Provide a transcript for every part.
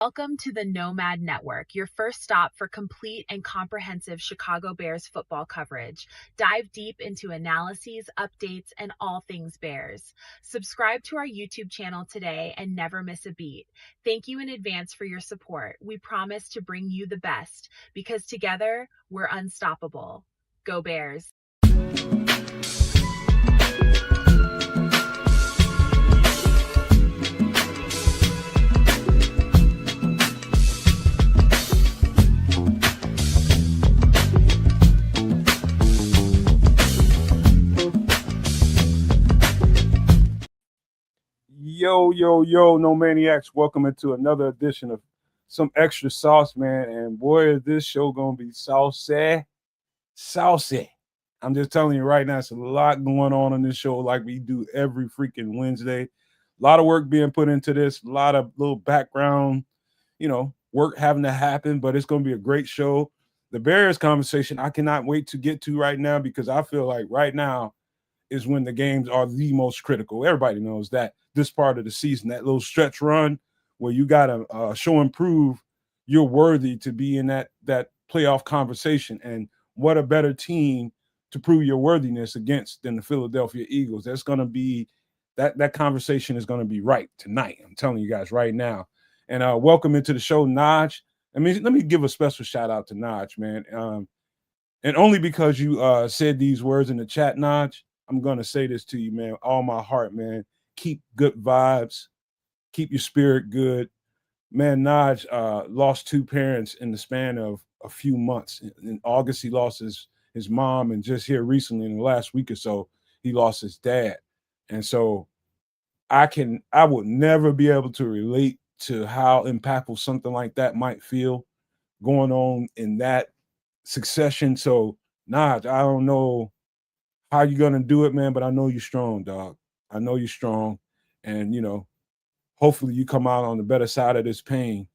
Welcome to the Nomad Network, your first stop for complete and comprehensive Chicago Bears football coverage. Dive deep into analyses, updates, and all things Bears. Subscribe to our YouTube channel today and never miss a beat. Thank you in advance for your support. We promise to bring you the best because together we're unstoppable. Go Bears! Yo, no maniacs. Welcome into another edition of Some Extra Sauce, man. And boy, is this show gonna be saucy. I'm just telling you right now, it's a lot going on this show, like we do every freaking Wednesday. A lot of work being put into this, a lot of little background, work having to happen, but it's gonna be a great show. The Bears conversation, I cannot wait to get to right now because I feel like right now is when the games are the most critical. Everybody knows that this part of the season, that little stretch run where you got to show and prove you're worthy to be in that playoff conversation. And what a better team to prove your worthiness against than the Philadelphia Eagles. That's going to be that conversation is going to be right tonight. I'm telling you guys right now. And welcome into the show, Naj. I mean, let me give a special shout out to Naj, man. And only because you said these words in the chat, Naj, I'm going to say this to you, man, all my heart, man. Keep good vibes. Keep your spirit good. Man, Naj lost two parents in the span of a few months. In August, he lost his mom, and just here recently in the last week or so, he lost his dad. And so I would never be able to relate to how impactful something like that might feel going on in that succession. So, Naj, I don't know how you gonna do it, man, but I know you're strong, dog. I know you're strong, and hopefully you come out on the better side of this pain,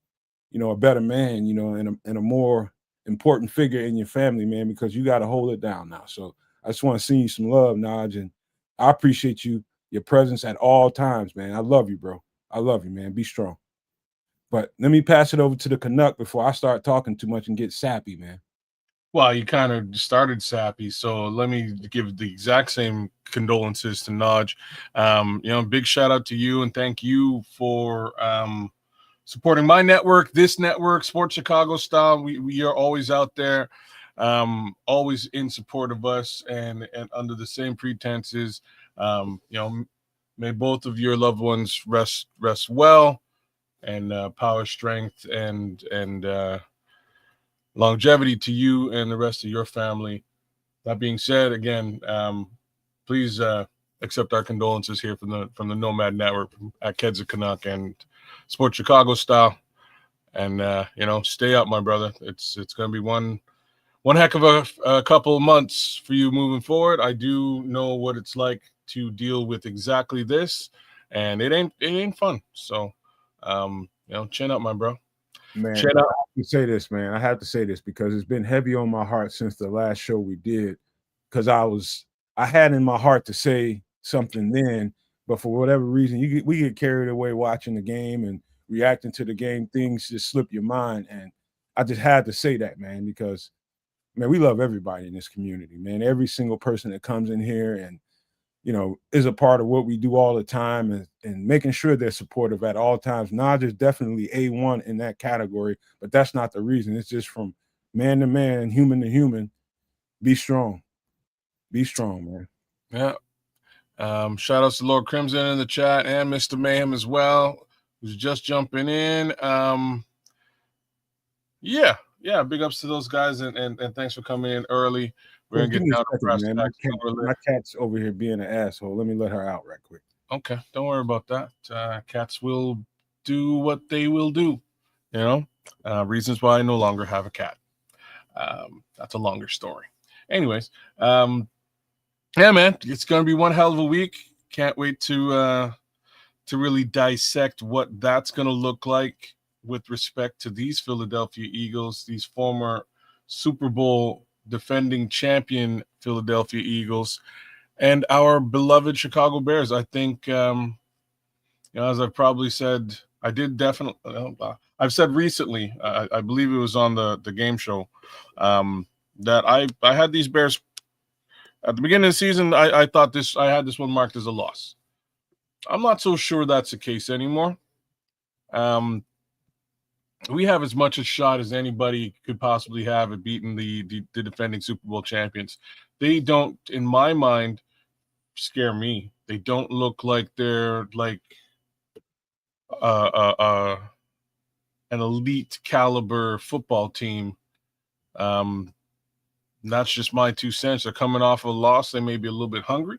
a better man, and a more important figure in your family, man, because you got to hold it down now. So I just want to send you some love, Naj, and I appreciate your presence at all times, man. I love you, bro. I love you, man. Be strong. But let me pass it over to the Canuck before I start talking too much and get sappy, man. Well, you kind of started sappy, so let me give the exact same condolences to Naj. Big shout out to you and thank you for supporting my network, this network, Sports Chicago Style. We are always out there, always in support of us and under the same pretenses. May both of your loved ones rest well and power, strength, and longevity to you and the rest of your family. That being said, again, please accept our condolences here from the Nomad Network at Kedza Canuck and Sports Chicago Style. And stay up, my brother. It's going to be one heck of a couple of months for you moving forward. I do know what it's like to deal with exactly this, and it ain't fun. So, chin up, my bro. Man, I have to say this, man. I have to say this because it's been heavy on my heart since the last show we did. Because I had in my heart to say something then, but for whatever reason, we get carried away watching the game and reacting to the game. Things just slip your mind, and I just had to say that, man, because man, we love everybody in this community, man. Every single person that comes in here and is a part of what we do all the time and making sure they're supportive at all times. Naj is definitely A1 in that category, but that's not the reason. It's just from man to man, human to human. Be strong. Be strong, man. Yeah. Shout outs to Lord Crimson in the chat and Mr. Mayhem as well, who's just jumping in. Yeah. Big ups to those guys and thanks for coming in early. We're going to get down to brass tacks. My cat's over here being an asshole. Let me let her out right quick. Okay, don't worry about that. Cats will do what they will do. Reasons why I no longer have a cat. That's a longer story. Anyways, yeah, man, it's going to be one hell of a week. Can't wait to really dissect what that's going to look like with respect to these Philadelphia Eagles, these former Super Bowl defending champion Philadelphia Eagles, and our beloved Chicago Bears. I think, as I've probably said, I did definitely, I've said recently, I believe it was on the game show, that I had these Bears at the beginning of the season. I thought I had this one marked as a loss. I'm not so sure that's the case anymore. We have as much a shot as anybody could possibly have at beating the defending Super Bowl champions. They don't, in my mind, scare me. They don't look like they're like uh, uh, uh, an elite caliber football team. That's just my 2 cents. They're coming off a loss. They may be a little bit hungry,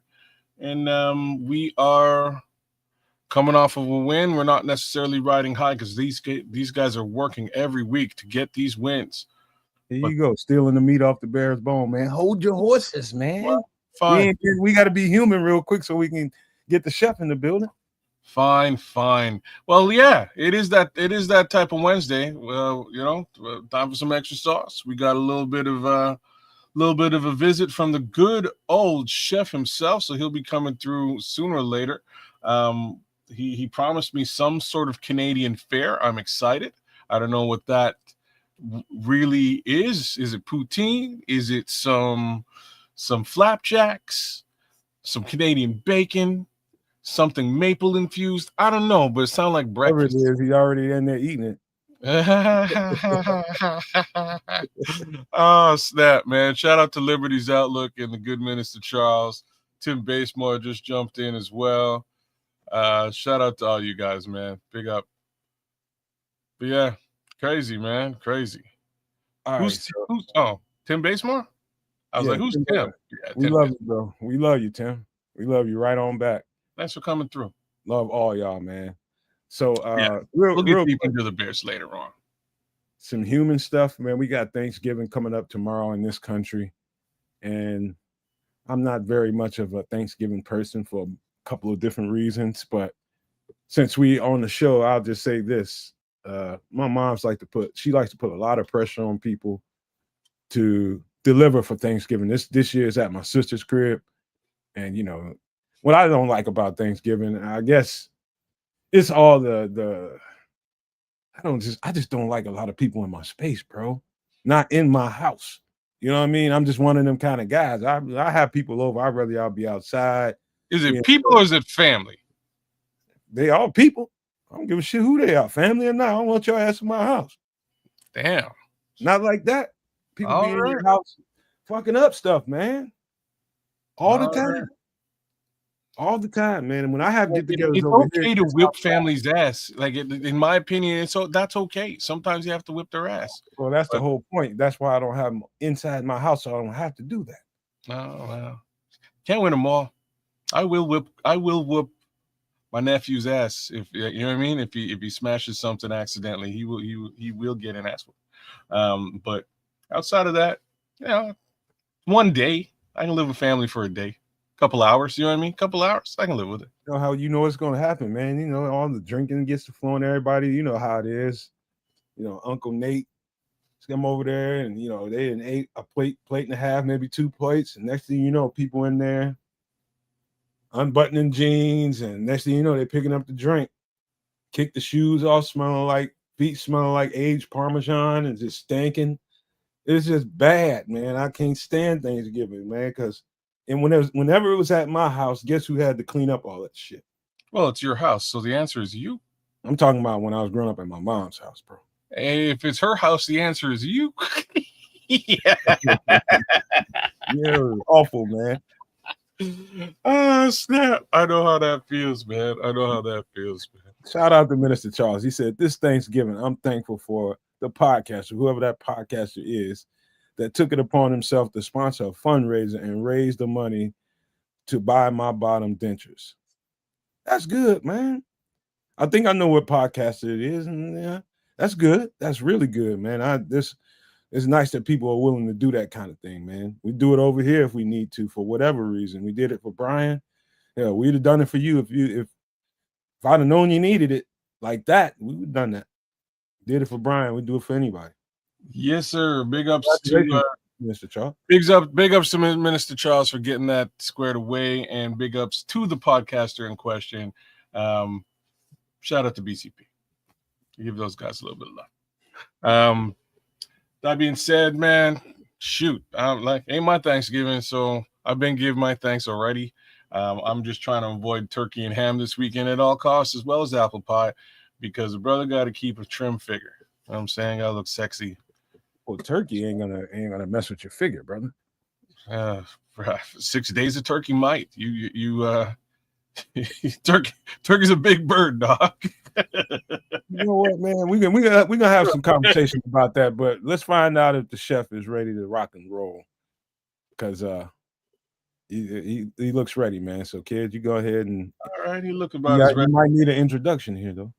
and we are coming off of a win. We're not necessarily riding high because these guys are working every week to get these wins. Here you go, stealing the meat off the Bears' bone, man. Hold your horses, man. Well, fine. We got to be human real quick so we can get the chef in the building. Fine. Well, yeah, it is that type of Wednesday. Well, time for some extra sauce. We got a little bit of a visit from the good old chef himself, so he'll be coming through sooner or later. He promised me some sort of Canadian fare. I'm excited. I don't know what that really is. Is it poutine? Is it some flapjacks? Some Canadian bacon? Something maple infused? I don't know, but it sounds like breakfast. Whatever it is, he's already in there eating it. Oh, snap, man. Shout out to Liberty's Outlook and the good Minister Charles. Tim Basemore just jumped in as well. Shout out to all you guys, man. Big up. But yeah, crazy, man. Crazy. All who's Tim Basemore? I was like, who's Tim? Yeah, we love you, bro. We love you, Tim. We love you right on back. Thanks for coming through. Love all y'all, man. So we'll get deep into the Bears later on. Some human stuff, man. We got Thanksgiving coming up tomorrow in this country. And I'm not very much of a Thanksgiving person for a couple of different reasons. But since we on the show, I'll just say this. My mom's likes to put a lot of pressure on people to deliver for Thanksgiving. This year is at my sister's crib. And what I don't like about Thanksgiving, I guess it's all I just don't like a lot of people in my space, bro. Not in my house. You know what I mean? I'm just one of them kind of guys. I have people over. I'd rather y'all be outside. Is it people or is it family? They all people. I don't give a shit who they are, family or not. I don't want your ass in my house. Damn. Not like that. People be in your house fucking up stuff, man. All the time. All the time, man. And when I have get-togethers, it's okay to whip family's ass. Like in my opinion, that's okay. Sometimes you have to whip their ass. Well, that's the whole point. That's why I don't have them inside my house, so I don't have to do that. Oh well, can't win them all. I will whoop my nephew's ass if you know what I mean. If he smashes something accidentally, he will get an ass whoop. But outside of that, one day I can live with family for a day. Couple hours, you know what I mean? Couple hours, I can live with it. You know how it's going to happen, man. All the drinking gets to flowing. Everybody, you know how it is. Uncle Nate, come over there, and they didn't ate a plate and a half, maybe 2 plates. And next thing you know, people in there unbuttoning jeans, and next thing you know, they're picking up the drink, kick the shoes off, feet smelling like aged Parmesan, and just stinking. It's just bad, man. I can't stand Thanksgiving, man, because. And whenever it was at my house, guess who had to clean up all that shit? Well, it's your house, so the answer is you. I'm talking about when I was growing up at my mom's house, bro. Hey, if it's her house, the answer is you. Yeah, it was awful, man. Oh, snap. I know how that feels, man. Shout out to Minister Charles. He said, this Thanksgiving, I'm thankful for the podcaster, whoever that podcaster is, that took it upon himself to sponsor a fundraiser and raise the money to buy my bottom dentures. That's good, man. I think I know what podcaster it is, and yeah, that's good. That's really good, man. It's nice that people are willing to do that kind of thing, man. We do it over here if we need to, for whatever reason. We did it for Brian. Yeah, we'd have done it for you if I'd have known you needed it like that. We would have done that. Did it for Brian. We'd do it for anybody. Yes, sir. Big ups to Mr. Charles. Big ups to Minister Charles for getting that squared away, and big ups to the podcaster in question. Shout out to BCP. Give those guys a little bit of love. That being said, man, shoot, ain't my Thanksgiving, so I've been giving my thanks already. I'm just trying to avoid turkey and ham this weekend at all costs, as well as apple pie, because the brother got to keep a trim figure. You know what I'm saying? Gotta look sexy. Well, turkey ain't gonna mess with your figure, brother. 6 days of turkey might. Turkey's a big bird, dog. You know what, man? We're gonna have some conversation about that, but let's find out if the chef is ready to rock and roll. Because he looks ready, man. So kids, you go ahead and all right, he look about as ready. You might need an introduction here though.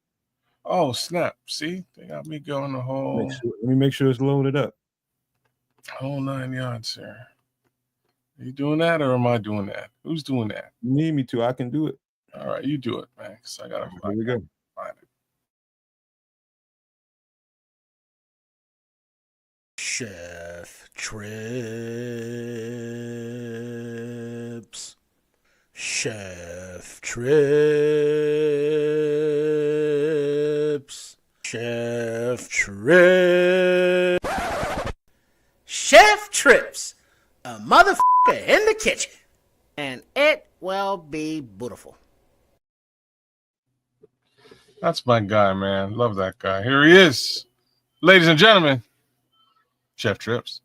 Oh snap. See, they got me going the whole let me make sure it's loaded up. Whole 9 yards, sir. Are you doing that or am I doing that? Who's doing that? You need me to, I can do it. All right, you do it, man. Because I gotta Here we go. Find it. Chef Trips. Chef Trips. Chef Trips. Chef Trips. A motherfucker in the kitchen. And it will be beautiful. That's my guy, man. Love that guy. Here he is. Ladies and gentlemen, Chef Trips.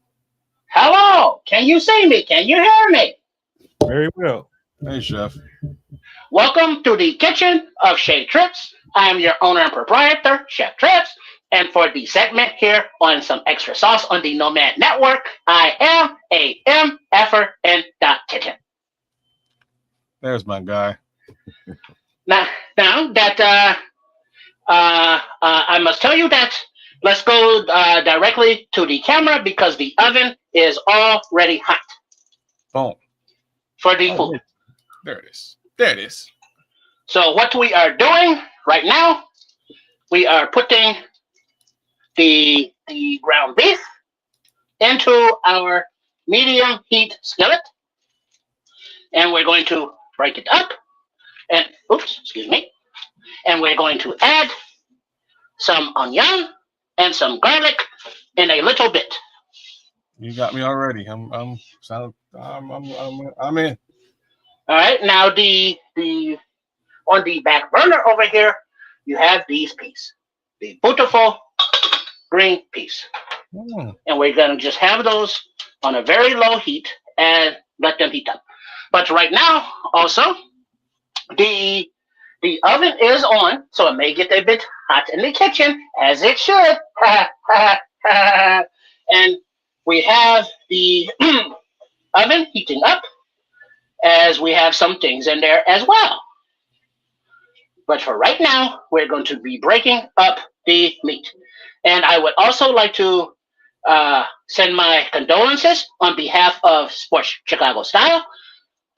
Hello, can you see me? Can you hear me? Very well. Hey, Chef. Welcome to the kitchen of Chef Trips. I am your owner and proprietor, Chef Trips. And for the segment here on Some Extra Sauce on the Nomad Network, I am a MFer in the kitchen. There's my guy. Now that I must tell you that let's go directly to the camera because the oven is already hot. Boom. For the food. There it is. There it is. So what we are doing right now, we are putting the ground beef into our medium heat skillet, and we're going to break it up. And and we're going to add some onion and some garlic in a little bit. You got me already. I'm in. All right. Now the on the back burner over here, you have these peas, the beautiful green peas, and we're gonna just have those on a very low heat and let them heat up. But right now, also, the oven is on, so it may get a bit hot in the kitchen, as it should. And we have the oven heating up, as we have some things in there as well. But for right now, we're going to be breaking up the meat. And I would also like to send my condolences on behalf of Sports Chicago Style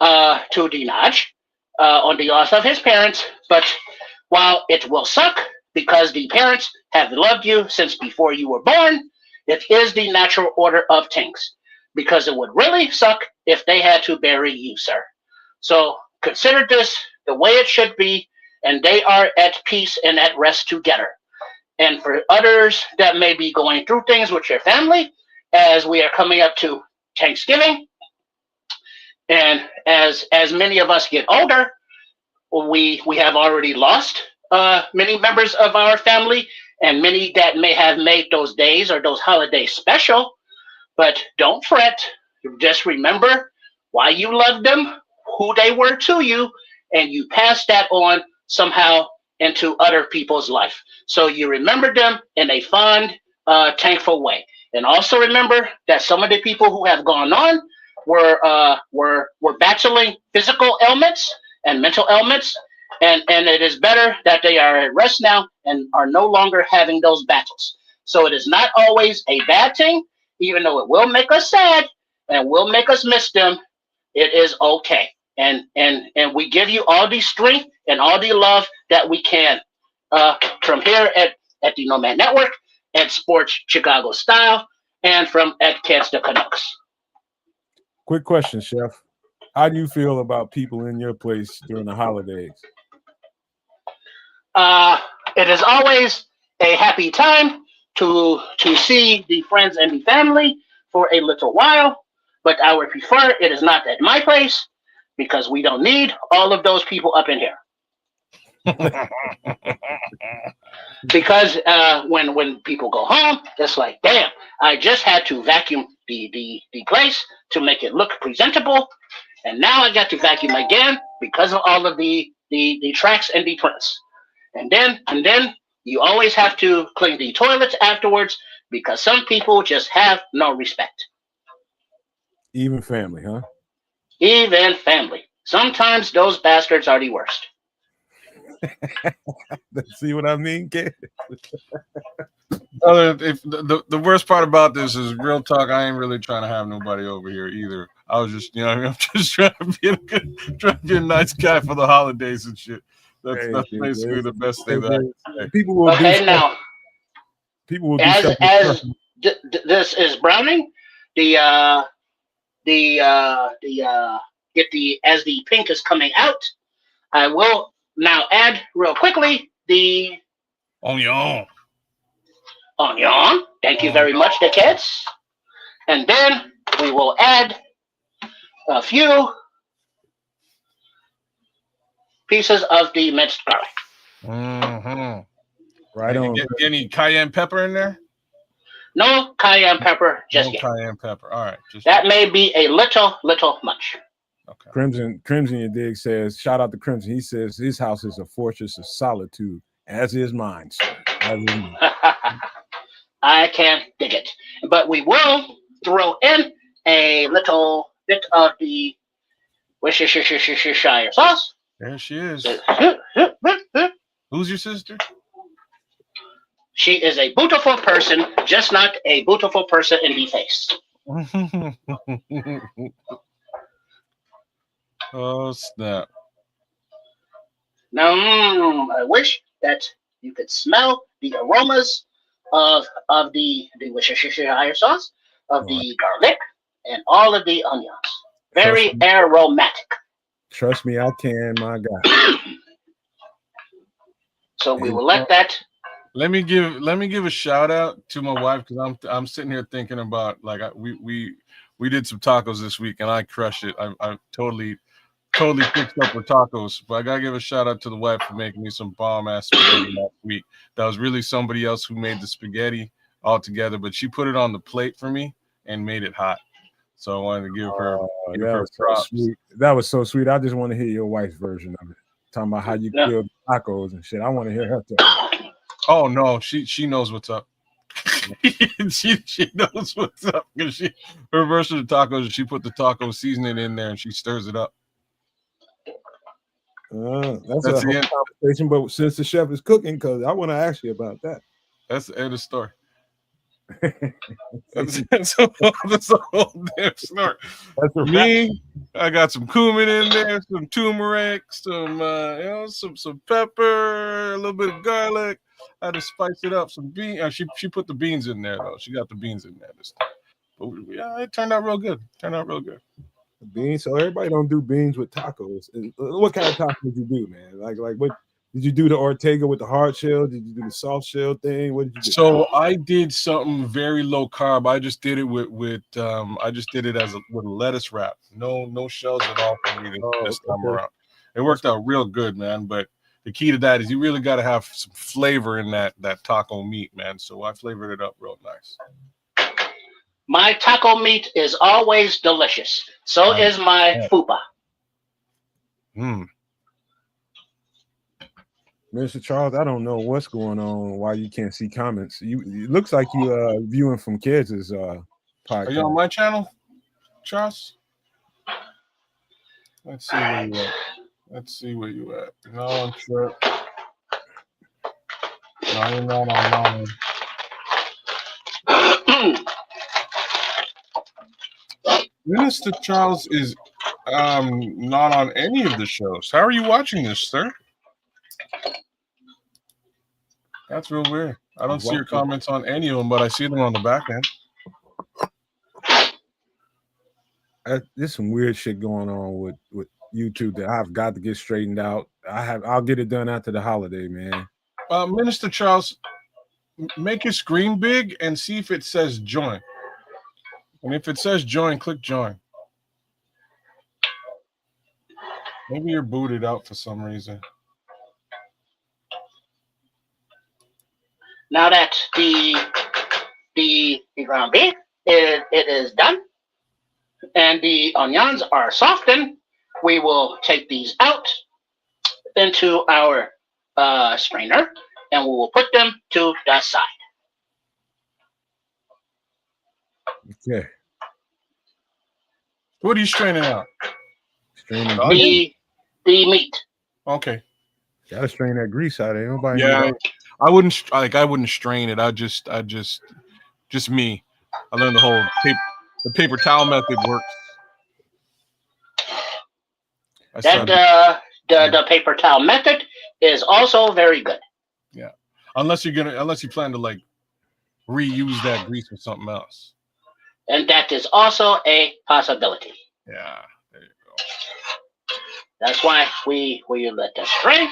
to Dinaj on the loss of his parents. But while it will suck because the parents have loved you since before you were born, it is the natural order of things. Because it would really suck if they had to bury you, sir. So consider this the way it should be, and they are at peace and at rest together. And for others that may be going through things with your family, as we are coming up to Thanksgiving, and as many of us get older, we have already lost many members of our family, and many that may have made those days or those holidays special. But don't fret. Just remember why you loved them, who they were to you, and you pass that on somehow into other people's life. So you remember them in a fond, thankful way. And also remember that some of the people who have gone on were battling physical ailments and mental ailments, and it is better that they are at rest now and are no longer having those battles. So it is not always a bad thing, even though it will make us sad and will make us miss them. It is okay. And we give you all the strength and all the love that we can from here at the Nomad Network, at Sports Chicago Style, and from at Catch the Canucks. Quick question, Chef. How do you feel about people in your place during the holidays? It is always a happy time to see the friends and the family for a little while, but I would prefer it is not at my place because we don't need all of those people up in here. Because when people go home, it's like, damn, I just had to vacuum the place to make it look presentable, and now I got to vacuum again because of all of the tracks and the prints. And then you always have to clean the toilets afterwards because some people just have no respect. Even family, huh? Even family. Sometimes those bastards are the worst. See what I mean, kid? If the worst part about this is real talk, I ain't really trying to have nobody over here either. I was just, I'm just trying to be a nice guy for the holidays and shit. That's basically the best thing that I can say. People will okay, do now, people will do as stuff. as this is browning, the get the as the pink is coming out, I will now add real quickly the Onion. onion. Thank you very much, the kids. And then we will add a few pieces of the minced garlic. Mm-hmm. Right on. Get any cayenne pepper in there? No cayenne pepper just yet. Cayenne pepper. All right. That may be a little much. Okay. Crimson, your dig says, shout out to Crimson. He says his house is a fortress of solitude, as is mine, sir. As is mine. I can't dig it. But we will throw in a little bit of the Worcestershire sauce. There she is. Who's your sister? She is a beautiful person, just not a beautiful person in the face. Oh, snap. Now, I wish that you could smell the aromas of the Worcestershire sauce, of the garlic, and all of the onions. Very aromatic. Trust me, I can, my guy. So we will let that. Let me give a shout out to my wife because I'm sitting here thinking about we did some tacos this week and I crushed it. I totally fixed up with tacos, but I gotta give a shout out to the wife for making me some bomb ass spaghetti last week. That was really somebody else who made the spaghetti all together, but she put it on the plate for me and made it hot. So I wanted to give her props. So sweet. That was so sweet. I just want to hear your wife's version of it. Talking about how you killed tacos and shit. I want to hear her talk. Oh no, she knows what's up. she knows what's up because her version of tacos. She put the taco seasoning in there and she stirs it up. That's a whole conversation. But since the chef is cooking, because I want to ask you about that. That's the end of the story. that's a whole damn story. Me, I got some cumin in there, some turmeric, some some pepper, a little bit of garlic. I had to spice it up. Some beans. She put the beans in there though. She got the beans in there this time. But yeah, it turned out real good. Beans. So everybody don't do beans with tacos. What kind of tacos did you do, man? Like what did you do? The Ortega with the hard shell? Did you do the soft shell thing? What did you do? So I did something very low carb. I just did it with I just did it with a lettuce wrap. No shells at all for me this time around. It worked out real good, man. But the key to that is you really got to have some flavor in that taco meat, man. So I flavored it up real nice. My taco meat is always delicious. So is my fupa. Mr. Charles, I don't know what's going on, why you can't see comments. It looks like you viewing from kids' podcast. Are you on my channel, Charles? Let's see where you at. No, I'm sure. No, you're not on mine. Minister Charles is not on any of the shows. How are you watching this, sir? That's real weird. I don't see your comments on any of them, but I see them on the back end. There's some weird shit going on with YouTube that I've got to get straightened out. I'll get it done after the holiday, man. Minister Charles, make your screen big and see if it says join. And if it says join, click join. Maybe you're booted out for some reason. Now that the ground beef it is done and the onions are softened, we will take these out into our strainer and we will put them to the side. Okay. What are you straining out? Straining The meat. Okay. Gotta strain that grease out of there. Nobody Yeah, I wouldn't strain it. I just me. I learned the paper towel method works. The paper towel method is also very good. Yeah, unless you plan to like reuse that grease for something else. And that is also a possibility. Yeah, there you go. That's why we let that strain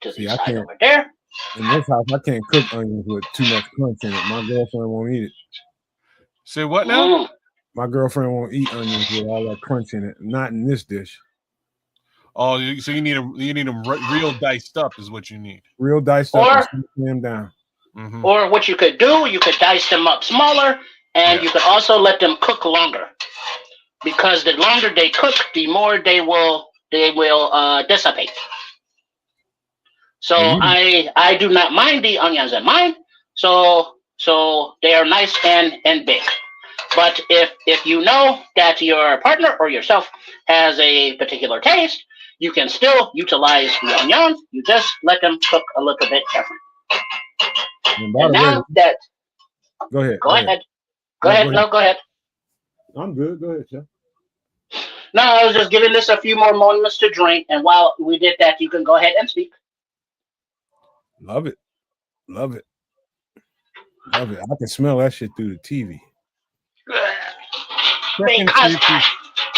to the side over there. In this house, I can't cook onions with too much crunch in it. My girlfriend won't eat it. Say what now? My girlfriend won't eat onions with all that crunch in it. Not in this dish. Oh, so you need them real diced up is what you need. Real diced up and them down. Mm-hmm. Or what you could do, you could dice them up smaller, and you could also let them cook longer. Because the longer they cook, the more they will dissipate. So I do not mind the onions in mine. So they are nice and big. But if you know that your partner or yourself has a particular taste, you can still utilize the onions. You just let them cook a little bit different. And now that go ahead. Go ahead. No, go ahead. I'm good. Go ahead, Chef. No, I was just giving this a few more moments to drink, and while we did that, you can go ahead and speak. Love it. Love it. Love it. I can smell that shit through the TV.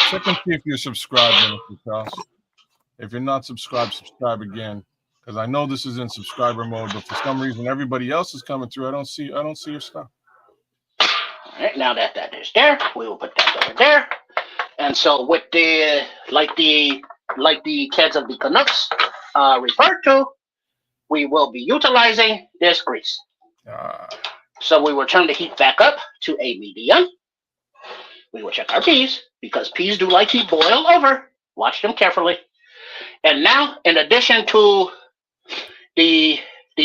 Check and see if you're subscribed, Mr. Charles. If you're not subscribed, subscribe again. Because I know this is in subscriber mode, but for some reason everybody else is coming through. I don't see your stuff. All right, now that is there, we will put that over there. And so with the like the kids of the Canucks referred to, we will be utilizing this grease. So we will turn the heat back up to a medium. We will check our peas because peas do like to boil over. Watch them carefully. And now, in addition to the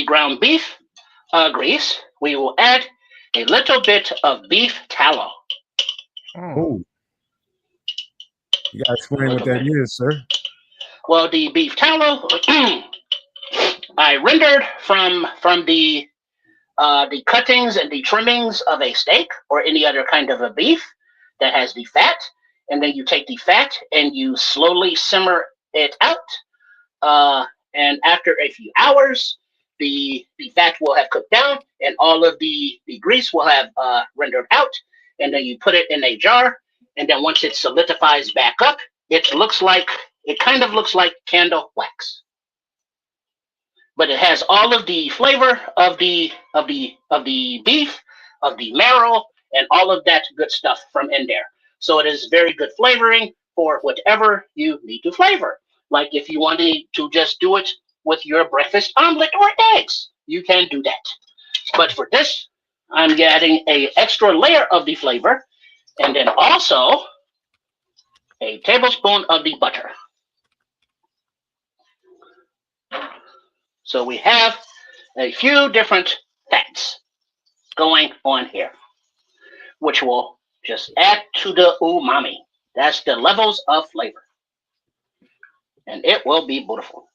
ground beef grease, we will add a little bit of beef tallow. Oh. You gotta explain what that is, sir. Well, the beef tallow, I rendered from the cuttings and the trimmings of a steak or any other kind of a beef that has the fat, and then you take the fat and you slowly simmer it out. And after a few hours, the fat will have cooked down, and all of the grease will have rendered out. And then you put it in a jar, and then once it solidifies back up, it kind of looks like candle wax. But it has all of the flavor of the beef, of the marrow, and all of that good stuff from in there. So it is very good flavoring for whatever you need to flavor. Like if you wanted to just do it with your breakfast omelet or eggs, you can do that. But for this, I'm adding an extra layer of the flavor, and then also a tablespoon of the butter. So we have a few different fats going on here, which will just add to the umami. That's the levels of flavor. And it will be beautiful.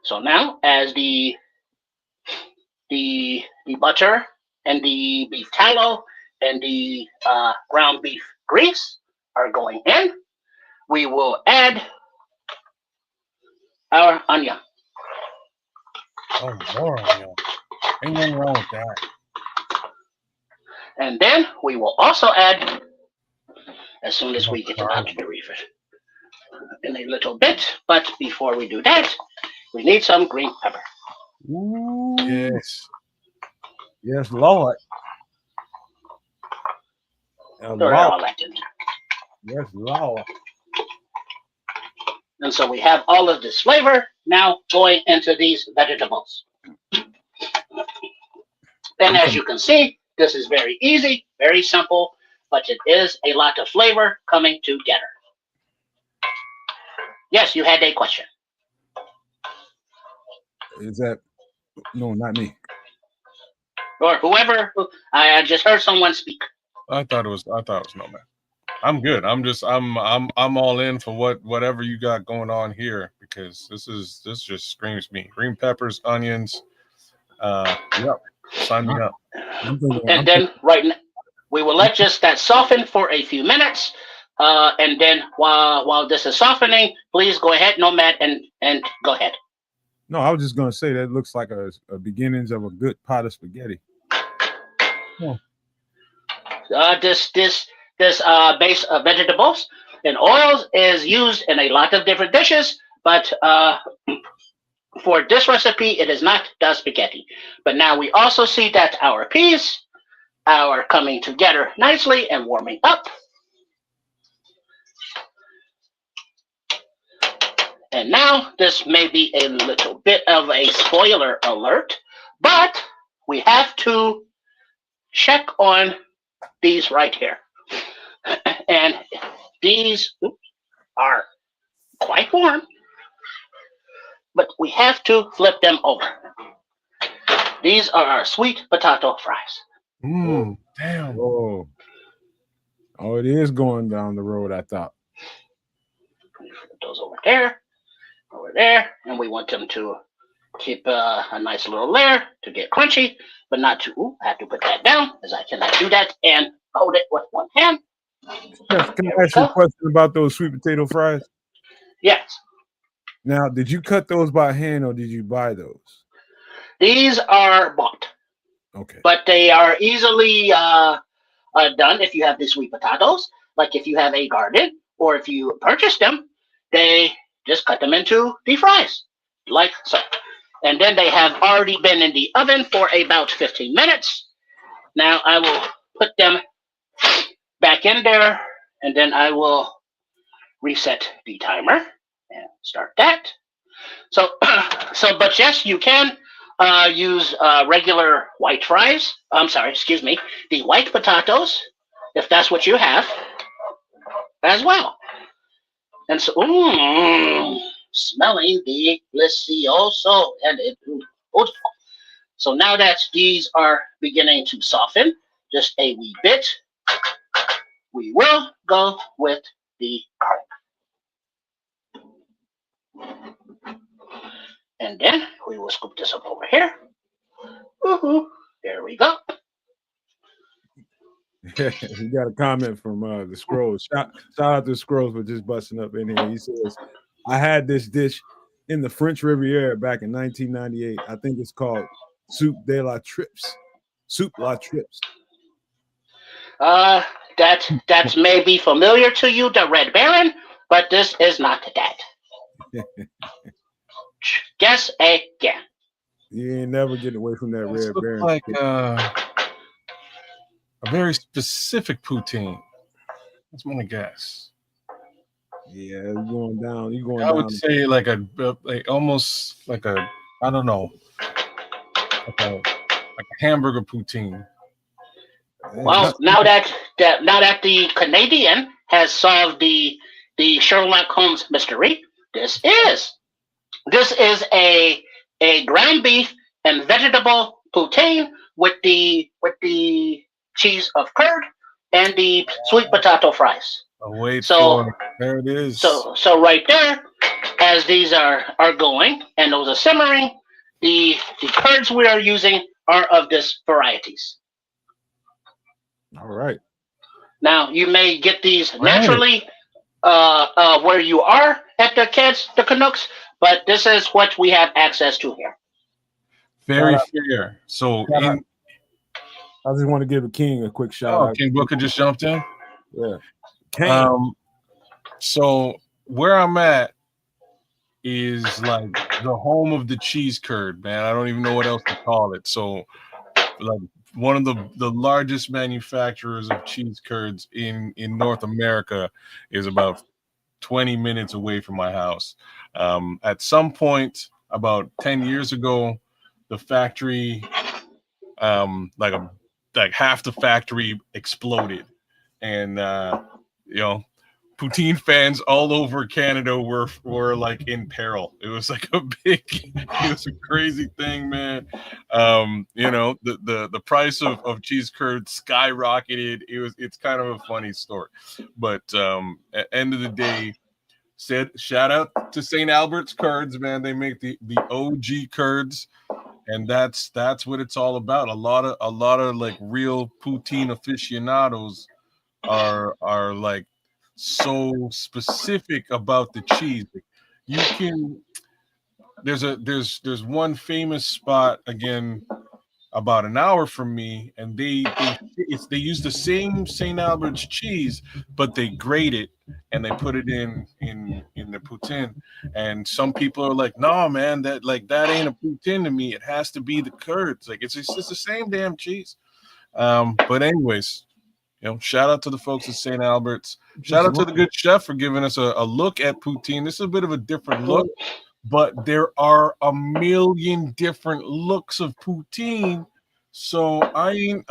So now, as the butter and the beef tallow and the ground beef grease are going in, we will add our onion. Oh, more onion. Ain't nothing wrong with that. And then we will also add, as soon as we get them out of the reefer, in a little bit. But before we do that, we need some green pepper. Ooh. Yes. Yes, Lord. They're all elected. Yes, Lord. And so we have all of this flavor now going into these vegetables. And as you can see, this is very easy, very simple, but it is a lot of flavor coming together. Yes, you had a question. Is that no, not me. Or whoever, I just heard someone speak. I thought it was no man. I'm good. I'm all in for whatever you got going on here, because this just screams me. Green peppers, onions. Yep. Sign me up. And then right now, we will let just that soften for a few minutes. And then while this is softening, please go ahead, Nomad, and go ahead. No, I was just gonna say that looks like a beginnings of a good pot of spaghetti. Oh. This base of vegetables and oils is used in a lot of different dishes, but for this recipe, it is not the spaghetti. But now we also see that our peas are coming together nicely and warming up. And now this may be a little bit of a spoiler alert, but we have to check on these right here. And these are quite warm, but we have to flip them over. These are our sweet potato fries. Damn. Oh, it is going down the road, I thought. Put those over there, and we want them to keep a nice little layer to get crunchy, but not too. Ooh, I have to put that down, as I cannot do that and hold it with one hand. Yes, can I ask you a question about those sweet potato fries? Yes. Now, did you cut those by hand or did you buy those? These are bought. Okay. But they are easily done if you have the sweet potatoes. Like if you have a garden or if you purchase them, they just cut them into the fries, like so. And then they have already been in the oven for about 15 minutes. Now I will put them back in there, and then I will reset the timer and start that. So, but yes, you can use regular white fries. I'm sorry, excuse me, the white potatoes, if that's what you have, as well. And so, smelling delicioso, and it. So now that these are beginning to soften just a wee bit, we will go with the garlic. And then we will scoop this up over here. Woohoo! There we go. We got a comment from the Scrolls. Shout out to Scrolls for just busting up in here. He says, I had this dish in the French Riviera back in 1998. I think it's called Soup de la Trips. Soup la Trips. That may be familiar to you, the Red Baron, but this is not that. Guess again. You ain't never getting away from that Red Baron. Like a very specific poutine. That's my guess. Yeah, you're going down. I would say like almost like a, I don't know, like a hamburger poutine. Well, now that the Canadian has solved the Sherlock Holmes mystery, this is a ground beef and vegetable poutine with the cheese of curd and the sweet potato fries. Wait, so there it is. So right there, as these are going and those are simmering, the curds we are using are of this varieties. All right. Now you may get these naturally where you are at the Canucks, but this is what we have access to here. Very fair. So I just want to give King a quick shout out. King Booker just jumped in. Yeah. King. So where I'm at is like the home of the cheese curd, man. I don't even know what else to call it. So, like, one of the largest manufacturers of cheese curds in North America is about 20 minutes away from my house. At some point, about 10 years ago, the factory, like half the factory exploded, and you know, poutine fans all over Canada were like in peril. It was like it was a crazy thing, man. You know, the price of cheese curd skyrocketed. It's kind of a funny story, but at end of the day, said shout out to St. Albert's Curds, man. They make the OG curds, and that's what it's all about. A lot of like real poutine aficionados are like so specific about the cheese. You can there's one famous spot again about an hour from me, and they use the same St. Albert's cheese, but they grate it and they put it in the poutine. And some people are like, "No, man, that ain't a poutine to me. It has to be the curds. Like it's just the same damn cheese." But anyways, shout out to the folks at St. Albert's. Shout out to the good chef for giving us a look at poutine. This is a bit of a different look, but there are a million different looks of poutine. So I ain't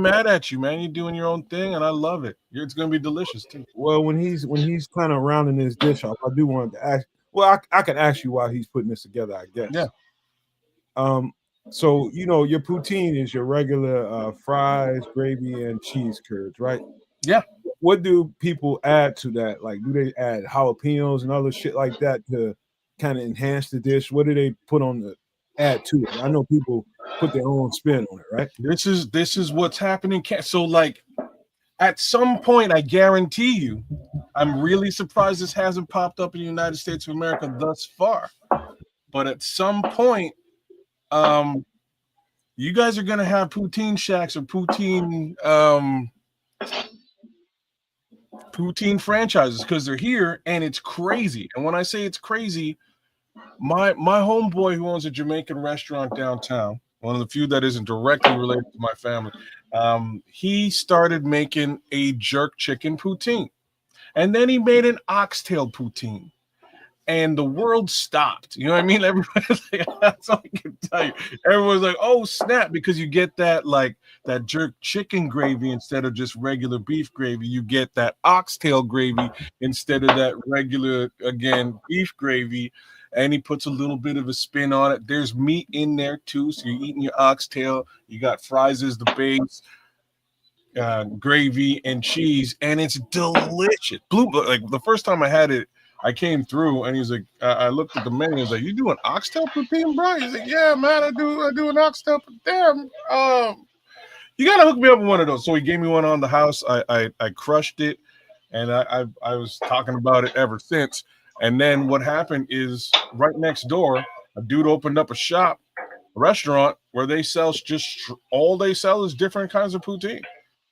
mad at you, man. You're doing your own thing, and I love it. It's gonna be delicious too. Well, when he's kind of rounding this dish off, I do want to ask. Well, I can ask you why he's putting this together, I guess. Yeah. So your poutine is your regular fries, gravy, and cheese curds, right? Yeah. What do people add to that? Like, do they add jalapenos and other shit like that to kind of enhance the dish? What do they put on the add to it? I know people put their own spin on it, right? This is what's happening. So like, at some point, I guarantee you, I'm really surprised this hasn't popped up in the United States of America thus far. But at some point, you guys are gonna have poutine shacks or poutine franchises, because they're here and it's crazy. And when I say it's crazy, my homeboy who owns a Jamaican restaurant downtown, one of the few that isn't directly related to my family, he started making a jerk chicken poutine, and then he made an oxtail poutine, and the world stopped. You know what I mean? Everybody's like, that's all I can tell you. Everyone's like, oh snap, because you get that jerk chicken gravy instead of just regular beef gravy. You get that oxtail gravy instead of that regular, again, beef gravy. And he puts a little bit of a spin on it. There's meat in there too. So you're eating your oxtail. You got fries as the base, gravy and cheese, and it's delicious. Like the first time I had it, I came through and he's like, I looked at the menu. He's like, "You doing oxtail poutine, bro?" He's like, "Yeah, man, I do an oxtail poutine. You gotta hook me up with one of those." So he gave me one on the house. I crushed it, and I was talking about it ever since. And then what happened is, right next door, a dude opened up a restaurant where they sell all they sell is different kinds of poutine.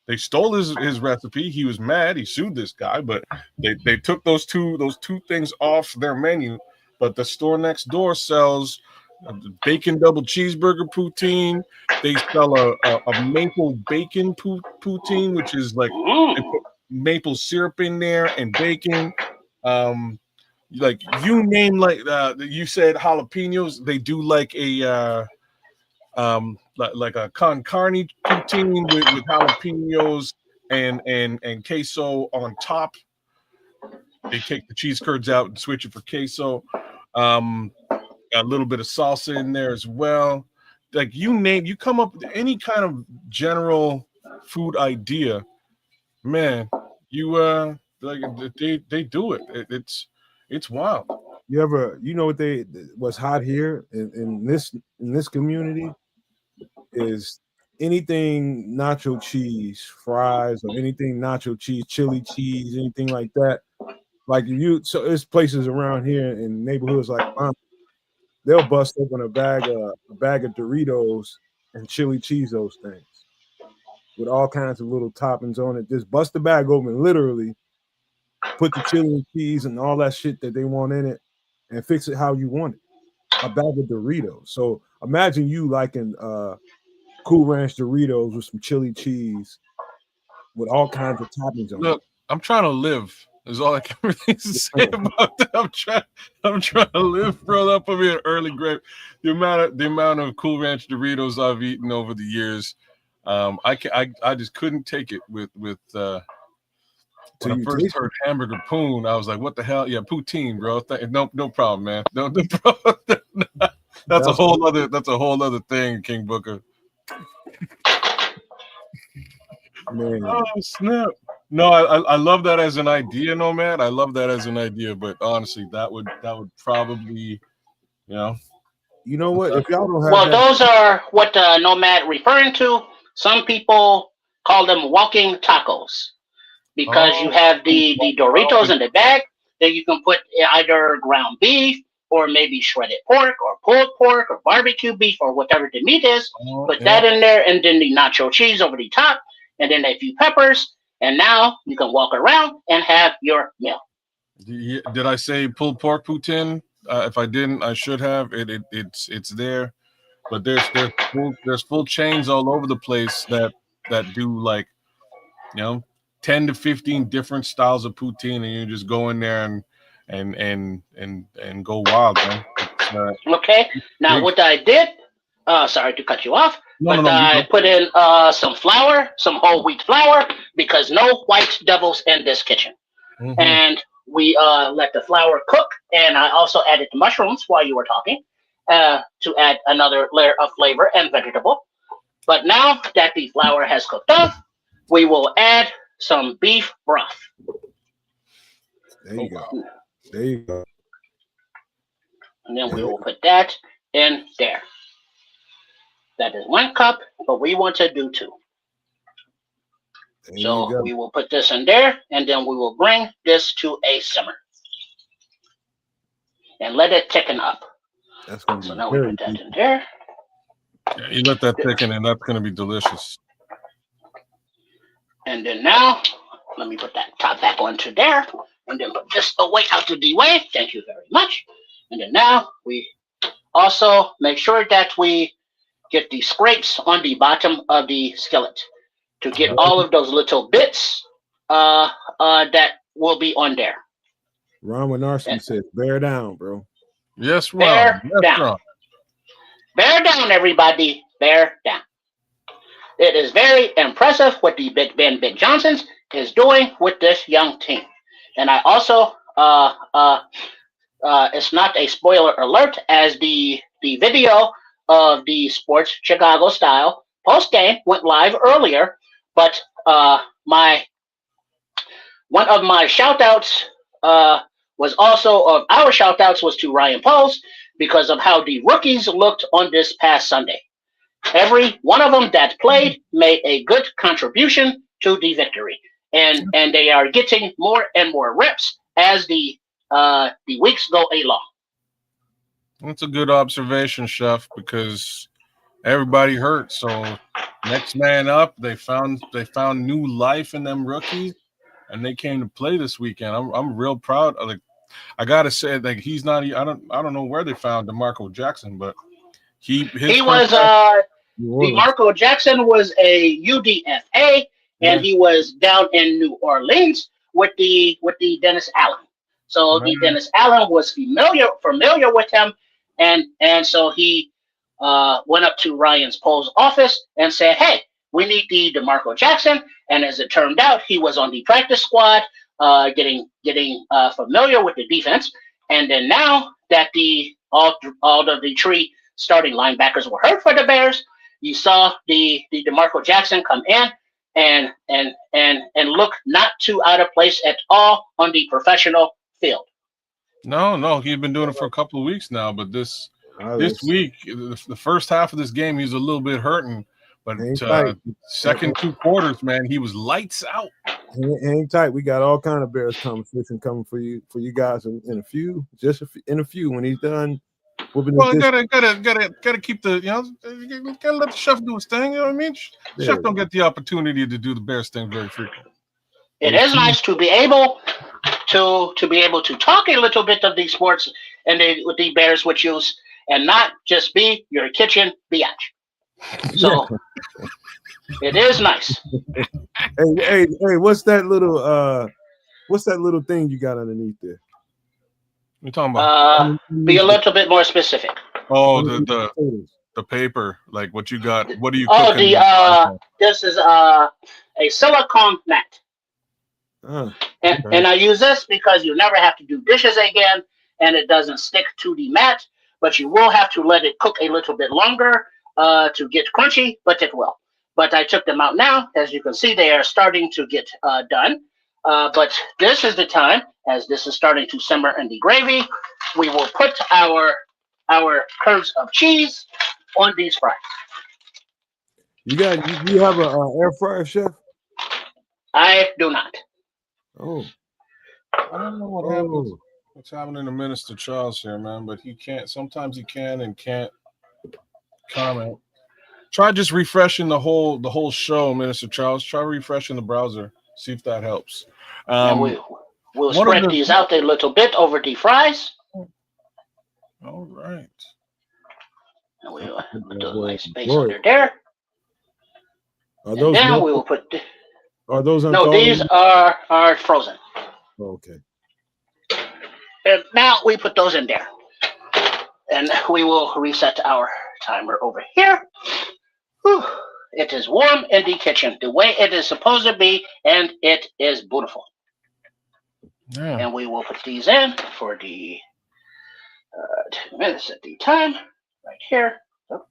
They stole his recipe. He was mad. He sued this guy, but they took those two things off their menu. But the store next door sells a bacon double cheeseburger poutine. They sell a maple bacon poutine, which is like they put maple syrup in there and bacon. Like you name, like you said jalapenos. They do like a like a con carne poutine with jalapenos and queso on top. They take the cheese curds out and switch it for queso. A little bit of salsa in there as well. Like you come up with any kind of general food idea, man. You like they do it. It's wild. You know what's hot here in this community is anything nacho cheese, fries, or anything nacho cheese, chili cheese, anything like that. Like so there's places around here in neighborhoods like mine, they'll bust open a bag of Doritos and chili cheese those things with all kinds of little toppings on it. Just bust the bag open, literally, put the chili and cheese and all that shit that they want in it, and fix it how you want it. a bag of Doritos. So imagine you liking Cool Ranch Doritos with some chili cheese with all kinds of toppings on Look, I'm trying to live. Is all I can really say about that. I'm trying to live, bro. That put me in early grave. The amount of Cool Ranch Doritos I've eaten over the years, I just couldn't take it with when I first heard hamburger poon. I was like, what the hell? Yeah, poutine, bro. No problem, man. No problem. That's a whole other thing, King Booker. Man. Oh snap! No, I love that as an idea, Nomad. I love that as an idea, but honestly, that would probably, You know what? If y'all don't have well, those are what Nomad referring to. Some people call them walking tacos because you have the Doritos in the bag. Then you can put either ground beef or maybe shredded pork or pulled pork or barbecue beef or whatever the meat is. Put that in there, and then the nacho cheese over the top, and then a few peppers, and now you can walk around and have your meal. Did I say pulled pork poutine? If I didn't, I should have. It's there, but there's full chains all over the place that do like 10 to 15 different styles of poutine, and you just go in there and go wild, man. Okay. Now what I did, sorry to cut you off, I put in some flour, some whole wheat flour, because no white devils in this kitchen. Mm-hmm. And we let the flour cook, and I also added the mushrooms while you were talking to add another layer of flavor and vegetable. But now that the flour has cooked up, we will add some beef broth. There you go. There you go. And then we will put that in there. That is 1 cup, but we want to do 2. So we will put this in there, and then we will bring this to a simmer and let it thicken up. So now we put that in there. Yeah, you let that thicken, and that's going to be delicious. And then now, let me put that top back onto there, and then put this away out of the way. Thank you very much. And then now we also make sure that we get the scrapes on the bottom of the skillet to get all of those little bits that will be on there. Ron Winarski says, bear down, bro. Yes, Ron. Bear down. Ron. Bear down, everybody. Bear down. It is very impressive what the Big Ben Big Johnsons is doing with this young team. And I also, it's not a spoiler alert, as the video of the Sports Chicago style post game went live earlier, but one of my shout outs was also our shout outs was to Ryan Poles because of how the rookies looked on this past Sunday. Every one of them that played made a good contribution to the victory, and they are getting more and more reps as the weeks go along. That's a good observation, Chef, because everybody hurt. So next man up, they found new life in them rookies, and they came to play this weekend. I'm real proud. I gotta say, like, he's not. I don't know where they found DeMarco Jackson, but DeMarco Jackson was a UDFA, and he was down in New Orleans with the Dennis Allen. So the Dennis Allen was familiar with him, and so he went up to Ryan's Poles office and said, "Hey, we need the DeMarco Jackson." And as it turned out, he was on the practice squad, getting familiar with the defense. And then now that all of the three starting linebackers were hurt for the Bears, you saw the DeMarco Jackson come in and look not too out of place at all on the professional field. No, he's been doing it for a couple of weeks now, but this week, the first half of this game, he was a little bit hurting, but second 2 quarters, man, he was lights out. Hang tight. We got all kind of Bears conversation coming for you guys in a few when he's done. Well, gotta keep the gotta let the chef do his thing. You know what I mean? Yeah. Chef don't get the opportunity to do the Bears thing very frequently. It is nice to be able to talk a little bit of the sports and with the Bears with you, and not just be your kitchen biatch. So it is nice. Hey, what's that little thing you got underneath there? We're talking about Be a little bit more specific. the paper, like what you got. What are you Oh, cooking? this is a silicone mat. And I use this because you never have to do dishes again, and it doesn't stick to the mat, but you will have to let it cook a little bit longer to get crunchy, but it will. But I took them out now. As you can see, they are starting to get done. But this is the time, as this is starting to simmer in the gravy, we will put our curds of cheese on these fries. You have a air fryer, chef? I do not. Oh. I don't know what happens. What's happening to Minister Charles here, man? But he can't. Sometimes he can and can't comment. Try just refreshing the whole show, Minister Charles. Try refreshing the browser. See if that helps. And we'll spread these out a little bit over the fries. All right. And we'll put a nice space under there. Are those and then we will put. Are those no? These are frozen. Oh, okay. And now we put those in there, and we will reset our timer over here. Whew. It is warm in the kitchen, the way it is supposed to be, and it is beautiful. Yeah. And we will put these in for the 2 minutes at the time, right here. So,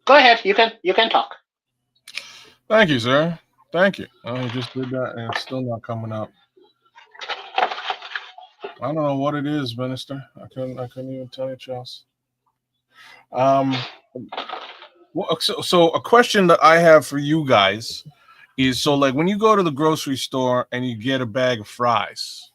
go ahead, you can talk. Thank you, sir. Thank you. Oh, he just did that, and it's still not coming up. I don't know what it is, Minister. I couldn't even tell you, Charles. So a question that I have for you guys is, so like when you go to the grocery store and you get a bag of fries,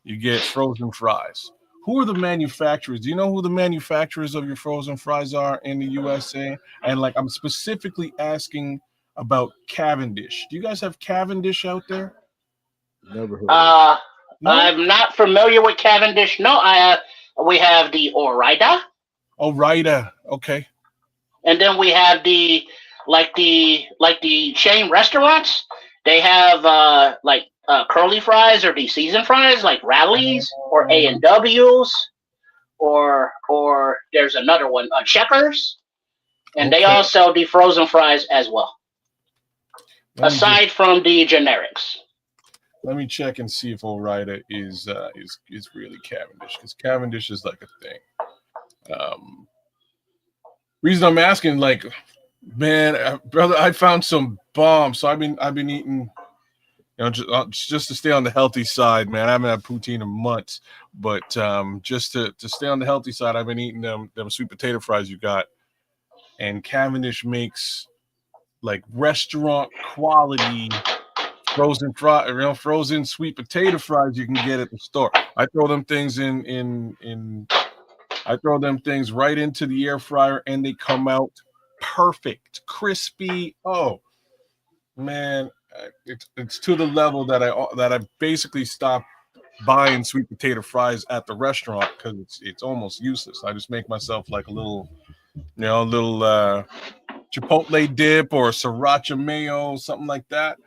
you get frozen fries. Who are the manufacturers? Do you know who the manufacturers of your frozen fries are in the USA? And like, I'm specifically asking about Cavendish. Do you guys have Cavendish out there? Never heard of it. No? I'm not familiar with Cavendish. No, we have the Ore-Ida. Ore-Ida, okay. And then we have the chain restaurants. They have curly fries or the seasoned fries, like Rallies or A&W's, or there's another one, Checkers, and they all sell the frozen fries as well. Aside from the generics. Let me check and see if Ore-Ida is really Cavendish, because Cavendish is like a thing. Reason I'm asking, like, man, brother, I found some bombs. So I've been eating, just to stay on the healthy side, man. I haven't had poutine in months, but just to stay on the healthy side, I've been eating them sweet potato fries you got, and Cavendish makes like restaurant quality frozen sweet potato fries you can get at the store. I throw them things I throw them things right into the air fryer, and they come out perfect, crispy. Oh man, it's to the level that I basically stopped buying sweet potato fries at the restaurant because it's almost useless. I just make myself like a little chipotle dip or sriracha mayo, something like that.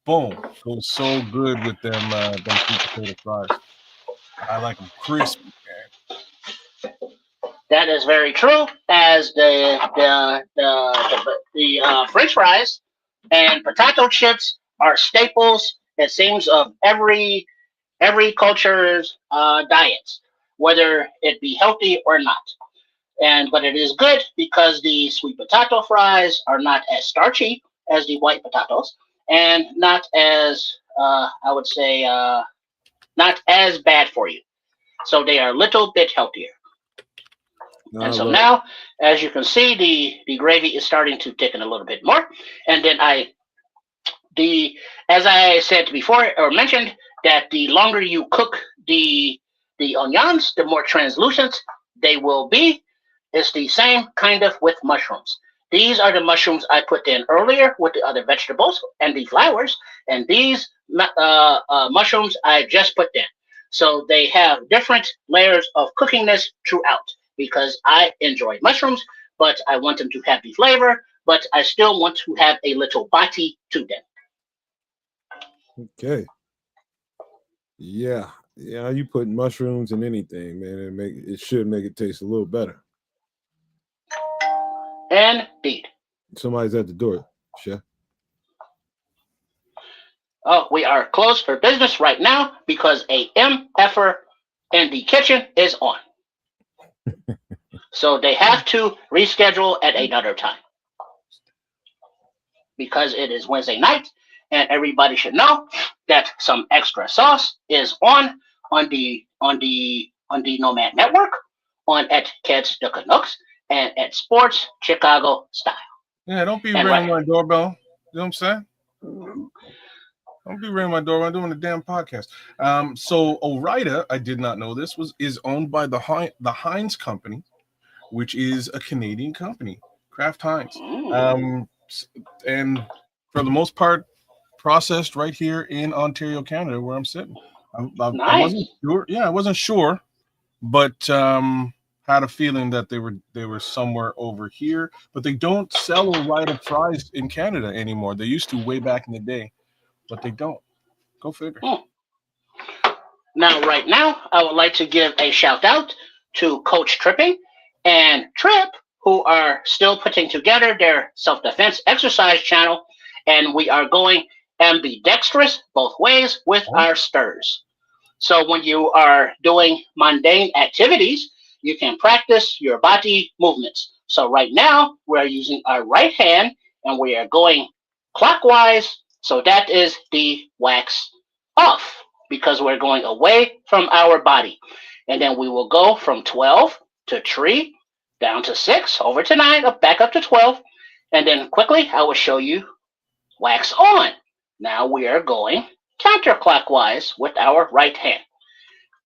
Boom, goes so good with them sweet potato fries. I like them crispy, man. That is very true. As the French fries and potato chips are staples, it seems, of every culture's diets, whether it be healthy or not. But it is good because the sweet potato fries are not as starchy as the white potatoes, and not as I would say not as bad for you. So they are a little bit healthier. And so now, as you can see, the gravy is starting to thicken a little bit more. And then as I said before or mentioned, that the longer you cook the onions, the more translucent they will be. It's the same kind of with mushrooms. These are the mushrooms I put in earlier with the other vegetables and the flowers, and these mushrooms I just put in. So they have different layers of cookiness throughout. because I enjoy mushrooms, but I want them to have the flavor, but I still want to have a little body to them. Okay. Yeah. Yeah, you put mushrooms in anything, man, it should make it taste a little better. Indeed. Somebody's at the door, chef. Oh, we are closed for business right now because a MFer in the kitchen is on. So they have to reschedule at another time. Because it is Wednesday night, and everybody should know that some extra sauce is on the Nomad Network, on at Kids the Canucks, and at Sports Chicago Style. Yeah, don't be And ringing right. my doorbell. You know what I'm saying? Don't be ringing my doorbell. I'm doing a damn podcast. So Orida, I did not know this, is owned by the Heinz Company, which is a Canadian company, Kraft Heinz. And for the most part, processed right here in Ontario, Canada, where I'm sitting. Nice. I wasn't sure. Yeah, I wasn't sure, but had a feeling that they were somewhere over here. But they don't sell Orida fries in Canada anymore. They used to way back in the day, but they don't. Go figure. Now, right now, I would like to give a shout out to Coach Tripping and Trip, who are still putting together their self-defense exercise channel, and we are going ambidextrous both ways with our stirs. So when you are doing mundane activities, you can practice your body movements. So right now, we're using our right hand, and we are going clockwise, so that is the wax off, because we're going away from our body. And then we will go from 12 to 3, down to 6, over to 9, back up to 12. And then quickly, I will show you wax on. Now we are going counterclockwise with our right hand.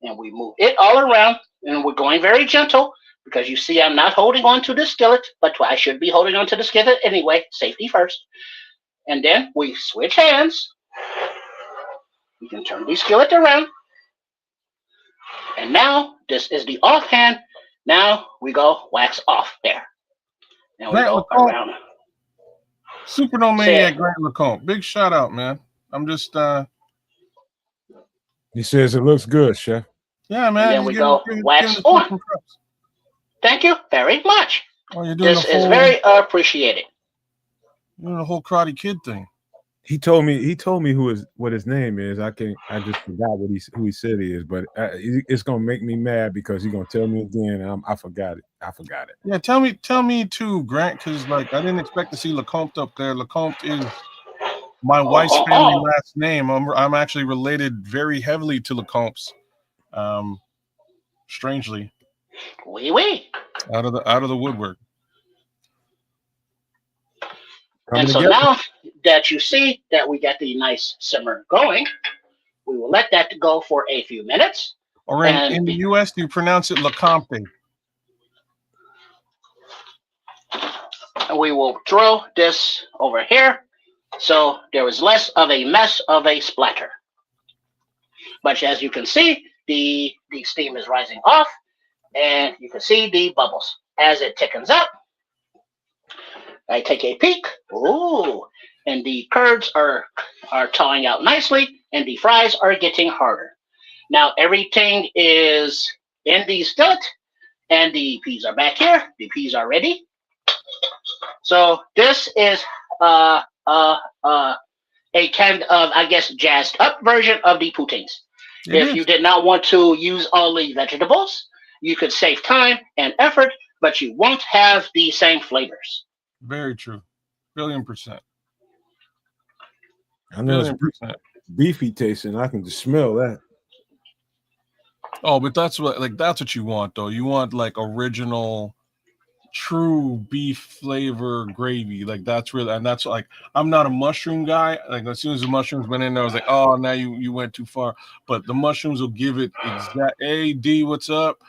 And we move it all around, and we're going very gentle, because you see I'm not holding on to the skillet, but I should be holding on to the skillet anyway, safety first. And then we switch hands. We can turn the skillet around. And now this is the off hand. Now we go wax off there. And we go around. Supernomaniac Grant LeCompte. Big shout out, man. I'm just He says it looks good, chef. Yeah, man. And then we go wax on. Thank you very much. Oh, you're doing this is very appreciated. You're doing the whole Karate Kid thing. He told me what his name is. I just forgot who he said he is, but it's gonna make me mad because he's gonna tell me again, and I forgot it. Yeah, tell me too, Grant, because like I didn't expect to see LeCompte up there. LeCompte is my wife's family last name. I'm actually related very heavily to LeCompte's. Strangely. Oui. Out of the woodwork. And so now that you see that we got the nice simmer going, we will let that go for a few minutes. Or in the U.S., do you pronounce it LeCompte? We will throw this over here, so there is less of a mess of a splatter. But as you can see, the steam is rising off, and you can see the bubbles. As it thickens up, I take a peek. Ooh, and the curds are thawing out nicely, and the fries are getting harder. Now everything is in the skillet, and the peas are back here. The peas are ready. So this is a kind of, I guess, jazzed up version of the poutines. If you did not want to use all the vegetables, you could save time and effort, but you won't have the same flavors. Very true. 1,000,000,000%. I know it's beefy tasting. I can just smell that. Oh, but that's what you want, though. You want like original, true beef flavor gravy. Like that's really, and that's like, I'm not a mushroom guy. Like as soon as the mushrooms went in there, I was like, oh, now you went too far. But the mushrooms will give it exact. Hey D, what's up?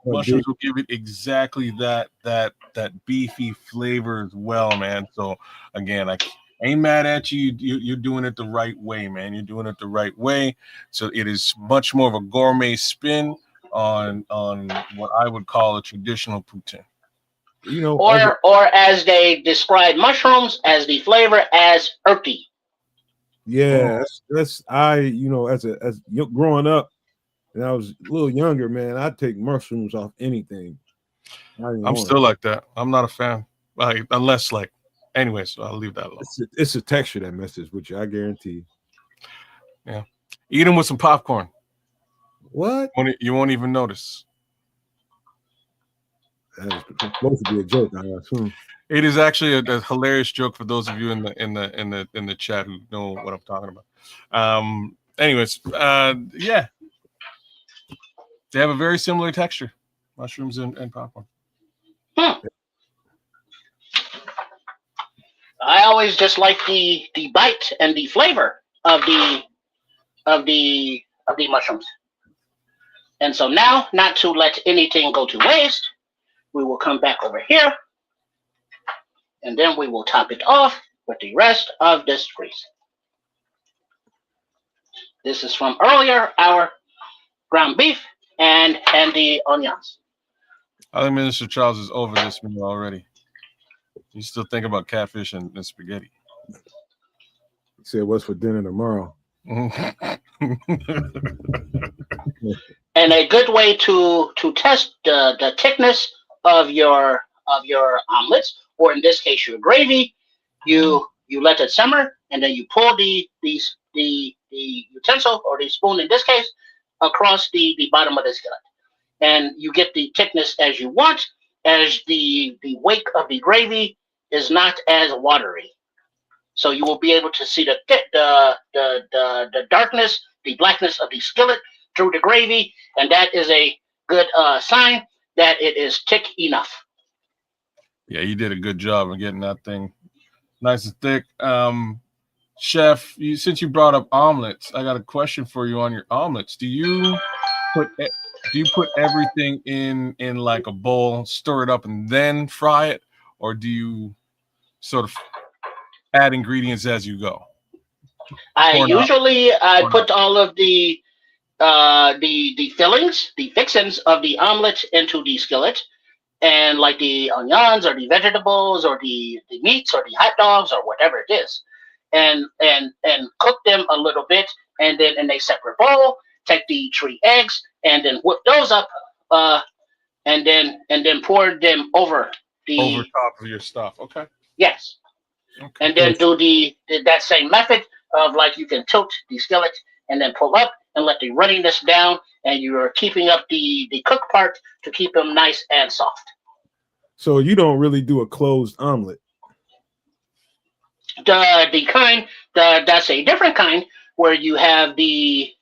Mushrooms will give it exactly that beefy flavor as well, man. So again, I ain't mad at you. You're doing it the right way, man. You're doing it the right way. So it is much more of a gourmet spin on what I would call a traditional poutine. You know, or as they describe mushrooms, as the flavor as earthy. yeah, that's growing up, and I was a little younger, man. I'd take mushrooms off anything. I'm still like that. I'm not a fan, like unless like. Anyways, so I'll leave that alone. It's a texture that messes with you. I guarantee. Yeah, eat them with some popcorn. What? You won't even notice. That is supposed to be a joke, I assume. It is actually a hilarious joke for those of you in the chat who know what I'm talking about. Anyways, yeah, they have a very similar texture, mushrooms and popcorn. I always just like the bite and the flavor of the mushrooms. And so now, not to let anything go to waste, we will come back over here, and then we will top it off with the rest of this grease. This is from earlier, our ground beef and the onions. I think Minister Charles is over this meal already. You still think about catfish and spaghetti. He said, "What's for dinner tomorrow?" And a good way to test the thickness of your omelets, or in this case your gravy, you let it simmer, and then you pull the utensil, or the spoon in this case, across the bottom of the skillet, and you get the thickness as you want, as the wake of the gravy is not as watery. So you will be able to see the darkness, the blackness of the skillet through the gravy, and that is a good sign that it is thick enough. Yeah, you did a good job of getting that thing nice and thick. Chef, since you brought up omelets, I got a question for you on your omelets. Do you put everything in like a bowl, stir it up, and then fry it, or do you sort of add ingredients as you go? I usually put all of the fillings, the fixings of the omelet into the skillet, and like the onions or the vegetables or the meats or the hot dogs or whatever it is, and cook them a little bit, and then in a separate bowl, take the 3 eggs and then whip those up, and then pour them over top of your stuff. Okay. Yes. Okay. And then do that same method of, like, you can tilt the skillet and then pull up and let the runniness down, and you're keeping up the cook part to keep them nice and soft. So you don't really do a closed omelet. The kind that's a different kind, where you have the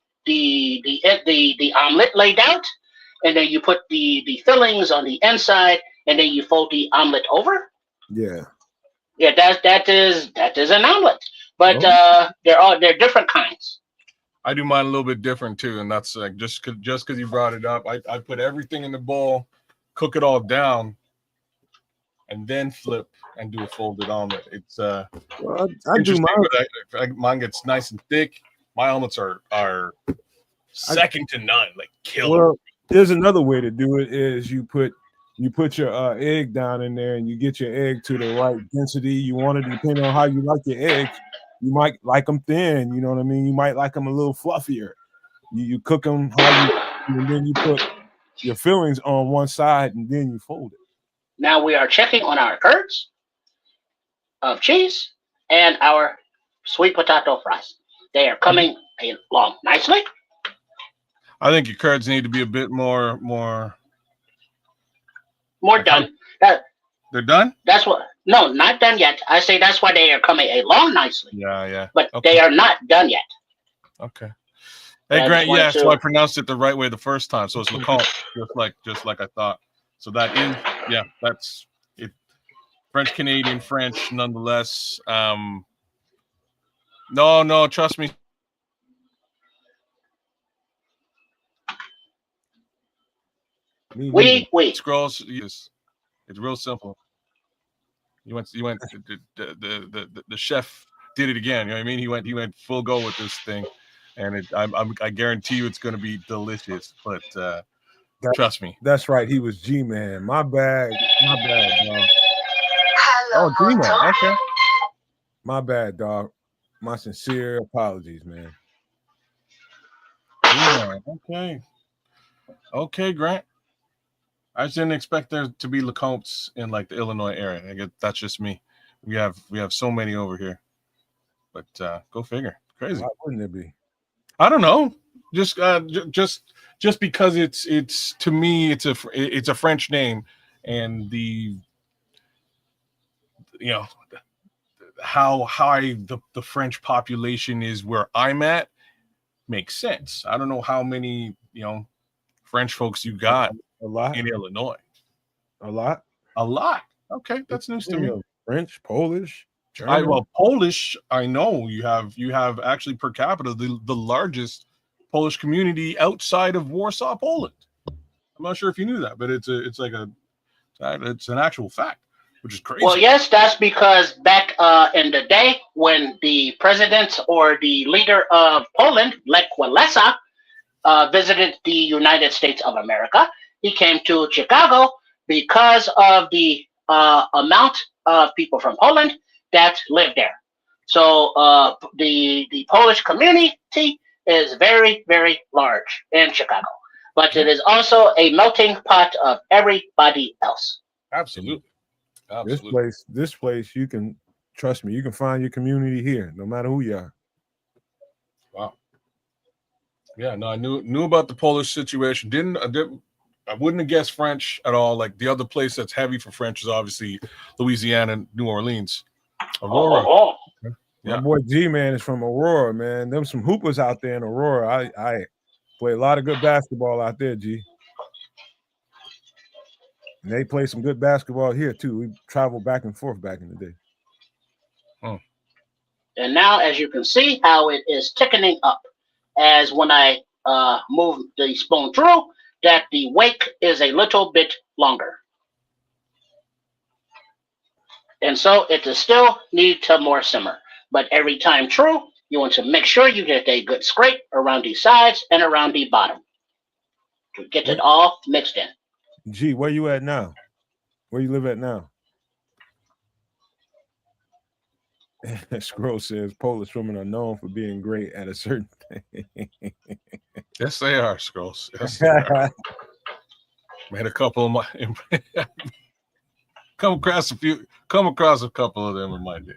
omelet laid out, and then you put the fillings on the inside, and then you fold the omelet over. Yeah. Yeah, that is an omelet, but they're different kinds. I do mine a little bit different too, and that's like just because you brought it up, I put everything in the bowl, cook it all down, and then flip and do a folded omelet. It's I do mine. Mine gets nice and thick. My omelets are second to none, like killer. Well, there's another way to do it. Is you put your egg down in there, and you get your egg to the right density you want it. Depending on how you like your eggs, you might like them thin. You know what I mean? You might like them a little fluffier. You cook them and then you put your fillings on one side, and then you fold it. Now we are checking on our curds of cheese and our sweet potato fries. They are coming along nicely. I think your curds need to be a bit more done. They're done? That's what. No, not done yet. I say that's why they are coming along nicely. Yeah. But they are not done yet. Okay. Hey, Grant. Yeah, so I pronounced it the right way the first time. So it's Lacombe, just like I thought. So that is, yeah, that's it. French Canadian French, nonetheless. No, trust me. We scrolls. It's real simple. You went. The chef did it again. You know what I mean? He went full go with this thing, and I guarantee you it's going to be delicious. But Trust me. That's right. He was G-Man. My bad. My bad, dog. Oh, G-Man. Okay. My bad, dog. My sincere apologies, man. G-Man. Okay. Okay, Grant. I just didn't expect there to be Lecomptes in like the Illinois area. I guess that's just me. We have so many over here. But go figure. Crazy. Why wouldn't there be? I don't know. Just because it's to me it's a French name, and the how high the French population is where I'm at makes sense. I don't know how many French folks you got A lot. in Illinois. A lot. A lot. Okay, that's news to me. French, Polish, German. Polish. I know you have actually per capita the largest Polish community outside of Warsaw, Poland. I'm not sure if you knew that, but it's an actual fact, which is crazy. Well, yes, that's because back in the day when the president or the leader of Poland, Lech Walesa, visited the United States of America, he came to Chicago because of the amount of people from Poland that live there. So the Polish community is very, very large in Chicago, but it is also a melting pot of everybody else. Absolutely. This place, you can trust me. You can find your community here, no matter who you are. Wow. Yeah, no, I knew about the Polish situation. I wouldn't have guessed French at all. Like the other place that's heavy for French is obviously Louisiana, New Orleans. Aurora. Oh. My boy G-Man is from Aurora, man. Them some hoopers out there in Aurora. I play a lot of good basketball out there, G. And they play some good basketball here too. We traveled back and forth back in the day. Oh. And now, as you can see, how it is thickening up. As when I move the spoon through, that the wake is a little bit longer. And so it will still need to more simmer. But every time through, you want to make sure you get a good scrape around the sides and around the bottom to get it all mixed in. G, where you at now? Where you live at now? Scroll says Polish women are known for being great at a certain thing. Yes, they are, Scrolls. Yes, they are. Made a couple of my come across a couple of them in my day.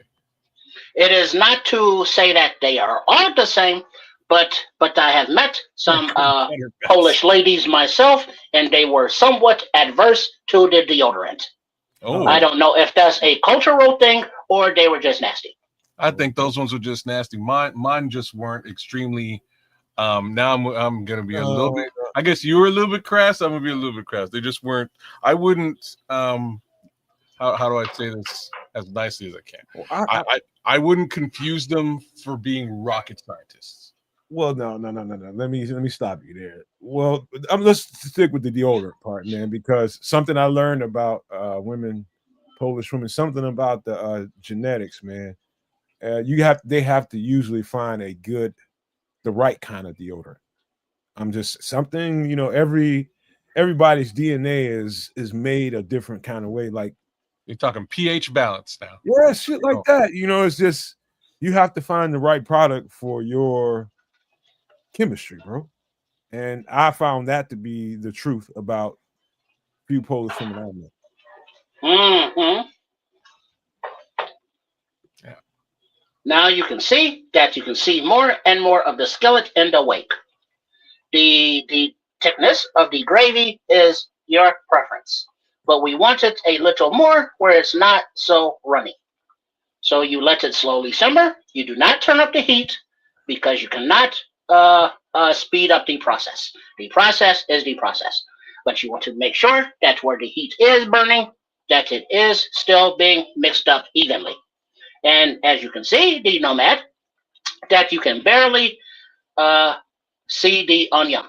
It is not to say that they are all the same, but I have met some Polish ladies myself, and they were somewhat adverse to the deodorant. Oh. I don't know if that's a cultural thing or they were just nasty. I think those ones were just nasty. Mine just weren't extremely. Now I'm gonna be a little bit. I guess you were a little bit crass. I'm gonna be a little bit crass. They just weren't. I wouldn't. How do I say this as nicely as I can? Well, I wouldn't confuse them for being rocket scientists. Well, no. Let me stop you there. Well, let's stick with the deodorant part, man, because something I learned about women, Polish women, something about the genetics, man. They have to usually find the right kind of deodorant. I'm just something, everybody's DNA is made a different kind of way. Like you're talking pH balance now. Yeah, shit like that. It's just you have to find the right product for your chemistry, bro. And I found that to be the truth about few Polish women I met. Mm-hmm. Yeah. Now you can see more and more of the skillet in the wake. The thickness of the gravy is your preference, but we want it a little more where it's not so runny. So you let it slowly simmer. You do not turn up the heat because you cannot speed up the process. The process is the process, but you want to make sure that where the heat is burning, that it is still being mixed up evenly. And as you can see, the Nomad, that you can barely see the onion.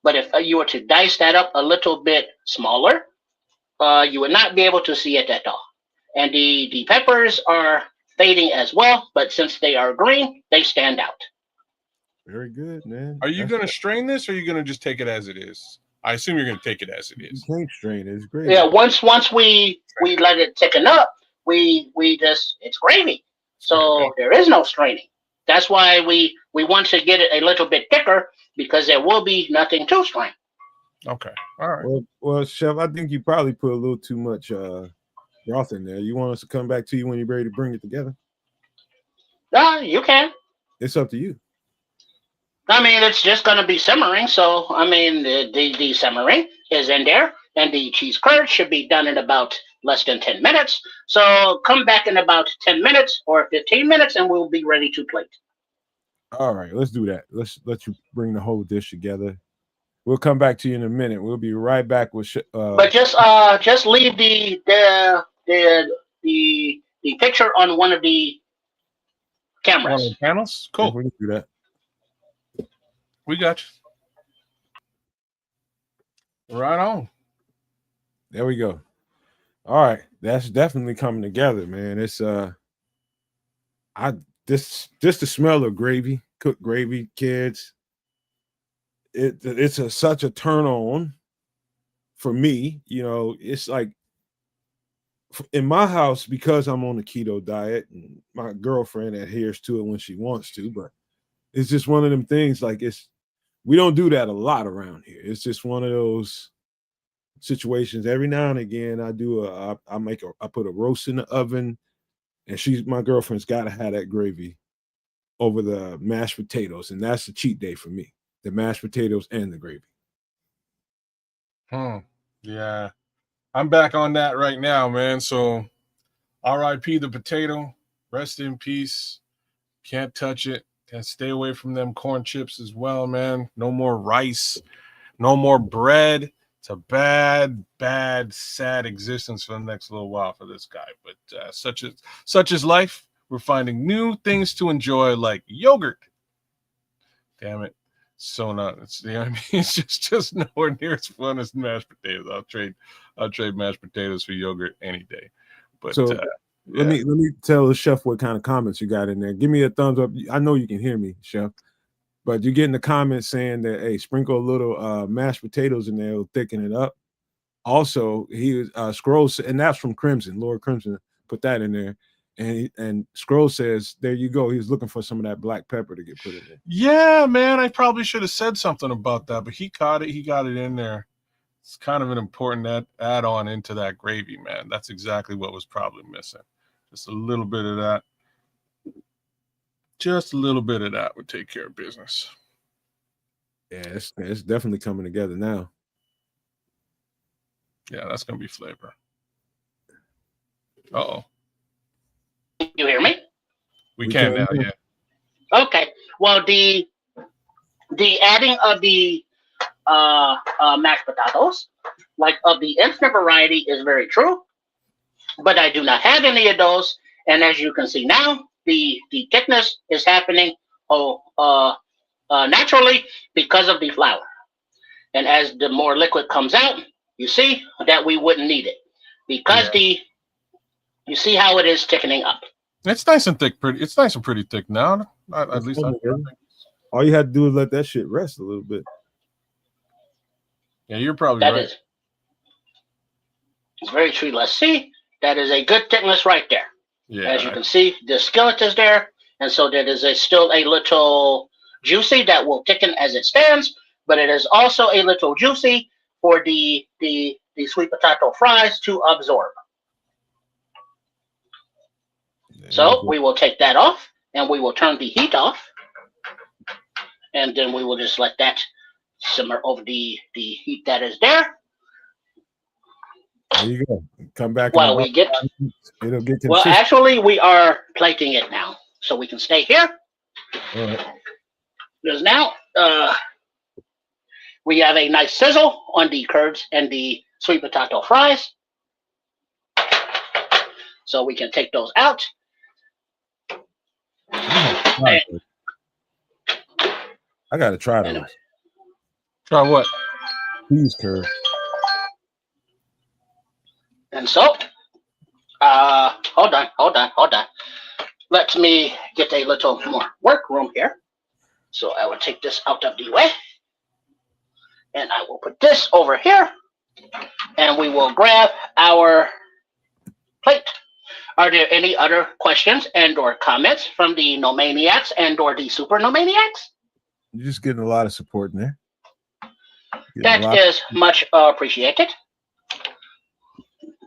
But if you were to dice that up a little bit smaller, you would not be able to see it at all. And the peppers are fading as well, but since they are green, they stand out. Very good, man. Are you going to strain this, or are you going to just take it as it is? I assume you're going to take it as it You is. can't strain it. It's great. Yeah, once we let it thicken up, we just it's gravy. So there is no straining. That's why we want to get it a little bit thicker because there will be nothing to strain. Okay. All right. Well, Chef, I think you probably put a little too much broth in there. You want us to come back to you when you're ready to bring it together? You can. It's up to you. I mean, it's just going to be simmering. So, I mean, the simmering is in there, and the cheese curd should be done in about less than 10 minutes. So, come back in about 10 minutes or 15 minutes, and we'll be ready to plate. All right, let's do that. Let's let you bring the whole dish together. We'll come back to you in a minute. We'll be right back with. But just leave the picture on one of the cameras. One of the panels? Cool. Yeah, we can do that. We got you. Right on. There we go. All right, that's definitely coming together, man. It's just the smell of gravy, cooked gravy, kids. It's such a turn on for me. You know, it's like in my house, because I'm on the keto diet and my girlfriend adheres to it when she wants to, but it's just one of them things. Like we don't do that a lot around here. It's just one of those situations. Every now and again, I put a roast in the oven, and my girlfriend's got to have that gravy over the mashed potatoes, and that's the cheat day for me. The mashed potatoes and the gravy. Yeah. I'm back on that right now, man. So R.I.P. the potato. Rest in peace. Can't touch it. Can't stay away from them corn chips as well, man. No more rice. No more bread. It's a bad, sad existence for the next little while for this guy. But such is life. We're finding new things to enjoy, like yogurt. Damn it. So not. It's, you know what I mean? It's just nowhere near as fun as mashed potatoes. I'll trade mashed potatoes for yogurt any day. But so let me tell the chef what kind of comments you got in there. Give me a thumbs up. I know you can hear me, chef, but you're getting the comments saying that, hey, sprinkle a little mashed potatoes in there, it'll thicken it up. Also, he scrolls, and that's from Crimson. Lord Crimson put that in there. And Scroll says, there you go. He was looking for some of that black pepper to get put in there. Yeah, man. I probably should have said something about that, but he caught it. He got it in there. It's kind of an important add-on into that gravy, man. That's exactly what was probably missing. Just a little bit of that. Just a little bit of that would take care of business. Yeah, it's definitely coming together now. Yeah, that's going to be flavor. Uh-oh. You hear me? We can now, yeah. Okay. Well, the adding of the mashed potatoes, like of the instant variety, is very true. But I do not have any of those, and as you can see now, the thickness is happening naturally because of the flour. And as the more liquid comes out, you see that we wouldn't need it because you see how it is thickening up. It's nice and thick. It's nice and pretty thick now. At least I think. All you had to do is let that shit rest a little bit. Yeah, you're probably right. It's very true. Let's see. That is a good thickness right there. Yeah. As you can see, the skillet is there, and so there is still a little juicy that will thicken as it stands, but it is also a little juicy for the sweet potato fries to absorb. So we will take that off, and we will turn the heat off, and then we will just let that simmer over the heat that is there. There you go. Come back. While it'll get consistent. Well, actually, we are plating it now, so we can stay here. All right. Because now we have a nice sizzle on the curds and the sweet potato fries. So we can take those out. I gotta try those. Try what? Cheese curd. And so, hold on. Let me get a little more work room here. So I will take this out of the way. And I will put this over here, and we will grab our plate. Are there any other questions and or comments from the Nomaniacs and or the Super Nomaniacs? You're just getting a lot of support in there. That is much appreciated.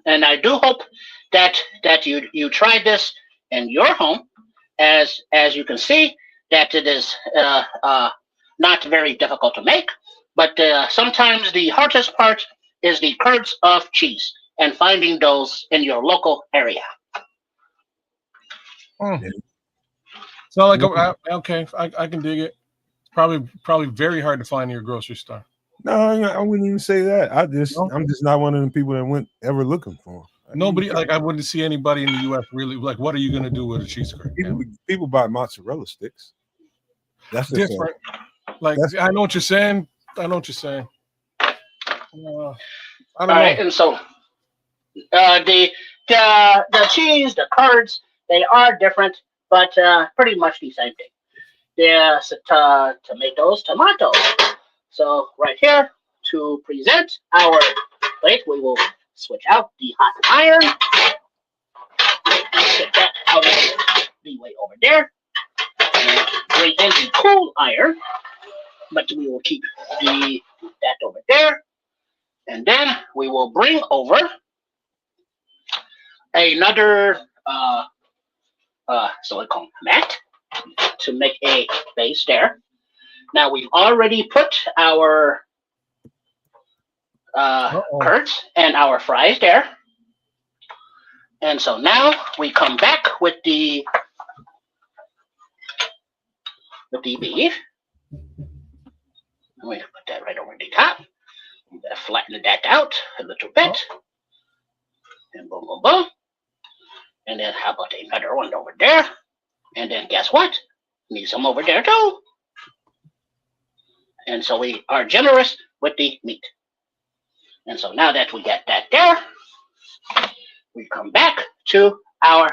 And I do hope that you try this in your home. As you can see, that it is not very difficult to make. But sometimes the hardest part is the curds of cheese and finding those in your local area. So like okay, I can dig it. Probably very hard to find in your grocery store. No, I wouldn't even say that. I'm just not one of them people that went ever looking for them. Nobody, like, I wouldn't see anybody in the U.S. really like. What are you gonna do with a cheese curd? People buy mozzarella sticks. That's different. Like, I know what you're saying. I don't know. All right, and so the cheese, the curds, they are different, but pretty much the same thing. There's tomatoes. So right here, to present our plate, we will switch out the hot iron. Set that out of the way over there. And bring in the cool iron, but we will keep that over there. And then we will bring over another silicone mat to make a base there. Now we've already put our curds and our fries there. And so now we come back with the beef. I'm going to put that right over the top. Flatten that out a little bit. And boom, boom, boom. And then how about another one over there? And then guess what? Need some over there too. And so we are generous with the meat. And so now that we get that there, we come back to our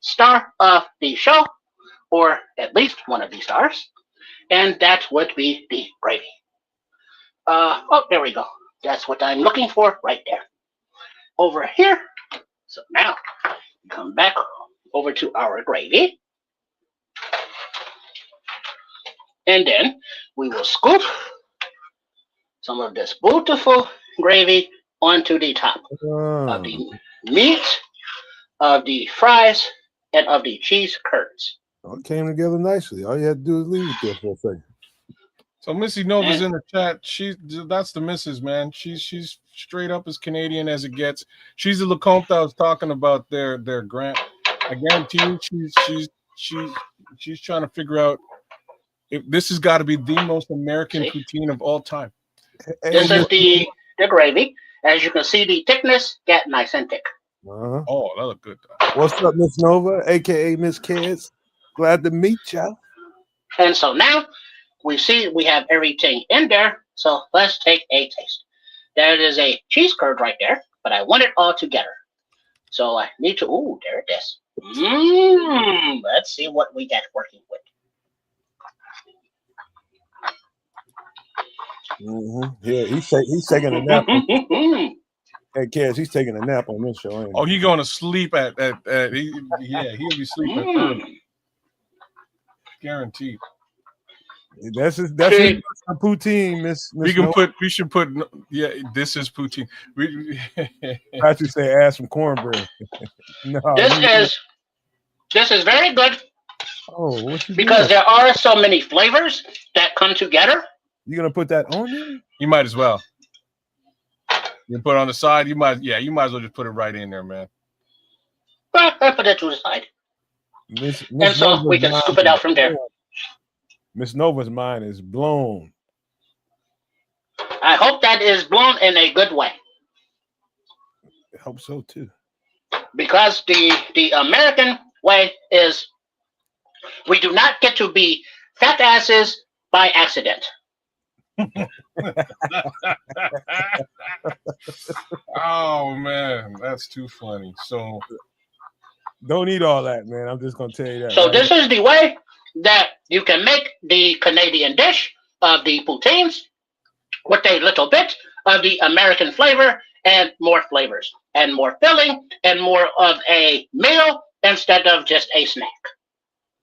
star of the show, or at least one of the stars, and that would be the gravy. Oh, there we go. That's what I'm looking for right there. Over here. So now we come back over to our gravy. And then we will scoop some of this beautiful gravy onto the top of the meat, of the fries, and of the cheese curds. It came together nicely. All you had to do is leave it there for a second. So Missy Nova's in the chat. That's the missus, man. She's straight up as Canadian as it gets. She's the Lecomte I was talking about. Their grant. I guarantee you, she's trying to figure out if this has got to be the most American poutine of all time. This is the gravy. As you can see, the thickness get nice and thick. Oh, that look good. What's up, Miss Nova, aka Miss Kids? Glad to meet y'all. And so now we see we have everything in there. So let's take a taste. There is a cheese curd right there, but I want it all together. So I need to. Ooh, there it is. Let's see what we get working with. Yeah, he's taking a nap. Hey, Kaz, he's taking a nap on this show. Oh, he's going to sleep at he'll be sleeping. Guaranteed. That's his poutine, Miss. We should put this is poutine. I should say add some cornbread. No, this is very good. Oh, what you because there are so many flavors that come together. You gonna put that on there? You might as well. You put it on the side. You might as well just put it right in there, man. Well, I put it to the side. And so we can scoop it out from there. Miss Nova's mind is blown. I hope that is blown in a good way. I hope so too. Because the American way is we do not get to be fat asses by accident. Oh man, that's too funny. So don't eat all that, man. I'm just gonna tell you that. So this is the way that you can make the Canadian dish of the poutines with a little bit of the American flavor and more flavors and more filling and more of a meal instead of just a snack.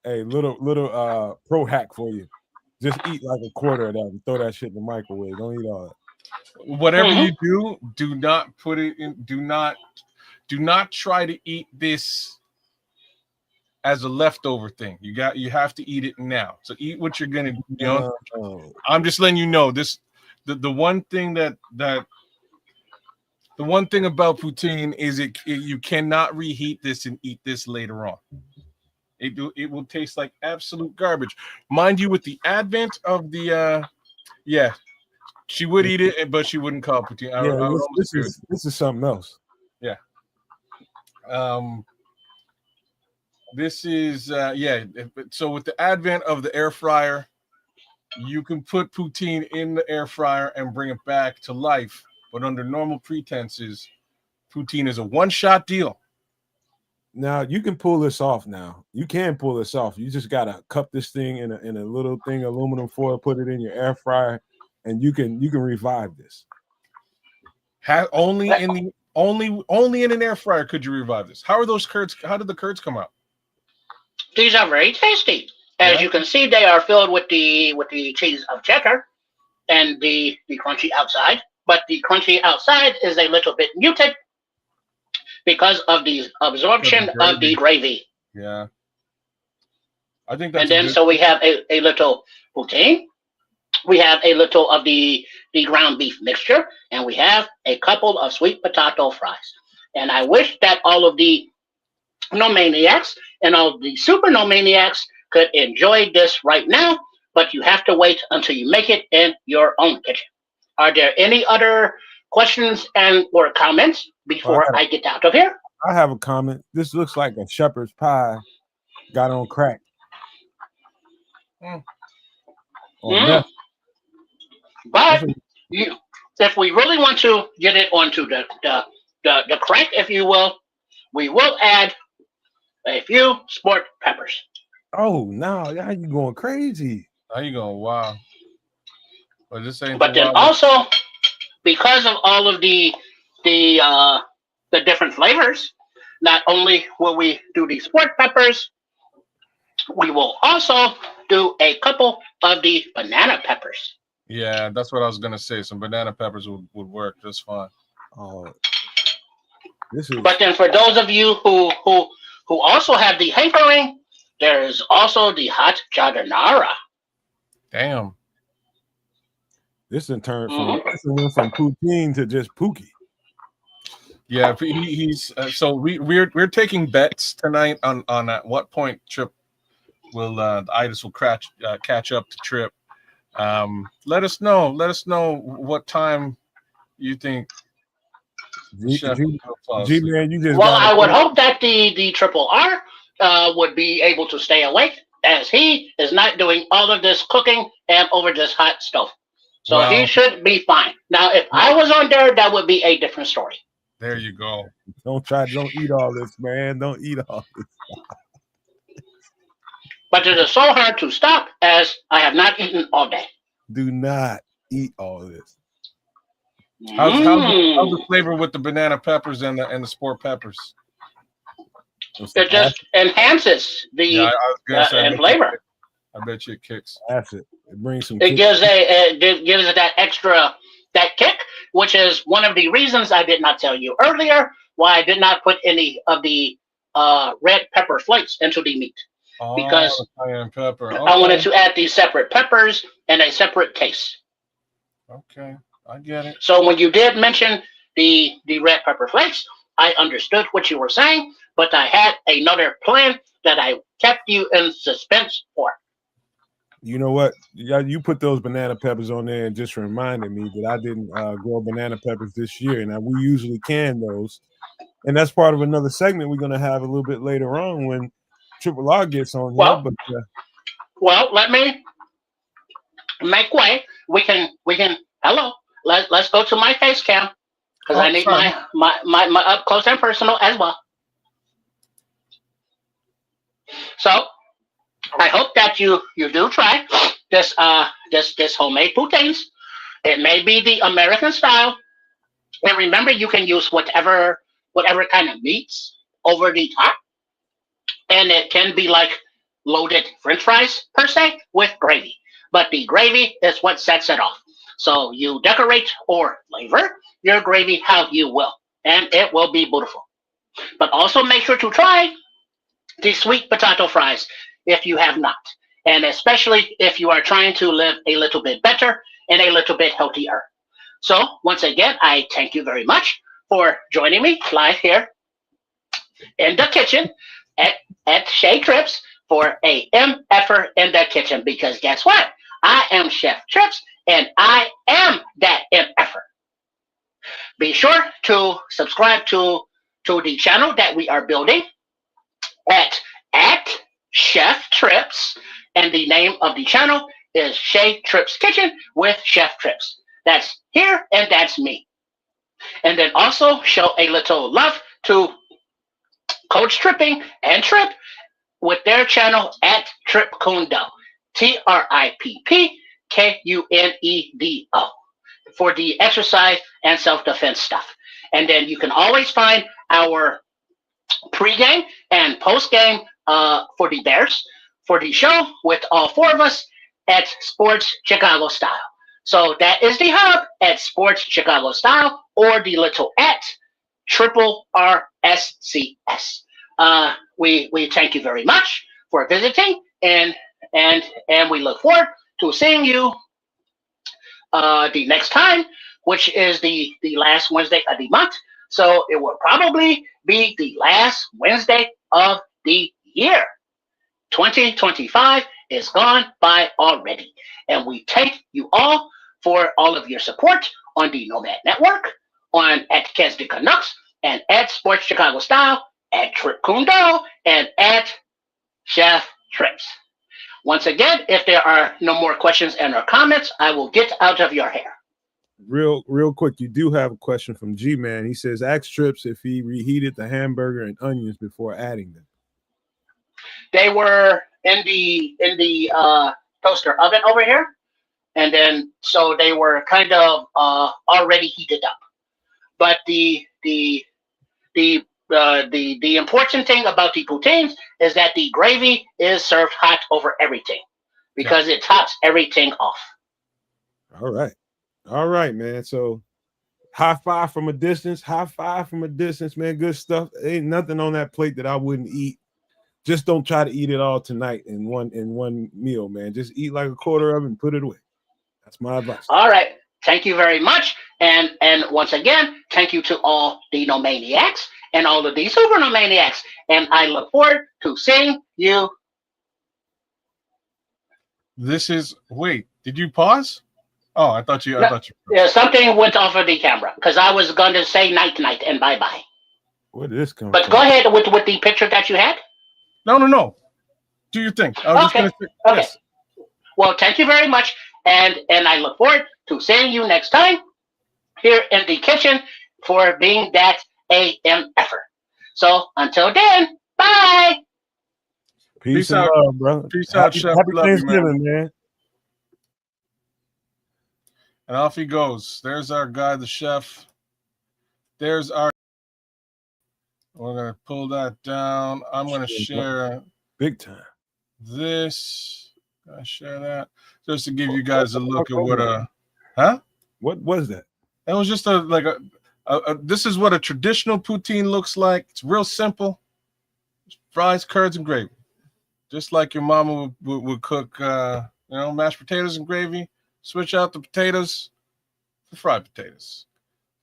Hey, little pro hack for you. Just eat like a quarter of that and throw that shit in the microwave. Don't eat all that. Whatever Mhm. you do not put it in. Do not try to eat this as a leftover thing. You have to eat it now. So eat what you're gonna. No. I'm just letting you know this. The one thing that the one thing about poutine is you cannot reheat this and eat this later on. It will taste like absolute garbage. Mind you, with the advent of the yeah, she would eat it, but she wouldn't call it poutine. I Yeah, would almost do it. this is something else. Yeah. This is so with the advent of the air fryer, you can put poutine in the air fryer and bring it back to life, but under normal pretenses, poutine is a one-shot deal. Now you can pull this off. Now you can pull this off. You just gotta cup this thing in a little thing, aluminum foil, put it in your air fryer, and you can revive this. Only in an air fryer could you revive this. How did the curds come out? These are very tasty. As you can see, they are filled with the cheese of cheddar and the crunchy outside. But the crunchy outside is a little bit muted because of the absorption of the gravy. Yeah. I think that's and then so we have a little poutine. We have a little of the ground beef mixture, and we have a couple of sweet potato fries. And I wish that all of the no maniacs and all the super no maniacs could enjoy this right now, but you have to wait until you make it in your own kitchen. Are there any other questions and or comments before I get out of here? I have a comment. This looks like a shepherd's pie got on crack. But if we really want to get it onto the crack, if you will, we will add a few sport peppers. Oh, now you going crazy. Now you going wow. But this ain't. But then also, because of all of the different flavors, not only will we do the sport peppers, we will also do a couple of the banana peppers. Yeah, that's what I was gonna say. Some banana peppers would work just fine. Oh, But then for those of you who also have the hankering, there is also the hot jardinara. Damn. This in turn from poutine to just pookie. Yeah, he's so we're taking bets tonight on at what point Trip will Itis will catch up to Trip. Let us know what time you think. G-Man, you just I would hope that the Triple R would be able to stay awake, as he is not doing all of this cooking and over this hot stove. So he should be fine. Now, if I was on there, that would be a different story. There you go. Don't eat all this, man. Don't eat all this. But it is so hard to stop, as I have not eaten all day. Do not eat all this. How's the flavor with the banana peppers and the sport peppers? It just enhances the flavor. I bet you it kicks. Acid. It brings some. It gives it that extra kick, which is one of the reasons I did not tell you earlier why I did not put any of the red pepper flakes into the meat. Because cayenne pepper. I wanted to add these separate peppers and a separate taste. Okay, I get it. So when you did mention the red pepper flakes, I understood what you were saying, but I had another plan that I kept you in suspense for. You know what? You put those banana peppers on there and just reminded me that I didn't grow banana peppers this year. Now, we usually can those. And that's part of another segment we're going to have a little bit later on when Triple R gets on here. Well, let me make way. We can. Hello. Let's go to my face cam because I need my up close and personal as well. So I hope that you do try this homemade poutines, It may be the American style. And remember, you can use whatever kind of meats over the top. And it can be like loaded French fries per se with gravy. But the gravy is what sets it off. So you decorate or flavor your gravy how you will, and it will be beautiful. But also make sure to try the sweet potato fries if you have not, and especially if you are trying to live a little bit better and a little bit healthier. So once again, I thank you very much for joining me live here in the kitchen at Shea Trips for a MFer in the kitchen, because guess what? I am Chef Trips and I am that MFer. Be sure to subscribe to the channel that we are building at Chef Trips, and the name of the channel is Shea Trips Kitchen with Chef Trips. That's here and that's me. And then also show a little love to Coach Tripping and Trip with their channel at Trip Kundo, TRIPPKUNEDO, for the exercise and self-defense stuff. And then you can always find our pregame and postgame for the Bears, for the show with all four of us at Sports Chicago Style. So that is the hub at Sports Chicago Style, or the little at triple RSCS. We thank you very much for visiting, and we look forward to seeing you the next time, which is the last Wednesday of the month. So it will probably be the last Wednesday of the year. 2025 is gone by already. And we thank you all for all of your support on the Nomad Network, on at Kesdi Canucks, and at Sports Chicago Style, at Trip Kundo, and at Chef Trips. Once again, if there are no more questions and or comments, I will get out of your hair. Real quick, you do have a question from G-Man. He says, ask Trips if he reheated the hamburger and onions before adding them. They were in the toaster oven over here, and then so they were kind of already heated up. But the important thing about the poutines is that the gravy is served hot over everything, because it tops everything off. All right, man. So high five from a distance, man. Good stuff. Ain't nothing on that plate that I wouldn't eat. Just don't try to eat it all tonight in one meal, man. Just eat like a quarter of it and put it away. That's my advice. All right. Thank you very much. And once again, thank you to all the Nomaniacs and all of the Super Nomaniacs. And I look forward to seeing you. Wait, did you pause? Oh, I thought you. Yeah, something went off of the camera because I was going to say night and bye bye. Where did this come But from? go ahead with the picture that you had. No. Do your thing. I was just going to say. Okay. Yes. Well, thank you very much, and I look forward to seeing you next time here in the kitchen for being that AMFer. So until then, bye. Peace out, love, brother. Peace out, Chef. Happy Love you, Thanksgiving, man. And off he goes. There's our guy, the chef. There's our. We're going to pull that down. I'm going to share big time this. I share that just to give you guys a look at what what was that? It was just this is what a traditional poutine looks like. It's real simple. Fries, curds, and gravy. Just like your mama would cook, mashed potatoes and gravy. Switch out the potatoes for fried potatoes.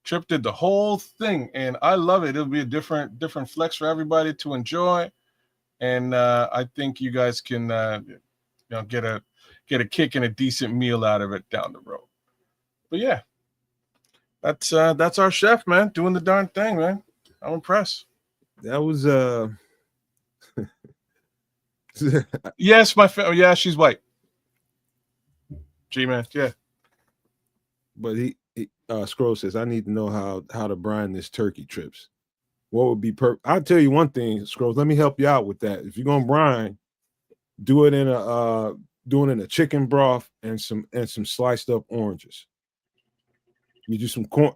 Trip did the whole thing, and I love it. It'll be a different flex for everybody to enjoy, and I think you guys can, get a kick and a decent meal out of it down the road. But yeah, that's our chef, man, doing the darn thing, man. I'm impressed. That was yes, yeah, she's white. G-man, yeah. But he Scroll says, I need to know how to brine this turkey, Trips. What would be perfect? I'll tell you one thing, Scrolls. Let me help you out with that. If you're gonna brine, do it in a chicken broth and some sliced up oranges. You do some corn,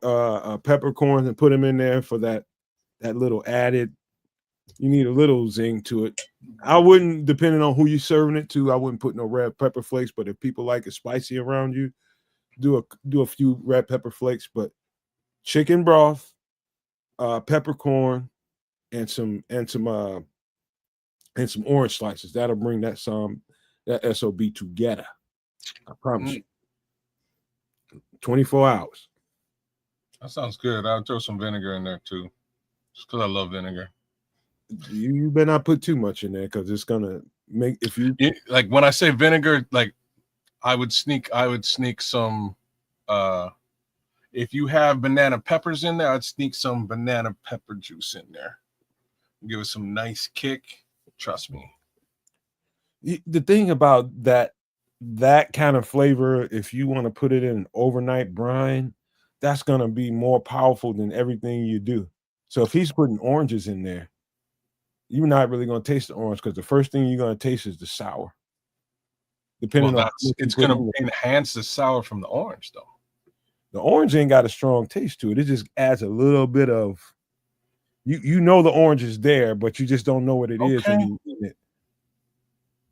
peppercorns and put them in there for that little added. You need a little zing to it. I wouldn't, depending on who you're serving it to, I wouldn't put no red pepper flakes. But if people like it spicy around you, do a few red pepper flakes. But chicken broth, peppercorn, and some orange slices. That'll bring that SOB together. I promise you. 24 hours. That sounds good. I'll throw some vinegar in there too, just because I love vinegar. You better not put too much in there because it's gonna make like when I say vinegar, like I would sneak some. If you have banana peppers in there, I'd sneak some banana pepper juice in there. Give it some nice kick. Trust me. The thing about that kind of flavor, if you want to put it in overnight brine, that's gonna be more powerful than everything you do. So if he's putting oranges in there, you're not really gonna taste the orange because the first thing you're gonna taste is the sour. Depending on it's gonna enhance the sour from the orange, though. The orange ain't got a strong taste to it. It just adds a little bit of you know the orange is there, but you just don't know what it is when you eat it.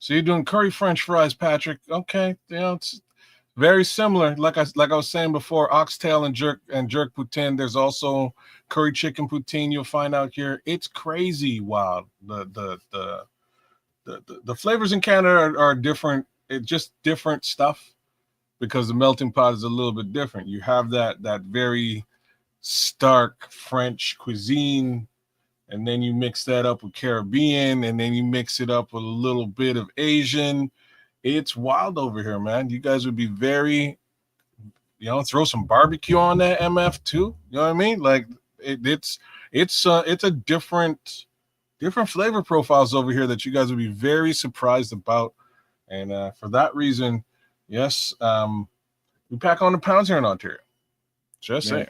So you're doing curry French fries, Patrick. Okay, you know, it's very similar. Like I was saying before, oxtail and jerk poutine. There's also curry chicken poutine. You'll find out here. It's crazy wild. The flavors in Canada are different. It's just different stuff because the melting pot is a little bit different. You have that very stark French cuisine, and then you mix that up with Caribbean, and then you mix it up with a little bit of Asian. It's wild over here, man. You guys would be very, throw some barbecue on that MF too. You know what I mean? Like it's a different flavor profiles over here that you guys would be very surprised about. And for that reason, yes, we pack on the pounds here in Ontario. Just saying.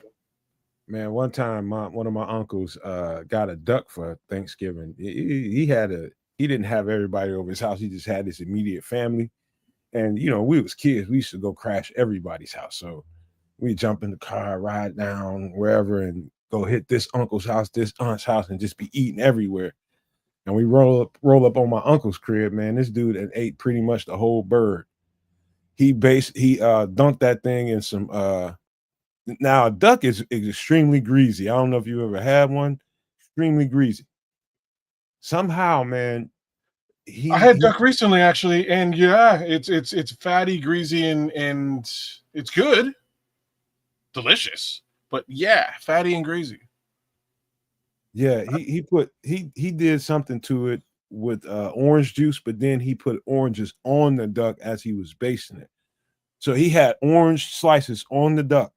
Man, one time one of my uncles got a duck for Thanksgiving. He didn't have everybody over his house. He just had his immediate family. And, we was kids. We used to go crash everybody's house. So we jump in the car, ride down wherever and go hit this uncle's house, this aunt's house, and just be eating everywhere. And we roll up on my uncle's crib, man. This dude had ate pretty much the whole bird. He dunked that thing in some now a duck is extremely greasy. I don't know if you ever had one. Extremely greasy. Somehow, man. I had duck recently, actually, and yeah, it's fatty, greasy, and it's good, delicious. But yeah, fatty and greasy. Yeah, he did something to it with orange juice, but then he put oranges on the duck as he was basting it. So he had orange slices on the duck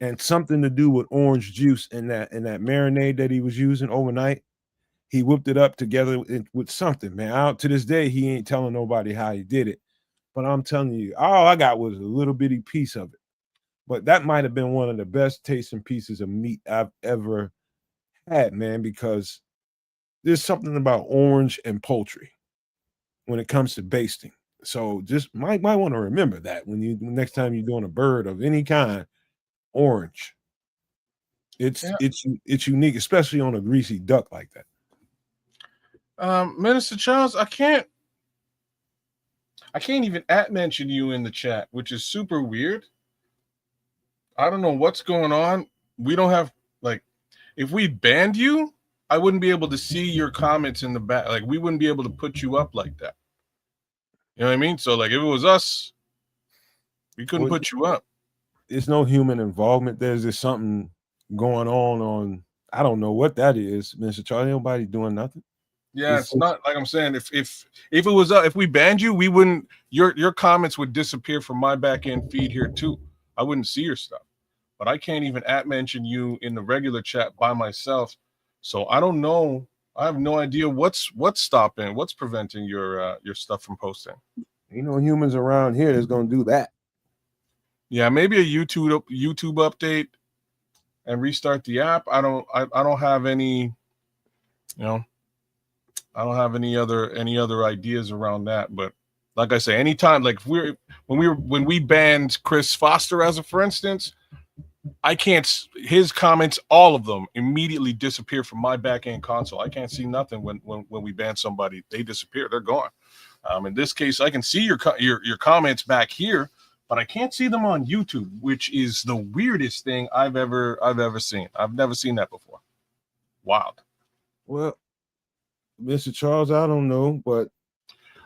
and something to do with orange juice and that marinade that he was using overnight. He whipped it up together with something, man. To this day, he ain't telling nobody how he did it. But I'm telling you, all I got was a little bitty piece of it. But that might have been one of the best tasting pieces of meat I've ever had, man, because there's something about orange and poultry when it comes to basting. So just might want to remember that when next time you're doing a bird of any kind, orange. It's unique, especially on a greasy duck like that. Minister Charles, I can't even mention you in the chat, which is super weird. I don't know what's going on. We don't have, like, if we banned you, I wouldn't be able to see your comments in the back. Like, we wouldn't be able to put you up like that. You know what I mean? So, like, if it was us, we couldn't put you up. There's no human involvement. There's just something going on. I don't know what that is, Mr. Charlie. Nobody doing nothing. Yeah, it's not like I'm saying. If it was if we banned you, we wouldn't. Your comments would disappear from my back end feed here too. I wouldn't see your stuff, but I can't even mention you in the regular chat by myself. So I don't know. I have no idea what's stopping, what's preventing your stuff from posting. Humans around here is gonna do that. Yeah, maybe a YouTube update and restart the app. I don't have any. I don't have any other ideas around that, but like I say, anytime, like when we banned Chris Foster, for instance, I can't. His comments, all of them, immediately disappear from my back end console. I can't see nothing when we ban somebody. They disappear. They're gone. In this case, I can see your comments back here, but I can't see them on YouTube, which is the weirdest thing I've ever seen. I've never seen that before. Wild. Well, Mr. Charles, I don't know, but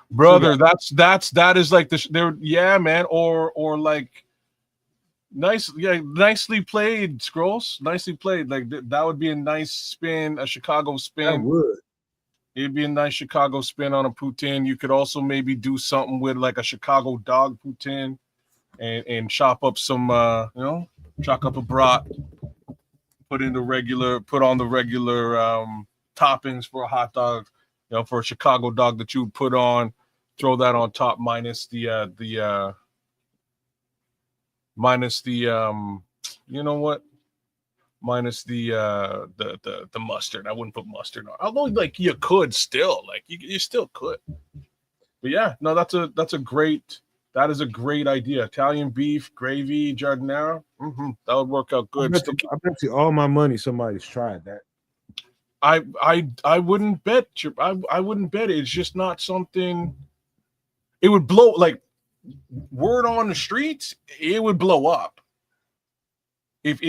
brother, that is like there. Yeah, man. Or like. Nicely played, Scrolls. Nicely played. Like that would be a nice spin, a Chicago spin. That would. It'd be a nice Chicago spin on a poutine. You could also maybe do something with like a Chicago dog poutine, and chop up some, chop up a brat, put on the regular toppings for a hot dog, for a Chicago dog that you would put on, throw that on top minus the mustard. I wouldn't put mustard on. Although like you could still, like you still could. But yeah, no, that is a great idea. Italian beef, gravy, giardiniera. That would work out good. I bet you all my money somebody's tried that. I wouldn't bet I wouldn't bet it. It's just not something. It would blow, like word on the streets, it would blow up. If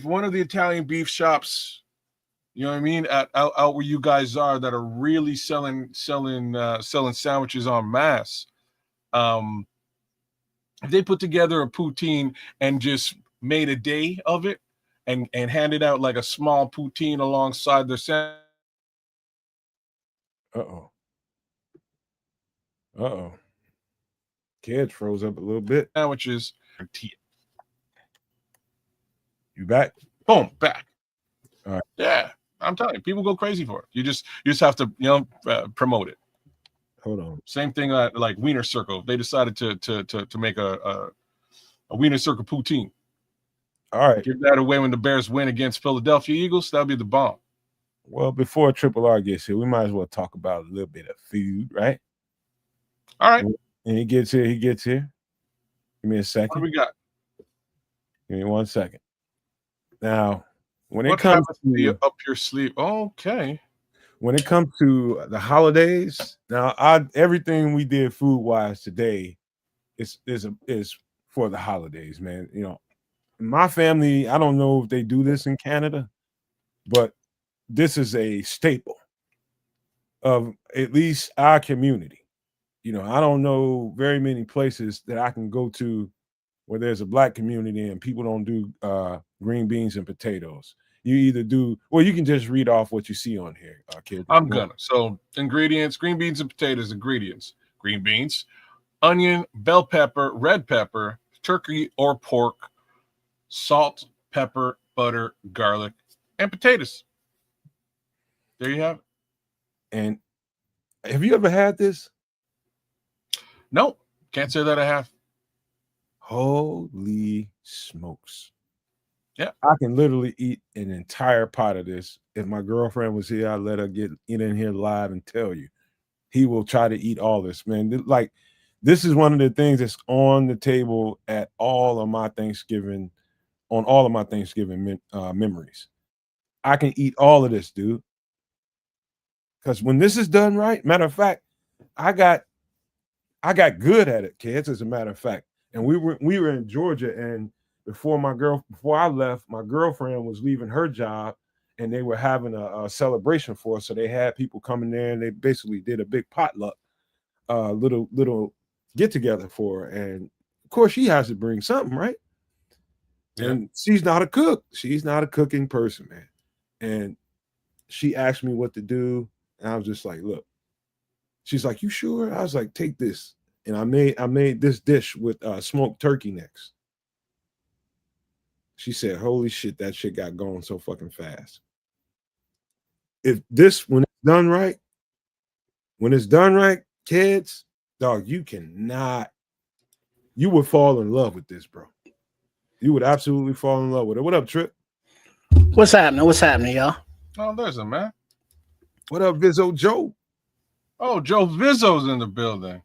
one of the Italian beef shops, you know what I mean, out where you guys are, that are really selling sandwiches en masse, if they put together a poutine and just made a day of it and handed out like a small poutine alongside their sandwich. Kids froze up a little bit. Sandwiches. You back? Boom, back. All right. Yeah, I'm telling you, people go crazy for it. You just have to promote it. Hold on. Same thing like Wiener Circle. They decided to make a Wiener Circle poutine. All right. Give that away when the Bears win against Philadelphia Eagles. That'll be the bomb. Well, before Triple R gets here, we might as well talk about a little bit of food, right? All right. And he gets here. Give me a second. What do we got? Give me 1 second. Now, when it comes to up your sleeve, okay. When it comes to the holidays, now everything we did food wise today is for the holidays, man. My family, I don't know if they do this in Canada, but this is a staple of at least our community. I don't know very many places that I can go to where there's a black community and people don't do green beans and potatoes. You either do, well, you can just read off what you see on here, kid. I'm gonna. So ingredients: green beans and potatoes. Ingredients: green beans, onion, bell pepper, red pepper, turkey or pork, salt, pepper, butter, garlic, and potatoes. There you have it. And have you ever had this? No, can't say that I have. Holy smokes. Yeah. I can literally eat an entire pot of this. If my girlfriend was here, I'd let her get in here live and tell you. He will try to eat all this, man. Like, this is one of the things that's on the table at all of my Thanksgiving, memories. I can eat all of this, dude. Because when this is done right, matter of fact, I got good at it, kids, as a matter of fact. And we were in Georgia, and before I left, my girlfriend was leaving her job, and they were having a celebration for us. So they had people coming there, and they basically did a big potluck, little get together for her. And of course, she has to bring something, right? Yeah. And she's not a cook. She's not a cooking person, man. And she asked me what to do, and I was just like, look. She's like, you sure? I was like, take this. And I made this dish with smoked turkey necks. She said, holy shit, that shit got going so fucking fast. When it's done right, kids, dog, you would fall in love with this, bro. You would absolutely fall in love with it. What up, Trip? What's happening, y'all? Oh, there's a man. What up, Vizzo Joe? Oh, Joe Vizzo's in the building.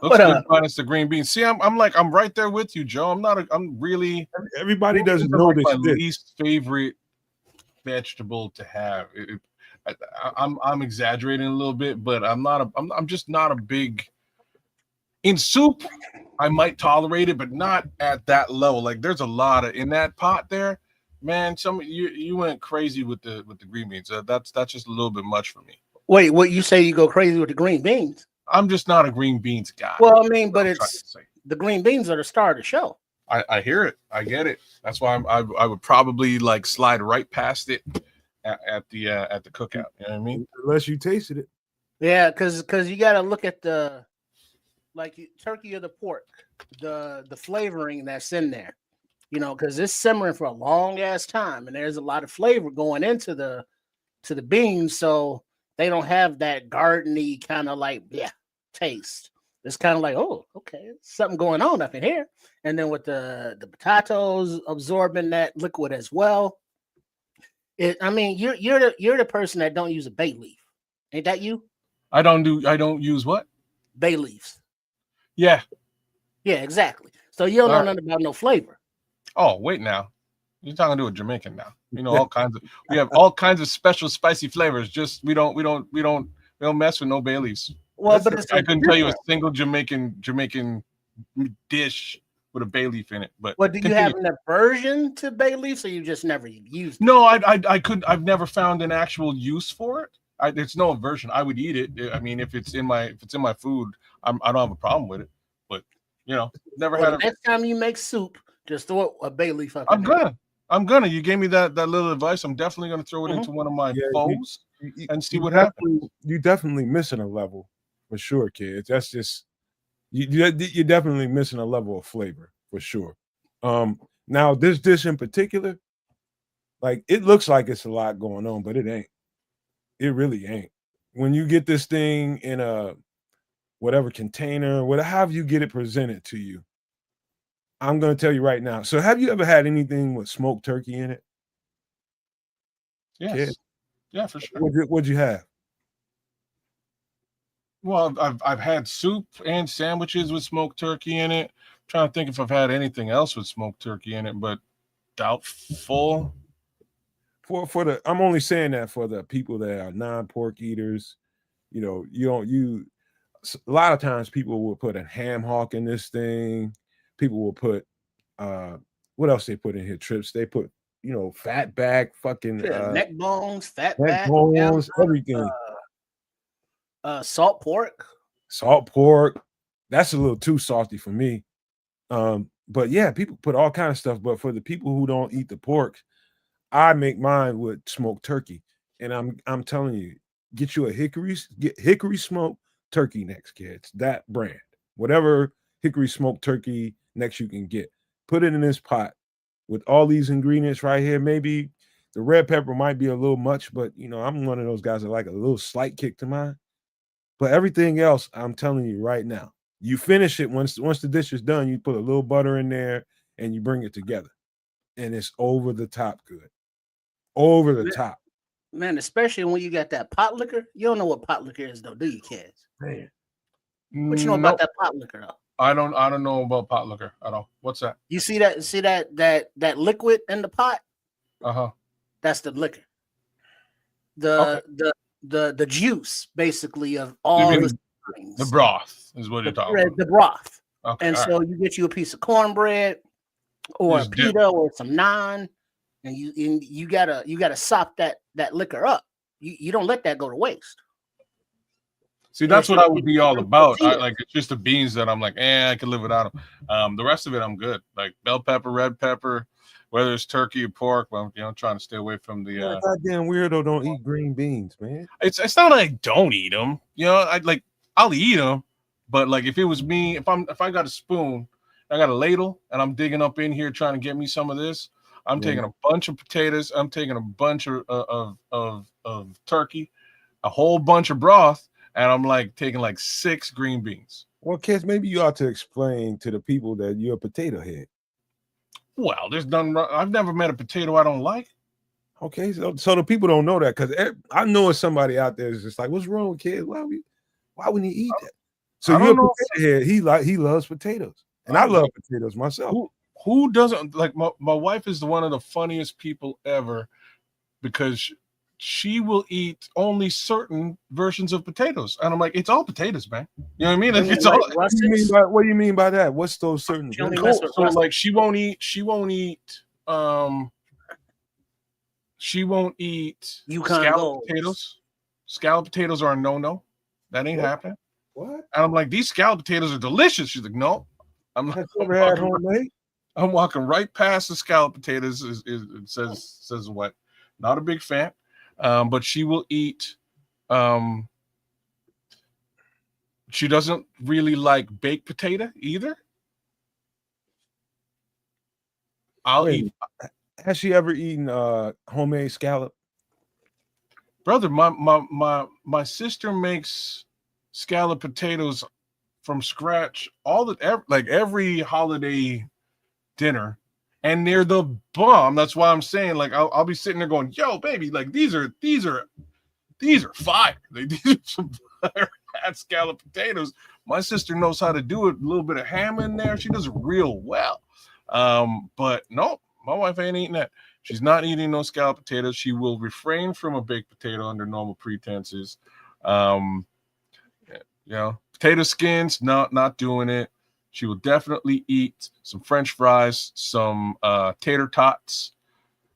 Looks good minus the green beans. See, I'm right there with you, Joe. I'm really. Everybody doesn't know this. My least favorite vegetable to have. I'm exaggerating a little bit, but I'm just not a big. In soup, I might tolerate it, but not at that level. Like there's a lot of in that pot there, man. You went crazy with the green beans. That's just a little bit much for me. Wait, what you say? You go crazy with the green beans? I'm just not a green beans guy. Well, I mean, but it's the green beans are the star of the show. I hear it. I get it. That's why I would probably like slide right past it at the cookout. You know what I mean? Unless you tasted it. Yeah, because you got to look at the turkey or the pork, the flavoring that's in there, you know, because it's simmering for a long ass time, and there's a lot of flavor going into the beans, so they don't have that gardeny kind of like taste. It's kind of like, oh, okay, something going on up in here, and then with the potatoes absorbing that liquid as well. I mean, you're the person that don't use a bay leaf, ain't that you? I don't use what? Bay leaves. Yeah, exactly. So you don't know nothing about no flavor. Oh, wait now. You're talking to a Jamaican now. You know, we have all kinds of special spicy flavors. Just we don't mess with no bay leaves. Well, but I couldn't tell you a single Jamaican dish with a bay leaf in it. But do you have an aversion to bay leaves, or you just never used it? No, I've never found an actual use for it. There's no aversion. I would eat it. I mean, if it's in my food, I don't have a problem with it. But you know, never had. Next time you make soup, just throw a bay leaf up. I'm gonna. You gave me that little advice. I'm definitely gonna throw it into one of my bowls and see what happens. You're definitely missing a level for sure, kids. That's just you're definitely missing a level of flavor for sure. Now this dish in particular, like it looks like it's a lot going on, but it ain't. It really ain't. When you get this thing in a whatever container, however you get it presented to you, I'm going to tell you right now. So have you ever had anything with smoked turkey in it? Yes. Yeah, for sure. What'd you have? Well, I've had soup and sandwiches with smoked turkey in it. I'm trying to think if I've had anything else with smoked turkey in it, but doubtful. I'm only saying that for the people that are non-pork eaters. You know, a lot of times people will put a ham hock in this thing. People will put what else they put in here? Trips. They put, fat back, fucking neck bones, fat bones, everything. Salt pork. That's a little too salty for me. But yeah, people put all kind of stuff. But for the people who don't eat the pork, I make mine with smoked turkey, and I'm telling you, get you a hickory smoked turkey necks, kids. That brand, whatever hickory smoked turkey necks you can get, put it in this pot with all these ingredients right here. Maybe the red pepper might be a little much, but I'm one of those guys that like a little slight kick to mine. But everything else, I'm telling you right now, you finish it once the dish is done. You put a little butter in there and you bring it together, and it's over the top good. Over the top, man. Especially when you got that pot liquor. You don't know what pot liquor is, though, do you, kids? Man, what you know about that pot liquor, though? I don't know about pot liquor at all. What's that? You see that liquid in the pot? That's the liquor. The juice, basically, of all the broth is what you're talking about. The broth. Okay, and so you get you a piece of cornbread or a pita or some naan. And you gotta sop that liquor up. You don't let that go to waste. See, that's what I would be all about. It's just the beans that I'm like, I can live without them. The rest of it, I'm good. Like bell pepper, red pepper, whether it's turkey or pork. Well, I'm trying to stay away from the. Goddamn weirdo don't eat green beans, man. It's not like I don't eat them. I'll eat them, but like if it was me, if I got a spoon, I got a ladle, and I'm digging up in here trying to get me some of this. I'm taking a bunch of potatoes. I'm taking a bunch of turkey, a whole bunch of broth, and I'm like taking like 6 green beans. Well, kids, maybe you ought to explain to the people that you're a potato head. Well, there's none. I've never met a potato I don't like. Okay, so the people don't know that, because I know it's somebody out there is just like, what's wrong with kids? Why wouldn't he eat that? So I you're a don't know potato head. He loves potatoes, and I love potatoes myself. who doesn't like. My wife is one of the funniest people ever because she will eat only certain versions of potatoes, and I'm like, it's all potatoes, man. You know what I mean? Like, it's all. What do you mean by that? What's those certain? She only versions? mess with So like, rustics. she won't eat. She won't eat Yukon scalloped Gold. potatoes. Scalloped potatoes are a no. That ain't happening. What? And I'm like, these scalloped potatoes are delicious. She's like, no. I'm Have you ever had homemade? I'm walking right past the scalloped potatoes. It says what? Not a big fan. But she will eat. She doesn't really like baked potato either. I'll Wait, eat. has she ever eaten homemade scallop? Brother, my sister makes scalloped potatoes from scratch every holiday dinner, and they're the bomb. That's why I'm saying, like, I'll be sitting there going, yo, baby, like these are fire. Like, these are some fire scalloped potatoes. My sister knows how to do it. A little bit of ham in there. She does it real well. But no, my wife ain't eating that. She's not eating no scalloped potatoes. She will refrain from a baked potato under normal pretenses. Potato skins, not doing it. She will definitely eat some French fries, some tater tots.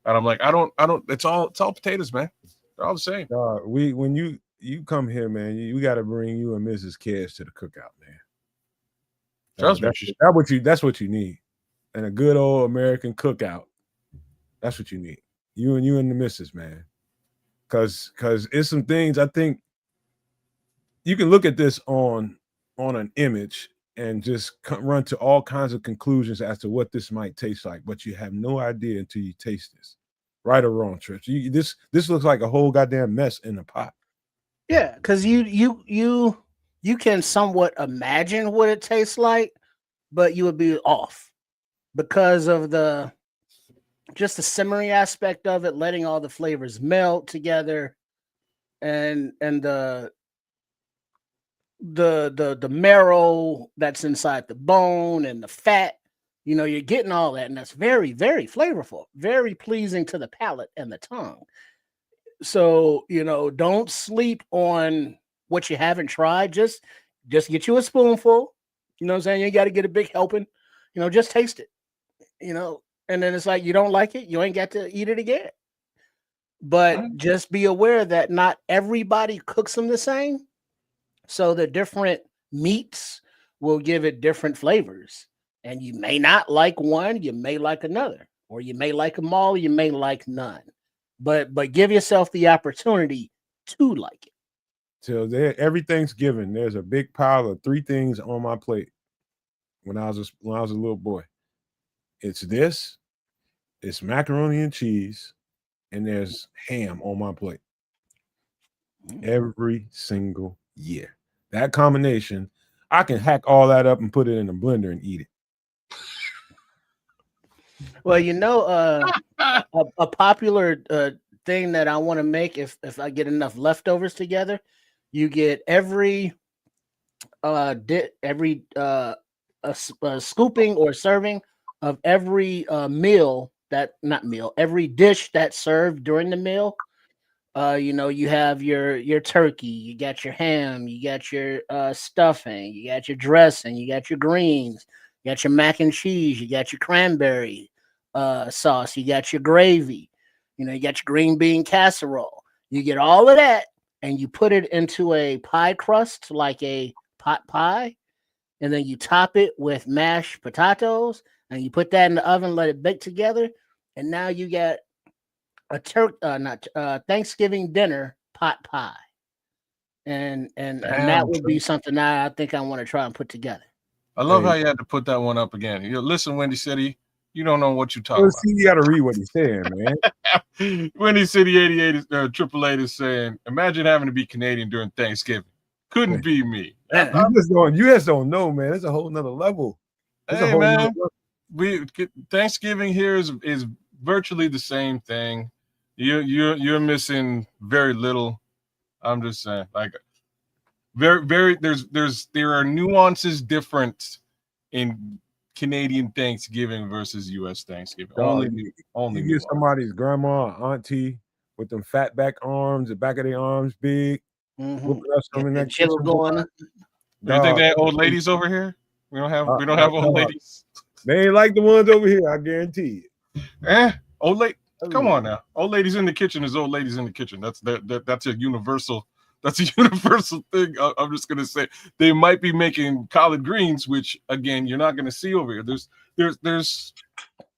And I'm like, I don't. It's all potatoes, man. They're all the same. When you come here, man, we got to bring you and Mrs. Cash to the cookout, man. Trust me. That's what you need, and a good old American cookout. That's what you need. You and the missus, man. Because it's some things I think you can look at this on an image and just run to all kinds of conclusions as to what this might taste like, but you have no idea until you taste this. Right or wrong, Trish? This looks like a whole goddamn mess in a pot. Yeah, because you can somewhat imagine what it tastes like, but you would be off because of the simmering aspect of it, letting all the flavors melt together, and the marrow that's inside the bone and the fat. You're getting all that, and that's very, very flavorful, very pleasing to the palate and the tongue. So, don't sleep on what you haven't tried. Just get you a spoonful. You know what I'm saying? You got to get a big helping. Just taste it. And then it's like, you don't like it, you ain't got to eat it again. But just be aware that not everybody cooks them the same. So the different meats will give it different flavors. And you may not like one, you may like another, or you may like them all, you may like none. But give yourself the opportunity to like it. So every Thanksgiving, there's a big pile of 3 things on my plate. When I was a little boy, it's macaroni and cheese, and there's ham on my plate. Every single year. That combination, I can hack all that up and put it in a blender and eat it. Well, a popular thing that I want to make if I get enough leftovers together, you get every scooping or serving of every every dish that's served during the meal. You have your turkey, you got your ham, you got your stuffing, you got your dressing, you got your greens, you got your mac and cheese, you got your cranberry sauce, you got your gravy, you got your green bean casserole. You get all of that and you put it into a pie crust like a pot pie, and then you top it with mashed potatoes and you put that in the oven, let it bake together, and now you get a Thanksgiving dinner pot pie, and that would be something that I think I want to try and put together. I love how you had to put that one up again. Listen, Wendy City, you don't know what you're talking about. You got to read what he's saying, man. Wendy City 88 888 is saying, imagine having to be Canadian during Thanksgiving. Couldn't be me. You just don't know, man. It's a whole nother level. Hey, man, Thanksgiving here is virtually the same thing. You're missing very little. I'm just saying, like, Very. There are nuances different in Canadian Thanksgiving versus U.S. Thanksgiving. Dog, Only you get nuance. somebody's grandma or auntie with them fat back arms, the back of their arms big, whooping up some in The that chill kitchen. going. Do you think Dog, they have old ladies over here? We don't have old dog, ladies. they ain't like the ones over here. I guarantee Old lady. you. Come on now. Old ladies in the kitchen is old ladies in the kitchen. That's a universal. That's a universal thing. I'm just gonna say they might be making collard greens, which again you're not gonna see over here.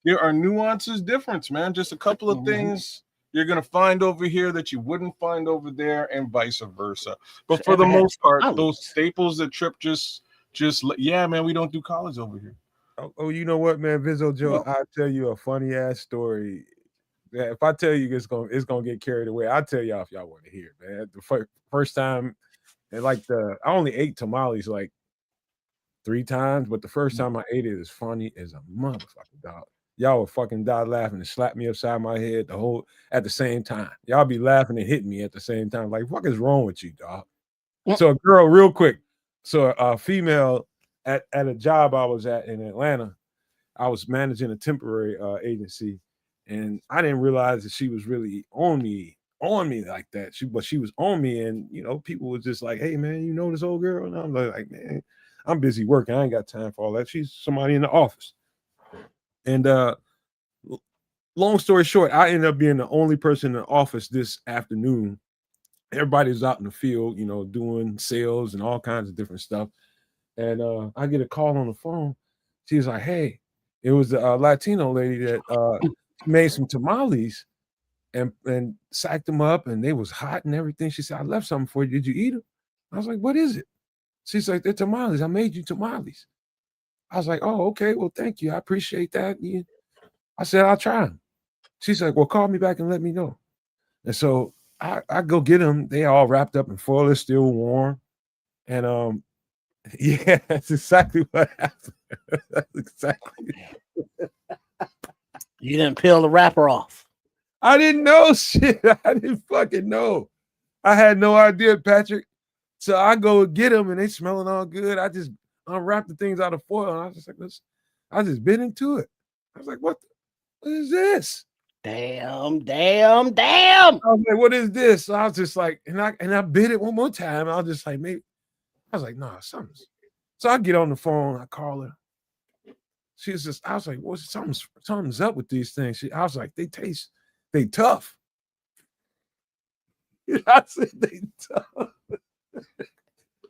There are nuances difference, man. Just a couple of things you're gonna find over here that you wouldn't find over there, and vice versa. But for the most part, those staples that Trip just yeah, man, we don't do collards over here. Oh, you know what, man, Vizzo Joe, I'll tell you a funny ass story. Yeah, if I tell you, it's gonna get carried away. I'll tell y'all if y'all want to hear, man. The first time, and like I only ate tamales like 3 times, but the first time I ate it is funny as a motherfucking dog. Y'all would fucking die laughing and slap me upside my head at the same time. Y'all be laughing and hitting me at the same time. Like, what is wrong with you, dog? So a girl, real quick. So a female at a job I was at in Atlanta, I was managing a temporary agency, and I didn't realize that she was really on me like that. But she was on me, and people was just like, "Hey, man, you know this old girl?" And I'm like, "Man, I'm busy working. I ain't got time for all that." She's somebody in the office, and long story short, I ended up being the only person in the office this afternoon. Everybody's out in the field, doing sales and all kinds of different stuff. And I get a call on the phone. She's like, "Hey," it was the Latino lady that made some tamales and sacked them up, and they was hot and everything. She said, "I left something for you. Did you eat them?" I was like, "What is it?" She's like, "They're tamales. I made you tamales." I was like, "Oh, okay. Well, thank you. I appreciate that." I said, "I'll try them." She's like, "Well, call me back and let me know." And so I go get them. They all wrapped up in foil. They're still warm. And yeah, that's exactly what happened. That's exactly. You didn't peel the wrapper off. I didn't know shit. I didn't fucking know. I had no idea, Patrick. So I go get them, and they smelling all good. I just unwrap the things out of foil, and I was just like, I just bit into it. I was like, what is this? Damn. I was like, what is this? So I was just like, and I bit it one more time. I was just like, maybe. I was like, nah, something's. So I get on the phone. I call her. She was just. I was like, well, something's up with these things. I was like, they tough. I said they tough.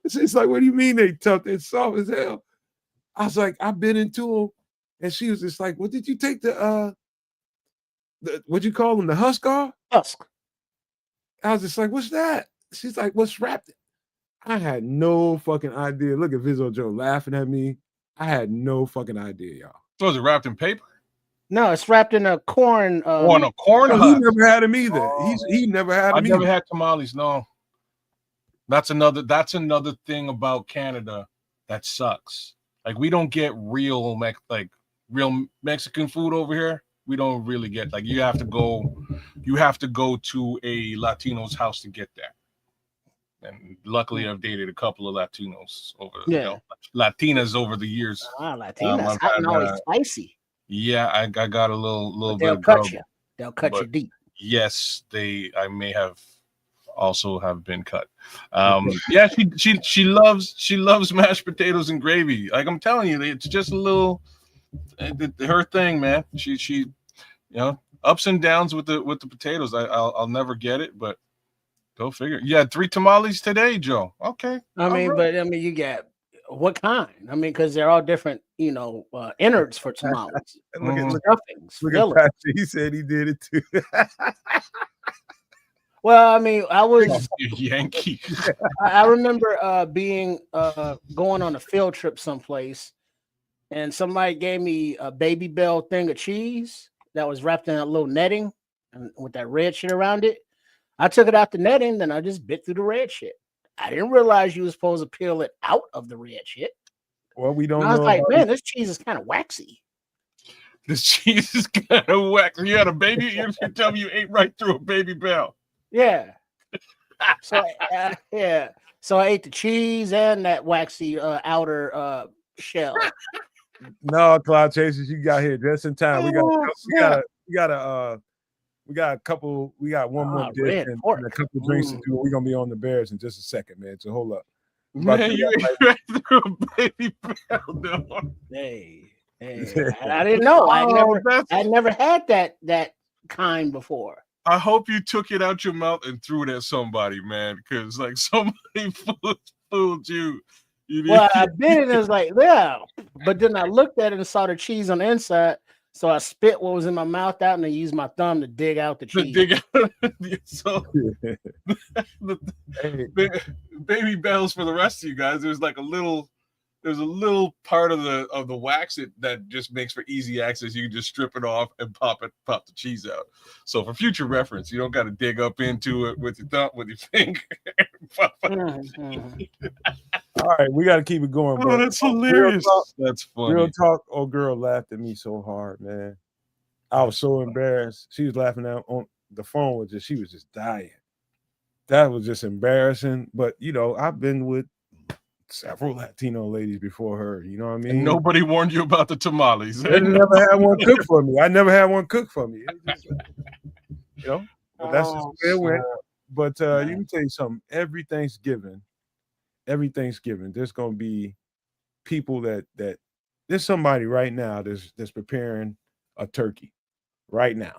She's like, what do you mean they tough? They're soft as hell. I was like, I bit into them, and she was just like, well, did you take the what you call them, the husk off? Husk. I was just like, what's that? She's like, what's wrapped? I had no fucking idea. Look at Vizzo Joe laughing at me. I had no fucking idea, y'all. So is it wrapped in paper? No, it's wrapped in a corn. On a corn No, husk. he never had them either. He never had them. I never had tamales. No, that's another thing about Canada that sucks. Like, we don't get real Mexican food over here. We don't really get, like, you have to go to a Latino's house to get that. And luckily, I've dated a couple of Latinos Latinas over the years. Latinas, hot and always spicy. Yeah, I got a little bit. They'll cut you. They'll cut you deep. Yes, I may have also have been cut. Yeah, she loves mashed potatoes and gravy. Like, I'm telling you, it's just a little her thing, man. She ups and downs with the potatoes. I'll never get it, but go figure. You had 3 tamales today, Joe. Okay. You get what kind? I mean, because they're all different, innards for tamales. Look at Patrick. He said he did it too. Well, I mean, I was Yankee. I remember going on a field trip someplace, and somebody gave me a Baby Bell thing of cheese that was wrapped in a little netting and with that red shit around it. I took it out the netting, then I just bit through the red shit. I didn't realize you were supposed to peel it out of the red shit. Well, we don't know. I was like, man, this cheese is kind of waxy. This cheese is kind of waxy. You had a baby. You tell me you ate right through a Baby Bell. Yeah. So yeah. So I ate the cheese and that waxy outer shell. No, Cloud Chasers, you got here just in time. We got a couple. We got one more dish red and pork. a couple drinks to do. We're gonna be on the Bears in just a second, man. So hold up. Man, you ate right through a baby bell door. Hey, I didn't know. I never had that kind before. I hope you took it out your mouth and threw it at somebody, man, because like somebody fooled you. Well, I bit it and it was like, yeah. But then I looked at it and saw the cheese on the inside. So I spit what was in my mouth out and I used my thumb to dig out the cheese. So baby bells for the rest of you guys. There's a little part of the wax that just makes for easy access. You can just strip it off and pop the cheese out. So for future reference, you don't got to dig up into it with your thumb, with your finger. All right, we got to keep it going, bro. Oh, that's hilarious. That's funny. Real talk. Oh, girl laughed at me so hard, man. I was so embarrassed. She was laughing out on the phone she was just dying. That was just embarrassing. But I've been with several Latino ladies before her. You know what I mean? And nobody warned you about the tamales. They never had one cooked for me. I never had one cooked for me. But that's just where it went. But you can tell you something. Every Thanksgiving, there's gonna be people that there's somebody right now that's preparing a turkey right now,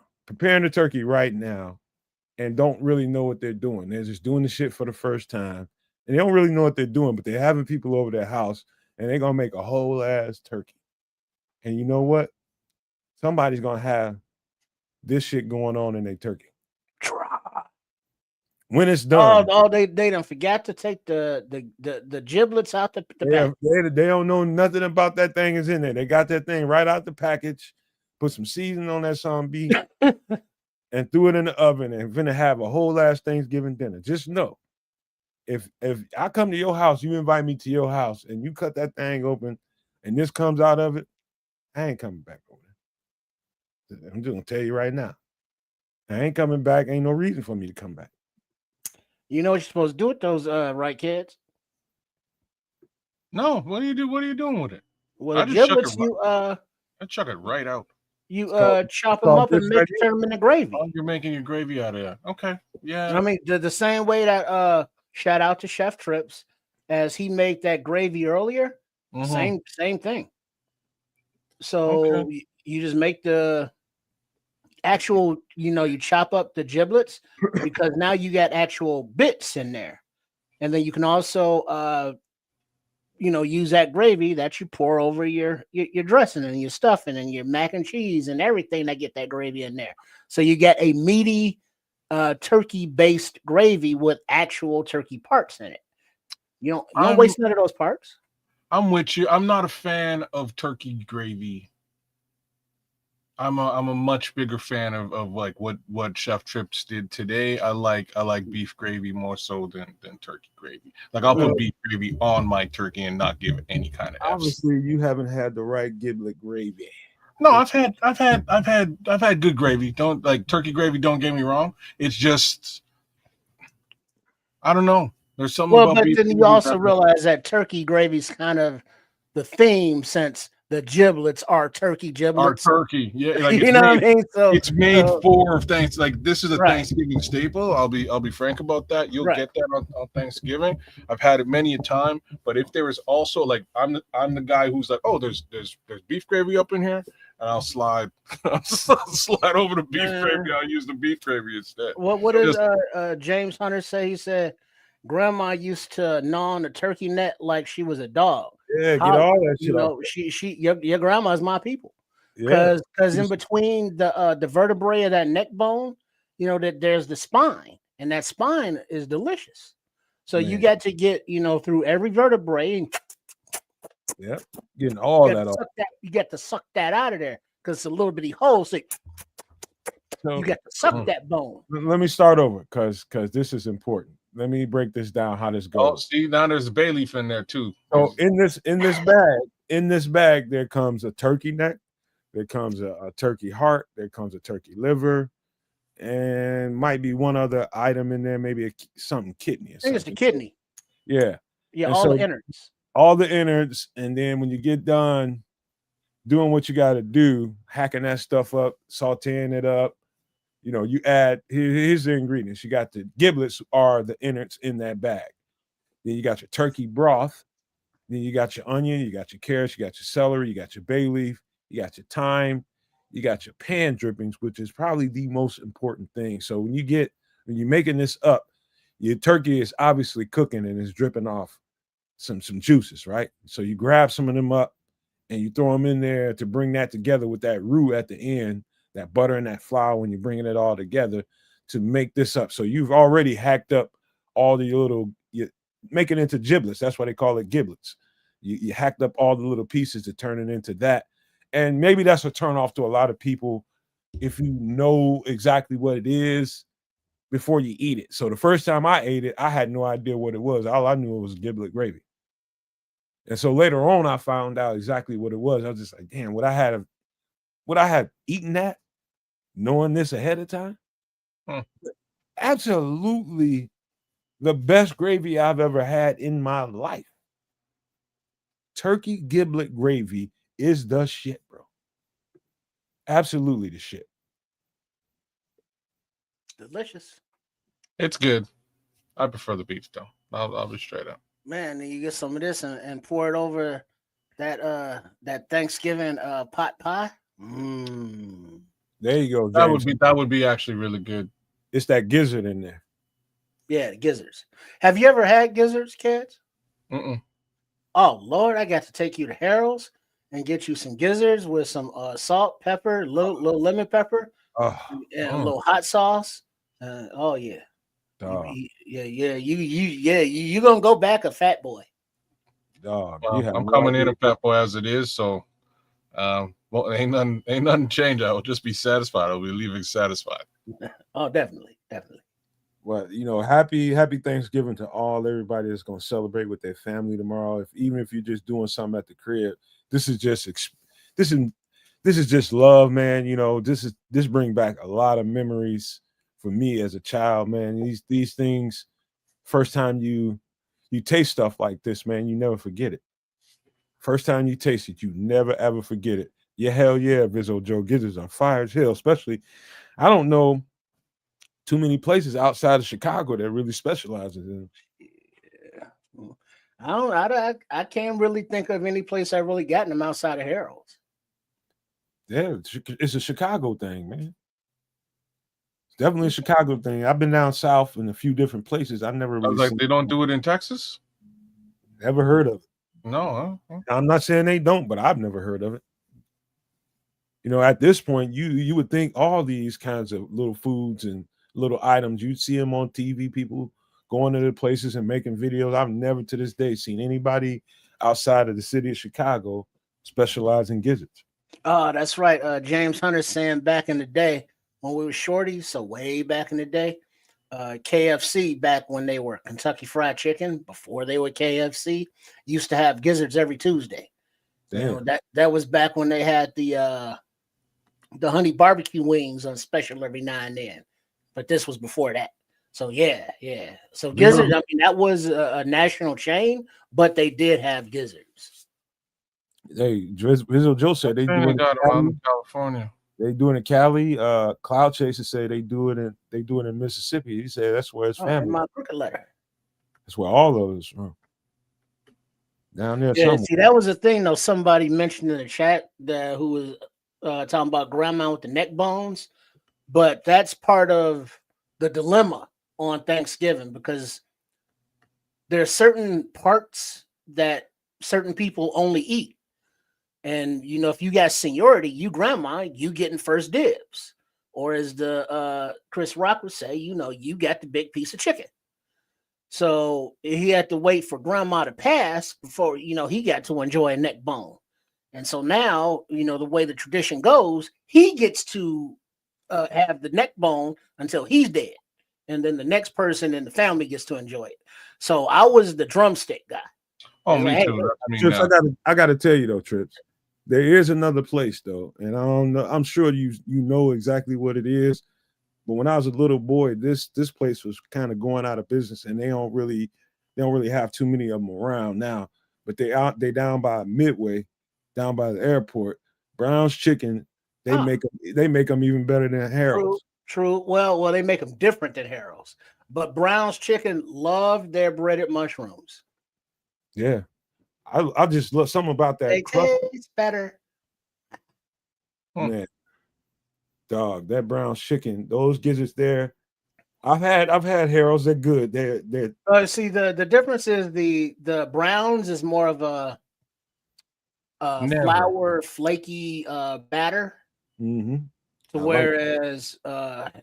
and don't really know what they're doing. They're just doing the shit for the first time, and they don't really know what they're doing, but they're having people over their house, and they're gonna make a whole ass turkey. And you know what? Somebody's gonna have this shit going on in their turkey. When it's done, they don't forget to take the giblets out the package. They don't know nothing about that thing is in there. They got that thing right out the package, put some seasoning on that some beef, and threw it in the oven and gonna have a whole ass Thanksgiving dinner. Just know, if I come to your house, you invite me to your house, and you cut that thing open, and this comes out of it, I ain't coming back over there. I'm just gonna tell you right now, I ain't coming back. Ain't no reason for me to come back. You know what you're supposed to do with those, right, kids? No, what do you do? What are you doing with it? Well, the giblets, I chuck it right out. You chop them up and turn them into gravy. Oh, you're making your gravy out of that. Okay, yeah. I mean, the same way that shout out to Chef Trips, as he made that gravy earlier. Same thing. So you just make the actual, you chop up the giblets because now you got actual bits in there, and then you can also use that gravy that you pour over your dressing and your stuffing and your mac and cheese and everything that get that gravy in there. So you get a meaty turkey based gravy with actual turkey parts in it. You don't waste none of those parts. I'm with you. I'm not a fan of turkey gravy. I'm a much bigger fan of like what Chef Trips did today. I like beef gravy more so than turkey gravy. Like I'll put beef gravy on my turkey and not give it any kind of Obviously, you haven't had the right giblet gravy. No, I've had good gravy. Don't like turkey gravy. Don't get me wrong. It's just I don't know. There's something. Well, but then you also realize that turkey gravy is kind of the theme since the giblets are turkey giblets. Are turkey, yeah. Like you know what I mean? So it's made for things. Like this is a Thanksgiving staple. I'll be frank about that. You'll get that on Thanksgiving. I've had it many a time. But if there is also like I'm the guy who's like, oh, there's beef gravy up in here, and I'll slide over the beef gravy. I'll use the beef gravy instead. What does James Hunter say? He said, "Grandma used to gnaw on the turkey neck like she was a dog." Yeah, get all that shit off. Your grandma's my people. Because in between the vertebrae of that neck bone, that there's the spine, and that spine is delicious. So you got to get through every vertebrae. And getting all that off. You get to suck that out of there because it's a little bitty hole. So you got to suck that bone. Let me start over because this is important. Let me break this down. How this goes? Oh, see, now there's a bay leaf in there too. So in this bag, there comes a turkey neck, there comes a turkey heart, there comes a turkey liver, and might be one other item in there, maybe something kidney. I think it's the kidney. Yeah. Yeah, And all the so innards. all the innards, and then when you get done doing what you got to do, hacking that stuff up, sauteing it up, you add here's the ingredients. You got the giblets are the innards in that bag. Then you got your turkey broth. Then you got your onion, you got your carrots, you got your celery, you got your bay leaf, you got your thyme, you got your pan drippings, which is probably the most important thing. So when you're making this up, your turkey is obviously cooking and is dripping off some juices, right? So you grab some of them up and you throw them in there to bring that together with that roux at the end, that butter and that flour when you're bringing it all together to make this up. So you've already hacked up all the you make it into giblets. That's why they call it giblets. You hacked up all the little pieces to turn it into that. And maybe that's a turn off to a lot of people if you know exactly what it is before you eat it. So the first time I ate it, I had no idea what it was. All I knew it was giblet gravy. And so later on, I found out exactly what it was. I was just like, damn, would I have eaten that knowing this ahead of time? Hmm. Absolutely the best gravy I've ever had in my life. Turkey giblet gravy is the shit, bro. Absolutely the shit. Delicious. It's good. I prefer the beef though. I'll be straight up. Man, then you get some of this and pour it over that Thanksgiving pot pie. Mmm. There you go, James. That would be actually really good. It's that gizzard in there. Yeah, the gizzards. Have you ever had gizzards, kids? Mm-mm. Oh Lord, I got to take you to Harold's and get you some gizzards with some salt, pepper, little lemon pepper, Oh, and a little hot sauce. Oh yeah. dog, You gonna go back a fat boy. dog. You Well, have I'm no coming idea. in a fat boy as it is, so well, ain't nothing change. I will just be satisfied. I'll be leaving satisfied. Oh, definitely. Well, happy Thanksgiving to everybody that's going to celebrate with their family tomorrow. Even if you're just doing something at the crib, this is just love, man. This bring back a lot of memories for me as a child, man. These things, first time you taste stuff like this, man, you never forget it. First time you taste it, you never ever forget it. Yeah, hell yeah, Vizzo Joe Gizzards are fire as hell. Especially, I don't know too many places outside of Chicago that really specializes in. Yeah. I can't really think of any place I really gotten them outside of Harold's. Yeah, it's a Chicago thing, man. It's definitely a Chicago thing. I've been down south in a few different places. I've never I really was like, seen they don't do it in Texas? never heard of it. No, huh? I'm not saying they don't, but I've never heard of it. At this point, you would think all these kinds of little foods and little items, you'd see them on TV, people going to the places and making videos. I've never to this day seen anybody outside of the city of Chicago specialize in gizzards. Oh, that's right. James Hunter saying back in the day when we were shorties, so way back in the day, KFC back when they were Kentucky Fried Chicken, before they were KFC, used to have gizzards every Tuesday. Damn. That was back when they had the honey barbecue wings on special every now and then. But this was before that. So yeah. So gizzards, I mean, that was a national chain, but they did have gizzards. Hey, Vizzo Joe said they do it got in around California. They do it in Cali. Cloud Chasers say they do it in Mississippi. He said that's where his family. My crooked letter. That's where all of us from. Down there. Yeah, somewhere. see, that was the thing though. Somebody mentioned in the chat that who was talking about grandma with the neck bones, but that's part of the dilemma on Thanksgiving because there are certain parts that certain people only eat. And if you got seniority, you grandma, you getting first dibs. Or as the Chris Rock would say, you got the big piece of chicken. So he had to wait for grandma to pass before, he got to enjoy a neck bone. And so now, the way the tradition goes, he gets to have the neck bone until he's dead. And then the next person in the family gets to enjoy it. So I was the drumstick guy. Oh, me too. Trips, I got to tell you though, Trips, there is another place though, and I don't know. I'm sure you know exactly what it is. But when I was a little boy, this place was kind of going out of business, and they don't really they don't really have too many of them around now. But they down by Midway, down by the airport. Brown's Chicken, they make them even better than Harold's. True. Well, they make them different than Harold's. But Brown's Chicken love their breaded mushrooms. Yeah. I just love something about that. They taste better. Man, dog, that Brown's Chicken, those gizzards there. I've had Harold's. They're good. They're see the difference is the Browns is more of a flour flaky batter. Mm-hmm. Whereas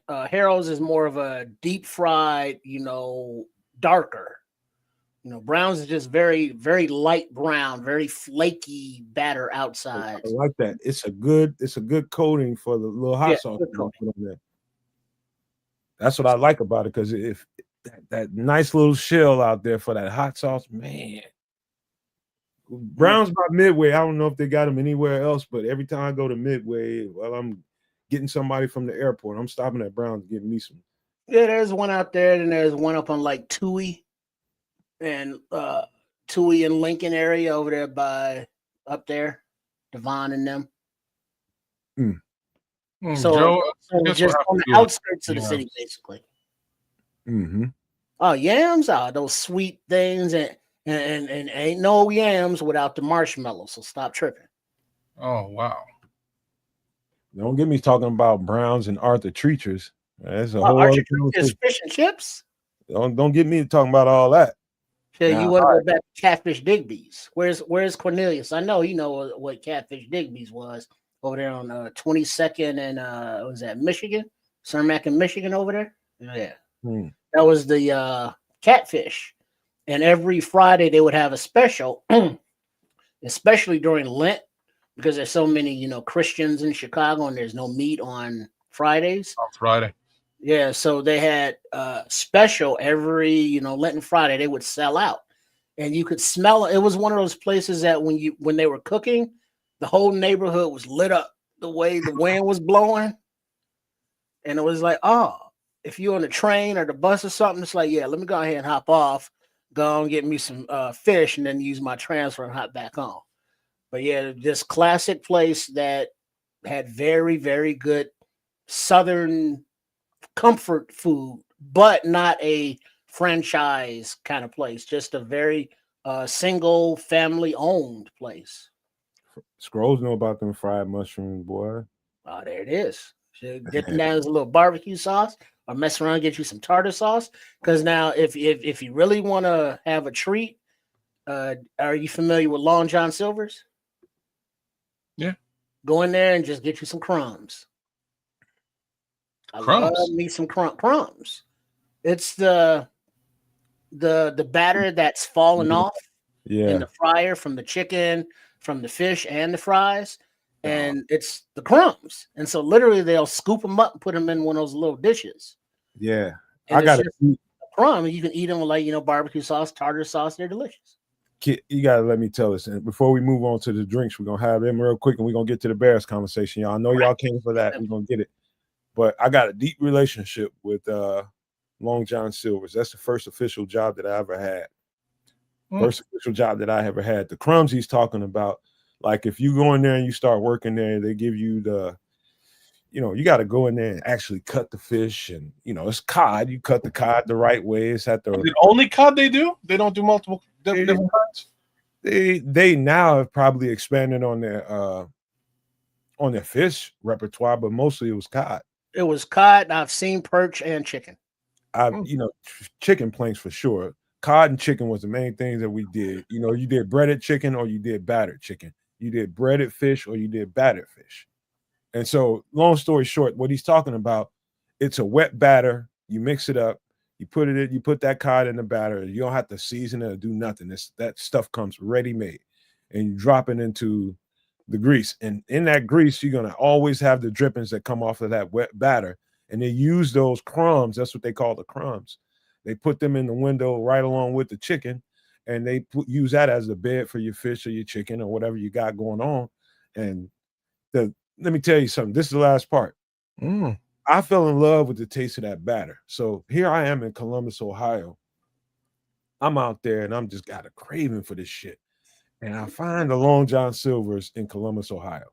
Harold's is more of a deep fried, darker. Brown's is just very, very light brown, very flaky batter outside. I like that. It's a good coating for the little hot sauce. That's what I like about it, because if that nice little shell out there for that hot sauce, man. Brown's by Midway. I don't know if they got them anywhere else, but every time I go to Midway, while I'm getting somebody from the airport, I'm stopping at Brown's getting me some. Yeah, there's one out there, and there's one up on like Toohey and Lincoln area over there by up there, Devon and them. So just on the outskirts of the city, basically. Mm-hmm. Oh, yams are those sweet things, and ain't no yams without the marshmallows. So stop tripping. Oh wow! Don't get me talking about Browns and Arthur Treachers. That's a whole other thing. Fish and chips. Don't get me talking about all that. Yeah, you want to go back to Catfish Digby's? Where's Cornelius? I know you know what Catfish Digby's was over there on 22nd and was that Michigan, Cermak in Michigan over there. Yeah, that was the Catfish, and every Friday they would have a special, especially during Lent, because there's so many Christians in Chicago and there's no meat on Fridays. On Friday. Yeah, so they had special every Lenten Friday. They would sell out, and you could smell it. It was one of those places that when they were cooking, the whole neighborhood was lit up the way the wind was blowing, and it was like, oh, if you're on the train or the bus or something, it's like, yeah, let me go ahead and hop off, go and get me some fish, and then use my transfer and hop back on. But yeah, this classic place that had very, very good Southern comfort food, but not a franchise kind of place, just a very single family owned place. Scrolls know about them fried mushrooms, boy. Oh, there it is. Dip them down as a little barbecue sauce, or mess around and get you some tartar sauce. Because now, if you really want to have a treat, are you familiar with Long John Silver's? Yeah. Go in there and just get you some crumbs. I love me some crumbs. It's the batter that's fallen off in the fryer from the chicken, from the fish, and the fries, and it's the crumbs. And so literally they'll scoop them up and put them in one of those little dishes. Yeah, and I got a crumb. And you can eat them with barbecue sauce, tartar sauce. They're delicious. You gotta let me tell this, and before we move on to the drinks, we're gonna have them real quick, and we're gonna get to the Bears conversation. Y'all, I know y'all came for that. We're gonna get it. But I got a deep relationship with Long John Silver's. That's the first official job that I ever had. First official job that I ever had. The crumbs he's talking about, like if you go in there and you start working there, they give you the, you got to go in there and actually cut the fish, and it's cod. You cut the cod the right way. It's at the. Is it only cod they do? They don't do multiple different kinds. They now have probably expanded on their fish repertoire, but mostly it was cod. It was cod. I've seen perch and chicken. Chicken planks for sure. Cod and chicken was the main things that we did. You did breaded chicken or you did battered chicken. You did breaded fish or you did battered fish. And so, long story short, what he's talking about, it's a wet batter. You mix it up. You put it in. You put that cod in the batter. You don't have to season it or do nothing. That stuff comes ready made, and you drop it into the grease. And in that grease, you're gonna always have the drippings that come off of that wet batter. And they use those crumbs. That's what they call the crumbs. They put them in the window right along with the chicken, and they use that as a bed for your fish or your chicken or whatever you got going on. And let me tell you something. This is the last part. I fell in love with the taste of that batter. So here I am in Columbus, Ohio. I'm out there and I'm just got a craving for this shit. And I find the Long John Silver's in Columbus, Ohio.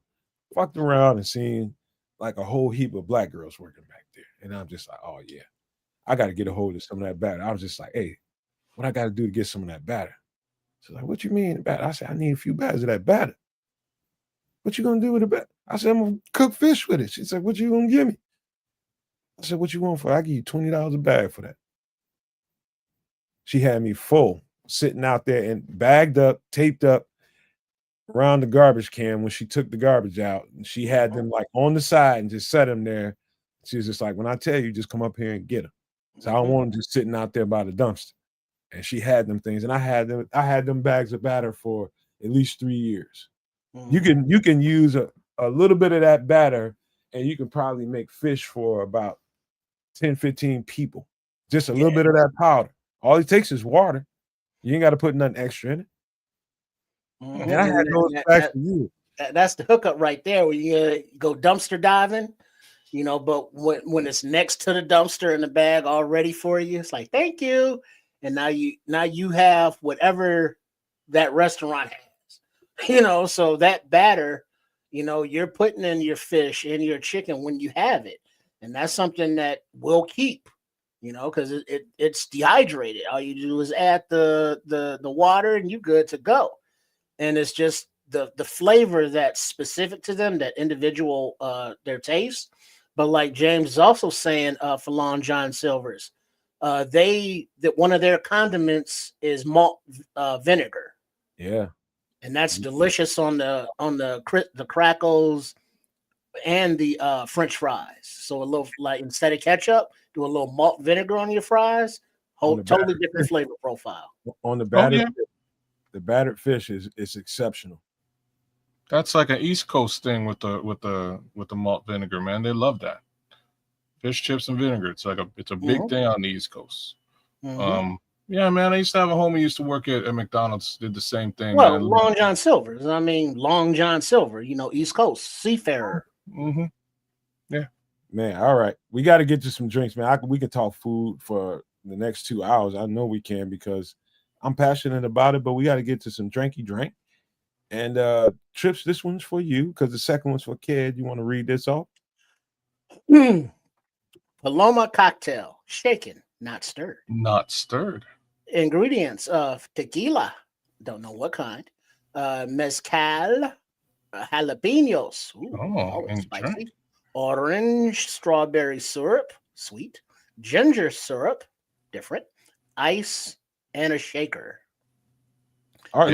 Fucked around and seen like a whole heap of black girls working back there. And I'm just like, oh yeah, I got to get a hold of some of that batter. I was just like, hey, what I got to do to get some of that batter? She's like, what you mean batter? I said, I need a few batters of that batter. What you gonna do with the batter? I said, I'm gonna cook fish with it. She said, what you gonna give me? I said, what you want for it? I give you $20 a bag for that. She had me full, sitting out there and bagged up, taped up around the garbage can when she took the garbage out. And she had them like on the side and just set them there. She was just like, when I tell you, just come up here and get them. So I don't want them just sitting out there by the dumpster. And she had them things. And I had them bags of batter for at least 3 years. You can use a little bit of that batter and you can probably make fish for about 10, 15 people. Just a little bit of that powder. All it takes is water. You ain't got to put nothing extra in it. And I had those bags for you. That's the hookup right there where you go dumpster diving, you know, but when it's next to the dumpster in the bag all ready for you, it's like, thank you. And now you have whatever that restaurant has, you know, so that batter, you know, you're putting in your fish and your chicken when you have it. And that's something that will keep, you know, because it's dehydrated. All you do is add the water and you're good to go. And it's just the flavor that's specific to them, that individual their taste. But like James is also saying for Long John Silver's, that one of their condiments is malt vinegar. Yeah. And that's delicious on the crackles and the French fries. So a little, like, instead of ketchup, do a little malt vinegar on your fries. Totally different flavor profile. On the battered the battered fish is exceptional. That's like an East Coast thing with the malt vinegar, man. They love that. Fish chips and vinegar. It's a big thing on the East Coast. Yeah, man. I used to have a homie who used to work at McDonald's, did the same thing. Well, man. Long John Silver's. I mean, Long John Silver, you know, East Coast, seafarer. Yeah. Man, all right. We got to get to some drinks, man. We can talk food for the next 2 hours. I know we can because I'm passionate about it, but we got to get to some drinky drink. And Trips, this one's for you because the second one's for Kid. You want to read this off? Paloma cocktail, shaken, not stirred. Not stirred. Ingredients of tequila, don't know what kind. Mezcal, jalapenos, spicy. Orange strawberry syrup, sweet. Ginger syrup, different. Ice and a shaker. All right,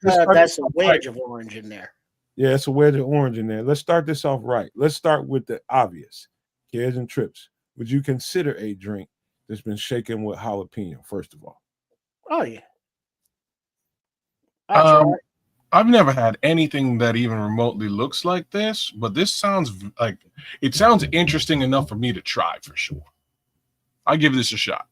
that's a wedge of orange in there. Yeah, it's a wedge of orange in there. Let's start this off right. Let's start with the obvious. Kids and Trips. Would you consider a drink that's been shaken with jalapeno, first of all? Oh, yeah. I've never had anything that even remotely looks like this, but this sounds interesting enough for me to try for sure. I give this a shot.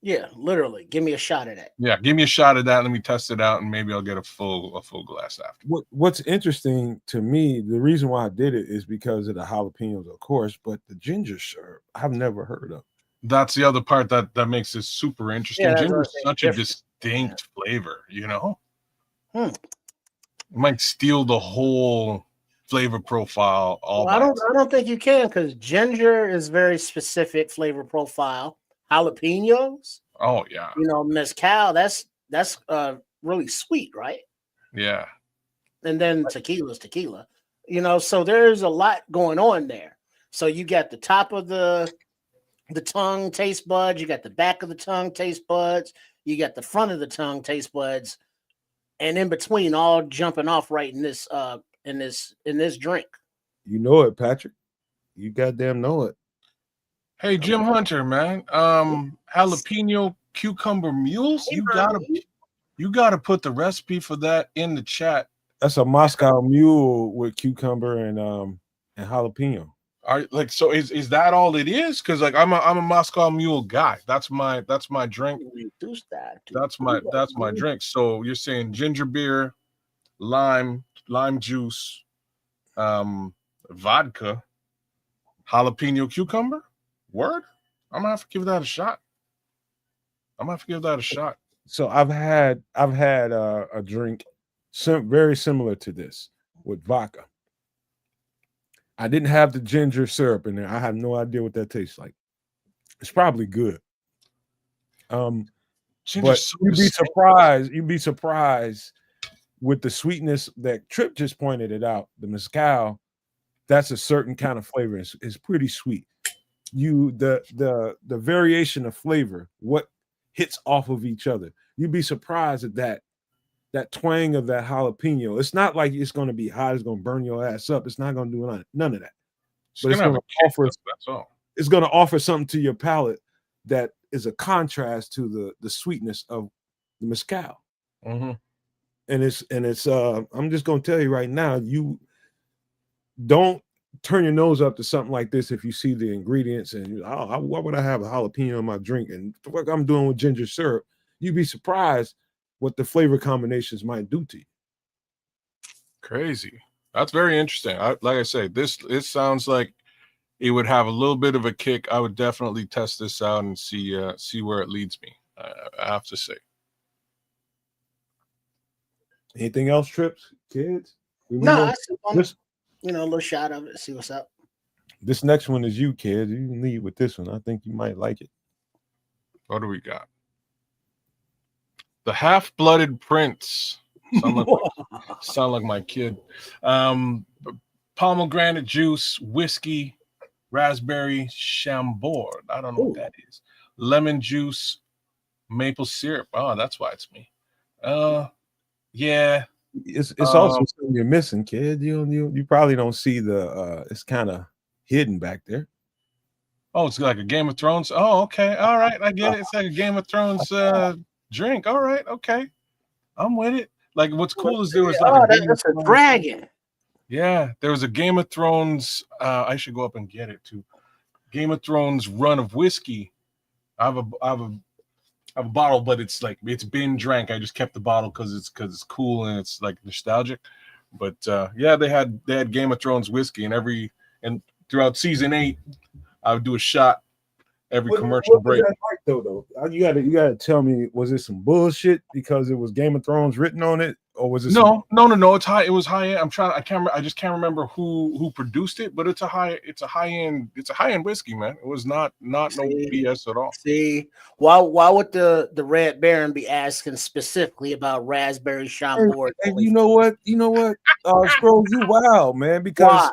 Yeah, literally. Give me a shot of that. Yeah, give me a shot of that. Let me test it out, and maybe I'll get a full glass after. What's interesting to me, the reason why I did it is because of the jalapenos, of course, but the ginger syrup I've never heard of. That's the other part that makes this super interesting. Yeah, ginger is such a distinct flavor, you know? It might steal the whole flavor profile. I don't think you can, because ginger is very specific flavor profile. Jalapenos. Oh yeah. You know, mezcal, that's really sweet, right? Yeah. And then tequila's tequila. You know, so there's a lot going on there. So you got the top of the tongue taste buds, you got the back of the tongue taste buds, you got the front of the tongue taste buds, and in between, all jumping off right in this drink. You know it, Patrick. You goddamn know it. Hey, Jim Hunter, man. Jalapeno cucumber mules. You gotta put the recipe for that in the chat. That's a Moscow mule with cucumber and jalapeno. So is that all it is? Because like I'm a Moscow mule guy. That's my drink. That's my drink. So you're saying ginger beer, lime juice, vodka, jalapeno cucumber. Word? I'm gonna have to give that a shot. I'm gonna have to give that a shot. So I've had a drink very similar to this with vodka. I didn't have the ginger syrup in there. I have no idea what that tastes like. It's probably good. Ginger But syrup you'd be is surprised. You'd be surprised with the sweetness that Trip just pointed it out. The mezcal, that's a certain kind of flavor. It's pretty sweet. The variation of flavor, what hits off of each other. You'd be surprised at that twang of that jalapeno. It's not like it's going to be hot. It's going to burn your ass up. It's not going to do none of that. But it's going to offer. That's all. It's going to offer something to your palate that is a contrast to the sweetness of the mezcal. Mm-hmm. And it's I'm just going to tell you right now, you don't turn your nose up to something like this if you see the ingredients and why would I have a jalapeno in my drink and what I'm doing with ginger syrup. You'd be surprised what the flavor combinations might do to you. Crazy. That's very interesting. Like I say, it sounds like it would have a little bit of a kick. I would definitely test this out and see where it leads me. I have to say. Anything else, Trips, kids? No, I just want a little shot of it. See what's up. This next one is you, kid. You can lead with this one. I think you might like it. What do we got? The Half-Blooded Prince. Sound like my kid. Pomegranate juice, whiskey, raspberry chambord. I don't know what that is. Lemon juice, maple syrup. Oh, that's why it's me. Yeah. It's also something you're missing, kid. You probably don't see the it's kind of hidden back there. Oh, it's like a Game of Thrones. Oh, okay. All right. I get it. It's like a Game of Thrones drink. All right. Okay. I'm with it. Like what's cool is there was like that's a dragon. Yeah, there was a Game of Thrones. I should go up and get it too. Game of Thrones run of whiskey. I have a bottle, but it's been drank. I just kept the bottle because it's cool and it's like nostalgic. But yeah, they had Game of Thrones whiskey and throughout season 8, I would do a shot every commercial break. That like, though? You gotta tell me, was it some bullshit because it was Game of Thrones written on it, or was it no? It's high. It was high end. I just can't remember who produced it, but it's a high end whiskey, man. It was not no BS at all. See, why would the Red Baron be asking specifically about raspberry chambord? And you know what? Scrolls, you wild, man. Because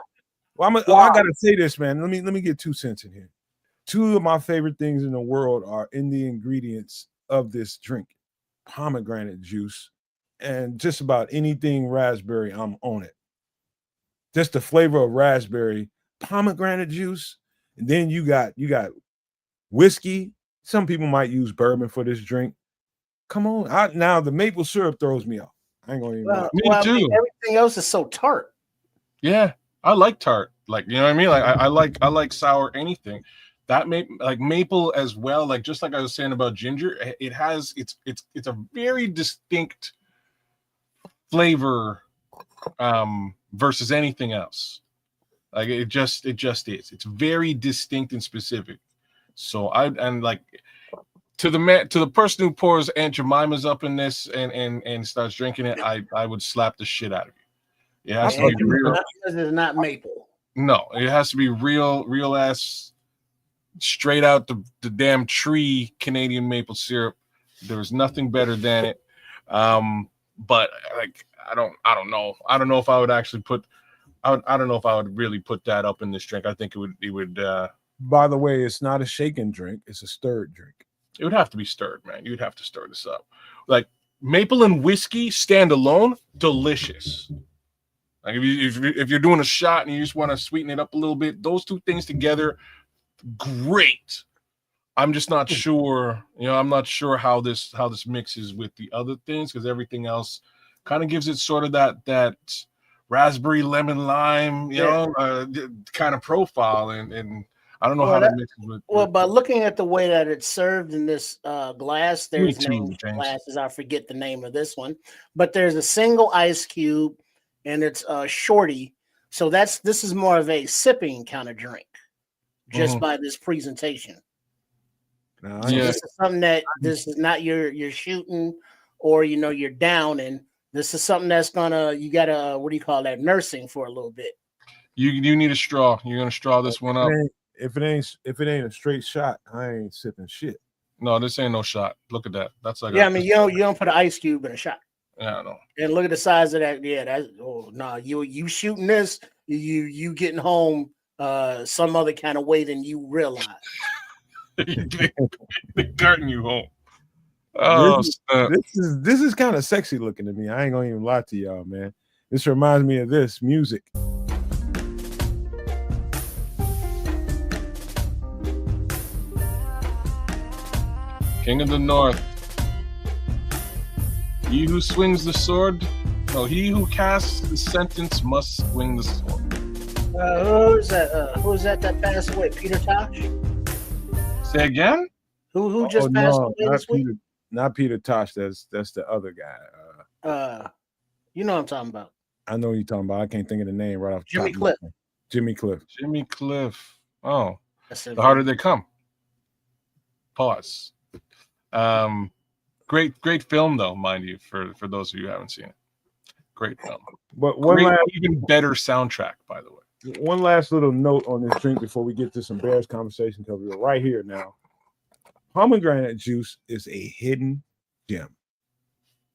I gotta say this, man. Let me get 2 cents in here. 2 of my favorite things in the world are in the ingredients of this drink: pomegranate juice and just about anything raspberry. I'm on it. Just the flavor of raspberry, pomegranate juice, and then you got whiskey. Some people might use bourbon for this drink. Come on, now the maple syrup throws me off. I ain't gonna even lie. Me too. I mean, everything else is so tart. Yeah, I like tart. Like, you know what I mean? Like I like sour anything. That maple as well. Like just like I was saying about ginger, it's a very distinct flavor versus anything else. Like it just is. It's very distinct and specific. So to the person who pours Aunt Jemima's up in this and starts drinking it, I would slap the shit out of you. It has to be real. Because it's not maple. No, it has to be real ass, straight out the damn tree Canadian maple syrup. There's nothing better than it. But like I don't know. I don't know if I would actually I don't know if I would really put that up in this drink. I think it would. By the way, it's not a shaken drink; it's a stirred drink. It would have to be stirred, man. You'd have to stir this up. Like maple and whiskey stand alone, delicious. Like if you're doing a shot and you just want to sweeten it up a little bit, those 2 things together, great. I'm just not sure. I'm not sure how this mixes with the other things because everything else kind of gives it sort of that raspberry lemon lime, kind of profile, and I don't know how that mixes with. By looking at the way that it's served in this glass, there's no glasses. I forget the name of this one, but there's a single ice cube, and it's shorty. So this is more of a sipping kind of drink, just by this presentation. Now, So this is something that this is not your shooting or you're down, and this is something that's gonna you gotta what do you call that, nursing for a little bit. You need a straw. You're gonna straw this one up. If it ain't a straight shot, I ain't sipping shit. No, this ain't no shot. Look at that. That's like I mean you don't put an ice cube in a shot. Yeah, I know. And look at the size of that. Yeah, that's you shooting this, you getting home some other kind of way than you realize. They're carting you home. Oh, this is kind of sexy looking to me. I ain't gonna even lie to y'all, man. This reminds me of this music. King of the North. He who swings the sword, no, he who casts the sentence must swing the sword. Who's that? Who's that passed away? Peter Tosh? Say again? Who just passed away this week? Not Peter Tosh. That's the other guy. You know what I'm talking about. I know what you're talking about. I can't think of the name right off the Jimmy top. Cliff. Jimmy Cliff. Jimmy Cliff. Oh, the harder they come. Pause. Great film though, mind you, for those of you who haven't seen it. Great film. But even better soundtrack, by the way. One last little note on this drink before we get to some Bears conversation, because we're right here now. Pomegranate juice is a hidden gem.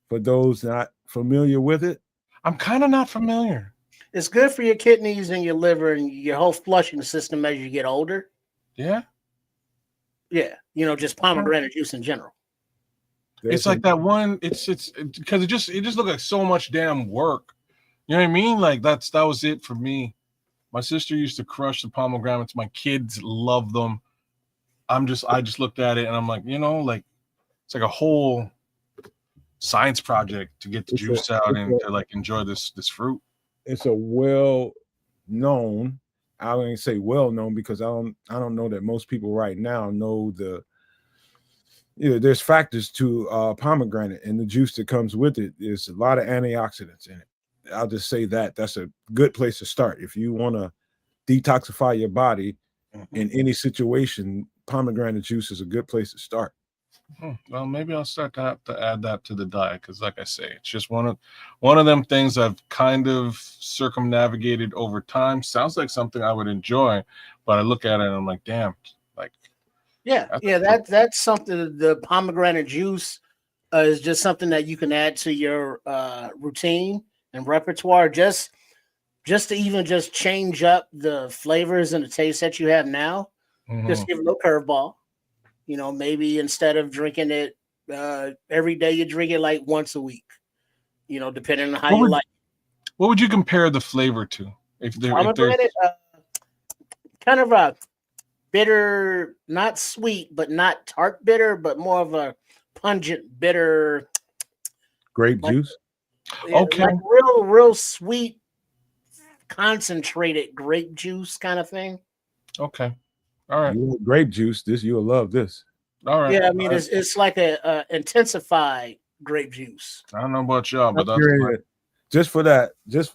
For those not familiar with it, I'm kind of not familiar. It's good for your kidneys and your liver and your whole flushing system as you get older. Yeah. Yeah, just pomegranate juice in general. It's like that one. It's because it just looked like so much damn work. You know what I mean? Like that was it for me. My sister used to crush the pomegranates. My kids love them. I just looked at it and I'm like, like it's like a whole science project to get the juice out and to like enjoy this fruit. It's a well-known. I wouldn't say well-known because I don't know that most people right now know there's factors to pomegranate, and the juice that comes with it is a lot of antioxidants in it. I'll just say that's a good place to start. If you want to detoxify your body in any situation, pomegranate juice is a good place to start. Well, maybe I'll start to have to add that to the diet because, like I say, it's just one of them things I've kind of circumnavigated over time. Sounds like something I would enjoy, but I look at it and I'm like, damn, like. That's something. The pomegranate juice is just something that you can add to your routine and repertoire, just to even just change up the flavors and the taste that you have now. Just give it a little curveball. Maybe instead of drinking it every day, you drink it like once a week. Depending on how you like. What would you compare the flavor to? If pomegranate, kind of a bitter, not sweet, but not tart bitter, but more of a pungent bitter grape juice. Okay, like real sweet, concentrated grape juice kind of thing. Okay, all right. Grape juice. You'll love this. All right. Yeah, I mean it's like a intensified grape juice. I don't know about y'all, but that's just for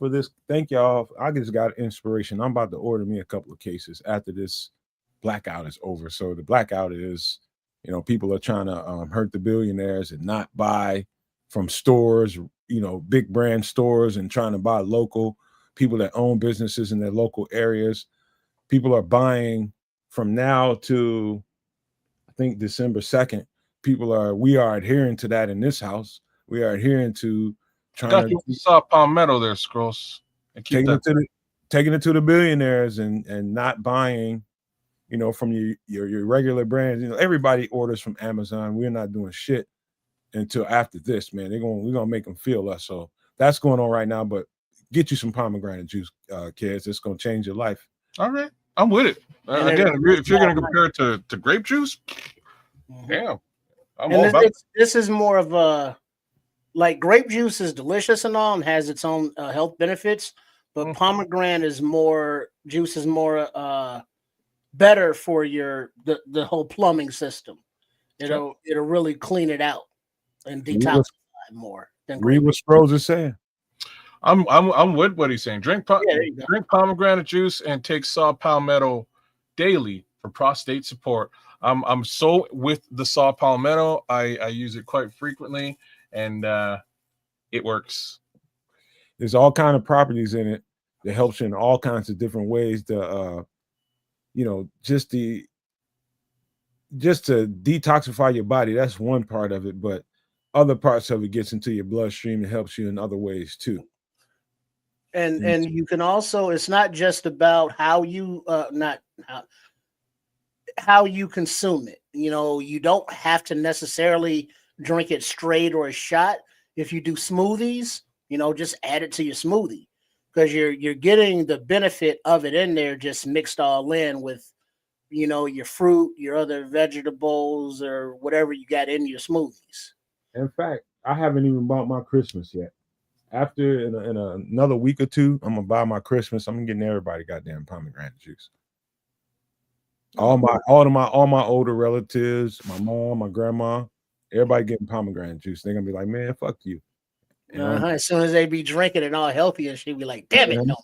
this. Thank y'all. I just got inspiration. I'm about to order me a couple of cases after this blackout is over. So the blackout is, people are trying to hurt the billionaires and not buy from stores, big brand stores, and trying to buy local. People that own businesses in their local areas. People are buying from now to, I think, December 2nd. We are adhering to that in this house. We are adhering to trying to saw palmetto there, Scrolls. Taking it to the billionaires and not buying, from your regular brands. Everybody orders from Amazon. We're not doing shit until after this, man. We're gonna make them feel us. So that's going on right now. But get you some pomegranate juice, kids. It's gonna change your life. All right, I'm with it. Again, if you're gonna compare it to grape juice, damn. This is more of a, like, grape juice is delicious and all and has its own health benefits, but pomegranate is more better for the whole plumbing system. It'll really clean it out and detoxify more. Read what Sproles is saying. I'm with what he's saying. Drink pomegranate juice and take saw palmetto daily for prostate support. I'm so with the saw palmetto. I use it quite frequently, and it works. There's all kind of properties in it that helps you in all kinds of different ways to just to detoxify your body. That's one part of it, but other parts of it gets into your bloodstream and helps you in other ways too. And you can also, it's not just about how you how you consume it. You don't have to necessarily drink it straight or a shot. If you do smoothies, just add it to your smoothie, because you're getting the benefit of it in there, just mixed all in with your fruit, your other vegetables, or whatever you got in your smoothies. In fact, I haven't even bought my Christmas yet. After in another week or two, I'm gonna buy my Christmas. I'm getting everybody goddamn pomegranate juice. All my older relatives, my mom, my grandma, everybody getting pomegranate juice. They're gonna be like, man, fuck you. As soon as they be drinking it all healthy, and she'll be like, damn it, no.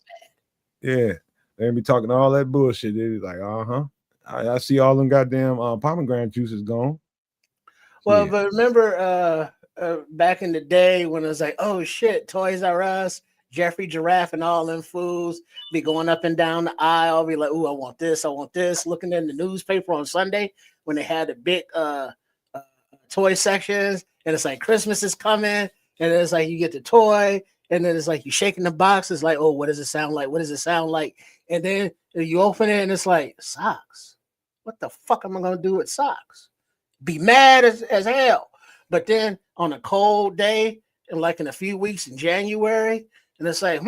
Yeah, they be talking all that bullshit. They be like, I see all them goddamn pomegranate juice is gone. Well, but remember back in the day when it was like, oh shit, Toys R Us, Jeffrey Giraffe, and all them fools be going up and down the aisle, be like, ooh, I want this, looking in the newspaper on Sunday when they had the big toy sections, and it's like Christmas is coming, and it's like you get the toy, and then it's like you shaking the box, it's like, oh, what does it sound like? What does it sound like? And then you open it and it's like, socks. What the fuck am I gonna do with socks? Be mad as hell. But then on a cold day, and like in a few weeks in January, and it's like,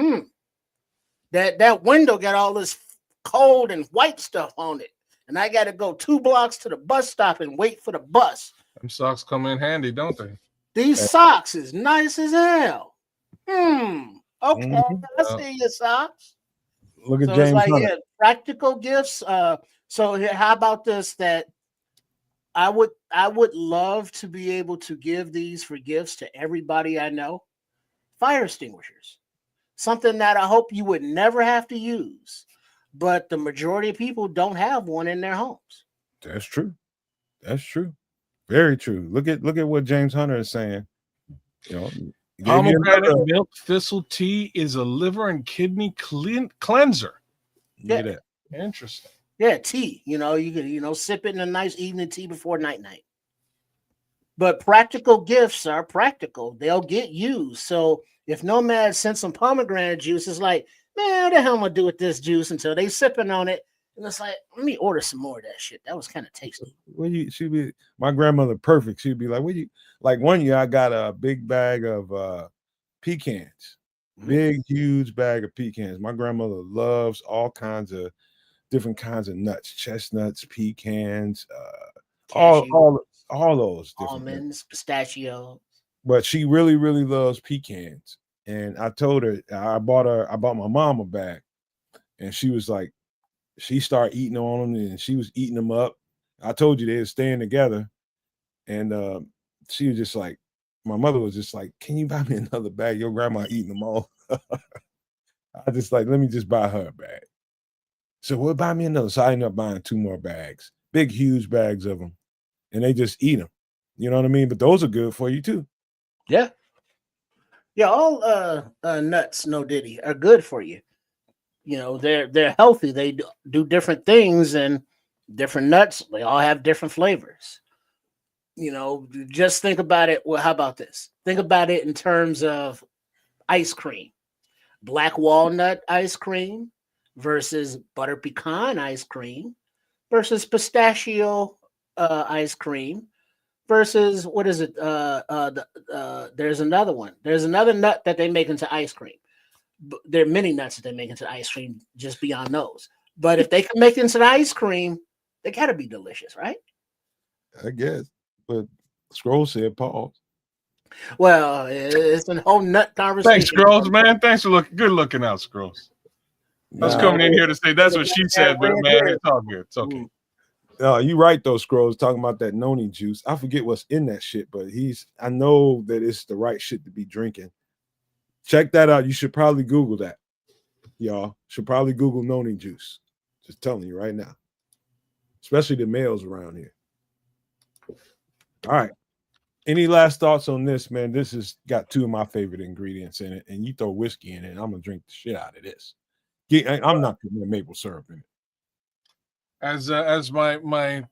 that window got all this cold and white stuff on it, and I got to go 2 blocks to the bus stop and wait for the bus. Them socks come in handy, don't they? These socks is nice as hell. Okay, I see your socks. Look at So James it's like, Hunter. practical gifts. So how about this? That I would love to be able to give these for gifts to everybody I know. Fire extinguishers, something that I hope you would never have to use, but the majority of people don't have one in their homes. That's true. That's true. Very true. Look at what James Hunter is saying. Pomegranate milk thistle tea is a liver and kidney cleanser. Look at that. Interesting. Yeah, tea. You can sip it in a nice evening tea before night. But practical gifts are practical. They'll get used. So if Nomad sent some pomegranate juice, it's like, man, what the hell am I gonna do with this juice until they sipping on it? And it's like, let me order some more of that shit. That was kind of tasty. She'd be my grandmother perfect. She'd be like, like one year I got a big bag of pecans. Big, huge bag of pecans. My grandmother loves all kinds of different kinds of nuts, chestnuts, pecans, all those different almonds, nuts. pistachios. But she really, really loves pecans. And I told her, I bought my mom a bag, and she was like, she started eating on them, and she was eating them up. I told you they were staying together, and she was just like, my mother was just like, can you buy me another bag? Your grandma eating them all. I just like, let me just buy her a bag. So we'll buy me another. So I ended up buying 2 more bags, big, huge bags of them, and they just eat them. You know what I mean? But those are good for you too. Yeah. Yeah, all nuts, no diddy, are good for you. They're healthy. They do different things, and different nuts, they all have different flavors. Just think about it. Well, how about this? Think about it in terms of ice cream. Black walnut ice cream versus butter pecan ice cream versus pistachio ice cream versus what is it? There's another one. There's another nut that they make into ice cream. There are many nuts that they make into ice cream just beyond those. But if they can make it into the ice cream, they gotta be delicious, right? I guess. But Scroll said pause. Well, it's a whole nut conversation. Thanks, Scrolls, man. Thanks for good looking out, Scrolls. I was coming in here to say that's what she said, but man, it's all good. It's okay. You right though, Scrolls, talking about that noni juice. I forget what's in that shit, but I know that it's the right shit to be drinking. Check that out. You should probably Google that. Y'all should probably Google noni juice. Just telling you right now. Especially the males around here. All right. Any last thoughts on this, man? This has got two of my favorite ingredients in it, and you throw whiskey in it, and I'm gonna drink the shit out of this. I'm not putting maple syrup in it. As my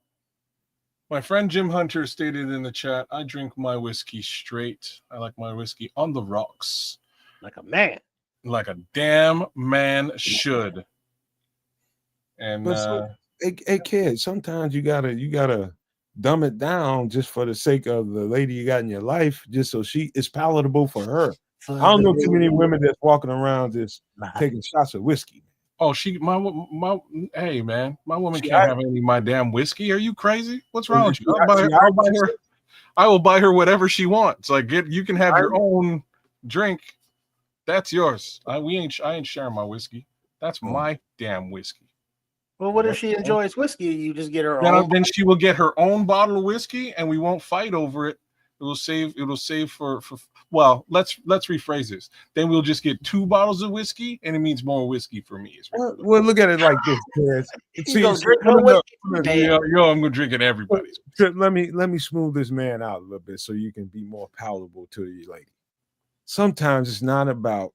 friend Jim Hunter stated in the chat, I drink my whiskey straight. I like my whiskey on the rocks, like a man, like a damn man should. And hey kid, sometimes you gotta dumb it down just for the sake of the lady you got in your life, just so she is palatable for her. I don't know too many women that's walking around just taking shots of whiskey. Oh, hey man, my woman can't have any of my damn whiskey. Are you crazy? What's wrong with you? I will buy her whatever she wants. Like, you can have your own drink. That's yours. I ain't sharing my whiskey. That's my damn whiskey. Well, what if she enjoys whiskey? You just get her own. Then she will get her own bottle of whiskey, and we won't fight over it. It will save for. Well, let's rephrase this. Then we'll just get 2 bottles of whiskey, and it means more whiskey for me. Well, look at it like this, kids. I'm gonna drink it everybody's. Let me smooth this man out a little bit so you can be more palatable to you. Like, sometimes it's not about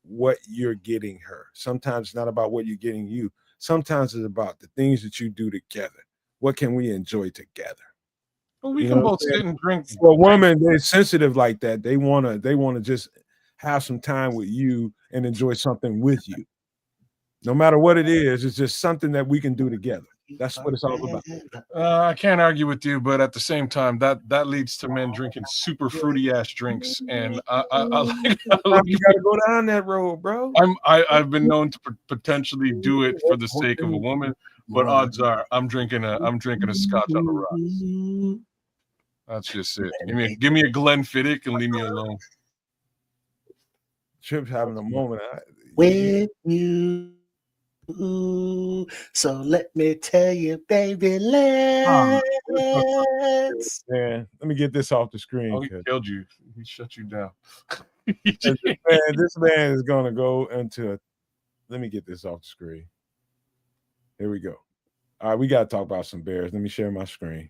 what you're getting her. Sometimes it's not about what you're getting you. Sometimes it's about the things that you do together. What can we enjoy together? Well, we can both sit and drink. For a woman, they're sensitive like that. They wanna just have some time with you and enjoy something with you. No matter what it is, it's just something that we can do together. That's what it's all about. I can't argue with you, but at the same time, that leads to men drinking super fruity ass drinks, and you gotta go down that road, bro. I've been known to potentially do it for the sake of a woman, but odds are I'm drinking a scotch on the rocks. That's just it. Give me a Glenfiddich and leave me alone. Trip's having a moment. With you. So let me tell you, baby, let's. Man, let me get this off the screen. Oh, he killed you. He shut you down. This man is gonna go into. Let me get this off the screen. Here we go. All right, we gotta talk about some Bears. Let me share my screen.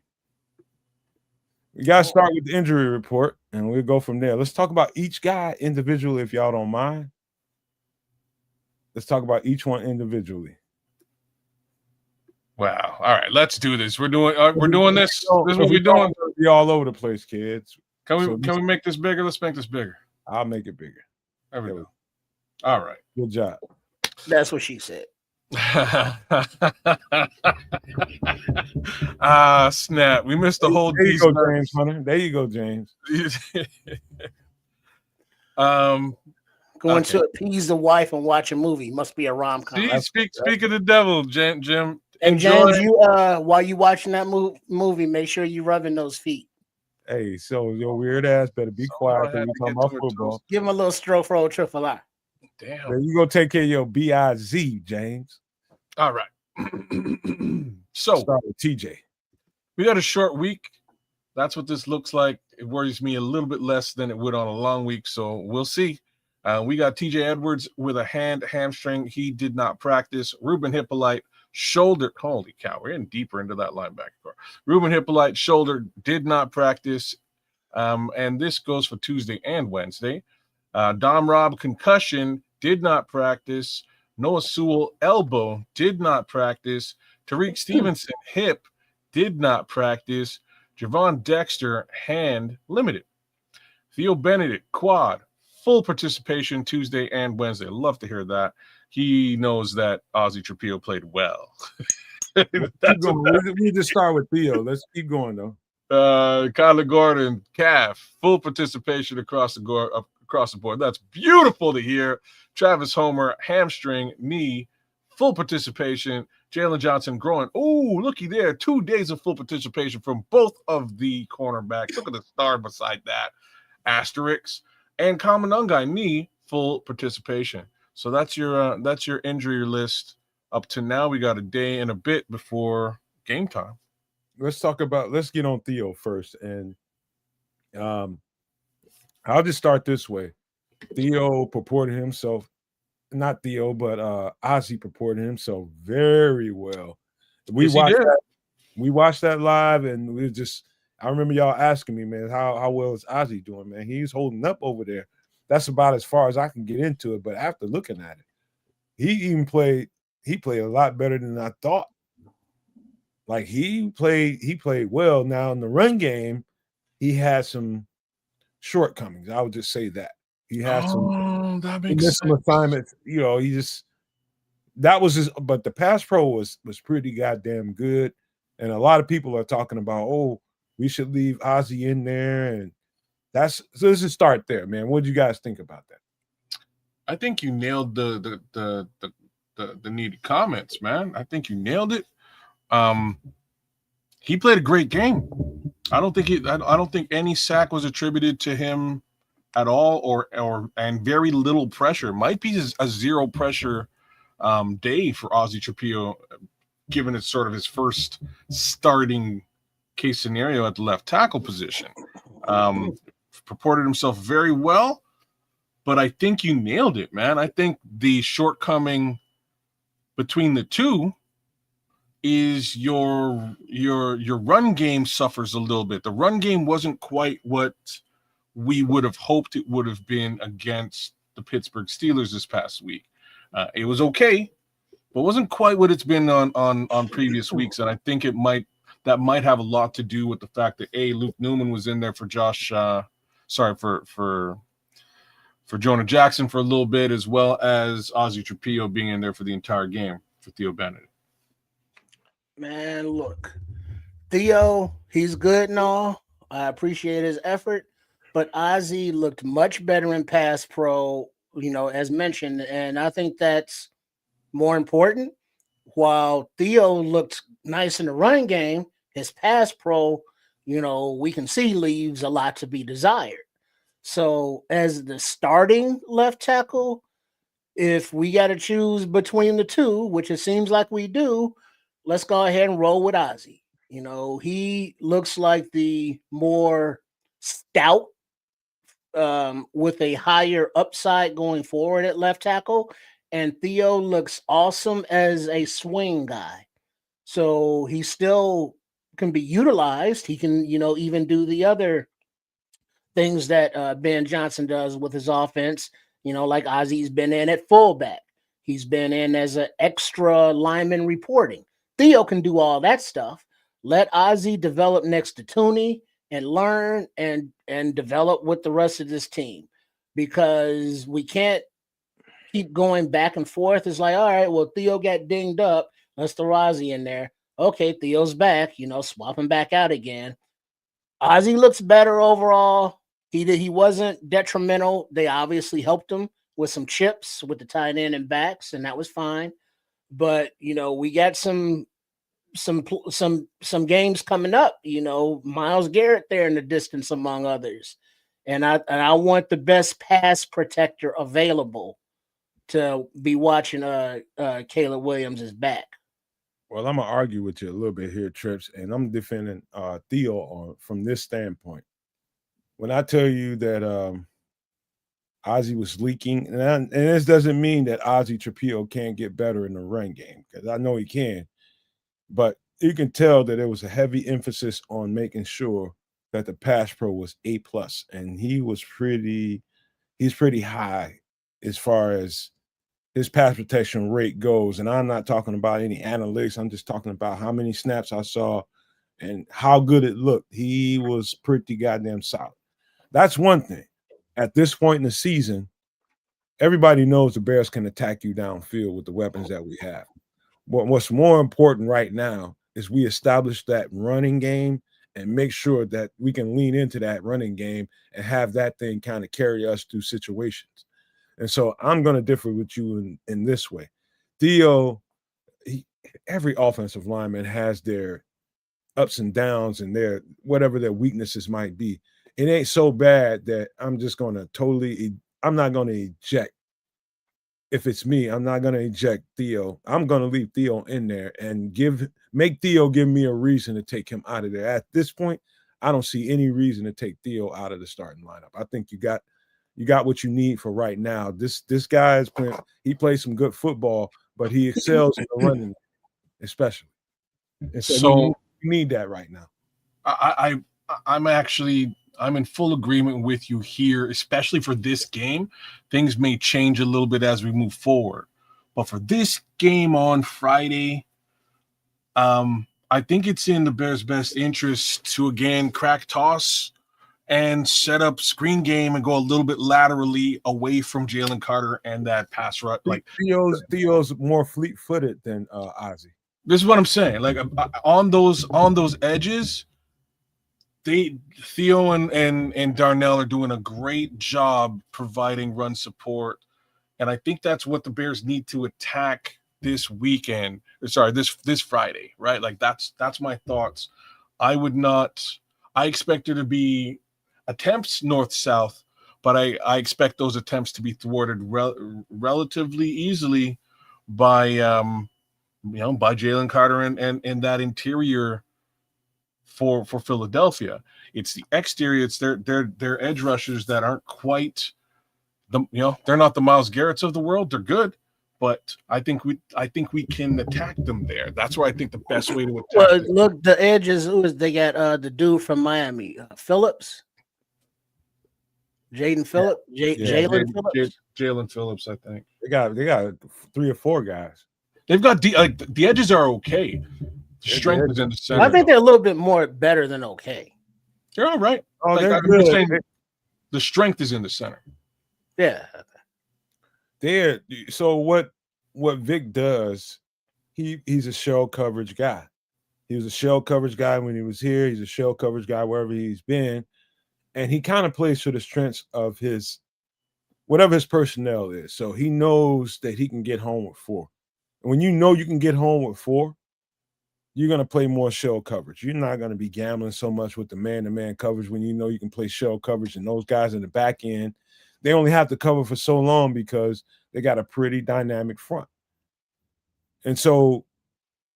We gotta start with the injury report, and we'll go from there. Let's talk about each guy individually, if y'all don't mind. Let's talk about each one individually. Wow. All right, let's do this. We're doing this. This is what we're doing. Be all over the place, kids. Can we make this bigger? Let's make this bigger. I'll make it bigger. There we go. All right. Good job. That's what she said. Snap. We missed the whole There you go, James Hunter. There you go, James. Going to appease the wife and watch a movie must be a rom-com. Speak of the devil, Jim. And James, you while you watching that movie, make sure you rubbing those feet. Hey, so your weird ass better be quiet when we talk about football. Give him a little stroke for old triple I. Damn. Then you go take care of your BIZ, James. All right. So start with TJ. We got a short week. That's what this looks like. It worries me a little bit less than it would on a long week. So we'll see. We got TJ Edwards with a hamstring. He did not practice. Ruben Hippolyte shoulder. Holy cow, we're in deeper into that linebacker core. Ruben Hippolyte shoulder did not practice. And this goes for Tuesday and Wednesday. Dom Robb concussion did not practice. Noah Sewell elbow did not practice. Tariq Stevenson hip did not practice. Javon Dexter hand limited. Theo Benedet quad full participation Tuesday and Wednesday. Love to hear that. He knows that Ozzy Trapilo played well. We just start with Theo. Let's keep going though. Kyler Gordon calf full participation across the board. That's beautiful to hear. Travis Homer hamstring knee full participation. Jaylon Johnson groin. Oh, looky there. 2 days of full participation from both of the cornerbacks. Look at the star beside that asterisk. And Kamanungai knee full participation. So that's your injury list up to now. We got a day and a bit before game time. Let's get on Theo first. And I'll just start this way. Theo purported himself, not Theo, but Ozzy purported himself very well. We watched that live, and we just I remember y'all asking me, man, how well is Ozzy doing, man? He's holding up over there. That's about as far as I can get into it. But after looking at it, he played a lot better than I thought. Like he played well. Now in the run game, he had some shortcomings. I would just say that. He had that he makes missed some sense. assignments. You know, he just that was his. But the pass pro was pretty goddamn good. And a lot of people are talking about, oh, we should leave Ozzy in there, and that's so. Let's just start there, man. What do you guys think about that? I think you nailed the needed comments, man. I think you nailed it. He played a great game. I don't think any sack was attributed to him at all, and very little pressure. Might be a zero pressure day for Ozzy Trapilo, given it's sort of his first starting case scenario at the left tackle position. Purported himself very well, but I think you nailed it, man. I think the shortcoming between the two is your run game suffers a little bit. The run game wasn't quite what we would have hoped it would have been against the Pittsburgh Steelers this past week. It was okay, but wasn't quite what it's been on previous weeks. And I think that might have a lot to do with the fact that Luke Newman was in there for for Jonah Jackson for a little bit, as well as Ozzy Trapilo being in there for the entire game for Theo Benedet. Man, look, Theo, he's good and all. I appreciate his effort, but Ozzy looked much better in pass pro, as mentioned, and I think that's more important. While Theo looked nice in the running game, his pass pro, we can see leaves a lot to be desired. So as the starting left tackle, if we got to choose between the two, which it seems like we do, let's go ahead and roll with Ozzy. He looks like the more stout, with a higher upside going forward at left tackle. And Theo looks awesome as a swing guy. So he still can be utilized. He can, even do the other things that Ben Johnson does with his offense. Like Ozzy's been in at fullback. He's been in as an extra lineman reporting. Theo can do all that stuff. Let Ozzy develop next to Tooney and learn and develop with the rest of this team, because we can't keep going back and forth. It's like, all right, well, Theo got dinged up. Let's throw Ozzy in there. Okay, Theo's back, swap him back out again. Ozzy looks better overall. He wasn't detrimental. They obviously helped him with some chips with the tight end and backs, and that was fine. But we got some games coming up. Myles Garrett there in the distance, among others, and I want the best pass protector available to be watching. Caleb Williams is back. Well, I'm gonna argue with you a little bit here, Trips, and I'm defending Theo from this standpoint. When I tell you that Ozzy was leaking, and this doesn't mean that Ozzy Trapilo can't get better in the run game, because I know he can, but you can tell that there was a heavy emphasis on making sure that the pass pro was A+, and he's pretty high as far as his pass protection rate goes. And I'm not talking about any analytics. I'm just talking about how many snaps I saw and how good it looked. He was pretty goddamn solid. That's one thing. At this point in the season, everybody knows the Bears can attack you downfield with the weapons that we have. What's more important right now is we establish that running game and make sure that we can lean into that running game and have that thing kind of carry us through situations. And so I'm going to differ with you in this way. Theo, every offensive lineman has their ups and downs and their whatever their weaknesses might be. It ain't so bad that I'm just going to I'm not going to eject. If it's me, I'm not going to eject Theo. I'm going to leave Theo in there and make Theo give me a reason to take him out of there. At this point, I don't see any reason to take Theo out of the starting lineup. I think you got what you need for right now. This guy is playing. He plays some good football, but he excels in the running, especially. And so we need that right now. I'm in full agreement with you here, especially for this game. Things may change a little bit as we move forward, but for this game on Friday, I think it's in the Bears' best interest to again crack toss and set up screen game and go a little bit laterally away from Jalen Carter and that pass rush. Like Theo's more fleet-footed than Ozzy. this is what I'm saying. Like on those edges, Theo and Darnell are doing a great job providing run support, and I think that's what the Bears need to attack this weekend. Sorry, this Friday, right? Like that's my thoughts. I expect there to be attempts north-south, but I expect those attempts to be thwarted relatively easily by by Jalen Carter and that interior for Philadelphia. It's the exterior, it's their edge rushers that aren't quite they're not the Myles Garretts of the world. They're good, but I think we can attack them there. That's where I think the best way to attack Well, them. look, the edges. Who is they got? The dude from Miami, Phillips, Jaden Phillips, Jalen Phillips. Jalen Phillips, I think. They got 3 or 4 guys. They've got the edges are okay. The strength is in the center. I think they're a little bit more better than okay. They're all right. Oh, they're I'm good. just saying the strength is in the center. Yeah. So what Vic does, he's a shell coverage guy. He was a shell coverage guy when he was here. He's a shell coverage guy wherever he's been. And he kind of plays to the strengths of whatever his personnel is. So he knows that he can get home with 4. And when you know you can get home with 4, you're going to play more shell coverage. You're not going to be gambling so much with the man-to-man coverage when you know you can play shell coverage. And those guys in the back end, they only have to cover for so long because they got a pretty dynamic front. And so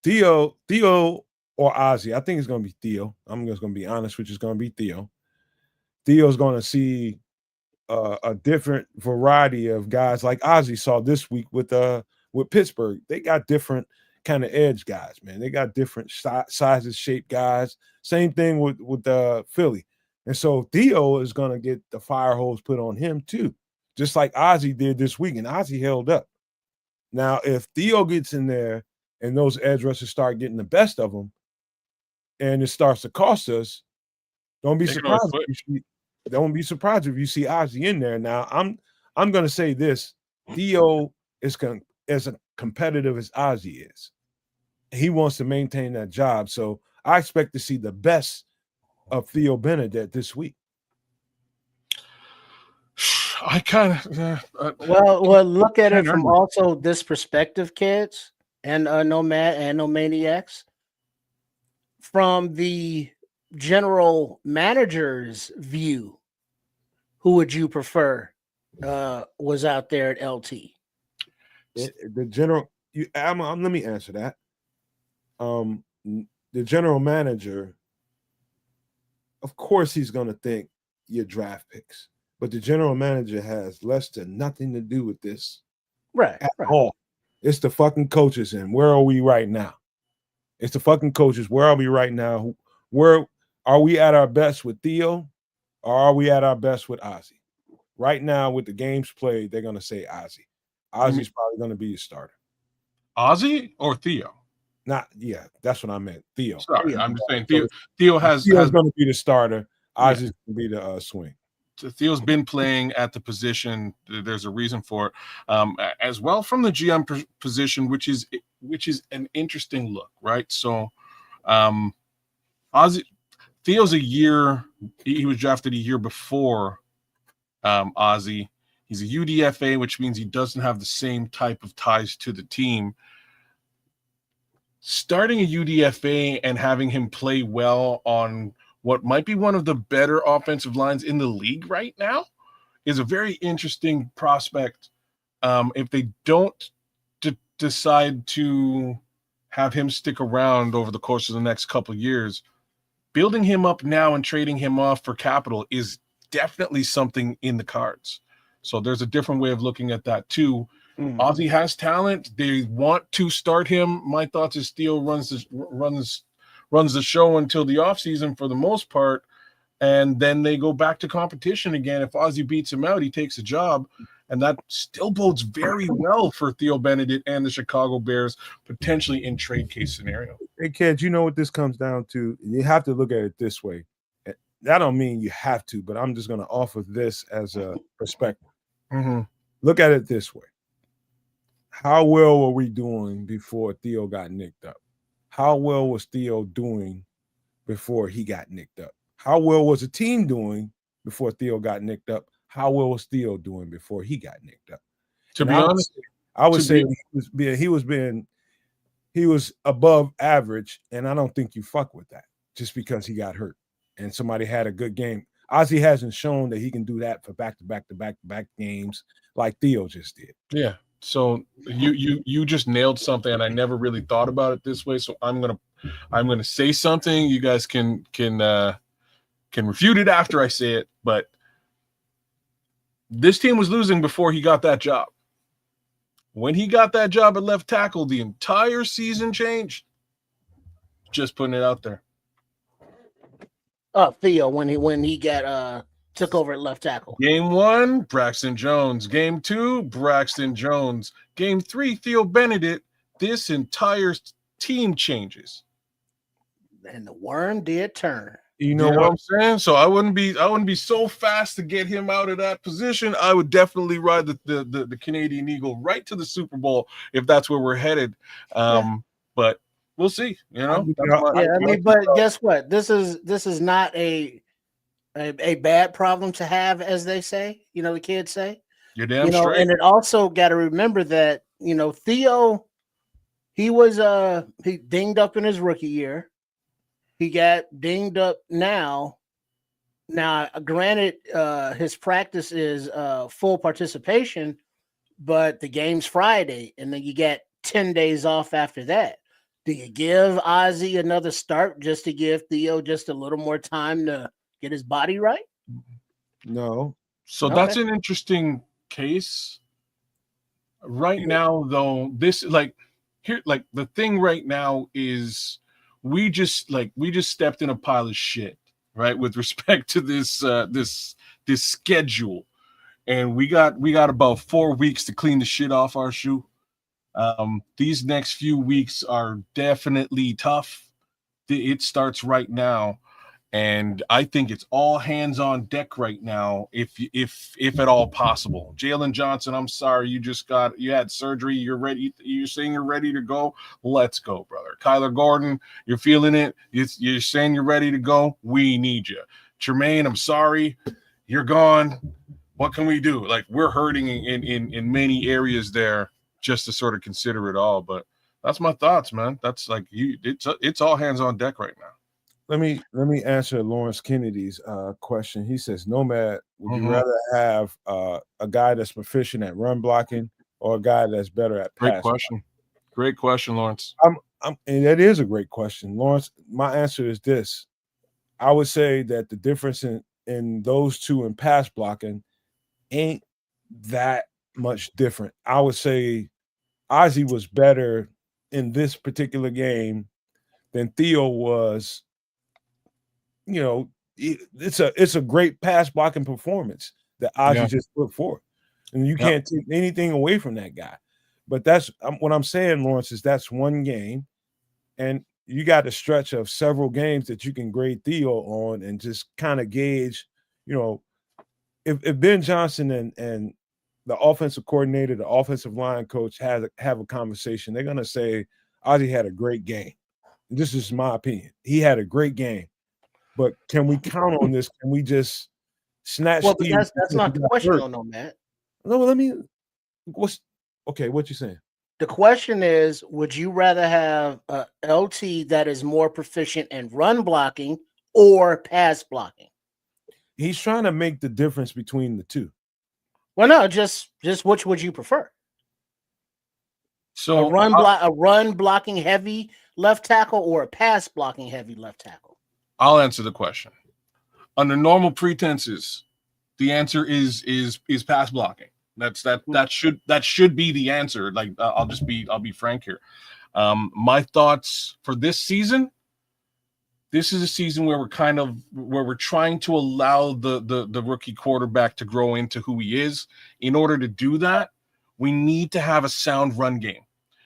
Theo or Ozzy, I think it's going to be Theo. I'm just going to be honest with you, it's going to be Theo. Theo's going to see a different variety of guys like Ozzy saw this week with Pittsburgh. They got different kind of edge guys, man. They got different sizes, shape guys. Same thing with Philly. And so Theo is going to get the fire hose put on him too, just like Ozzy did this week. And Ozzy held up. Now, if Theo gets in there and those edge rushers start getting the best of them and it starts to cost us, don't be surprised if you see Ozzy in there. Now, I'm going to say this. Theo is as competitive as Ozzy is. He wants to maintain that job. So I expect to see the best of Theo Benedet this week. I kind of well, look at it from also this perspective, kids, and Nomad and No Maniacs. From the general manager's view, who would you prefer was out there at LT? The general, let me answer that. The general manager, of course, he's going to think your draft picks, but the general manager has less than nothing to do with this, right? At all. It's the fucking coaches, and where are we right now? It's the fucking coaches. Where are we right now? Where are we at our best with Theo, or are we at our best with Ozzy? Right now, with the games played, they're going to say Ozzy. Ozzy's probably going to be your starter. Ozzy or Theo? That's what I meant. Theo. Sorry, I'm just saying Theo's going to be the starter. Ozzy's going to be the swing. Theo's been playing at the position. There's a reason for it, as well from the GM position, which is an interesting look, right? So, Theo's a year. He was drafted a year before Ozzy. He's a UDFA, which means he doesn't have the same type of ties to the team. Starting a UDFA and having him play well on what might be one of the better offensive lines in the league right now is a very interesting prospect. If they don't decide to have him stick around over the course of the next couple of years, building him up now and trading him off for capital is definitely something in the cards. So there's a different way of looking at that too. Ozzy has talent. They want to start him. My thoughts is Theo runs the show until the offseason for the most part. and then they go back to competition again. If Ozzy beats him out, he takes a job, and that still bodes very well for Theo Benedet and the Chicago Bears, potentially in trade case scenario. Hey, kids, you know what this comes down to? You have to look at it this way. That don't mean you have to, but I'm just going to offer this as a perspective. Mm-hmm. Look at it this way. How well were we doing before Theo got nicked up? How well was Theo doing before he got nicked up? How well was the team doing before Theo got nicked up? How well was Theo doing before he got nicked up? To be honest, I would say he was above average, and I don't think you fuck with that just because he got hurt and somebody had a good game. Ozzy hasn't shown that he can do that for back-to-back games like Theo just did. Yeah. So you just nailed something, and I never really thought about it this way. So I'm gonna say something. You guys can refute it after I say it, but this team was losing before he got that job. When he got that job at left tackle, the entire season changed. Just putting it out there. Theo, when he got took over at left tackle. Game 1, Braxton Jones. Game 2, Braxton Jones. Game 3, Theo Benedet. This entire team changes. And the worm did turn. You know what I'm saying? So I wouldn't be so fast to get him out of that position. I would definitely ride the Canadian Eagle right to the Super Bowl if that's where we're headed. But we'll see. You know. But guess what? This is not a bad problem to have, as they say. You know, the kids say. You're damn straight. And it also got to remember that Theo, he was he dinged up in his rookie year. He got dinged up now. Now, granted, his practice is full participation, but the game's Friday, and then you get 10 days off after that. Do you give Ozzy another start just to give Theo just a little more time to get his body right? No. So that's an interesting case. Right now, though, the thing right now is we just stepped in a pile of shit, right? With respect to this schedule, and we got about 4 weeks to clean the shit off our shoe. These next few weeks are definitely tough. It starts right now, and I think it's all hands on deck right now, if at all possible. Jaylon Johnson, I'm sorry, you had surgery. You're ready. You're saying you're ready to go. Let's go, brother. Kyler Gordon, you're feeling it. You're saying you're ready to go. We need you. Tremaine, I'm sorry, you're gone. What can we do? Like, we're hurting in many areas there, just to sort of consider it all. But that's my thoughts, man. That's like it's all hands on deck right now. Let me answer Lawrence Kennedy's question. He says, Nomad, would you rather have a guy that's proficient at run blocking or a guy that's better at pass? Great question, Lawrence. And that is a great question, Lawrence. My answer is this. I would say that the difference in those two in pass blocking ain't that much different. I would say Ozzy was better in this particular game than Theo was. You know, it's a great pass blocking performance that Ozzy just put forth, and you can't take anything away from that guy. But that's what I'm saying, Lawrence, is that's one game, and you got a stretch of several games that you can grade Theo on and just kind of gauge, if Ben Johnson and the offensive coordinator, the offensive line coach have a conversation, they're gonna say Ozzy had a great game. This is my opinion. He had a great game. But can we count on this? Can we just snatch? Well, that's not the question, though, Matt. No, what you saying? The question is, would you rather have a LT that is more proficient in run blocking or pass blocking? He's trying to make the difference between the two. Well, no, just which would you prefer? So a run blocking heavy left tackle or a pass blocking heavy left tackle? I'll answer the question. Under normal pretenses, the answer is pass blocking. That should be the answer. Like, I'll be frank here. My thoughts for this season, this is a season where we're trying to allow the rookie quarterback to grow into who he is. In order to do that, we need to have a sound run game.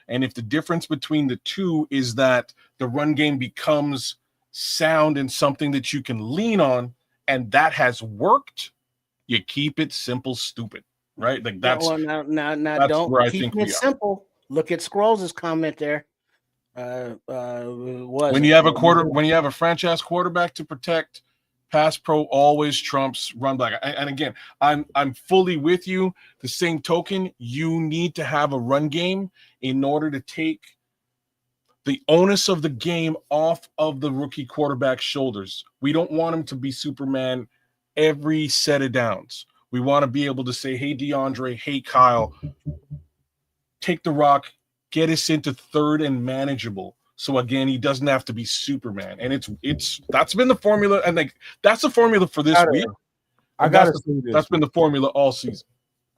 And if the difference between the two is that the run game becomes sound and something that you can lean on, and that has worked, you keep it simple, stupid, right? Like that's now that's don't where I keep think it we are. simple. Look at Scrolls' comment there. When you have a franchise quarterback to protect, pass pro always trumps run back. And again, I'm fully with you. The same token, you need to have a run game in order to take the onus of the game off of the rookie quarterback's shoulders. We don't want him to be Superman every set of downs. We want to be able to say, hey, DeAndre, hey, Kyle, take the rock, get us into third and manageable. So again, he doesn't have to be Superman. And that's been the formula. And like that's the formula for this week. I gotta say this. That's been the formula all season.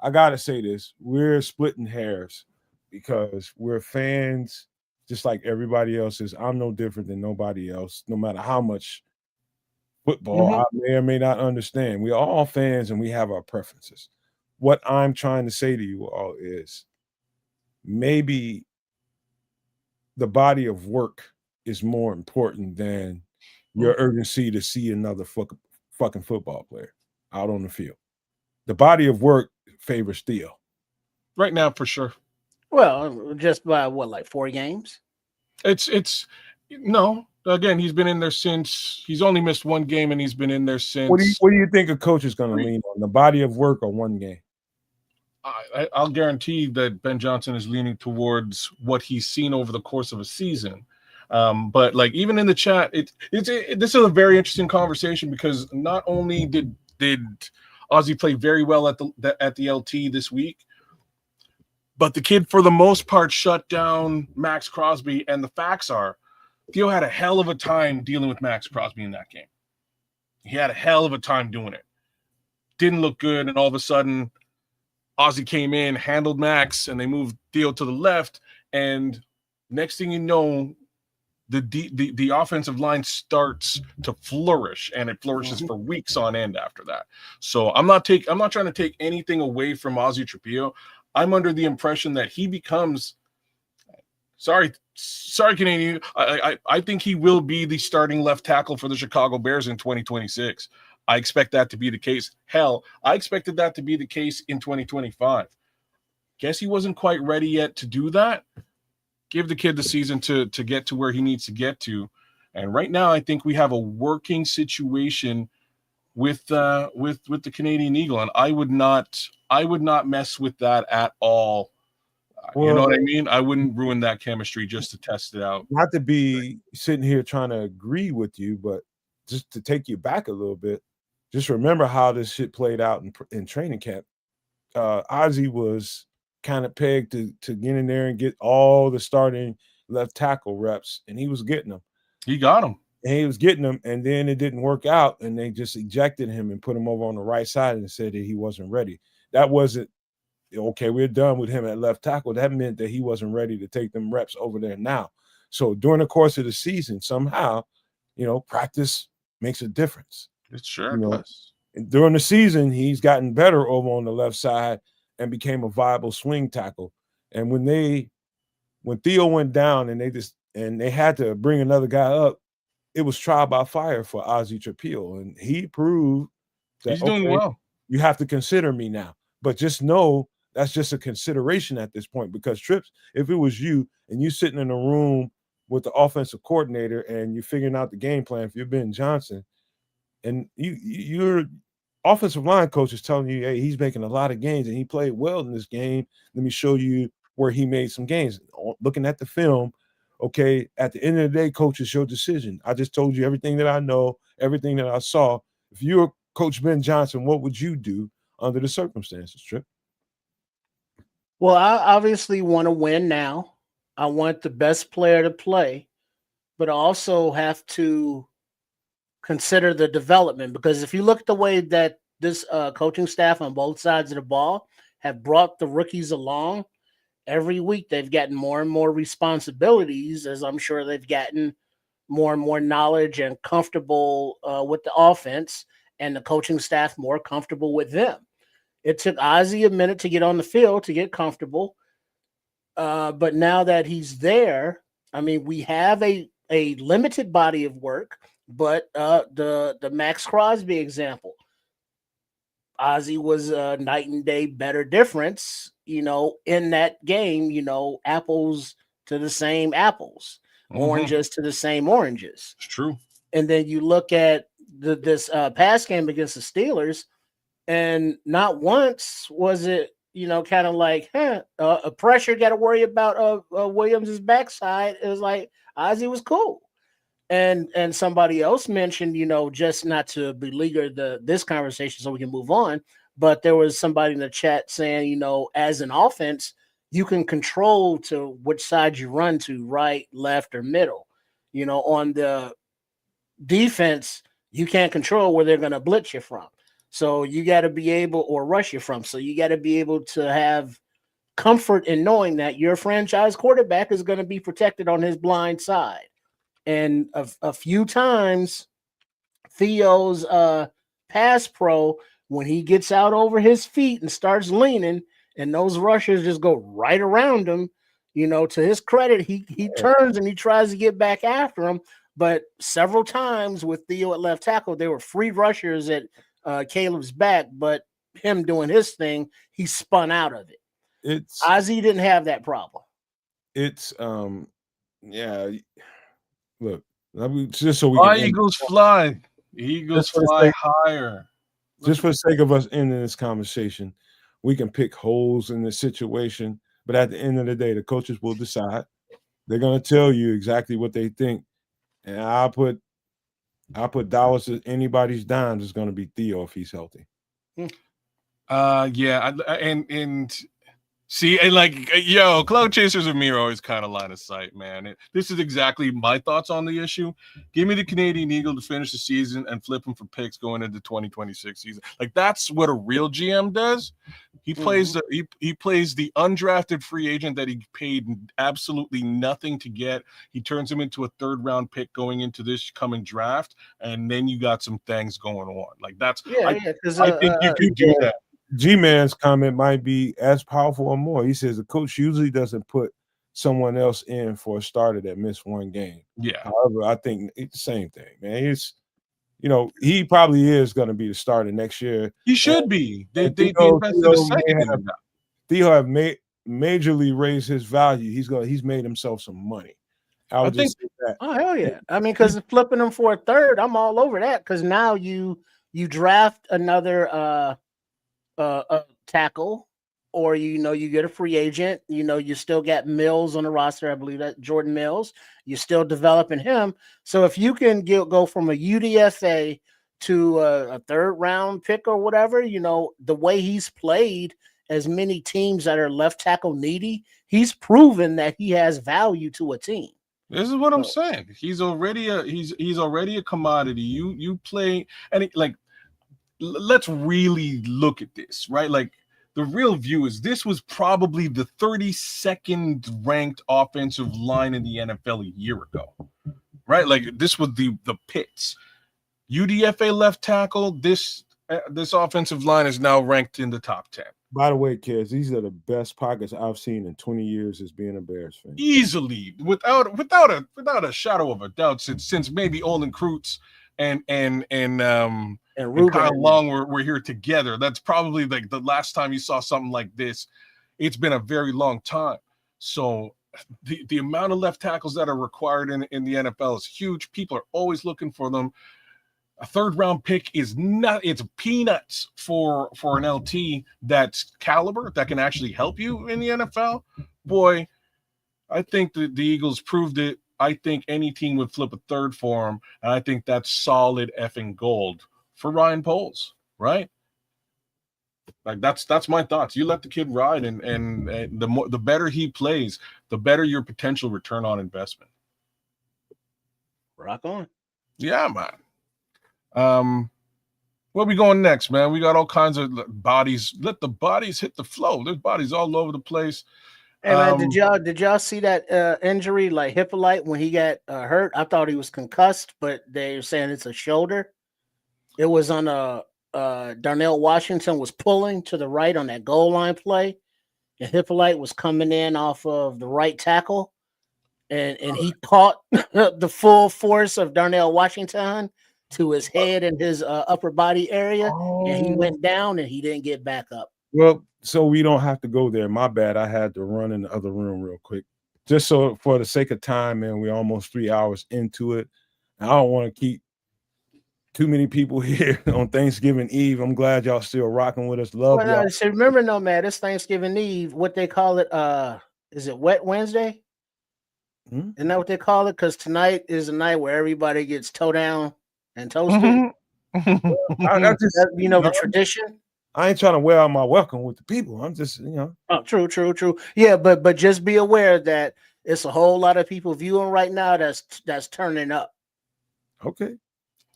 I gotta say this. We're splitting hairs because we're fans just like everybody else is. I'm no different than nobody else, no matter how much football I may or may not understand. We're all fans and we have our preferences. What I'm trying to say to you all is maybe the body of work is more important than your urgency to see another fucking football player out on the field. The body of work favors Theo. Right now, for sure. Well, just by what, like 4 games? It's no. Again, he's been in there since he's only missed 1 game, and he's been in there since. What do you think a coach is going to lean on? The body of work or 1 game? I'll guarantee that Ben Johnson is leaning towards what he's seen over the course of a season. But like even in the chat, this is a very interesting conversation because not only did Ozzy play very well at the LT this week, but the kid for the most part shut down Max Crosby. And the facts are, Theo had a hell of a time dealing with Max Crosby in that game. He had a hell of a time doing it. Didn't look good, and all of a sudden, Ozzy came in, handled Max, and they moved Theo to the left. And next thing you know, the offensive line starts to flourish, and it flourishes for weeks on end after that. So I'm not trying to take anything away from Ozzy Trapilo. I'm under the impression that he becomes sorry, Canadian. I think he will be the starting left tackle for the Chicago Bears in 2026. I expect that to be the case. Hell, I expected that to be the case in 2025. Guess he wasn't quite ready yet to do that. Give the kid the season to get to where he needs to get to. And right now, I think we have a working situation with the Canadian Eagle, and I would not mess with that at all. You know what I mean? I wouldn't ruin that chemistry just to test it out. Not to be sitting here trying to agree with you, but just to take you back a little bit, just remember how this shit played out in training camp. Ozzy was kind of pegged to get in there and get all the starting left tackle reps, and he was getting them. He got them. And he was getting them, and then it didn't work out, and they just ejected him and put him over on the right side and said that he wasn't ready. That wasn't, okay, we're done with him at left tackle. That meant that he wasn't ready to take them reps over there now. So during the course of the season, somehow, practice makes a difference. It sure does. During the season, he's gotten better over on the left side and became a viable swing tackle. And when Theo went down and they had to bring another guy up, it was trial by fire for Ozzy Trapilo. And he proved that he's doing well. You have to consider me now. But just know that's just a consideration at this point, because Trips, if it was you and you sitting in a room with the offensive coordinator and you're figuring out the game plan for your Ben Johnson, and your offensive line coach is telling you, hey, he's making a lot of gains and he played well in this game. Let me show you where he made some gains. Looking at the film, okay, at the end of the day, coach, it's your decision. I just told you everything that I know, everything that I saw. If you're Coach Ben Johnson, what would you do under the circumstances, Trip? Well, I obviously want to win now. I want the best player to play, but I also have to consider the development, because if you look at the way that this coaching staff on both sides of the ball have brought the rookies along, every week they've gotten more and more responsibilities, as I'm sure they've gotten more and more knowledge and comfortable with the offense, and the coaching staff more comfortable with them. It took Ozzy a minute to get on the field to get comfortable, but now that he's there, I mean, we have a limited body of work. But the Max Crosby example, Ozzy was a night and day better difference, in that game. Apples to the same apples, oranges to the same oranges. It's true. And then you look at this pass game against the Steelers, and not once was it, kind of like, a pressure got to worry about Williams's backside. It was like Ozzy was cool. And somebody else mentioned, just not to beleaguer this conversation so we can move on, but there was somebody in the chat saying, as an offense, you can control to which side you run to, right, left, or middle. On the defense, you can't control where they're going to blitz you from. So you got to be able, or rush you from. So you got to be able to have comfort in knowing that your franchise quarterback is going to be protected on his blind side. And a few times, Theo's pass pro, when he gets out over his feet and starts leaning, and those rushers just go right around him, to his credit, he turns and he tries to get back after him. But several times with Theo at left tackle, there were free rushers at Caleb's back, but him doing his thing, he spun out of it. Ozzy didn't have that problem. Yeah. Look, just so we can Eagles fly. Eagles fly higher. Just for the sake of us ending this conversation, we can pick holes in the situation, but at the end of the day, the coaches will decide. They're going to tell you exactly what they think, and I'll put dollars to anybody's dimes is going to be Theo if he's healthy. Yeah, and see, and like, Cloud Chasers and me are always kind of line of sight, man. This is exactly my thoughts on the issue. Give me the Canadian Eagle to finish the season and flip him for picks going into 2026 season. Like, that's what a real GM does. He plays he plays the undrafted free agent that he paid absolutely nothing to get. He turns him into a third-round pick going into this coming draft, and then you got some things going on. Like, that's I think you could do that. G-Man's comment might be as powerful or more. He says the coach usually doesn't put someone else in for a starter that missed one game. Yeah. However, I think it's the same thing, man. He probably is going to be the starter next year. He should be. They Theo have majorly raised his value. He's made himself some money. I think that. Oh, hell yeah. I mean, because flipping him for a third, I'm all over that, because now you draft another tackle, or you get a free agent. You still got Mills on the roster. I believe that Jordan Mills. You're still developing him. So if you can go from a UDFA to a third round pick or whatever, the way he's played as many teams that are left tackle needy, he's proven that he has value to a team. This is what I'm saying. He's already a commodity. You play, and let's really look at this, right? Like, the real view is this was probably the 32nd ranked offensive line in the NFL a year ago, right? Like, this was the pits. UDFA left tackle, this offensive line is now ranked in the top 10. By the way, kids, these are the best pockets I've seen in 20 years as being a Bears fan. Easily, without a shadow of a doubt, since maybe Olin Kreutz and Kyle Long were here together. That's probably like the last time you saw something like this. It's been a very long time. So the amount of left tackles that are required in the NFL is huge. People are always looking for them. A third round pick it's peanuts for an LT that's caliber, that can actually help you in the NFL. Boy, I think the Eagles proved it. I think any team would flip a third for him, and I think that's solid effing gold for Ryan Poles, right? Like, that's my thoughts. You let the kid ride, and the better he plays, the better your potential return on investment. Rock on. Yeah, man. Where we going next, man? We got all kinds of bodies. Let the bodies hit the flow. There's bodies all over the place. Hey man, did y'all see that injury like Hippolyte when he got hurt? I thought he was concussed, but they're saying it's a shoulder. It was on a Darnell Washington was pulling to the right on that goal line play, and Hippolyte was coming in off of the right tackle, and he caught the full force of Darnell Washington to his head and his upper body area, and he went down and he didn't get back up. Well, so we don't have to go there. My bad. I had to run in the other room real quick. Just so for the sake of time, man, we're almost 3 hours into it. I don't want to keep too many people here on Thanksgiving Eve. I'm glad y'all still rocking with us. Love Well, y'all. so remember, Nomad, it's Thanksgiving Eve. What they call it? Is it Wet Wednesday? Isn't that what they call it? Because tonight is the night where everybody gets toe down and toasted. I just, the tradition. I ain't trying to wear out my welcome with the people. I'm just, Oh, true. Yeah, but just be aware that it's a whole lot of people viewing right now that's turning up. Okay.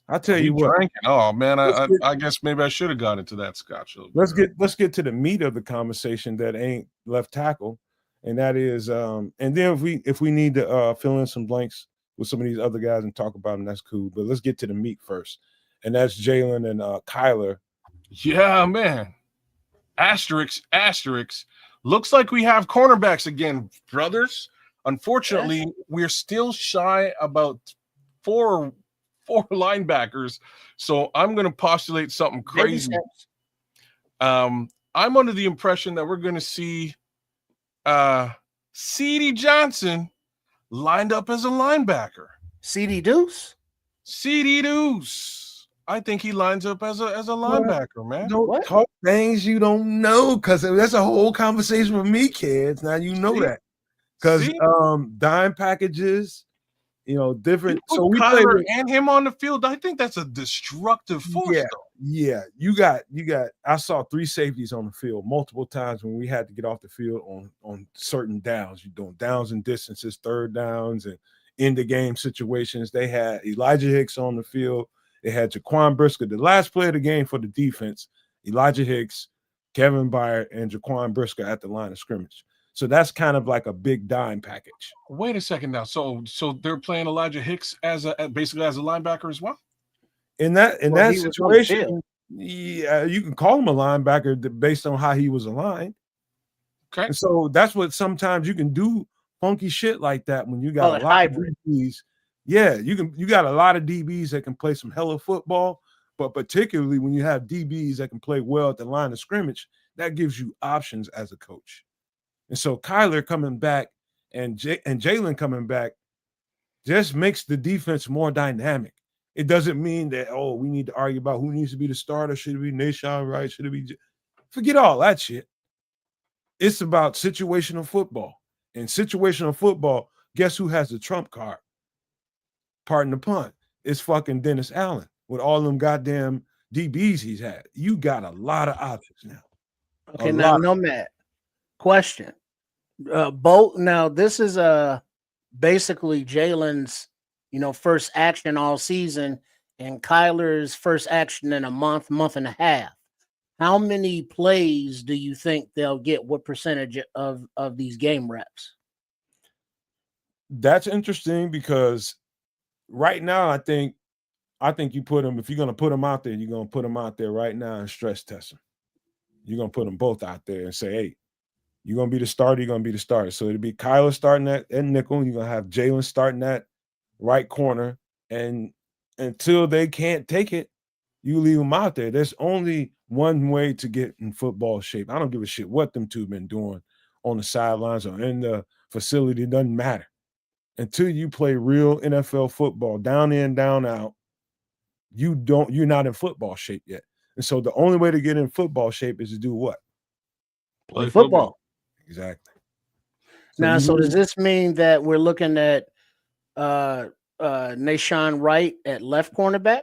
I'll tell you what. Drinking. Oh man, I guess maybe I should have got into that scotch. Let's get to the meat of the conversation that ain't left tackle, and that is and then if we need to fill in some blanks with some of these other guys and talk about them, that's cool. But let's get to the meat first, and that's Jaylon and Kyler. Yeah, man. Asterisk. Looks like we have cornerbacks again, brothers. Unfortunately, we're still shy about four linebackers. So I'm going to postulate something crazy. I'm under the impression that we're going to see C.D. Johnson lined up as a linebacker. C.D. Deuce. I think he lines up as a linebacker, man. Don't talk things you don't know, because that's a whole conversation with me, kids. Now you know that. Because dime packages, different. So we play and him on the field. I think that's a destructive force. Yeah. You got. I saw 3 safeties on the field multiple times when we had to get off the field on certain downs. You're doing downs and distances, third downs, and in the game situations. They had Elijah Hicks on the field. They had Jaquan Brisker, the last play of the game for the defense. Elijah Hicks, Kevin Byrd, and Jaquan Brisker at the line of scrimmage. So that's kind of like a big dime package. Wait a second now. So they're playing Elijah Hicks basically as a linebacker as well? In that situation, yeah, you can call him a linebacker based on how he was aligned. Okay. And so that's what sometimes you can do funky shit like that when you got a lot of DBs. Yeah, you got a lot of DBs that can play some hella football, but particularly when you have DBs that can play well at the line of scrimmage, that gives you options as a coach. And so Kyler coming back and Jaylon coming back just makes the defense more dynamic. It doesn't mean that, we need to argue about who needs to be the starter. Should it be Nashon Wright? Should it be forget all that shit. It's about situational football. And situational football, guess who has the trump card? Pardon the pun. It's fucking Dennis Allen with all them goddamn DBs he's had. You got a lot of options now. Okay, now Nomad. Question. Both now this is basically Jaylon's first action all season and Kyler's first action in a month and a half. How many plays do you think they'll get? What percentage of these game reps? That's interesting because right now I think you put them, if you're going to put them out there, you're going to put them out there right now and stress test them. You're going to put them both out there and say, hey, you're going to be the starter, you're going to be the starter. So it'll be Kyler starting at nickel. You're going to have Jaylon starting at right corner. And until they can't take it, you leave them out there. There's only one way to get in football shape. I don't give a shit what them two been doing on the sidelines or in the facility. It doesn't matter. Until you play real NFL football, down in, down out, you're not in football shape yet. And so the only way to get in football shape is to do what? Play football. Exactly. So does this mean that we're looking at Nashon Wright at left cornerback?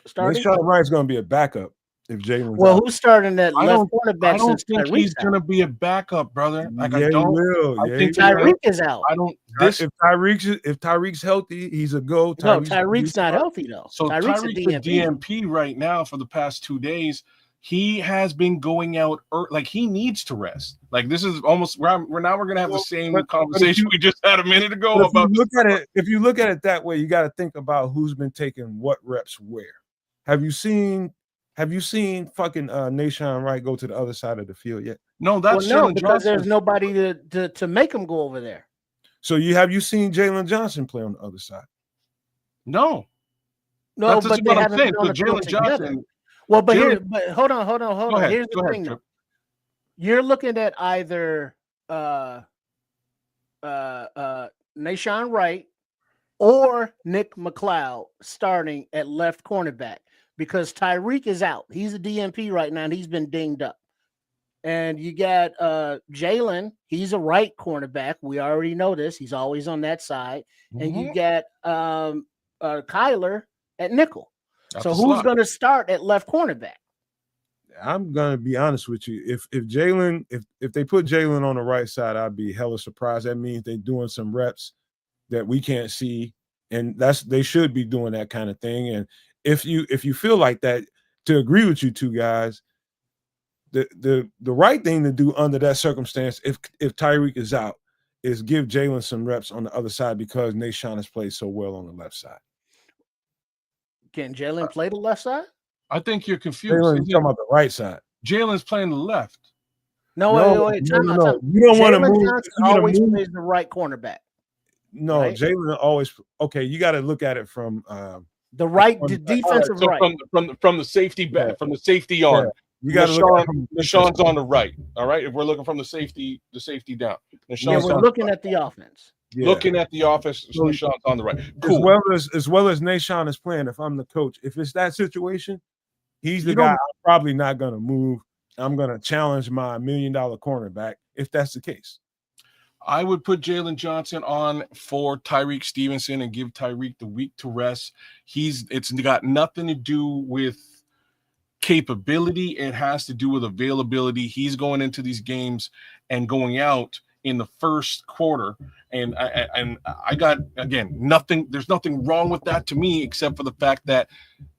Nashon Wright's going to be a backup if Jaylon's who's starting at left cornerback? I don't think he's going to be a backup, brother. Like, yeah, I don't. He will. I think Tyreek is out. I don't. If Tyreek's healthy, he's a go. Tyreek's not healthy though. So Tyreek's a DMP right now for the past 2 days. he has been going out like he needs to rest. Like this is almost we're going to have the same conversation we just had a minute ago about. If you look at it that way, you got to think about who's been taking what reps where. Have you seen fucking Nation Wright go to the other side of the field yet? No, that's no, because there's nobody to make him go over there. So have you seen Jaylon Johnson play on the other side? No, but they haven't been on the field together. Well, but hold on. Here's the thing, though. You're looking at either Nation Wright or Nick McLeod starting at left cornerback because Tyreek is out. He's a DNP right now, and he's been dinged up. And you got Jaylon. He's a right cornerback. We already know this. He's always on that side. Mm-hmm. And you got Kyler at nickel. So who's going to start at left cornerback? I'm going to be honest with you. If Jaylon, if they put Jaylon on the right side, I'd be hella surprised. That means they're doing some reps that we can't see, and they should be doing that kind of thing. And if you feel like that, to agree with you two guys, the right thing to do under that circumstance, if Tyreek is out, is give Jaylon some reps on the other side because Nation has played so well on the left side. Can Jaylon play the left side? I think you're confused. Jaylon's talking about the right side. Jaylon's playing the left. No. You don't want to move. Johnson always plays the right cornerback. No, right? Jaylon always. Okay, you got to look at it from the right defensive so right. From the safety back, from the safety on. Yeah. You got to look at Sean's on the right. All right, if we're looking from the safety down. We're looking at the offense. Yeah. Looking at the office, Sean's on the right. Cool. As well as Nation is playing, if I'm the coach, if it's that situation, he's the guy I'm probably not going to move. I'm going to challenge my $1 million cornerback if that's the case. I would put Jaylon Johnson on for Tyreek Stevenson and give Tyreek the week to rest. It's got nothing to do with capability. It has to do with availability. He's going into these games and going out in the first quarter. And I got, again, nothing. There's nothing wrong with that to me, except for the fact that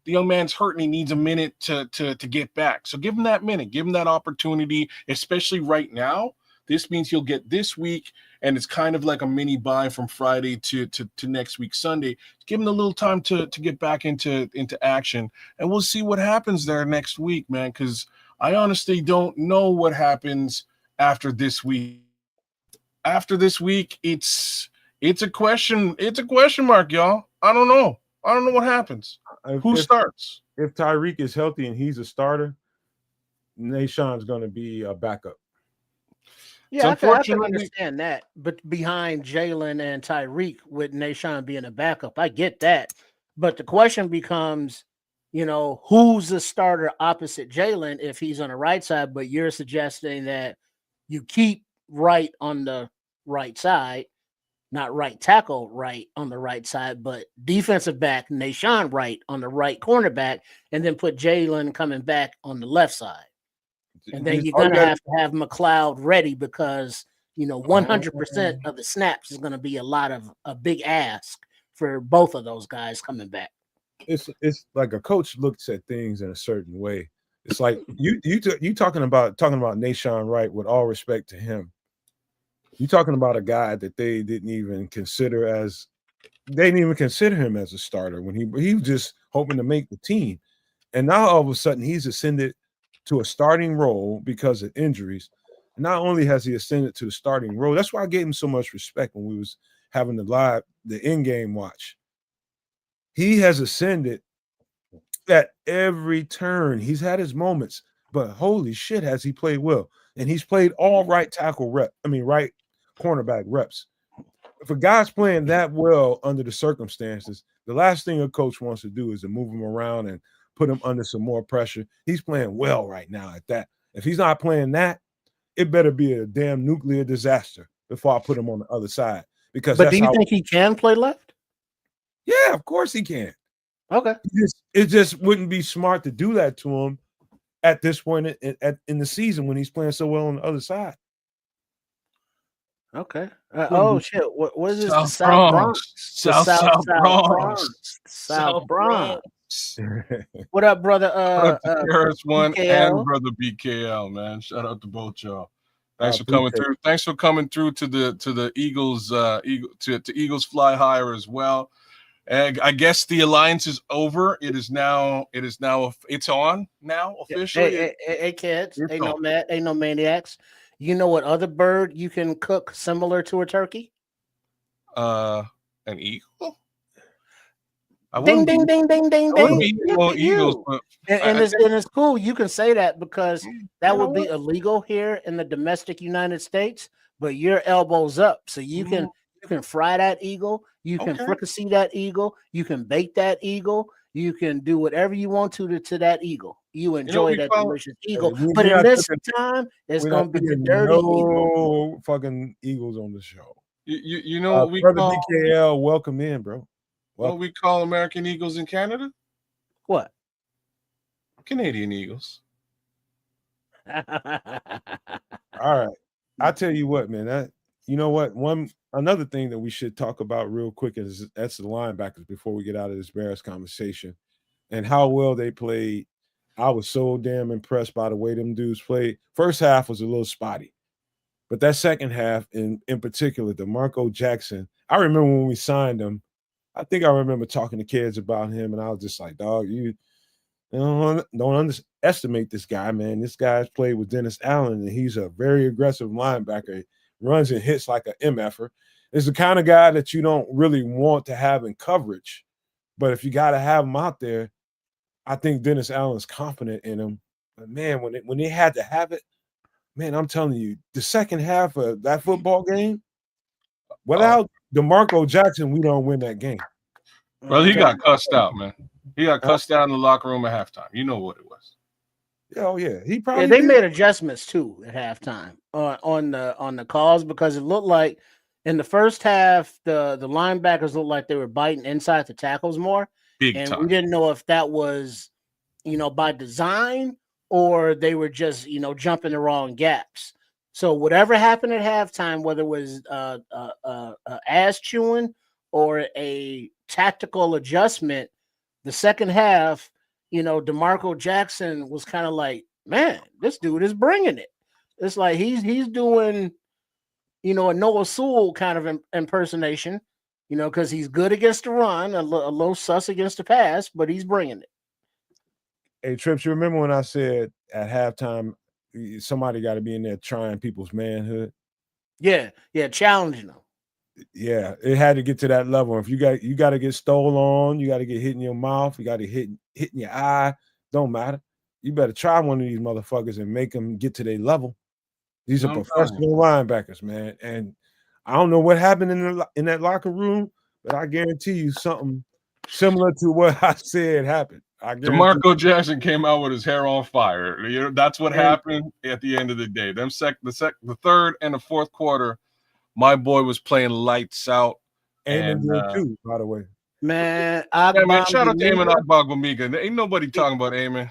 the young man's hurt and he needs a minute to get back. So give him that minute, give him that opportunity, especially right now. This means he'll get this week, and it's kind of like a mini bye from Friday to next week Sunday. Give him a little time to get back into action, and we'll see what happens there next week, man. Because I honestly don't know what happens after this week. After this week, it's a question. It's a question mark, y'all. I don't know. I don't know what happens. Who starts? If Tyreek is healthy and he's a starter, Nation's going to be a backup. Yeah, I can understand that. But behind Jaylon and Tyreek, with Nation being a backup, I get that. But the question becomes, who's the starter opposite Jaylon if he's on the right side? But you're suggesting that you keep Wright on the right side, not right tackle Wright on the right side, but defensive back Nation Wright on the right cornerback, and then put Jaylon coming back on the left side. And then you're going to have McLeod ready because, 100% of the snaps is going to be a big ask for both of those guys coming back. It's like a coach looks at things in a certain way. It's like you talking about Nation Wright, with all respect to him. You're talking about a guy that they didn't even consider him as a starter when he was just hoping to make the team. And now all of a sudden he's ascended to a starting role because of injuries. And not only has he ascended to the starting role, that's why I gave him so much respect when we was having the in-game watch. He has ascended at every turn. He's had his moments, but holy shit, has he played well. And he's played all right cornerback reps. If a guy's playing that well under the circumstances, the last thing a coach wants to do is to move him around and put him under some more pressure. He's playing well right now at that. If he's not playing that, it better be a damn nuclear disaster before I put him on the other side. But do you think he can play left? Yeah, of course he can. Okay. It just wouldn't be smart to do that to him at this point in the season when he's playing so well on the other side. Okay. Shit. What is this? South Bronx. South Bronx. South Bronx. What up, brother? Shout out to KRS-One and BKL. brother BKL, man. Shout out to both y'all. I Thanks for coming appreciate through. Thanks for coming through to the Eagles, to Eagles Fly Higher as well. And I guess the alliance is over. It's on now officially. Hey, kids, It's ain't on. no maniacs. You know what other bird you can cook similar to a turkey? An eagle. I Ding, wouldn't be. ding, ding, ding, ding, I wouldn't ding. be eating Look no at eagles, you. but And I it's cool. You can say that because that you know would be what? illegal here in the domestic United States. But your elbows up, so you can fry that eagle. You can Okay. fricassee that eagle. You can bake that eagle. You can do whatever you want to that eagle. You You know what enjoy we that call it? delicious eagle. We're But in not this cooking. time, it's We're not gonna be a cooking dirty eagle. no fucking Eagles on the show. You know what we Brother call BKL, welcome in, bro. what Welcome. we call American Eagles in Canada? What? Canadian Eagles. All right. I tell you what, man. You know what? Another thing that we should talk about real quick is that's the linebackers before we get out of this Bears conversation and how well they played. I was so damn impressed by the way them dudes played. First half was a little spotty, but that second half, in particular, DeMarco Jackson. I remember when we signed him. I think I remember talking to kids about him, and I was just like, "Dog, you don't underestimate this guy, man. This guy's played with Dennis Allen, and he's a very aggressive linebacker. He runs and hits like an MFer. It's the kind of guy that you don't really want to have in coverage, but if you got to have him out there, I think Dennis Allen's confident in him. But man, when they had to have it, man, I'm telling you, the second half of that football game, without DeMarco Jackson, we don't win that game. Well, he got cussed out, man. He got cussed out in the locker room at halftime. You know what it was. Oh yeah, he probably they did. made adjustments too at halftime on the calls because it looked like in the first half the linebackers looked like they were biting inside the tackles more, Big and time. we didn't know if that was by design or they were just jumping the wrong gaps. So whatever happened at halftime, whether it was ass chewing or a tactical adjustment, the second half, DeMarco Jackson was kind of like, man, this dude is bringing it. It's like he's doing, a Noah Sewell kind of impersonation, because he's good against the run, a low sus against the pass, but he's bringing it. Hey, Trips, you remember when I said at halftime somebody got to be in there trying people's manhood? Yeah, challenging them. Yeah, it had to get to that level. If you got to get stole on, you got to get hit in your mouth, you got to hit in your eye. Don't matter. You better try one of these motherfuckers and make them get to their level. These are professional linebackers, man. And I don't know what happened in that locker room, but I guarantee you something similar to what I said happened. DeMarco Jackson came out with his hair on fire. That's what happened at the end of the day. The third and the fourth quarter, my boy was playing lights out. Eamon did too, by the way. Man, shout out to Eamon Agbagbamiga. Ain't nobody talking about Eamon.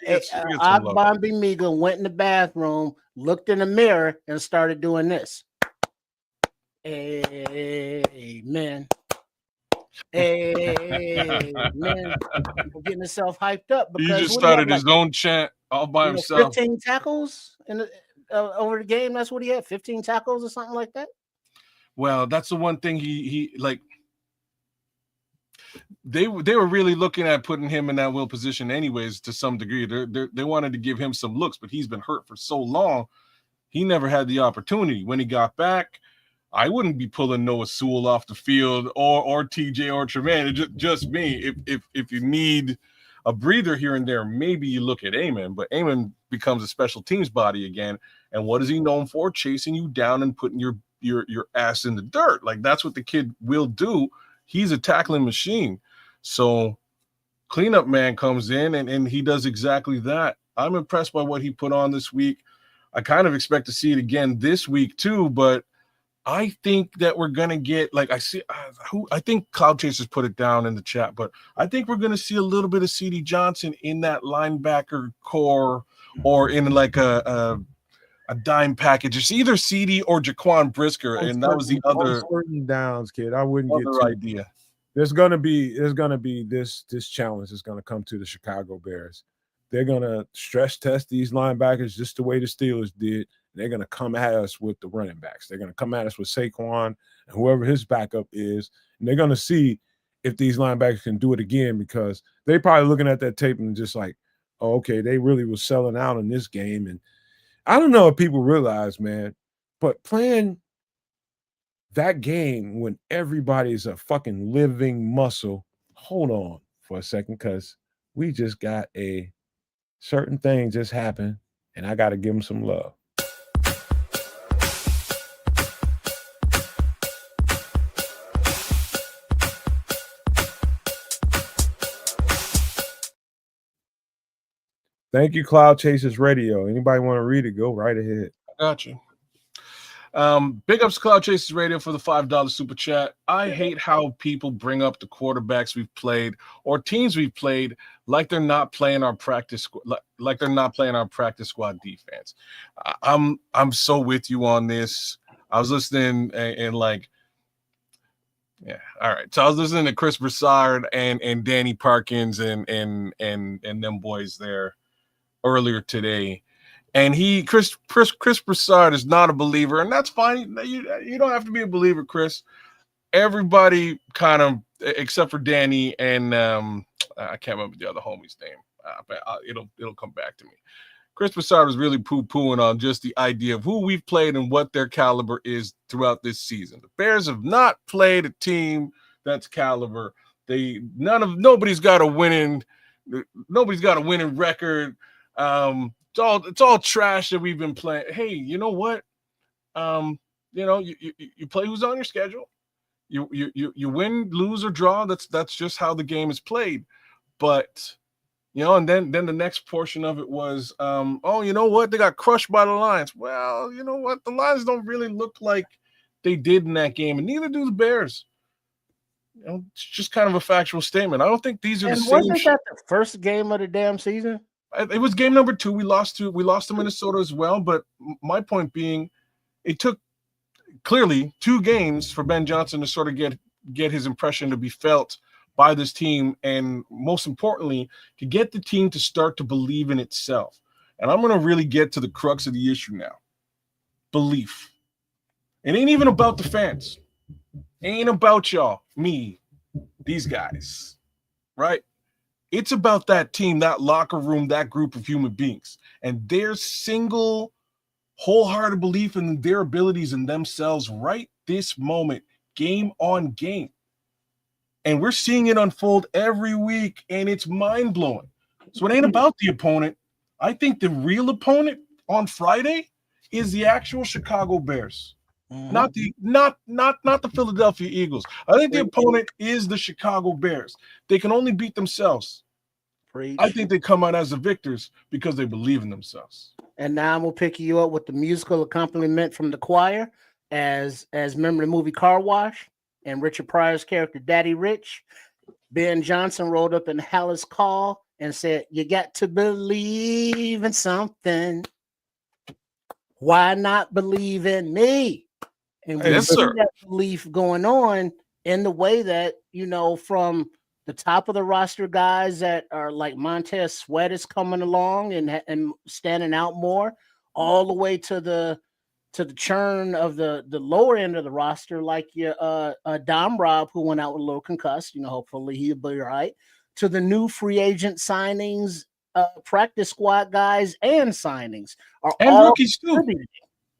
Agbagbamiga went in the bathroom, looked in the mirror, and started doing this. Amen. Amen. Getting himself hyped up because he just started his own chant all by himself. 15 tackles over the game. That's what he had. 15 tackles or something like that. Well, that's the one thing he like. They were really looking at putting him in that will position anyways to some degree. They wanted to give him some looks, but he's been hurt for so long. He never had the opportunity. When he got back, I wouldn't be pulling Noah Sewell off the field or TJ or Tremaine. It's just me. If you need a breather here and there, maybe you look at Eamon, but Eamon becomes a special teams body again. And what is he known for? Chasing you down and putting your ass in the dirt. Like that's what the kid will do. He's a tackling machine. So cleanup man comes in and he does exactly that. I'm impressed by what he put on this week. I kind of expect to see it again this week too, but I think that we're going to get, like I think Cloud Chasers put it down in the chat, but I think we're going to see a little bit of C.D. Johnson in that linebacker core or in like a dime package. It's either CD or Jaquan Brisker, and that was the other certain downs, kid. I wouldn't get other idea. there's gonna be this challenge that's gonna come to the Chicago Bears. They're gonna stress test these linebackers just the way the Steelers did. They're gonna come at us with the running backs. They're gonna come at us with Saquon and whoever his backup is, and they're gonna see if these linebackers can do it again, because they probably looking at that tape and just like, oh, okay, they really was selling out in this game. And I don't know if people realize, man, but playing that game when everybody's a fucking living muscle. Hold on for a second, because we just got a certain thing just happened, and I got to give them some love. Thank you, Cloud Chasers Radio. Anybody want to read it? Go right ahead. I got you. Big ups Cloud Chasers Radio for the $5 super chat. I hate how people bring up the quarterbacks we've played or teams we've played like they're not playing our practice like they're not playing our practice squad defense. I'm so with you on this. I was listening and like, yeah, all right. So I was listening to Chris Broussard and Danny Parkins and them boys there earlier today. And Chris Broussard is not a believer, and that's fine. You don't have to be a believer, Chris. Everybody kind of, except for Danny and I can't remember the other homie's name, but it'll come back to me. Chris Broussard was really poo-pooing on just the idea of who we've played and what their caliber is throughout this season. The Bears have not played a team that's caliber. Nobody's got a winning record. It's all trash that we've been playing. Hey, you know what? You play who's on your schedule. You win, lose, or draw. That's just how the game is played. But and then the next portion of it was, you know what? They got crushed by the Lions. Well, you know what? The Lions don't really look like they did in that game, and neither do the Bears. It's just kind of a factual statement. I don't think these are the same. Wasn't that the first game of the damn season? It was game number 2. We lost to Minnesota as well. But my point being, it took clearly 2 games for Ben Johnson to sort of get his impression to be felt by this team, and most importantly, to get the team to start to believe in itself. And I'm going to really get to the crux of the issue now. Belief. It ain't even about the fans. It ain't about y'all, me, these guys, right? It's about that team, that locker room, that group of human beings, and their single, wholehearted belief in their abilities and themselves right this moment, game on game. And we're seeing it unfold every week, and it's mind-blowing. So it ain't about the opponent. I think the real opponent on Friday is the actual Chicago Bears, not the Philadelphia Eagles. I think the opponent is the Chicago Bears. They can only beat themselves. Preach. I think they come out as the victors because they believe in themselves. And now I'm gonna pick you up with the musical accompaniment from the choir, as remember the movie Car Wash and Richard Pryor's character Daddy Rich. Ben Johnson rolled up in Hallis Call and said, "You got to believe in something. Why not believe in me?" And we see that belief going on in the way that, from the top of the roster guys that are like Montez Sweat is coming along and standing out more, all the way to the churn of the lower end of the roster, like your Dom Rob, who went out with a little concussed. Hopefully he'll be all right. To the new free agent signings, practice squad guys and signings are and all rookies too.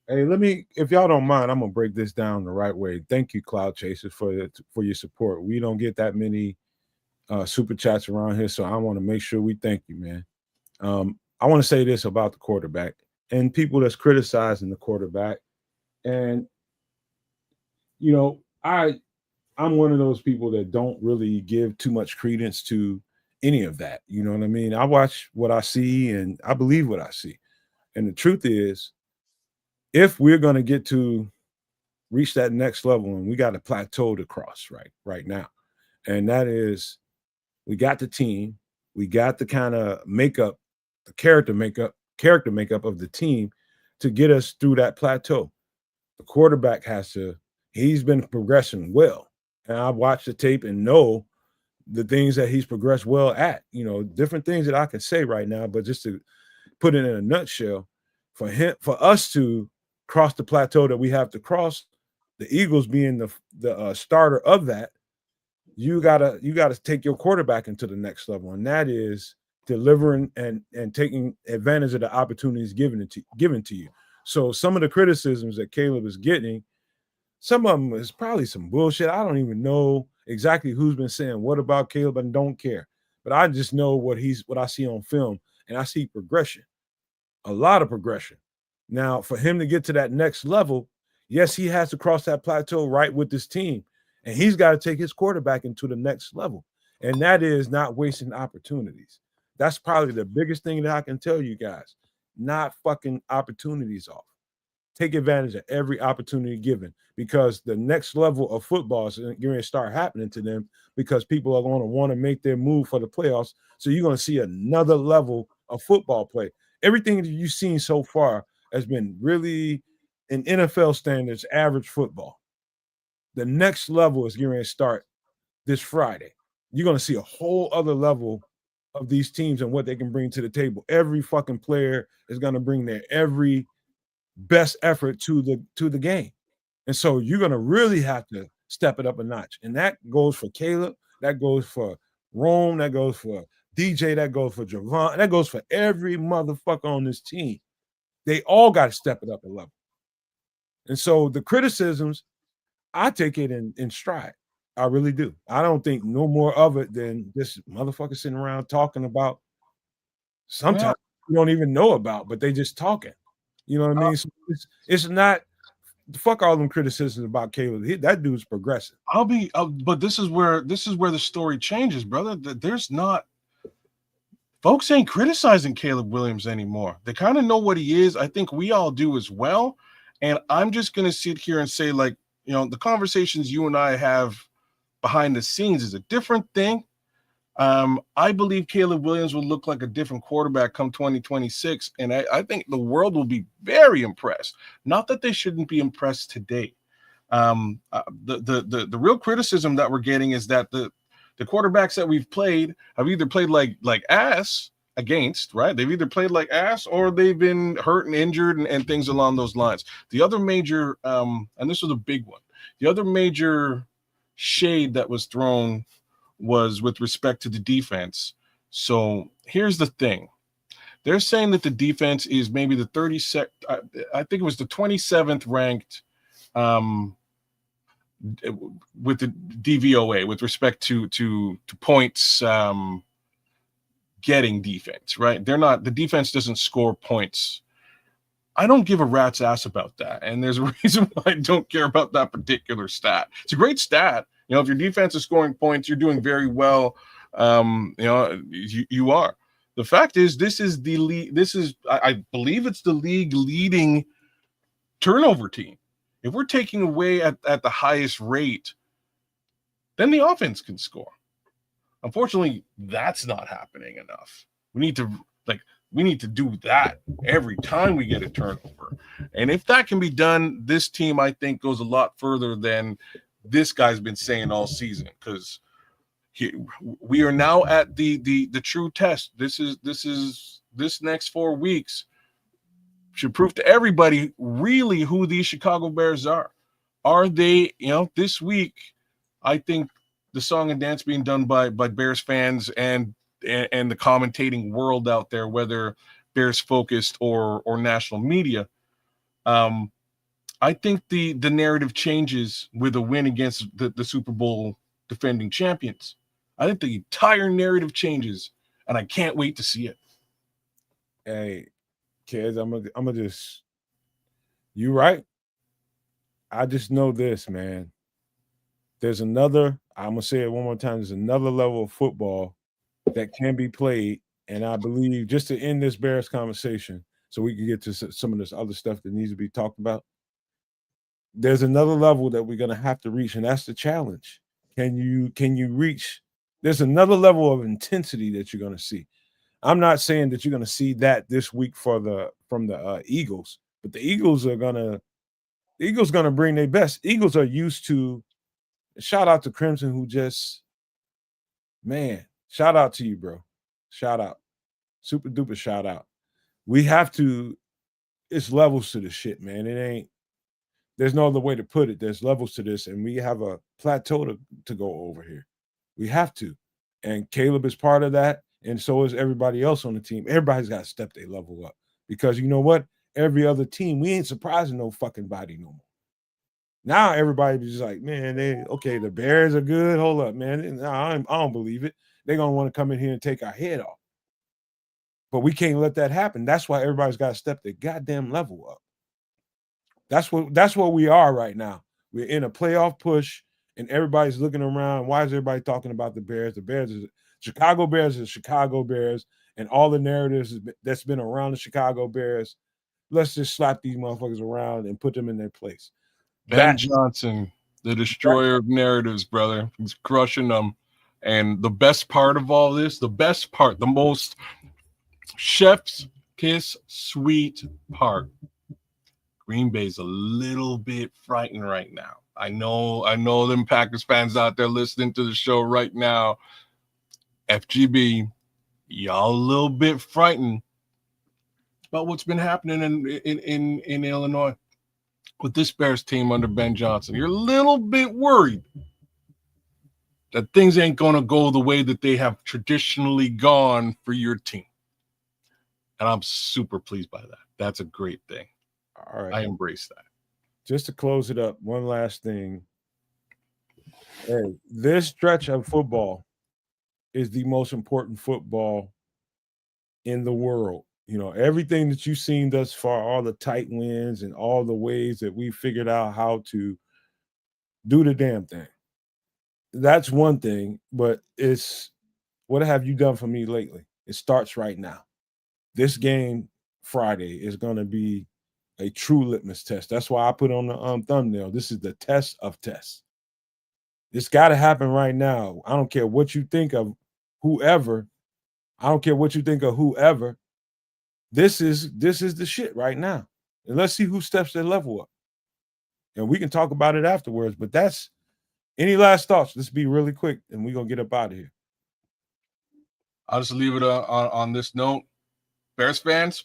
Hey, if y'all don't mind, I'm gonna break this down the right way. Thank you, Cloud Chasers, for your support. We don't get that many super chats around here, so I want to make sure we thank you, man. I want to say this about the quarterback and people that's criticizing the quarterback. And I'm one of those people that don't really give too much credence to any of that. You know what I mean? I watch what I see and I believe what I see. And the truth is, if we're going to get to reach that next level, and we got a plateau to cross right now, and that is, we got the team, we got the kind of makeup, the character makeup of the team to get us through that plateau. The quarterback he's been progressing well. and I watch the tape and know the things that he's progressed well at. Different things that I can say right now, but just to put it in a nutshell, for us to cross the plateau that we have to cross, the Eagles being the starter of that, you gotta take your quarterback into the next level, and that is delivering and taking advantage of the opportunities given to you. So some of the criticisms that Caleb is getting, some of them is probably some bullshit. I don't even know exactly who's been saying what about Caleb, and don't care. But I just know what I see on film, and I see progression, a lot of progression. Now, for him to get to that next level, yes, he has to cross that plateau right with this team, and he's got to take his quarterback into the next level, and that is not wasting opportunities. That's probably the biggest thing that I can tell you guys. Not fucking opportunities off. Take advantage of every opportunity given, because the next level of football is going to start happening to them, because people are going to want to make their move for the playoffs. So you're going to see another level of football play. Everything that you've seen so far has been really, in NFL standards, average football. The next level is going to start this Friday. You're going to see a whole other level of these teams and what they can bring to the table. Every fucking player is going to bring their every best effort to the game. And so you're going to really have to step it up a notch. And that goes for Caleb, that goes for Rome, that goes for DJ, that goes for Javon, that goes for every motherfucker on this team. They all got to step it up a level. And so the criticisms, I take it in stride. I really do. I don't think no more of it than this motherfucker sitting around talking about sometimes you don't even know about, but they just talking. You know what I mean? So it's not, fuck all them criticisms about Caleb. That dude's progressive. But this is where the story changes, brother. There's not, folks ain't criticizing Caleb Williams anymore. They kind of know what he is. I think we all do as well. And I'm just gonna sit here and say, like, the conversations you and I have behind the scenes is a different thing. I believe Caleb Williams will look like a different quarterback come 2026, and I think the world will be very impressed. Not that they shouldn't be impressed today. The real criticism that we're getting is that the quarterbacks that we've played have either played like ass against, right? They've either played like ass or they've been hurt and injured and things along those lines. The other major, and this was a big one, the other major shade that was thrown was with respect to the defense. So here's the thing. They're saying that the defense is maybe the 32nd, I think it was the 27th ranked with the DVOA with respect to points getting defense, right? The defense doesn't score points. I don't give a rat's ass about that. And there's a reason why I don't care about that particular stat. It's a great stat. If your defense is scoring points, you're doing very well. You are. The fact is, this is the league. I believe it's the league leading turnover team. If we're taking away at the highest rate, then the offense can score. Unfortunately, that's not happening enough. We need to do that every time we get a turnover. And if that can be done, this team, I think, goes a lot further than this guy's been saying all season, because we are now at the true test. This next 4 weeks should prove to everybody really who these Chicago Bears are. Are they, this week, I think the song and dance being done by Bears fans and the commentating world out there, whether Bears focused or national media, I think the narrative changes with a win against the Super Bowl defending champions. I think the entire narrative changes, and I can't wait to see it. Hey, kids, I'm gonna just, you right. I just know this, man. There's another, I'm gonna say it one more time, there's another level of football that can be played. And I believe, just to end this Bears conversation, so we can get to some of this other stuff that needs to be talked about, there's another level that we're gonna have to reach, and that's the challenge. Can you reach? There's another level of intensity that you're gonna see. I'm not saying that you're gonna see that this week from the Eagles, but the Eagles gonna bring their best. Eagles are used to Shout out to Crimson, who just, man, shout out to you, bro. Shout out. Super duper shout out. We have to, it's levels to this shit, man. It ain't, there's no other way to put it. There's levels to this, and we have a plateau to go over here. We have to. And Caleb is part of that, and so is everybody else on the team. Everybody's got to step their level up. Because you know what? Every other team, we ain't surprising no fucking body no more. Now everybody's just like, man, the Bears are good. Hold up, man. No, I don't believe it. They're gonna want to come in here and take our head off. But we can't let that happen. That's why everybody's got to step their goddamn level up. That's what we are right now. We're in a playoff push, and everybody's looking around. Why is everybody talking about the Bears? The Bears is Chicago Bears, and all the narratives that's been around the Chicago Bears. Let's just slap these motherfuckers around and put them in their place. Ben Johnson, the destroyer of narratives, brother. He's crushing them. And the best part of all this, the most chef's kiss sweet part. Green Bay's a little bit frightened right now. I know them Packers fans out there listening to the show right now. FGB, y'all a little bit frightened about what's been happening in Illinois with this Bears team under Ben Johnson. You're a little bit worried that things ain't going to go the way that they have traditionally gone for your team. And I'm super pleased by that. That's a great thing. All right. I embrace that. Just to close it up, one last thing. Hey, this stretch of football is the most important football in the world. You know, everything that you've seen thus far, all the tight wins and all the ways that we figured out how to do the damn thing. That's one thing, but it's what have you done for me lately? It starts right now. This game Friday is going to be a true litmus test. That's why I put on the thumbnail. This is the test of tests. It's got to happen right now. I don't care what you think of whoever. I don't care what you think of whoever. This is the shit right now. And let's see who steps their level up. And we can talk about it afterwards. But that's any last thoughts? Let's be really quick, and we're gonna get up out of here. I'll just leave it on this note. Bears fans,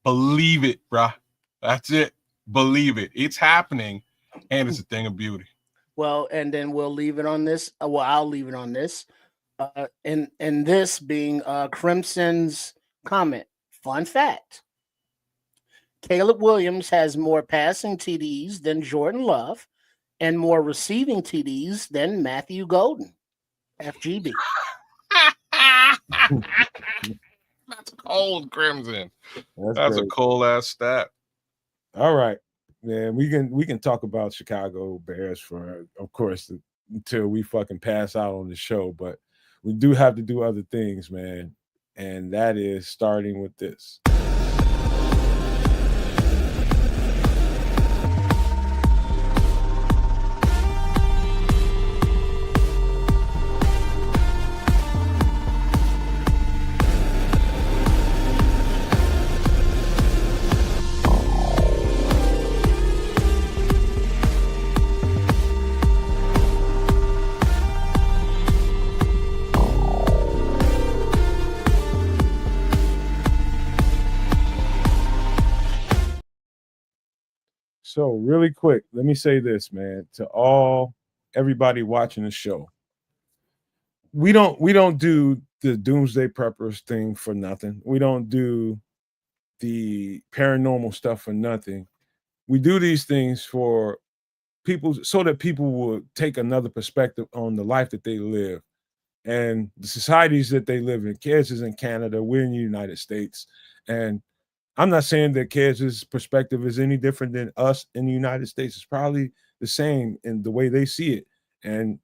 believe it, bruh. That's it. Believe it. It's happening, and it's a thing of beauty. Well, and then we'll leave it on this. Well, I'll leave it on this. And this being Crimson's comment. Fun fact. Caleb Williams has more passing TDs than Jordan Love and more receiving TDs than Matthew Golden. FGB. That's cold, Crimson. That's a cold ass stat. All right, man. We can talk about Chicago Bears for, of course, until we fucking pass out on the show. But we do have to do other things, man, and that is starting with this. So really quick, let me say this, man, to everybody watching the show. We don't do the doomsday preppers thing for nothing. We don't do the paranormal stuff for nothing. We do these things for people so that people will take another perspective on the life that they live and the societies that they live in. Kids is in Canada, we're in the United States, and I'm not saying that Kaz's perspective is any different than us in the United States. It's probably the same in the way they see it, and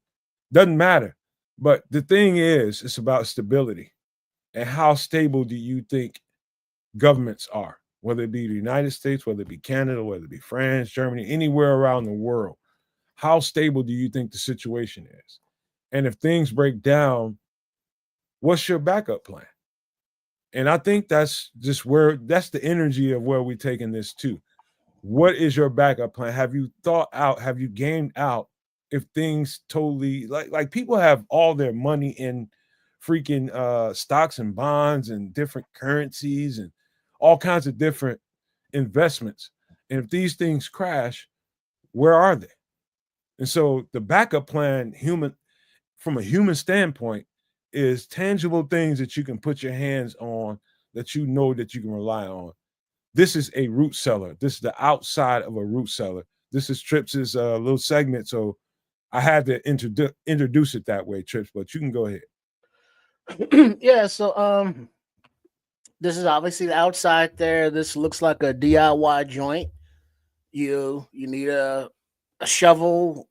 doesn't matter. But the thing is, it's about stability. And how stable do you think governments are, whether it be the United States, whether it be Canada, whether it be France, Germany, anywhere around the world? How stable do you think the situation is? And if things break down, what's your backup plan? And I think that's just that's the energy of where we're taking this to. What is your backup plan? Have you thought out, have you gamed out if things totally like people have all their money in freaking stocks and bonds and different currencies and all kinds of different investments. And if these things crash, where are they? And so the backup plan, from a human standpoint, is tangible things that you can put your hands on that you know that you can rely on. This is a root cellar. This is the outside of a root cellar. This is Trips's little segment. So I had to introduce it that way, Trips, but you can go ahead. Yeah, so this is obviously the outside there. This looks like a DIY joint. You need a shovel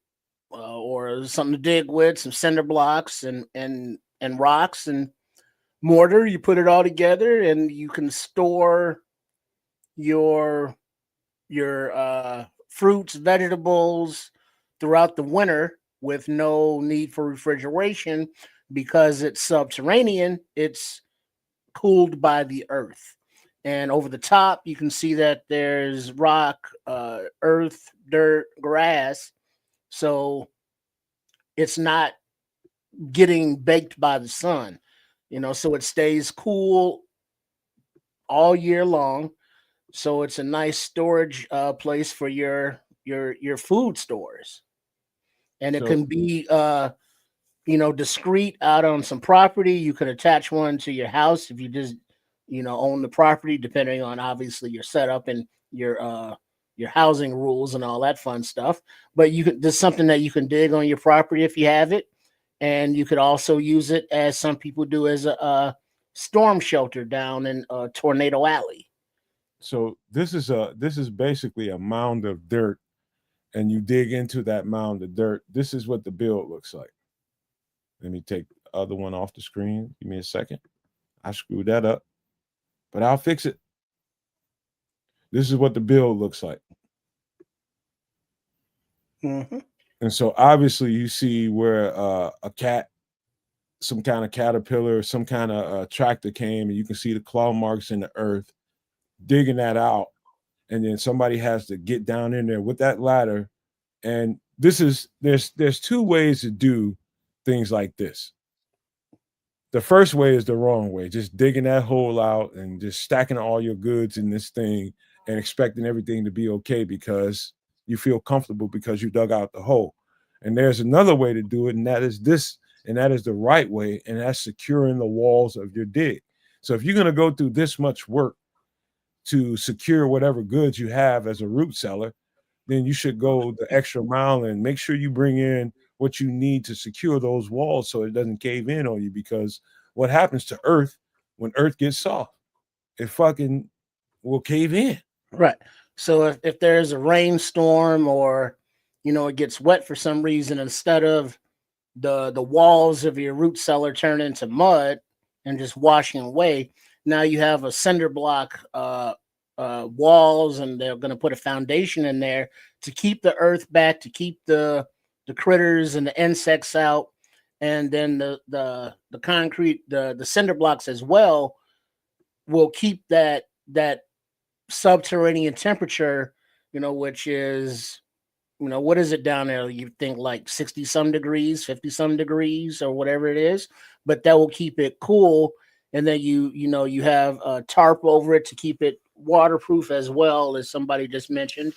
or something to dig with, some cinder blocks and rocks and mortar. You put it all together, and you can store your fruits, vegetables throughout the winter with no need for refrigeration because it's subterranean. It's cooled by the earth. And over the top, you can see that there's rock, earth, dirt, grass. So it's not getting baked by the sun, so it stays cool all year long. So it's a nice storage place for your food stores. And it So can be discreet out on some property. You could attach one to your house if you just own the property, depending on obviously your setup and your housing rules and all that fun stuff. But there's something that you can dig on your property if you have it, and you could also use it, as some people do, as a storm shelter down in Tornado Alley. so this is basically a mound of dirt, and you dig into that mound of dirt. This is what the build looks like. Let me take the other one off the screen. Give me a second. I screwed that up, but I'll fix it. This is what the build looks like. Mm-hmm. And so obviously you see where a cat, some kind of caterpillar, some kind of tractor came, and you can see the claw marks in the earth, digging that out. And then somebody has to get down in there with that ladder. And there's two ways to do things like this. The first way is the wrong way, just digging that hole out and just stacking all your goods in this thing and expecting everything to be okay because you feel comfortable because you dug out the hole. And there's another way to do it, and that is this, and that is the right way, and that's securing the walls of your dig. So if you're going to go through this much work to secure whatever goods you have as a root cellar, then you should go the extra mile and make sure you bring in what you need to secure those walls so it doesn't cave in on you. Because what happens to earth when earth gets soft, it fucking will cave in. Right. So if there's a rainstorm or it gets wet for some reason, instead of the walls of your root cellar turn into mud and just washing away, now you have a cinder block walls, and they're going to put a foundation in there to keep the earth back, to keep the critters and the insects out, and then the concrete, the cinder blocks as well, will keep that subterranean temperature, which is, what is it down there? You think like 60 some degrees, 50 some degrees, or whatever it is, but that will keep it cool. And then you have a tarp over it to keep it waterproof as well, as somebody just mentioned.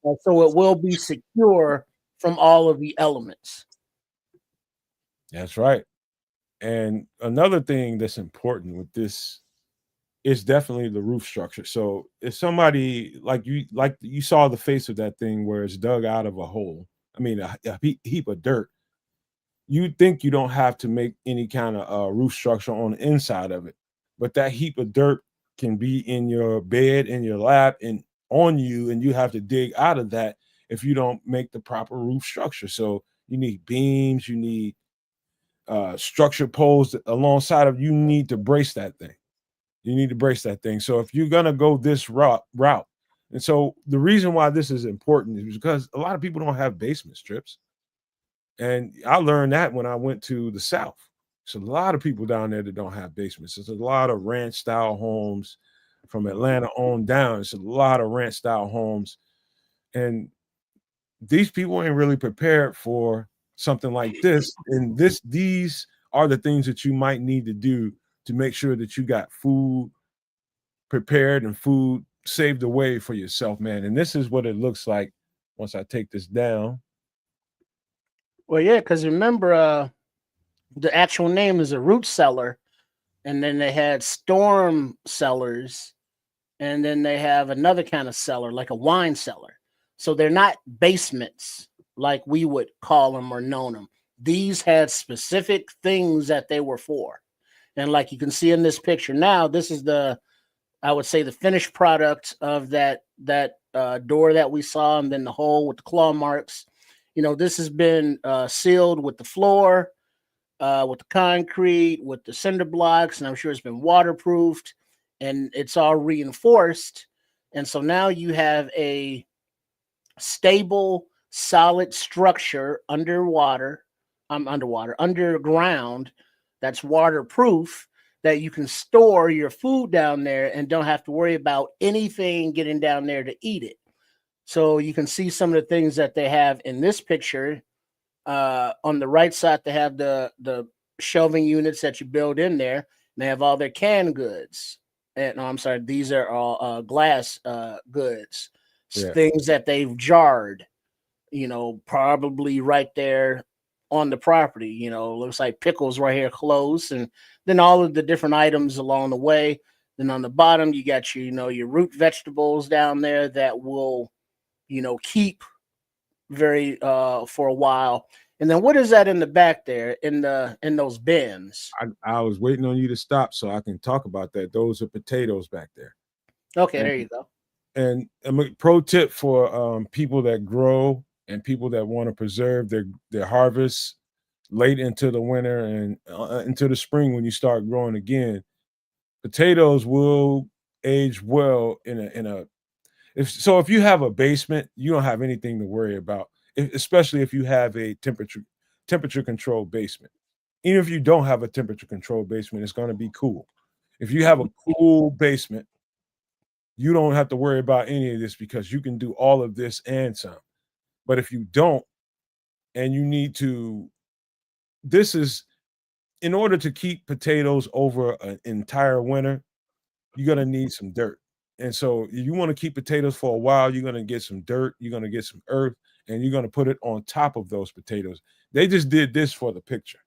So it will be secure from all of the elements. That's right. And another thing that's important with this is definitely the roof structure. So if somebody like you saw the face of that thing where it's dug out of a hole, I mean a heap of dirt, you think you don't have to make any kind of roof structure on the inside of it, but that heap of dirt can be in your bed, in your lap, and on you, and you have to dig out of that if you don't make the proper roof structure. So you need beams, you need structure poles alongside of you. Need to brace that thing. You need to brace that thing. So if you're gonna go this route, and so the reason why this is important is because a lot of people don't have basement strips. And I learned that when I went to the South. There's a lot of people down there that don't have basements. There's a lot of ranch style homes from Atlanta on down. It's a lot of ranch style homes. And these people ain't really prepared for something like this. And these are the things that you might need to do to make sure that you got food prepared and food saved away for yourself, man. And this is what it looks like once I take this down. Well, yeah, because remember, the actual name is a root cellar, and then they had storm cellars, and then they have another kind of cellar, like a wine cellar. So they're not basements like we would call them or know them. These had specific things that they were for. And like you can see in this picture now, this is I would say the finished product of that door that we saw, and then the hole with the claw marks. This has been sealed with the floor, with the concrete, with the cinder blocks, and I'm sure it's been waterproofed, and it's all reinforced. And so now you have a stable, solid structure underground, that's waterproof, that you can store your food down there and don't have to worry about anything getting down there to eat it. So you can see some of the things that they have in this picture. On the right side, they have the shelving units that you build in there. And they have all their canned goods. And no, I'm sorry, these are all glass goods, things that they've jarred, probably right there on the property. Looks like pickles right here close, and then all of the different items along the way. Then on the bottom, you got your root vegetables down there that will, keep very for a while. And then what is that in the back there in those bins? I was waiting on you to stop so I can talk about that. Those are potatoes back there. Okay, there you go. And a pro tip for people that grow and people that want to preserve their harvest late into the winter and into the spring when you start growing again, potatoes will age well if you have a basement, you don't have anything to worry about, especially if you have a temperature controlled basement. Even if you don't have a temperature controlled basement, it's going to be cool. If you have a cool basement, you don't have to worry about any of this because you can do all of this and some. But if you don't, and you need to, this is in order to keep potatoes over an entire winter, you're going to need some dirt. And so if you want to keep potatoes for a while, you're going to get some dirt, you're going to get some earth, and you're going to put it on top of those potatoes. They just did this for the picture.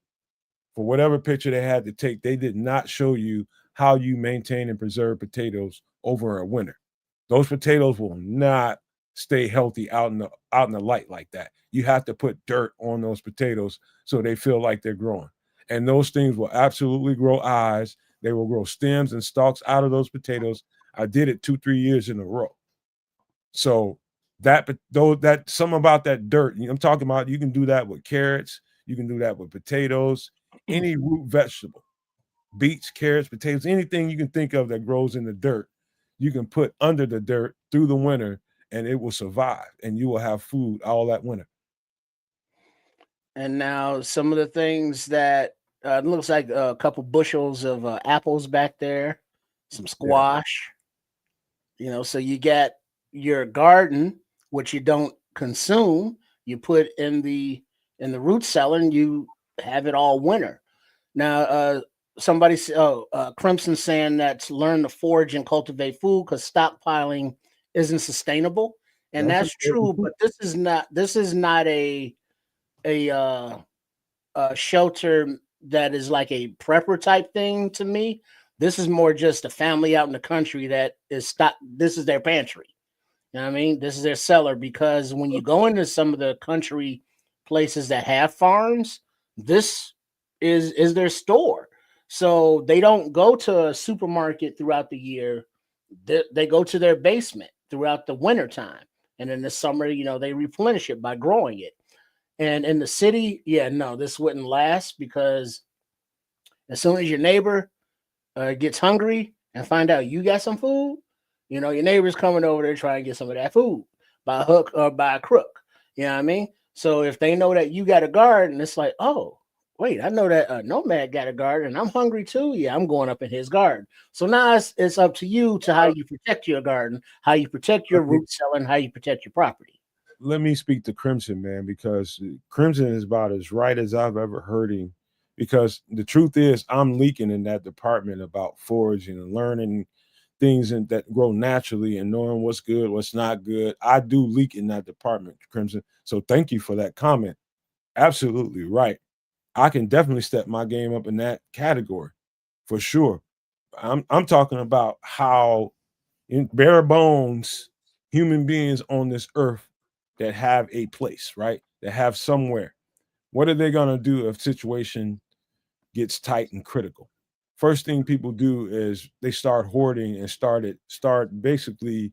For whatever picture they had to take, they did not show you how you maintain and preserve potatoes over a winter. Those potatoes will not stay healthy out in the light like that. You have to put dirt on those potatoes so they feel like they're growing. And those things will absolutely grow eyes. They will grow stems and stalks out of those potatoes. I did it 2-3 years in a row. So that some about that dirt, I'm talking about, you can do that with carrots, you can do that with potatoes, any root vegetable, beets, carrots, potatoes, anything you can think of that grows in the dirt, you can put under the dirt through the winter and it will survive and you will have food all that winter. And now some of the things that it looks like a couple bushels of apples back there, some squash. So you get your garden, which you don't consume, you put in the root cellar, and you have it all winter. Now, somebody, Crimson saying that's learn to forage and cultivate food because stockpiling isn't sustainable, and that's true. But this is not a shelter that is like a prepper type thing to me. This is more just a family out in the country that is stock. This is their pantry. You know what I mean? This is their cellar, because when you go into some of the country places that have farms, this is their store. So they don't go to a supermarket throughout the year. They go to their basement throughout the winter time. And in the summer, they replenish it by growing it. And in the city, this wouldn't last, because as soon as your neighbor gets hungry and find out you got some food, your neighbor's coming over there trying to get some of that food by hook or by crook. You know what I mean? So if they know that you got a garden, it's like, oh, wait, I know that Nomad got a garden and I'm hungry too. Yeah, I'm going up in his garden. So now it's up to you to how you protect your garden, how you protect your root cellar, and how you protect your property. let me speak to Crimson, man, because Crimson is about as right as I've ever heard him. Because the truth is, I'm leaking in that department about foraging and learning things that grow naturally and knowing what's good, what's not good. I do leak in that department, Crimson. So thank you for that comment. Absolutely right. I can definitely step my game up in that category for sure. I'm talking about how in bare bones human beings on this earth that have a place, right? That have somewhere. What are they gonna do if situation gets tight and critical? First thing people do is they start hoarding and start basically,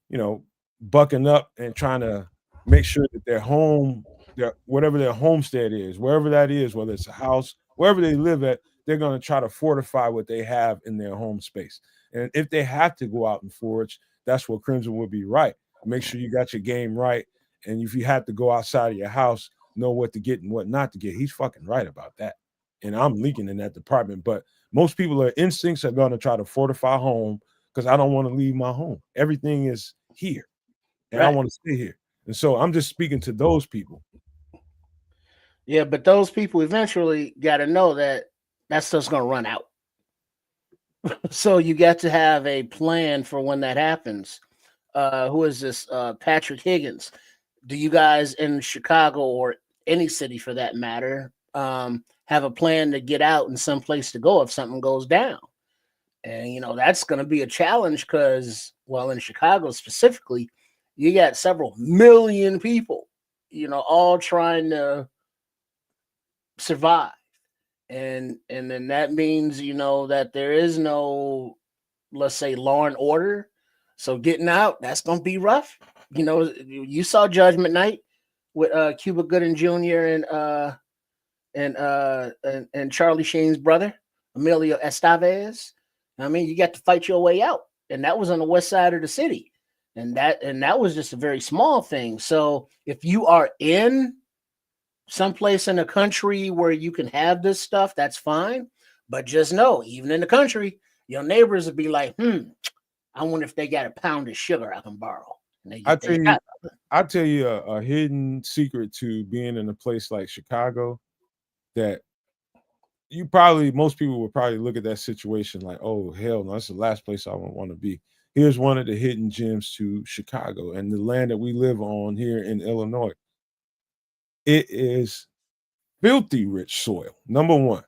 you know, bucking up and trying to make sure that their home, their whatever their homestead is, wherever that is, whether it's a house, wherever they live at, they're going to try to fortify what they have in their home space. And if they have to go out and forage, that's where Crimson would be right. Make sure you got your game right. And if you have to go outside of your house, know what to get and what not to get. He's fucking right about that. And I'm leaking in that department. But most people, their instincts are going to try to fortify home because I don't want to leave my home. Everything is here and I Right. want to stay here. And so I'm just speaking to those people. Yeah, but those people eventually got to know that that stuff's going to run out. So you got to have a plan for when that happens. Who is this? Patrick Higgins. Do you guys in Chicago or any city for that matter have a plan to get out and some place to go if something goes down? And, you know, that's going to be a challenge because, well, in Chicago specifically, you got several million people, you know, all trying to survive. And then that means, you know, that there is no, let's say, law and order. So getting out, that's going to be rough. You know, you saw Judgment Night with Cuba Gooding Jr. and Charlie Sheen's brother, Emilio Estevez. I mean, you got to fight your way out, and that was on the west side of the city, and that was just a very small thing. So if you are in someplace in the country where you can have this stuff, that's fine. But just know, even in the country, your neighbors will be like, I wonder if they got a pound of sugar I can borrow. And I tell you, I tell you a hidden secret to being in a place like Chicago that most people would probably look at that situation like, oh hell no, that's the last place I would want to be. Here's one of the hidden gems to Chicago and the land that we live on here in Illinois. It is filthy rich soil, number one.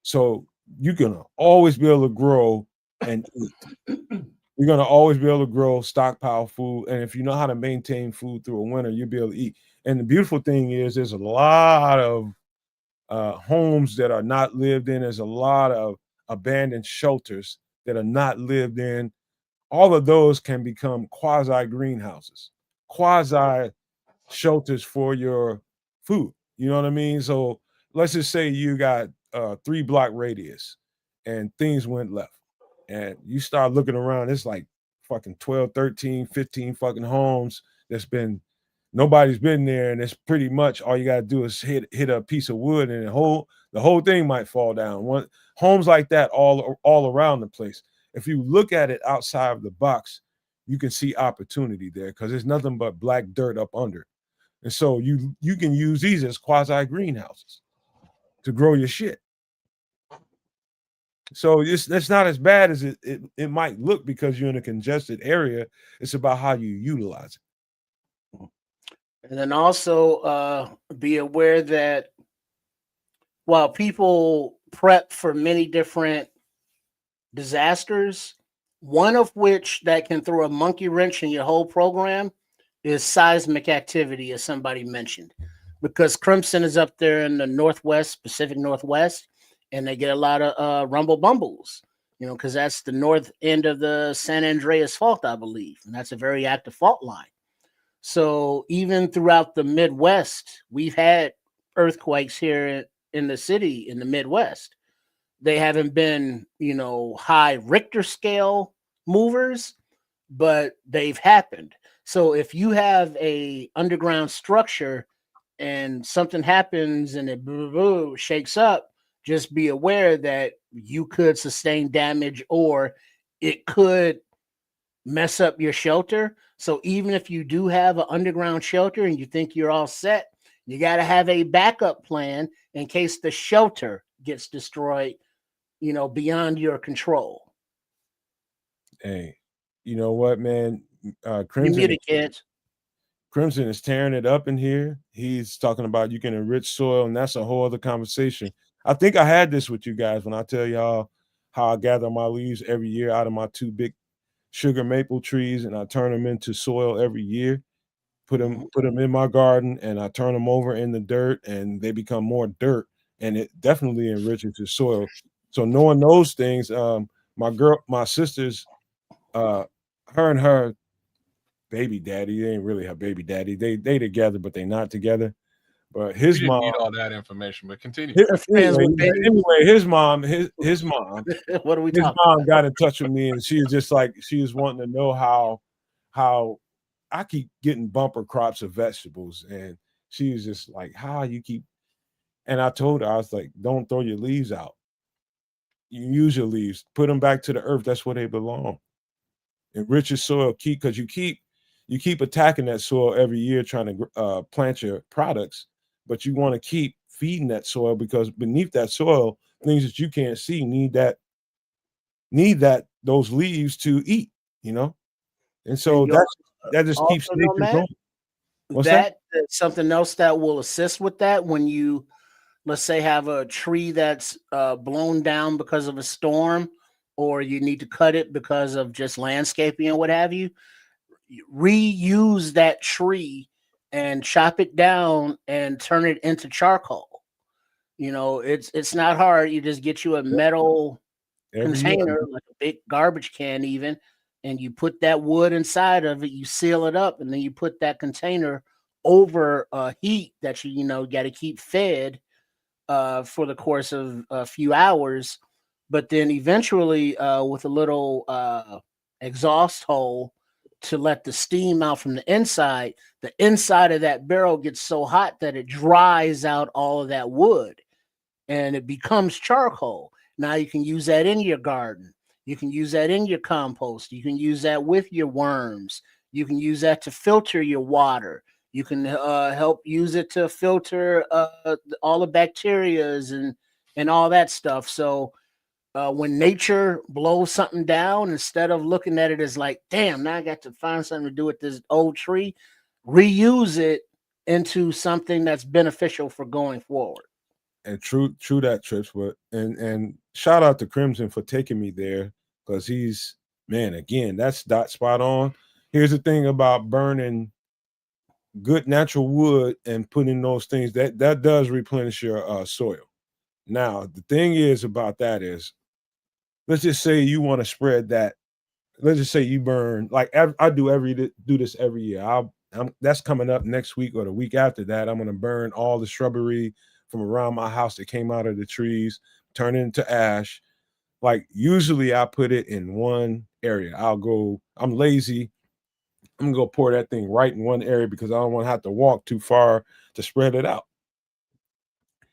So you're gonna always be able to grow and eat. You're gonna always be able to grow, stockpile food, and if you know how to maintain food through a winter, you'll be able to eat. And the beautiful thing is, there's a lot of homes that are not lived in. There's a lot of abandoned shelters that are not lived in. All of those can become quasi greenhouses, quasi shelters for your food. You know what I mean? So let's just say you got 3 block radius and things went left. And you start looking around, it's like fucking 12, 13, 15 fucking homes that's been nobody's been there, and it's pretty much all you gotta do is hit a piece of wood and the whole thing might fall down. One homes like that all around the place. If you look at it outside of the box, you can see opportunity there because there's nothing but black dirt up under. And so you can use these as quasi greenhouses to grow your shit. So that's not as bad as it might look because you're in a congested area. It's about how you utilize it. And then also be aware that while people prep for many different disasters, one of which that can throw a monkey wrench in your whole program is seismic activity, as somebody mentioned, because Crimson is up there in the Northwest, Pacific Northwest, and they get a lot of rumble bumbles, you know, because that's the north end of the San Andreas Fault, I believe, and that's a very active fault line. So even throughout the Midwest, we've had earthquakes here in the city in the Midwest. They haven't been, you know, high Richter scale movers, but they've happened. So if you have a underground structure and something happens and it shakes up, just be aware that you could sustain damage or it could mess up your shelter. So even if you do have an underground shelter and you think you're all set, you got to have a backup plan in case the shelter gets destroyed, beyond your control. Hey, you know what, man? You Crimson muted, kids. Crimson is tearing it up in here. He's talking about you can enrich soil, and that's a whole other conversation. I think I had this with you guys when I tell y'all how I gather my leaves every year out of my 2 big sugar maple trees, and I turn them into soil every year. Put them in my garden, and I turn them over in the dirt, and they become more dirt, and it definitely enriches the soil. So knowing those things, my sister's, her and her baby daddy. They ain't really her baby daddy. They together, but they not together. But We his didn't mom, need all that information, but continue. Friends with baby. anyway, his mom, What are we his talking mom got in touch with me, and she was just like she was wanting to know how I keep getting bumper crops of vegetables, and she was just like, how you keep. And I told her, I was like, don't throw your leaves out. You use your leaves, put them back to the earth. That's where they belong. Enrich your soil, because you keep attacking that soil every year trying to plant your products, but you want to keep feeding that soil because beneath that soil, things that you can't see need those leaves to eat, and And so you that just keeps also know, nature Matt, going. What's that? that's something else that will assist with that when you, let's say, have a tree that's blown down because of a storm, or you need to cut it because of just landscaping and what have you. Reuse that tree and chop it down and turn it into charcoal. It's not hard. You just get you a metal Every year, container, like a big garbage can even, and you put that wood inside of it, you seal it up, and then you put that container over heat that you got to keep fed for the course of a few hours. But then eventually, with a little exhaust hole to let the steam out from the inside of that barrel gets so hot that it dries out all of that wood and it becomes charcoal. Now you can use that in your garden. You can use that in your compost. You can use that with your worms. You can use that to filter your water. You can help use it to filter all the bacterias and all that stuff. So when nature blows something down, instead of looking at it as like, damn, now I got to find something to do with this old tree, reuse it into something that's beneficial for going forward. and true that, Trips. But and shout out to Crimson for taking me there because he's, man, again, that's dot spot on. Here's the thing about burning good natural wood and putting those things that does replenish your soil. Now the thing is about that is, let's just say you want to spread that. Let's just say you burn like I do this every year. That's coming up next week or the week after that. I'm going to burn all the shrubbery from around my house that came out of the trees, turn it into ash. Like usually I put it in one area. I'm lazy. I'm gonna go pour that thing right in one area because I don't want to have to walk too far to spread it out.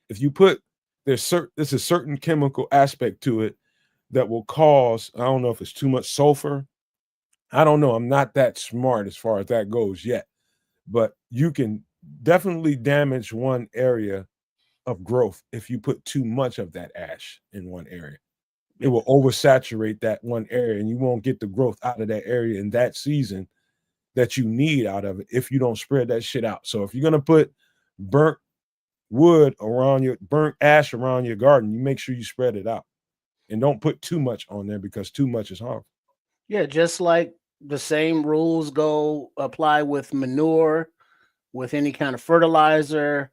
If you put there's a certain chemical aspect to it that will cause, I don't know if it's too much sulfur. I don't know. I'm not that smart as far as that goes yet, but you can definitely damage one area of growth if you put too much of that ash in one area. It will oversaturate that one area and you won't get the growth out of that area in that season that you need out of it if you don't spread that shit out. So if you're gonna put burnt burnt ash around your garden, you make sure you spread it out and don't put too much on there because too much is harmful. Yeah, just like the same rules go apply with manure, with any kind of fertilizer,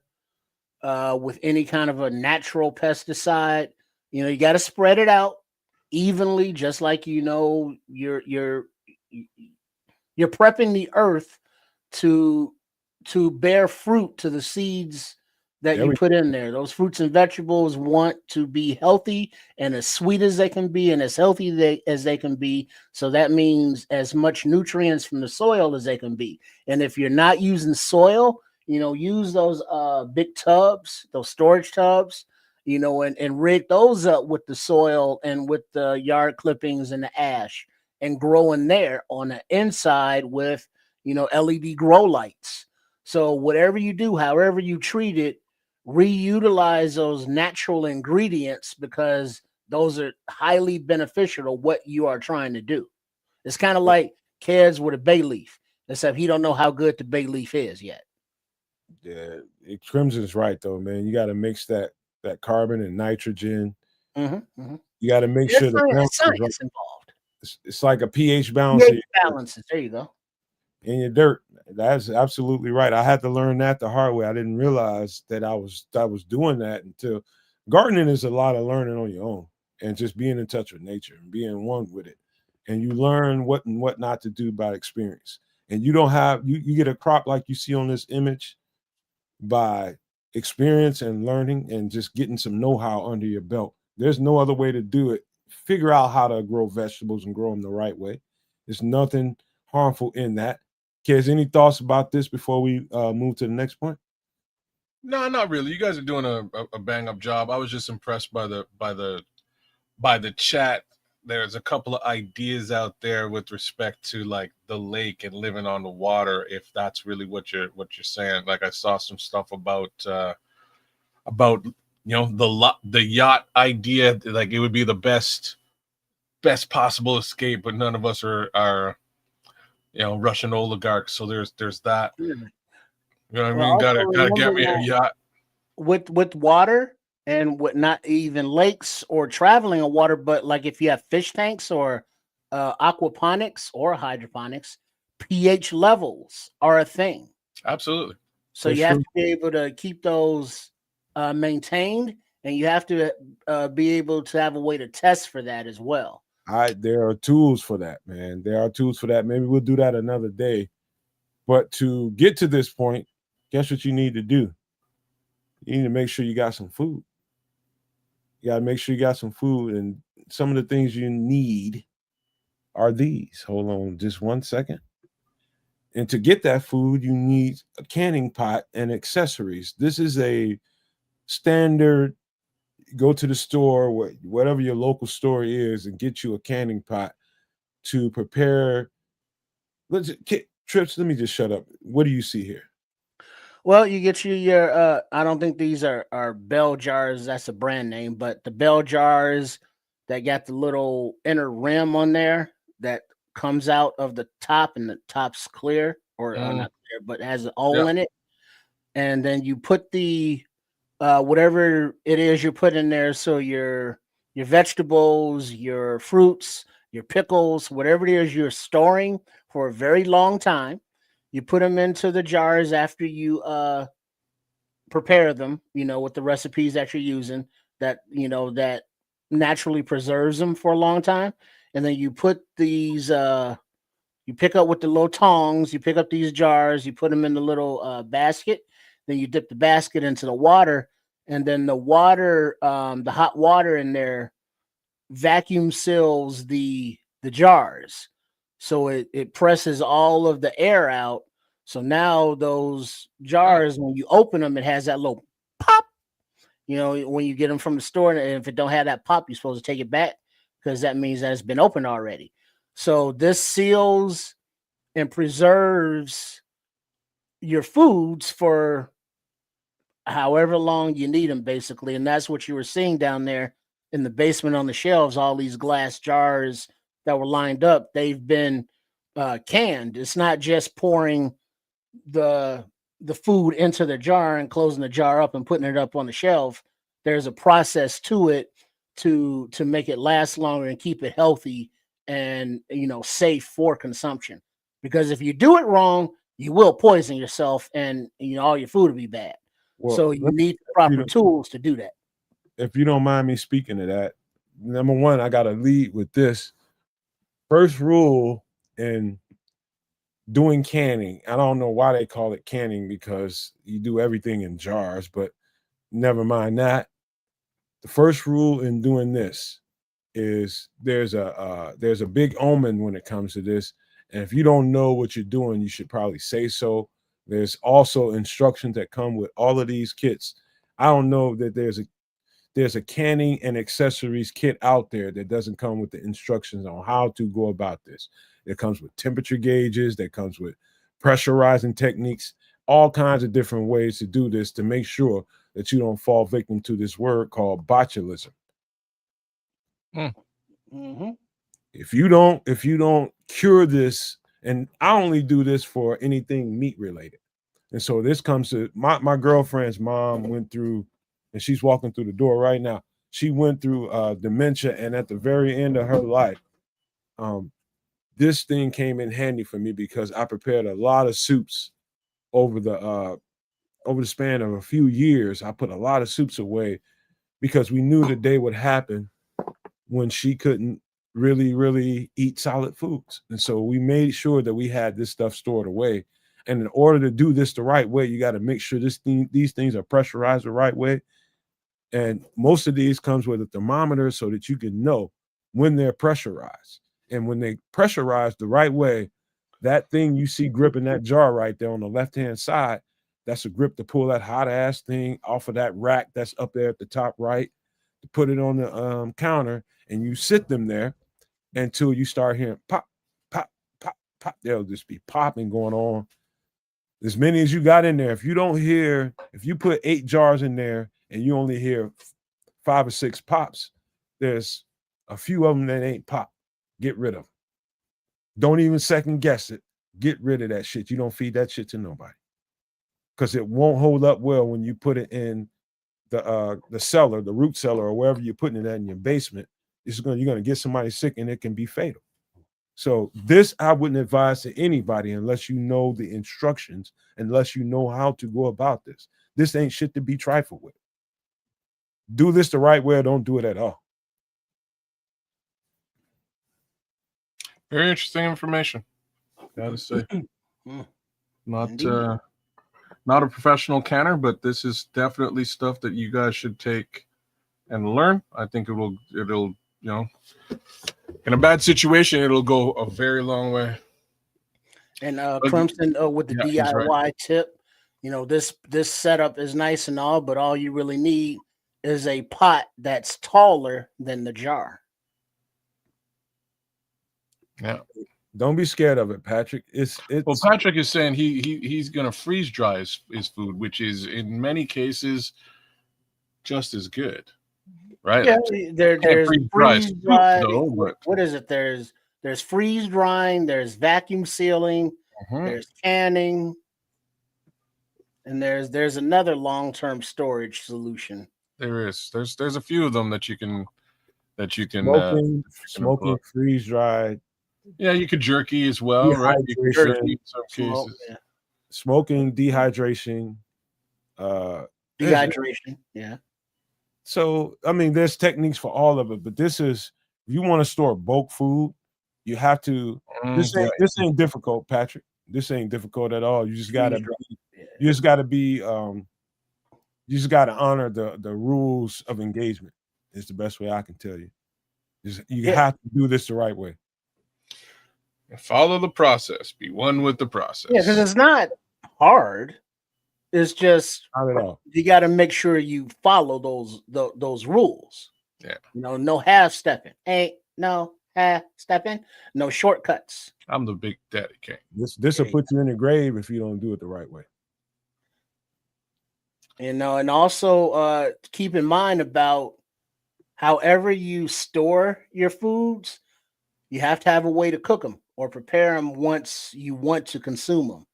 with any kind of a natural pesticide. You got to spread it out evenly, just like you're prepping the earth to bear fruit to the seeds that There you we put in there. Those fruits and vegetables want to be healthy and as sweet as they can be and as healthy as they can be. So that means as much nutrients from the soil as they can be. And if you're not using soil, use those big tubs, those storage tubs, and rig those up with the soil and with the yard clippings and the ash. and grow in there on the inside with, LED grow lights. So whatever you do, however you treat it, reutilize those natural ingredients because those are highly beneficial to what you are trying to do. It's kind of like kids with a bay leaf, except he don't know how good the bay leaf is yet. Yeah, Crimson's right though, man. You got to mix that carbon and nitrogen. Mm-hmm. You got to make There's sure the balance is right. science involved. It's like a pH balance pH balances. There you go. in your dirt. That's absolutely right. I had to learn that the hard way. I didn't realize that I was doing that until gardening is a lot of learning on your own and just being in touch with nature and being one with it. And you learn what and what not to do by experience. And you don't have you get a crop like you see on this image by experience and learning and just getting some know-how under your belt. There's no other way to do it. Figure out how to grow vegetables and grow them the right way. There's nothing harmful in that. Kids, any thoughts about this before we move to the next point? No, not really. You guys are doing a bang up job. I was just impressed by the chat. There's a couple of ideas out there with respect to like the lake and living on the water, if that's really what you're saying. Like I saw some stuff about the yacht idea, like it would be the best possible escape, but none of us are Russian oligarchs, so there's that. You know what I mean? Gotta get me a yacht. With water and with not even lakes or traveling on water, but like if you have fish tanks or aquaponics or hydroponics, pH levels are a thing. Absolutely. So you have to be able to keep those maintained, and you have to be able to have a way to test for that as well. There are tools for that, man. There are tools for that. Maybe we'll do that another day. But to get to this point, guess what you need to do? You need to make sure you got some food. You got to make sure you got some food. And some of the things you need are these. Hold on just 1 second. And to get that food, you need a canning pot and accessories. This is a standard. Go to the store, whatever your local store is, and get you a canning pot to prepare. Trips, let me just shut up. What do you see here? Well, you get your I don't think these are bell jars, that's a brand name, but the bell jars that got the little inner rim on there that comes out of the top, and the top's clear or not clear, but has an hole in it. And then you put the whatever it is you put in there, so your vegetables, your fruits, your pickles, whatever it is you're storing for a very long time, you put them into the jars after you prepare them, with the recipes that you're using, that that naturally preserves them for a long time. And then you put these you pick up with the little tongs, you pick up these jars, you put them in the little basket, then you dip the basket into the water, and then the water, the hot water in there vacuum seals the jars. So it presses all of the air out. So now those jars, when you open them, it has that little pop. When you get them from the store, and if it don't have that pop, you're supposed to take it back because that means that it's been opened already. So this seals and preserves your foods for however long you need them, basically. And that's what you were seeing down there in the basement on the shelves, all these glass jars that were lined up. They've been canned. It's not just pouring the food into the jar and closing the jar up and putting it up on the shelf. There's a process to it to make it last longer and keep it healthy and safe for consumption. Because if you do it wrong, you will poison yourself, and all your food will be bad. Well, so you need the proper tools to do that. If you don't mind me speaking to that, number one, I got to lead with this. First rule in doing canning, I don't know why they call it canning because you do everything in jars, but never mind that. The first rule in doing this is there's a big omen when it comes to this. And if you don't know what you're doing, you should probably say so. There's also instructions that come with all of these kits. I don't know that there's a canning and accessories kit out there that doesn't come with the instructions on how to go about this. It comes with temperature gauges, that comes with pressurizing techniques, all kinds of different ways to do this to make sure that you don't fall victim to this word called botulism. Mm-hmm. If you don't cure this, and I only do this for anything meat related. And so this comes to my girlfriend's mom went through, and she's walking through the door right now. She went through dementia, and at the very end of her life, this thing came in handy for me because I prepared a lot of soups over the span of a few years. I put a lot of soups away because we knew the day would happen when she couldn't really eat solid foods. And so we made sure that we had this stuff stored away. And in order to do this the right way, you got to make sure these things are pressurized the right way. And most of these comes with a thermometer so that you can know when they're pressurized. And when they pressurize the right way, that thing you see gripping that jar right there on the left-hand side, that's a grip to pull that hot ass thing off of that rack that's up there at the top right, to put it on the counter, and you sit them there until you start hearing pop, pop, pop, pop. There'll just be popping going on. As many as you got in there. If you put 8 jars in there and you only hear 5 or 6 pops, there's a few of them that ain't pop. Get rid of them. Don't even second guess it. Get rid of that shit. You don't feed that shit to nobody, because it won't hold up well when you put it in the cellar, the root cellar, or wherever you're putting it at in your basement. You're going to get somebody sick, and it can be fatal. So this I wouldn't advise to anybody unless you know the instructions, unless you know how to go about this. This ain't shit to be trifled with. Do this the right way or don't do it at all. Very interesting information, gotta say. Not a professional canner, but this is definitely stuff that you guys should take and learn. I think it'll in a bad situation, it'll go a very long way. And Clemson, with the DIY right. tip, this setup is nice and all, but all you really need is a pot that's taller than the jar. Yeah. Don't be scared of it, Patrick. Well, Patrick is saying he's gonna freeze dry his food, which is in many cases just as good, right? Yeah, there's freeze dry. What is it? There's freeze drying. There's vacuum sealing. There's canning, and there's another long-term storage solution. There is. There's a few of them that you can smoking freeze dried. Yeah, you could jerky as well, right? You can jerky in some cases. Yeah. Smoking, dehydration. Dehydration, yeah. So, I mean, there's techniques for all of it, but this is, if you want to store bulk food, you have to, this ain't difficult, Patrick. This ain't difficult at all. You just gotta honor the rules of engagement. Is the best way I can tell you. You have to do this the right way. Follow the process. Be one with the process. Yeah, because it's not hard. It's just not at all. You got to make sure you follow those rules. Yeah. No half stepping. Ain't no half stepping. No shortcuts. I'm the big daddy king. This will put you in the grave if you don't do it the right way. And also keep in mind about however you store your foods, you have to have a way to cook them or prepare them once you want to consume them.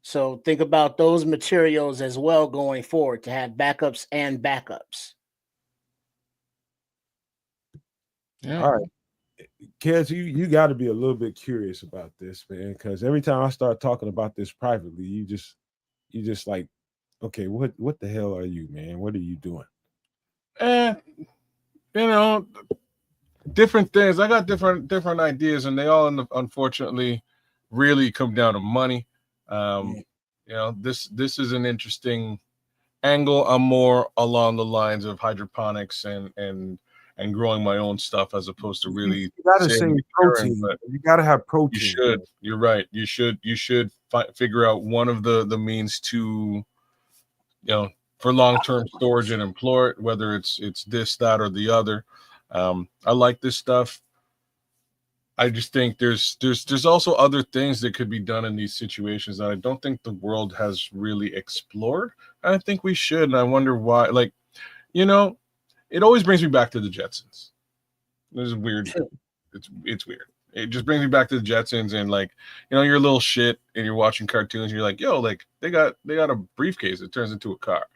So think about those materials as well going forward to have backups and backups. Yeah. All right. Kids, you got to be a little bit curious about this, man, because every time I start talking about this privately, you just like, okay, what the hell are you, man? What are you doing? Different things. I got different ideas, and they all unfortunately really come down to money. This is an interesting angle. I'm more along the lines of hydroponics and growing my own stuff as opposed to really. You gotta say protein, but you gotta have protein. You should. You're right. You should figure out one of the means to for long-term storage and employ it, whether it's this, that, or the other. I like this stuff. I just think there's also other things that could be done in these situations that I don't think the world has really explored. And I think we should. And I wonder why. Like, you know, it always brings me back to the Jetsons. This is weird. It's weird. It just brings me back to the Jetsons, and like, you know, you're a little shit and you're watching cartoons and you're like, yo, like they got a briefcase that turns into a car,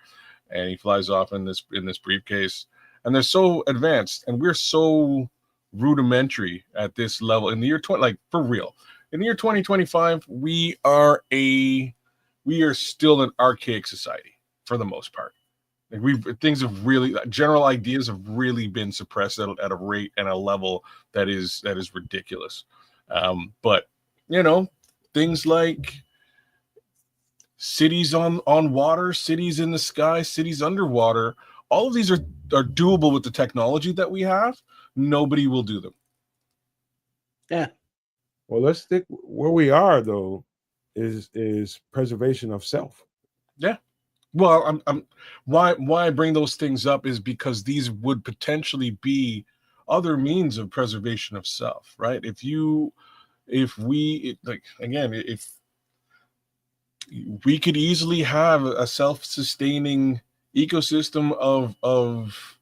and he flies off in this briefcase, and they're so advanced and we're so rudimentary at this level in the year 20, like for real. In the year 2025, we are still an archaic society for the most part. Like things have really, general ideas have really been suppressed at a rate and a level that is ridiculous. But you know, things like cities on water, cities in the sky, cities underwater, all of these are doable with the technology that we have. Nobody will do them. Yeah. Well, let's stick where we are though. Is preservation of self. Yeah. Well, why I bring those things up is because these would potentially be other means of preservation of self, right? If we could easily have a self-sustaining ecosystem of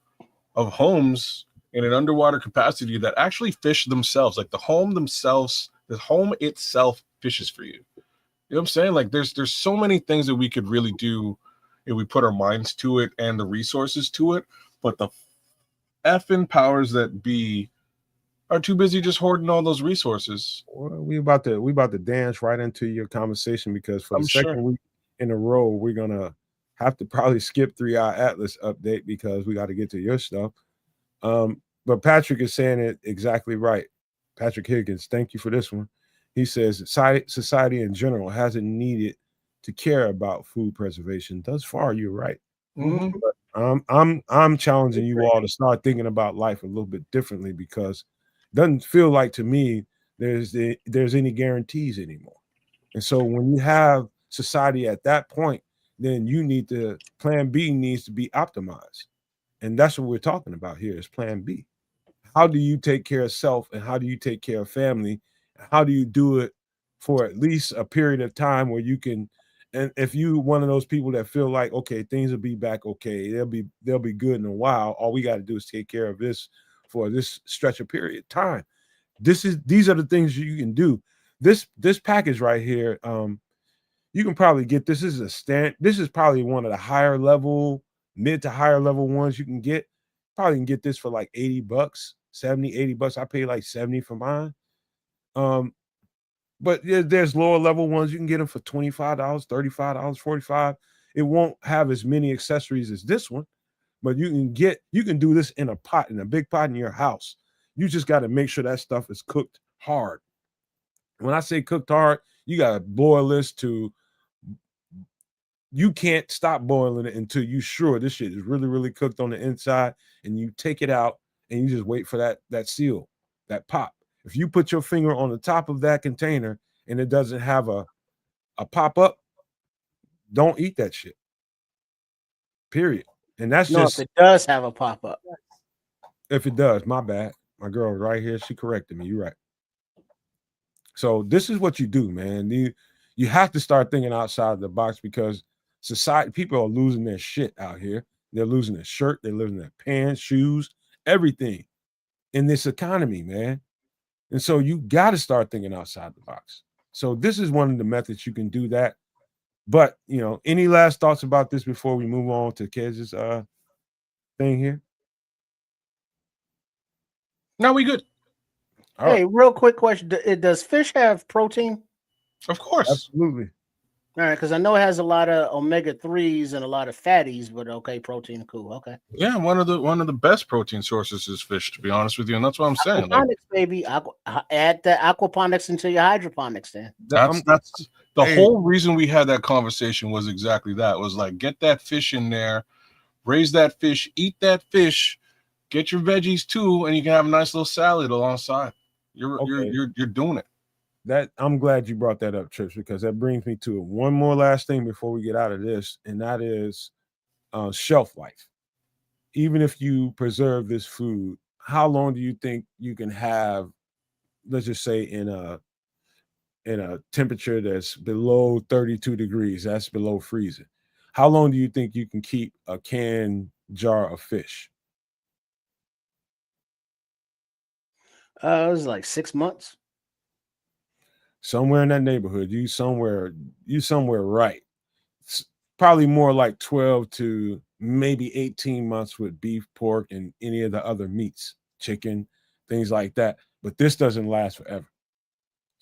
homes in an underwater capacity that actually fish themselves, like the home itself fishes for you. You know what I'm saying? Like there's so many things that we could really do if we put our minds to it and the resources to it, but the effing powers that be are too busy just hoarding all those resources. Well, we about to dance right into your conversation because for the I'm second sure. week in a row, we're gonna have to probably skip 3-hour Atlas update because we got to get to your stuff. But Patrick is saying it exactly right. Patrick Higgins, thank you for this one. He says society in general hasn't needed to care about food preservation. Thus far, you're right. Mm-hmm. But I'm challenging you all to start thinking about life a little bit differently because it doesn't feel like to me there's any guarantees anymore. And so when you have society at that point, then plan B needs to be optimized. And that's what we're talking about here is plan B. How do you take care of self and how do you take care of family? How do you do it for at least a period of time where you can, and if you one of those people that feel like, okay, things will be back okay, they'll be good in a while. All we got to do is take care of this for this stretch of period of time. These are the things you can do. This package right here, you can probably get this. This is probably one of the higher level, mid to higher level ones you can get. Probably can get this for like $80, 70, $80. I paid like 70 for mine. But there's lower level ones. You can get them for $25, $35, $45. It won't have as many accessories as this one, but you can do this in a big pot in your house. You just got to make sure that stuff is cooked hard. When I say cooked hard, you got to boil this to, you can't stop boiling it until you're sure this shit is really, really cooked on the inside, and you take it out and you just wait for that seal, that pop. If you put your finger on the top of that container and it doesn't have a pop up, don't eat that shit. Period. And that's just if it does have a pop up. If it does, my bad. My girl right here, she corrected me. You're right. So this is what you do, man. You have to start thinking outside the box because people are losing their shit out here. They're losing their shirt, they're losing their pants, shoes, everything in this economy, man. And so you got to start thinking outside the box. So this is one of the methods you can do that. But, any last thoughts about this before we move on to Kez's thing here? No, we good. Hey, real quick question. Does fish have protein? Of course. Absolutely. All right, because I know it has a lot of omega-3s and a lot of fatties, but okay, protein, cool. Okay. Yeah, one of the best protein sources is fish, to be honest with you, and that's what I'm saying. Aquaponics, baby. Add the aquaponics into your hydroponics, then. That's the whole reason we had that conversation was exactly that. Was like, get that fish in there, raise that fish, eat that fish, get your veggies too, and you can have a nice little salad alongside. You're doing it. That I'm glad you brought that up, Trips, because that brings me to one more last thing before we get out of this, and that is shelf life. Even if you preserve this food, how long do you think you can have, let's just say in a temperature that's below 32 degrees, that's below freezing. How long do you think you can keep a canned jar of fish? It was like 6 months. Somewhere in that neighborhood, you somewhere right. It's probably more like 12 to maybe 18 months with beef, pork, and any of the other meats, chicken, things like that. But this doesn't last forever.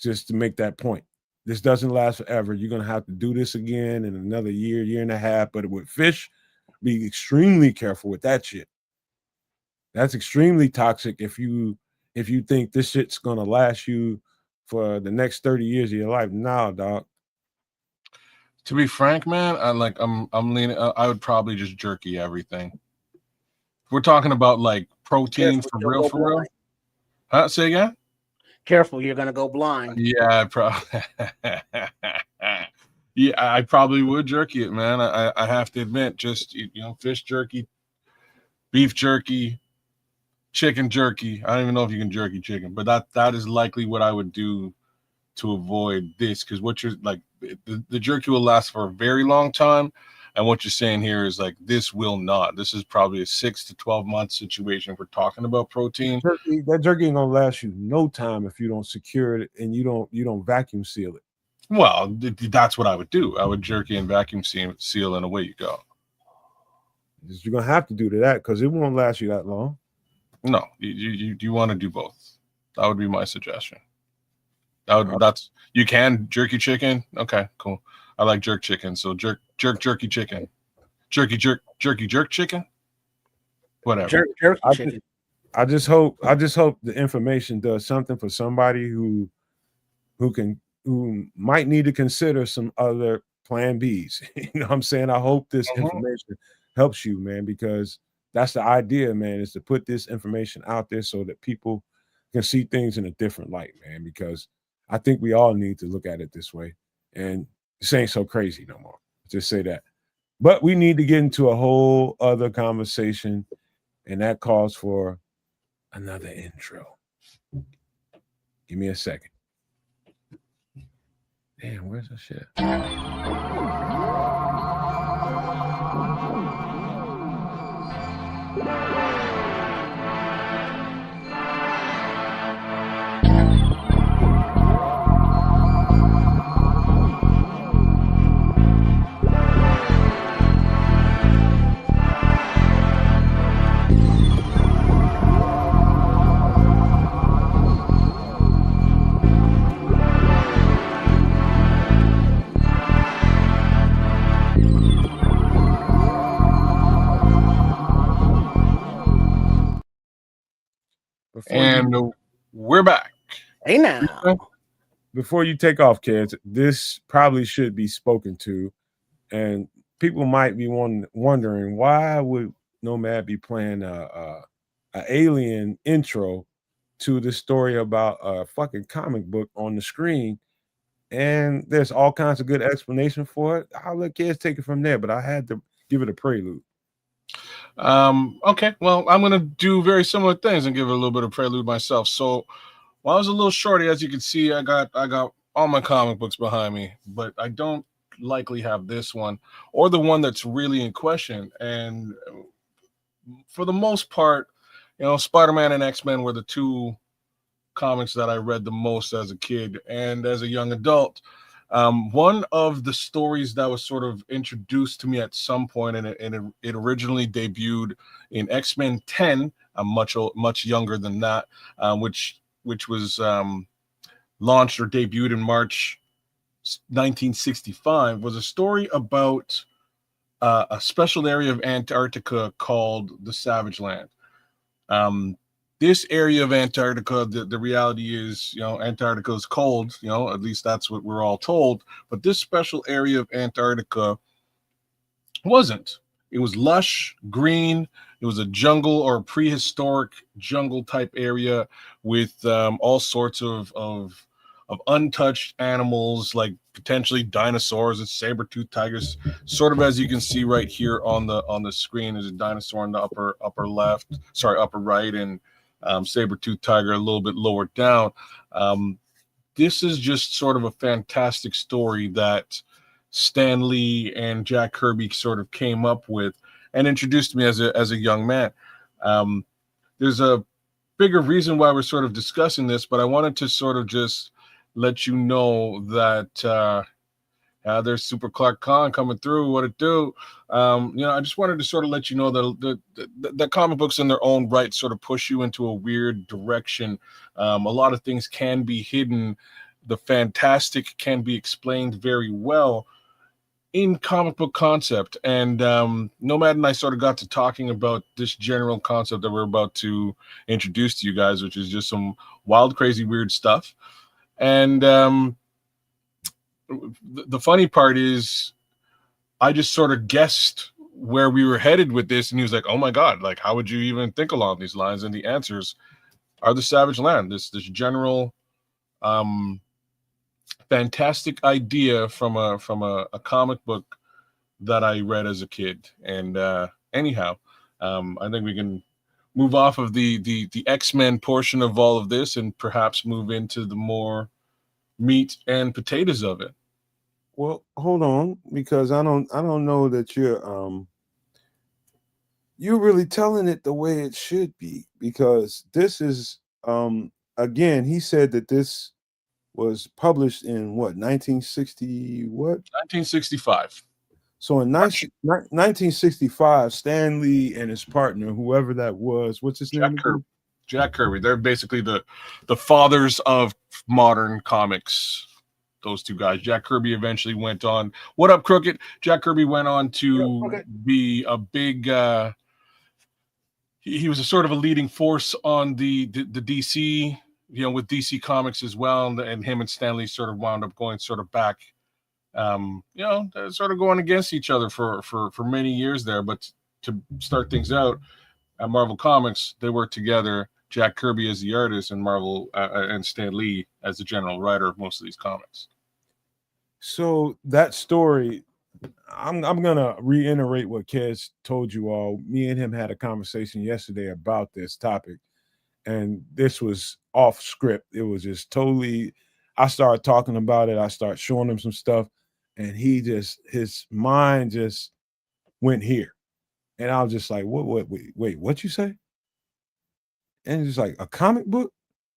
Just to make that point. This doesn't last forever. You're going to have to do this again in another year, year and a half. But with fish, be extremely careful with that shit. That's extremely toxic if you think this shit's going to last you for the next 30 years of your life. Nah, dog. To be frank, man, I'm leaning. I would probably just jerky everything. We're talking about like protein Careful, for you'll real, go for real. blind. Huh? Say again? Careful, you're gonna go blind. Yeah, yeah, I probably would jerky it, man. I have to admit, just fish jerky, beef jerky, chicken jerky. I don't even know if you can jerky chicken, but that is likely what I would do to avoid this, because what you're like, the jerky will last for a very long time, and what you're saying here is like this will not. This is probably a 6 to 12 month situation if we're talking about protein. That jerky ain't gonna last you no time if you don't secure it and you don't vacuum seal it. Well, that's what I would do. I would jerky and vacuum seal, and away you go. You're gonna have to do that because it won't last you that long. No, you want to do both. That would be my suggestion. You can jerky chicken. Okay, cool. I like jerk chicken, so jerky chicken, jerk chicken, whatever. Jerky chicken. I just hope the information does something for somebody who might need to consider some other plan Bs. You know what I'm saying? I hope this information helps you, man, because that's the idea, man, is to put this information out there so that people can see things in a different light, man, because I think we all need to look at it this way. And this ain't so crazy no more. Just say that. But we need to get into a whole other conversation, and that calls for another intro. Give me a second. Damn, where's the shit? We're back. Hey now. Before you take off, kids, this probably should be spoken to, and people might be wondering why would Nomad be playing a alien intro to the story about a fucking comic book on the screen, and there's all kinds of good explanation for it. I'll let kids take it from there, but I had to give it a prelude. Okay, well, I'm gonna do very similar things and give it a little bit of prelude myself. So while I was a little shorty, as you can see, I got all my comic books behind me, but I don't likely have this one or the one that's really in question. And for the most part, Spider-Man and X-Men were the two comics that I read the most as a kid and as a young adult. One of the stories that was sort of introduced to me at some point, and it originally debuted in X-Men 10. I'm much younger than that, which was launched or debuted in March 1965, was a story about a special area of Antarctica called the Savage Land. This area of Antarctica, the reality is, Antarctica is cold, at least that's what we're all told. But this special area of Antarctica wasn't. It was lush, green. It was a jungle or a prehistoric jungle type area with all sorts of untouched animals, like potentially dinosaurs and saber-toothed tigers, sort of as you can see right here on the screen. There's a dinosaur in the upper upper right, and saber-toothed tiger a little bit lower down. This is just sort of a fantastic story that Stan Lee and Jack Kirby sort of came up with and introduced me as a young man. There's a bigger reason why we're sort of discussing this, but I wanted to sort of just let you know that there's Super Clark Khan coming through. What it do? I just wanted to sort of let you know that the comic books in their own right sort of push you into a weird direction. A lot of things can be hidden. The fantastic can be explained very well in comic book concept. And Nomad and I sort of got to talking about this general concept that we're about to introduce to you guys, which is just some wild, crazy, weird stuff. And the funny part is I just sort of guessed where we were headed with this, and he was like, oh my God, like, how would you even think along these lines? And the answers are the Savage Land, this general fantastic idea from a comic book that I read as a kid. And anyhow, I think we can move off of the X-Men portion of all of this and perhaps move into the more meat and potatoes of it. Well, hold on, because I don't know that you're really telling it the way it should be, because this is again, he said that this was published in what, 1960 what? 1965. So in 1965, Stan Lee and his partner, whoever that was, what's his name? Jack Kirby. They're basically the fathers of modern comics. Those two guys. Jack Kirby eventually went on. What up, Crooked? Jack Kirby went on to be a big. He was a sort of a leading force on the DC, with DC Comics as well, and him and Stan Lee sort of wound up going sort of back, sort of going against each other for many years there. But to start things out at Marvel Comics, they worked together. Jack Kirby as the artist, and Marvel and Stan Lee as the general writer of most of these comics. So that story, I'm gonna reiterate what Kez told you all. Me and him had a conversation yesterday about this topic, and this was off script. It was just totally. I started talking about it. I started showing him some stuff, and his mind just went here, and I was just like, wait, what you say? And it's like, a comic book?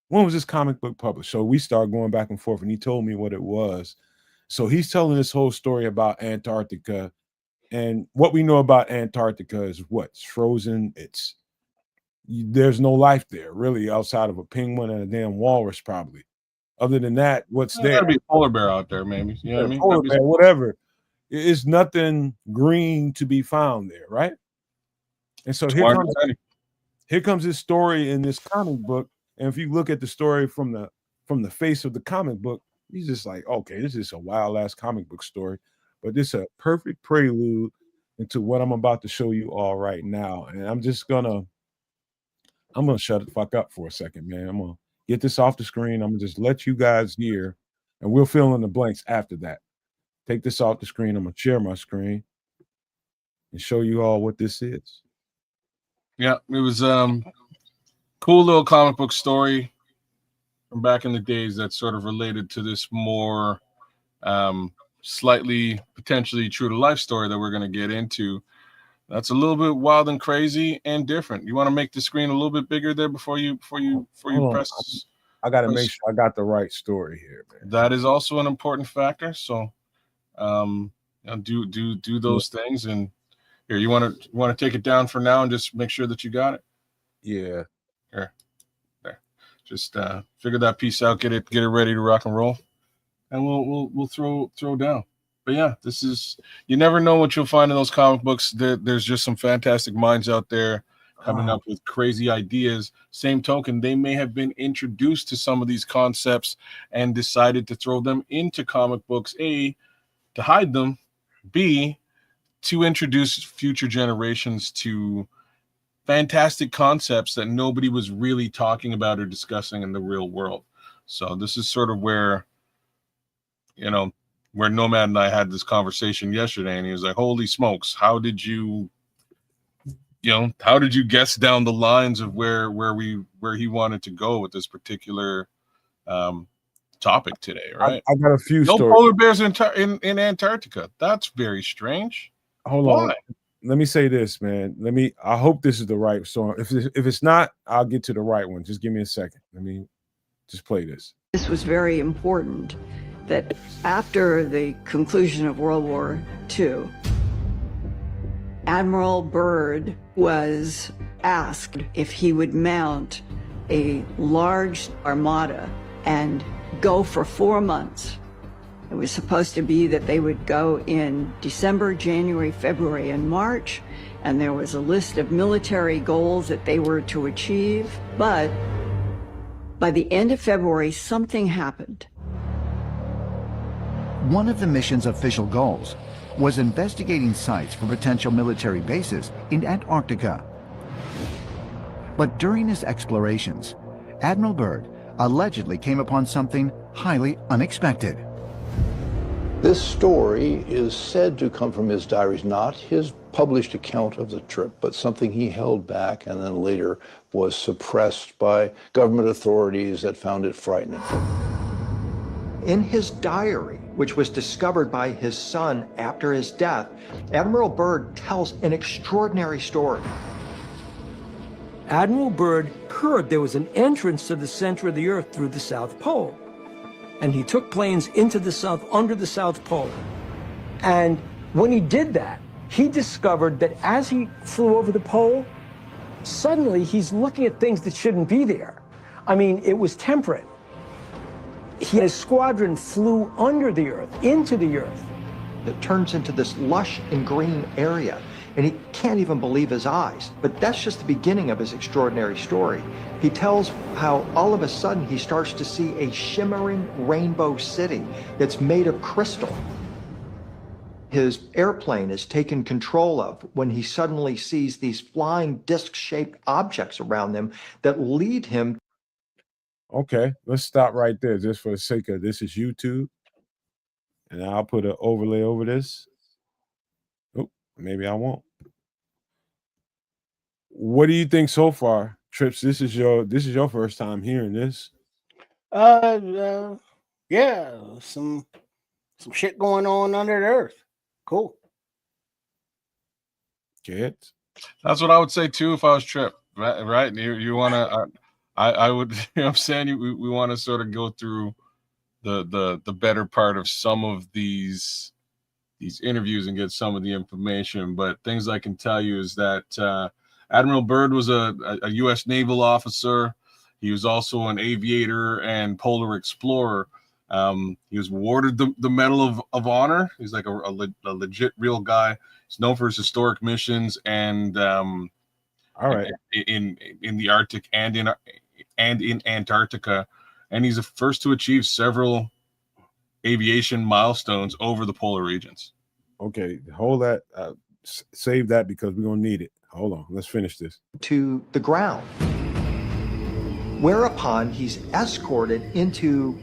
When was this comic book published? So we started going back and forth, and he told me what it was. So he's telling this whole story about Antarctica, and what we know about Antarctica is what? It's frozen. There's no life there really outside of a penguin and a damn walrus, probably. Other than that, what's there? Gotta be a polar bear out there, maybe. You know what I mean? Polar bear, whatever. It's nothing green to be found there, right? And so here comes this story in this comic book, and if you look at the story from the face of the comic book, he's just like, okay, this is a wild ass comic book story, but this is a perfect prelude into what I'm about to show you all right now. And I'm gonna shut the fuck up for a second, man. I'm gonna get this off the screen. I'm gonna just let you guys hear, and we'll fill in the blanks after that. Take this off the screen. I'm gonna share my screen and show you all what this is. Yeah, it was cool little comic book story from back in the days that sort of related to this more slightly potentially true to life story that we're going to get into. That's a little bit wild and crazy and different. You want to make the screen a little bit bigger there before you press? I got to make sure I got the right story here, man. That is also an important factor. So do those things. And here, you want to take it down for now and just make sure that you got it. Yeah. Here. There. Just figure that piece out, get it ready to rock and roll, and we'll throw down. But yeah, this is, you never know what you'll find in those comic books. There's just some fantastic minds out there coming up with crazy ideas. Same token, they may have been introduced to some of these concepts and decided to throw them into comic books, A, to hide them, B, to introduce future generations to fantastic concepts that nobody was really talking about or discussing in the real world. So this is sort of where, where Nomad and I had this conversation yesterday, and he was like, "Holy smokes, how did you guess down the lines of where he wanted to go with this particular topic today?" Right? I got a few No stories. polar bears in Antarctica. That's very strange. Hold Why? on. Let me say this, man. I hope this is the right song. If it's not, I'll get to the right one. Just give me a second. Let me just play this. This was very important, that after the conclusion of World War II, Admiral Byrd was asked if he would mount a large armada and go for 4 months. It was supposed to be that they would go in December, January, February, and March, and there was a list of military goals that they were to achieve. But by the end of February, something happened. One of the mission's official goals was investigating sites for potential military bases in Antarctica. But during his explorations, Admiral Byrd allegedly came upon something highly unexpected. This story is said to come from his diaries, not his published account of the trip, but something he held back and then later was suppressed by government authorities that found it frightening. In his diary, which was discovered by his son after his death, Admiral Byrd tells an extraordinary story. Admiral Byrd heard there was an entrance to the center of the Earth through the South Pole. And he took planes into the South, under the South Pole. And when he did that, he discovered that as he flew over the pole, suddenly he's looking at things that shouldn't be there. I mean, it was temperate. His squadron flew under the Earth, into the Earth. It turns into this lush and green area, and he can't even believe his eyes. But that's just the beginning of his extraordinary story. He tells how all of a sudden he starts to see a shimmering rainbow city that's made of crystal. His airplane is taken control of when he suddenly sees these flying disc-shaped objects around him that lead him. Okay, let's stop right there just for the sake of this is YouTube. And I'll put an overlay over this. Oh, maybe I won't. What do you think so far, Trips? This is your first time hearing this. Yeah, some shit going on under the earth. Cool. Get. That's what I would say too if I was Trip. Right? You want to? I would. You know what I'm saying? We want to sort of go through the better part of some of these interviews and get some of the information. But things I can tell you is that Admiral Byrd was a U.S. naval officer. He was also an aviator and polar explorer. He was awarded the Medal of Honor. He's like a legit real guy. He's known for his historic missions and all right in the Arctic and in Antarctica. And he's the first to achieve several aviation milestones over the polar regions. Okay, hold that. Save that because we're gonna need it. Hold on, let's finish this. To the ground, whereupon he's escorted into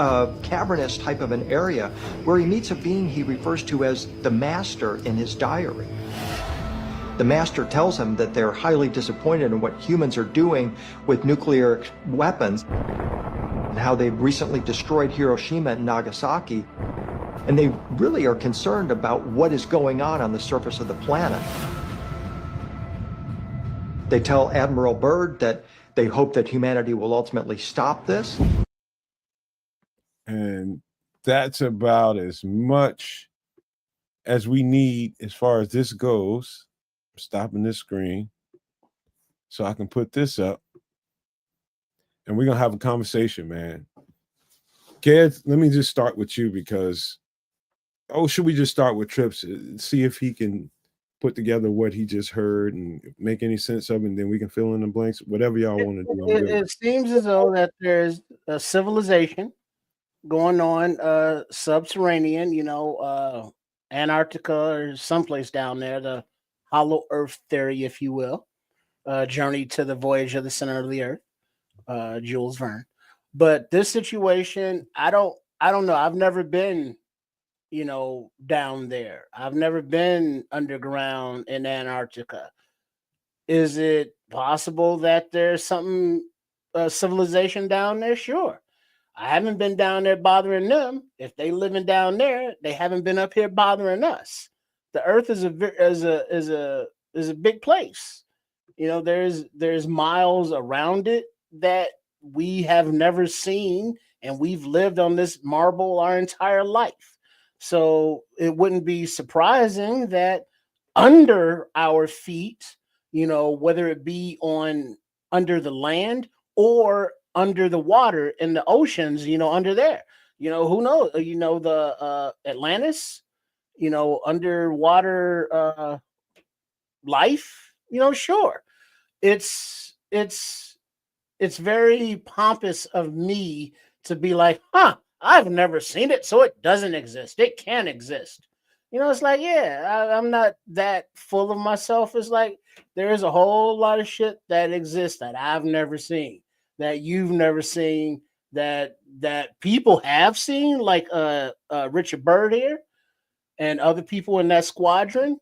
a cavernous type of an area where he meets a being he refers to as the Master in his diary. The Master tells him that they're highly disappointed in what humans are doing with nuclear weapons and how they've recently destroyed Hiroshima and Nagasaki, and they really are concerned about what is going on the surface of the planet. They tell Admiral Byrd that they hope that humanity will ultimately stop this. And that's about as much as we need as far as this goes. I'm stopping this screen so I can put this up. And we're going to have a conversation, man. Kids, let me just start with you because, should we just start with Trips? See if he can put together what he just heard and make any sense of it, and then we can fill in the blanks. Whatever y'all want to do. It seems as though that there's a civilization going on subterranean, Antarctica or someplace down there, the hollow earth theory, if you will. Journey to the voyage of the center of the earth, Jules Verne. But this situation, I don't know. I've never been, down there. I've never been underground in Antarctica. Is it possible that there's something civilization down there? Sure. I haven't been down there bothering them. If they living down there, they haven't been up here bothering us. The Earth is a big place. There's miles around it that we have never seen, and we've lived on this marble our entire life. So it wouldn't be surprising that under our feet, whether it be on under the land or under the water in the oceans, under there. Who knows? The Atlantis, underwater life, sure. It's it's it's very pompous of me to be like, I've never seen it, so it doesn't exist. It can't exist. It's like, yeah, I'm not that full of myself. It's like there is a whole lot of shit that exists that I've never seen, that you've never seen, that people have seen, like Richard Byrd here and other people in that squadron.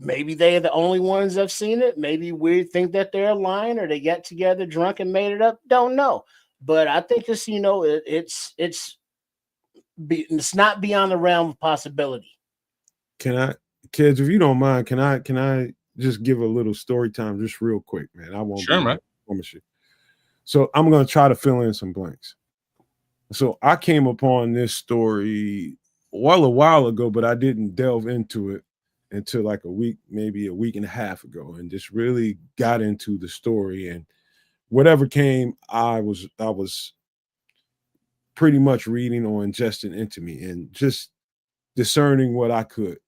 Maybe they're the only ones that've seen it. Maybe we think that they're lying, or they got together drunk and made it up. Don't know. But I think it's it's not beyond the realm of possibility. Can I, kids, if you don't mind, can I just give a little story time just real quick, man? I won't Sure, be man. I promise you. So I'm gonna try to fill in some blanks. So I came upon this story a while ago, but I didn't delve into it until like a week, maybe a week and a half ago, and just really got into the story. And whatever came, I was pretty much reading or ingesting into me and just discerning what I could.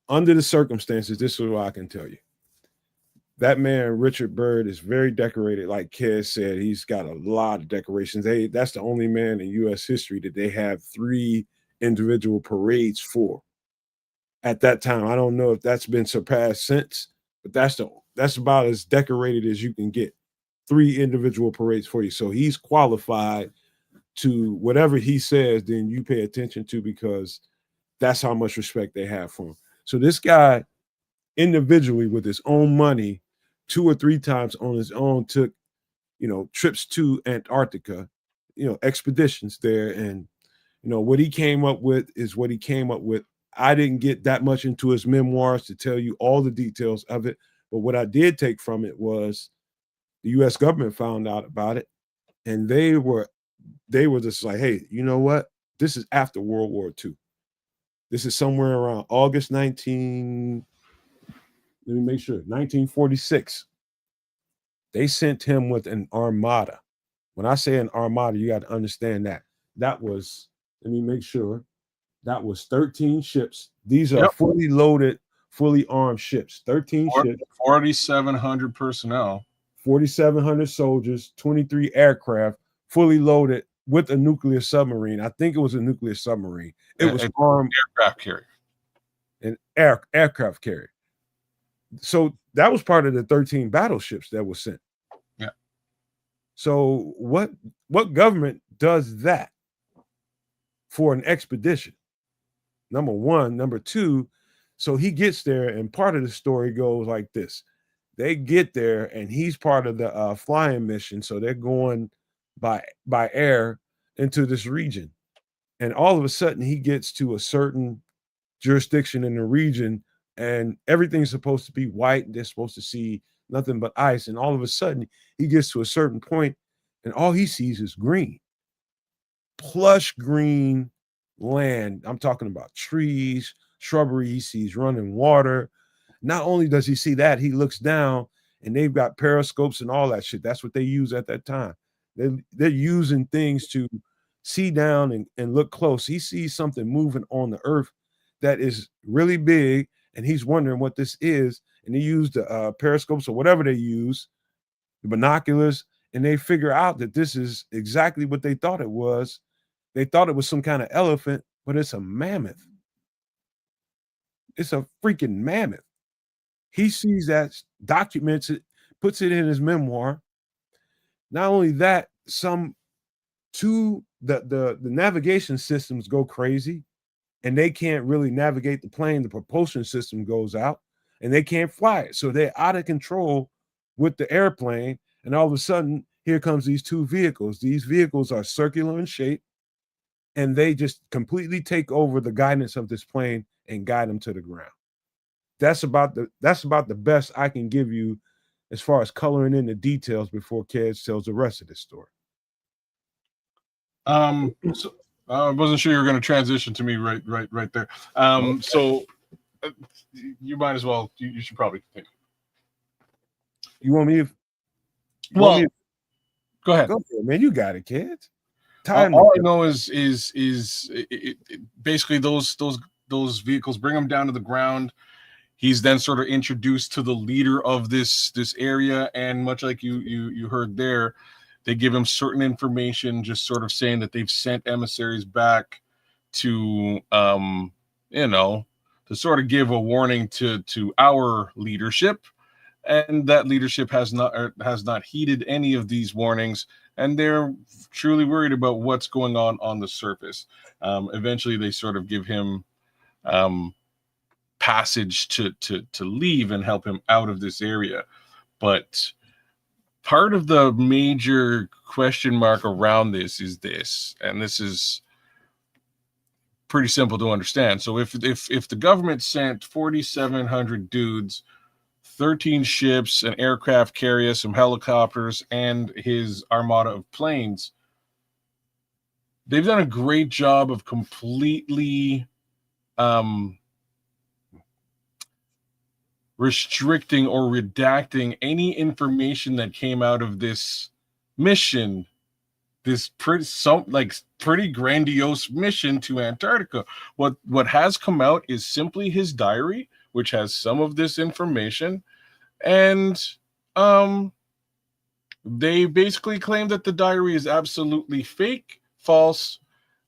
Under the circumstances, this is what I can tell you. That man, Richard Byrd, is very decorated. Like Kez said, he's got a lot of decorations. That's the only man in U.S. history that they have 3 individual parades for. At that time, I don't know if that's been surpassed since, but that's about as decorated as you can get. 3 individual parades for you. So he's qualified to whatever he says, then you pay attention to, because that's how much respect they have for him. So this guy individually with his own money 2 or 3 times on his own took, trips to Antarctica, expeditions there. And, what he came up with is what he came up with. I didn't get that much into his memoirs to tell you all the details of it. But what I did take from it was the US government found out about it, and they were just like, hey, you know what? This is after World War II. This is somewhere around August 19, let me make sure, 1946. They sent him with an armada. When I say an armada, you got to understand that. That was, let me make sure, that was 13 ships. These are fully loaded, fully armed ships. 13 ships. 4,700 personnel. 4,700 soldiers, 23 aircraft, fully loaded with a nuclear submarine. I think it was a nuclear submarine. It was armed. Aircraft carrier. An aircraft carrier. So that was part of the 13 battleships that were sent. Yeah. So what government does that for an expedition? Number one. Number two, so he gets there, and part of the story goes like this. They get there, and he's part of the flying mission. So they're going by air into this region. And all of a sudden, he gets to a certain jurisdiction in the region, and everything's supposed to be white. They're supposed to see nothing but ice. And all of a sudden, he gets to a certain point, and all he sees is green, plush green land. I'm talking about trees, shrubbery. He sees running water. Not only does he see that, he looks down, and they've got periscopes and all that shit. That's what they use at that time. They're using things to see down and look close. He sees something moving on the earth that is really big, and he's wondering what this is. And they use the periscopes or whatever they use, the binoculars, and they figure out that this is exactly what they thought it was. They thought it was some kind of elephant, but it's a mammoth. It's a freaking mammoth. He sees that, documents it, puts it in his memoir. Not only that, the navigation systems go crazy, and they can't really navigate the plane. The propulsion system goes out, and they can't fly it. So they're out of control with the airplane. And all of a sudden, here comes these two vehicles. These vehicles are circular in shape, and they just completely take over the guidance of this plane and guide them to the ground. That's about the best I can give you as far as coloring in the details before Kez tells the rest of the story. So I wasn't sure you were going to transition to me right there. So you might as well. You should probably think. You want me to? Go ahead. Go for it, man. You got it, kids. All I know is basically those vehicles bring him down to the ground. He's then sort of introduced to the leader of this area, and much like you heard there, they give him certain information, just sort of saying that they've sent emissaries back to to sort of give a warning to our leadership, and that leadership has not heeded any of these warnings, and they're truly worried about what's going on the surface. Eventually, they sort of give him passage to leave and help him out of this area. But part of the major question mark around this is this, and this is pretty simple to understand. So if the government sent 4,700 dudes, 13 ships, an aircraft carrier, some helicopters, and his armada of planes, they've done a great job of completely restricting or redacting any information that came out of this mission, this pretty grandiose mission to Antarctica. What has come out is simply his diary, which has some of this information, and they basically claim that the diary is absolutely fake, false,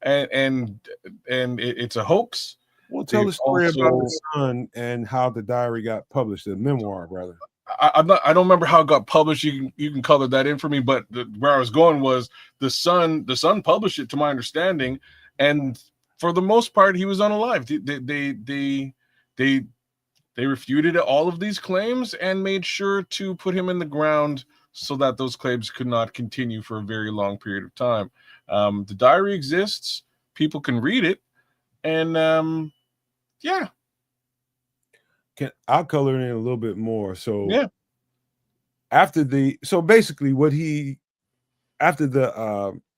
and it's a hoax. Well, tell the story about the son and how the diary got published, the memoir, rather. I don't remember how it got published. You can color that in for me. But where I was going was the son published it, to my understanding, and for the most part, he was unalive. They refuted all of these claims and made sure to put him in the ground so that those claims could not continue for a very long period of time. The diary exists. People can read it, and yeah. I'll color it in a little bit more. So yeah, after the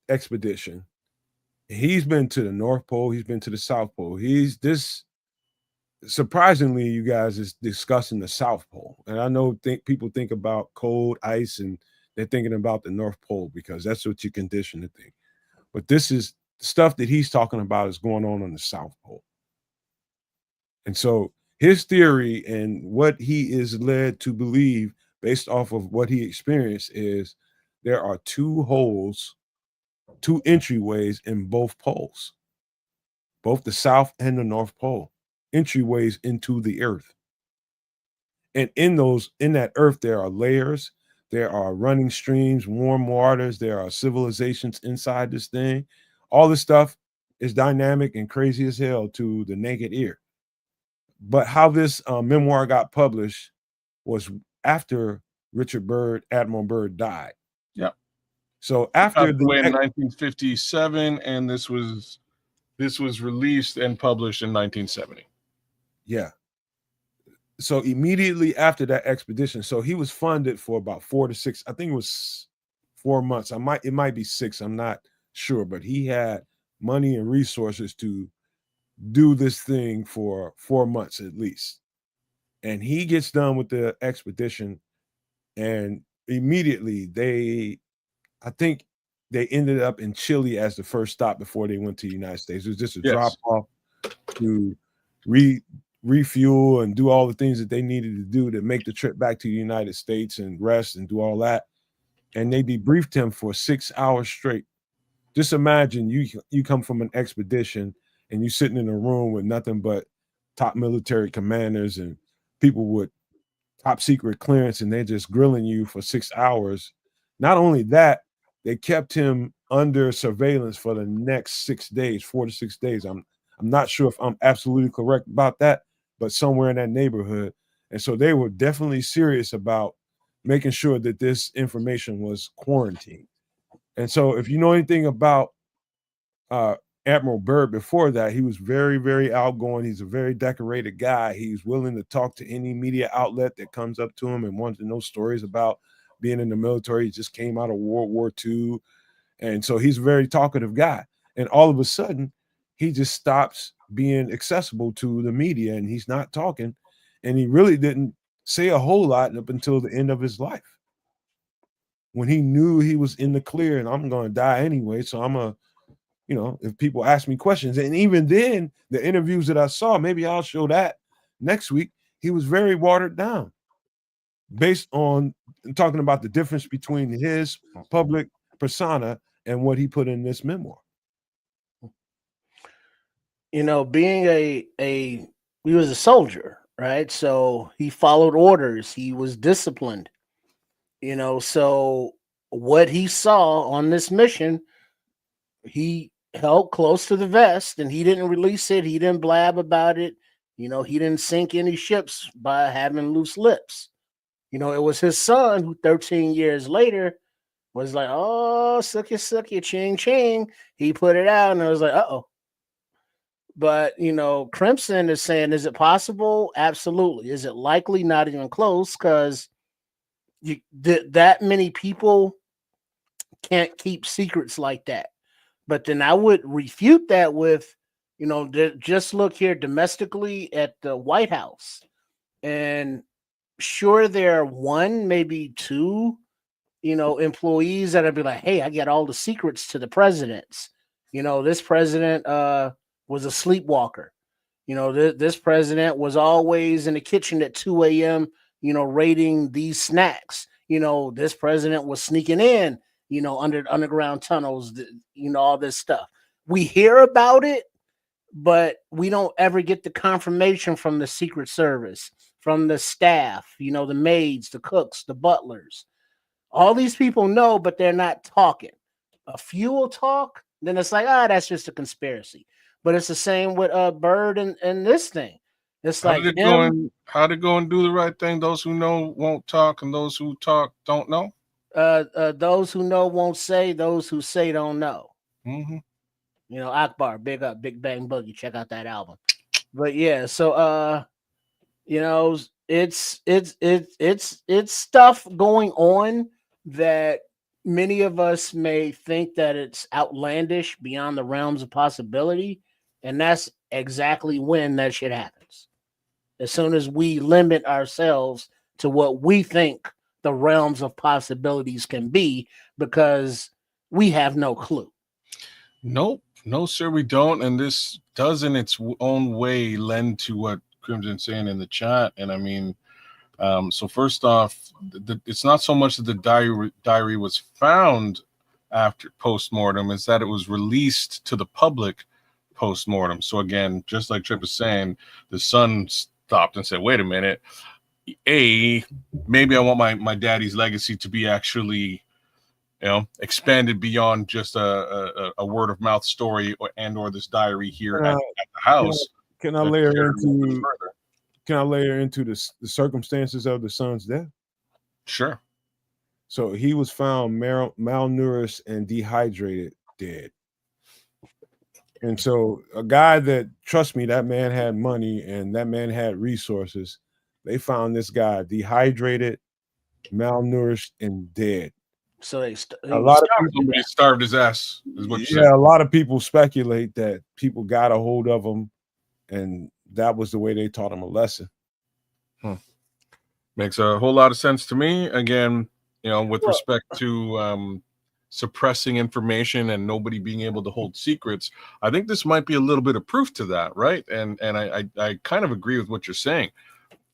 expedition, he's been to the North Pole, he's been to the South Pole. Surprisingly, you guys is discussing the South Pole. And I know people think about cold ice and they're thinking about the North Pole because that's what you condition to think. But this is stuff that he's talking about is going on the South Pole. And so his theory and what he is led to believe based off of what he experienced is there are two holes, two entryways in both poles, both the South and the North Pole, entryways into the earth. And in that earth, there are layers, there are running streams, warm waters, there are civilizations inside this thing. All this stuff is dynamic and crazy as hell to the naked ear. But how this memoir got published was after Admiral Byrd died. Yeah. So after in 1957, and this was released and published in 1970. Yeah. So immediately after that expedition, so he was funded for about 4 to 6. I think it was 4 months. It might be 6. I'm not sure, but he had money and resources to do this thing for 4 months at least. And he gets done with the expedition, and immediately I think they ended up in Chile as the first stop before they went to the United States. It was just a drop off to refuel and do all the things that they needed to do to make the trip back to the United States and rest and do all that. And they debriefed him for 6 hours straight. Just imagine you come from an expedition and you're sitting in a room with nothing but top military commanders and people with top secret clearance, and they're just grilling you for 6 hours. Not only that, they kept him under surveillance for the next 6 days, 4 to 6 days. I'm not sure if I'm absolutely correct about that, but somewhere in that neighborhood. And so they were definitely serious about making sure that this information was quarantined. And so if you know anything about Admiral Byrd before that, he was very, very outgoing. He's a very decorated guy. He's willing to talk to any media outlet that comes up to him and wants to know stories about being in the military. He just came out of World War II. And so he's a very talkative guy. And all of a sudden, he just stops being accessible to the media and he's not talking. And he really didn't say a whole lot up until the end of his life, when he knew he was in the clear and I'm going to die anyway. So I'm a, you know, if people ask me questions, and even then, the interviews that I saw, maybe I'll show that next week, he was very watered down based on talking about the difference between his public persona and what he put in this memoir. You know, being he was a soldier, right? So he followed orders. He was disciplined, you know, so what he saw on this mission, he held close to the vest and he didn't release it. He didn't blab about it. You know, he didn't sink any ships by having loose lips. You know, it was his son who 13 years later was like, oh, sucky, ching, ching. He put it out and I was like, uh-oh. But, you know, Crimson is saying, is it possible? Absolutely. Is it likely? Not even close, because that many people can't keep secrets like that. But then I would refute that with, you know, just look here domestically at the White House. And sure, there are one, maybe two, you know, employees that would be like, hey, I got all the secrets to the presidents. You know, this president was a sleepwalker. You know, this president was always in the kitchen at 2 a.m., you know, raiding these snacks. You know, this president was sneaking in, you know, under underground tunnels, you know, all this stuff. We hear about it, but we don't ever get the confirmation from the Secret Service, from the staff, you know, the maids, the cooks, the butlers. All these people know, but they're not talking. A few will talk, then it's like, that's just a conspiracy. But it's the same with Byrd and this thing. It's How like did it go and do the right thing? Those who know won't talk, and those who talk don't know. Those who know won't say. Those who say don't know. Mm-hmm. You know, Akbar, big up, Big Bang Boogie. Check out that album. But yeah, so you know, it's stuff going on that many of us may think that it's outlandish, beyond the realms of possibility, and that's exactly when that shit happens. As soon as we limit ourselves to what we think the realms of possibilities can be, because we have no clue. Nope. No, sir, we don't. And this does in its own way lend to what Crimson's saying in the chat. And I mean, so first off, it's not so much that the diary was found after post-mortem, is that it was released to the public post-mortem. So again, just like Trip is saying, the son stopped and said, wait a minute, maybe I want my daddy's legacy to be actually, you know, expanded beyond just a word of mouth story or this diary here at the house. Can I layer into the circumstances of the son's death? Sure. So he was found malnourished and dehydrated, dead. And so a guy that, trust me, that man had money and that man had resources. They found this guy dehydrated, malnourished, and dead. So a lot of people starved his ass. Is what you said. A lot of people speculate that people got a hold of him, and that was the way they taught him a lesson. Makes a whole lot of sense to me. Again, you know, with respect to suppressing information and nobody being able to hold secrets, I think this might be a little bit of proof to that, right? And I kind of agree with what you're saying.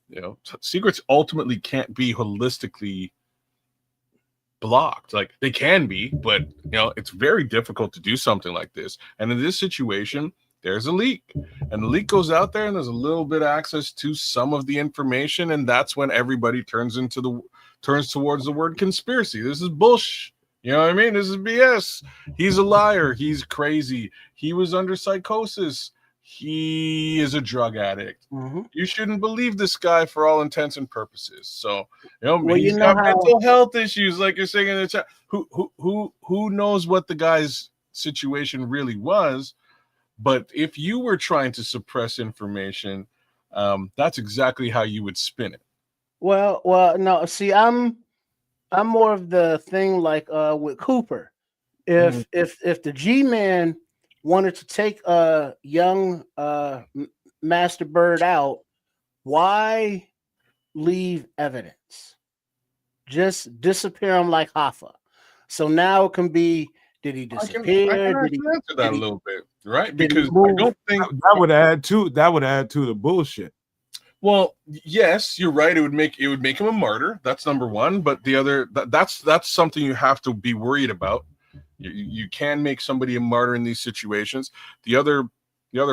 You know, secrets ultimately can't be holistically blocked. Like, they can be, but you know, it's very difficult to do something like this. And in this situation, there's a leak, and the leak goes out there, and there's a little bit of access to some of the information, and that's when everybody turns towards the word conspiracy. This is bullshit. You know what I mean? This is BS. He's a liar. He's crazy. He was under psychosis. He is a drug addict. Mm-hmm. You shouldn't believe this guy for all intents and purposes. So, Well, he's you know got how mental health issues, like you're saying in the chat. Who knows what the guy's situation really was? But if you were trying to suppress information, that's exactly how you would spin it. well, no. See, I'm more of the thing like with Cooper. If the G-Man wanted to take a young Master Byrd out, why leave evidence? Just disappear him like Hoffa. So now it can be: did he I can disappear? Did he answer that a little bit, right? did he Because I move? don't think that would add to the bullshit. Well, yes, you're right. It would make him a martyr. That's number one. But the other that's something you have to be worried about. You can make somebody a martyr in these situations. The other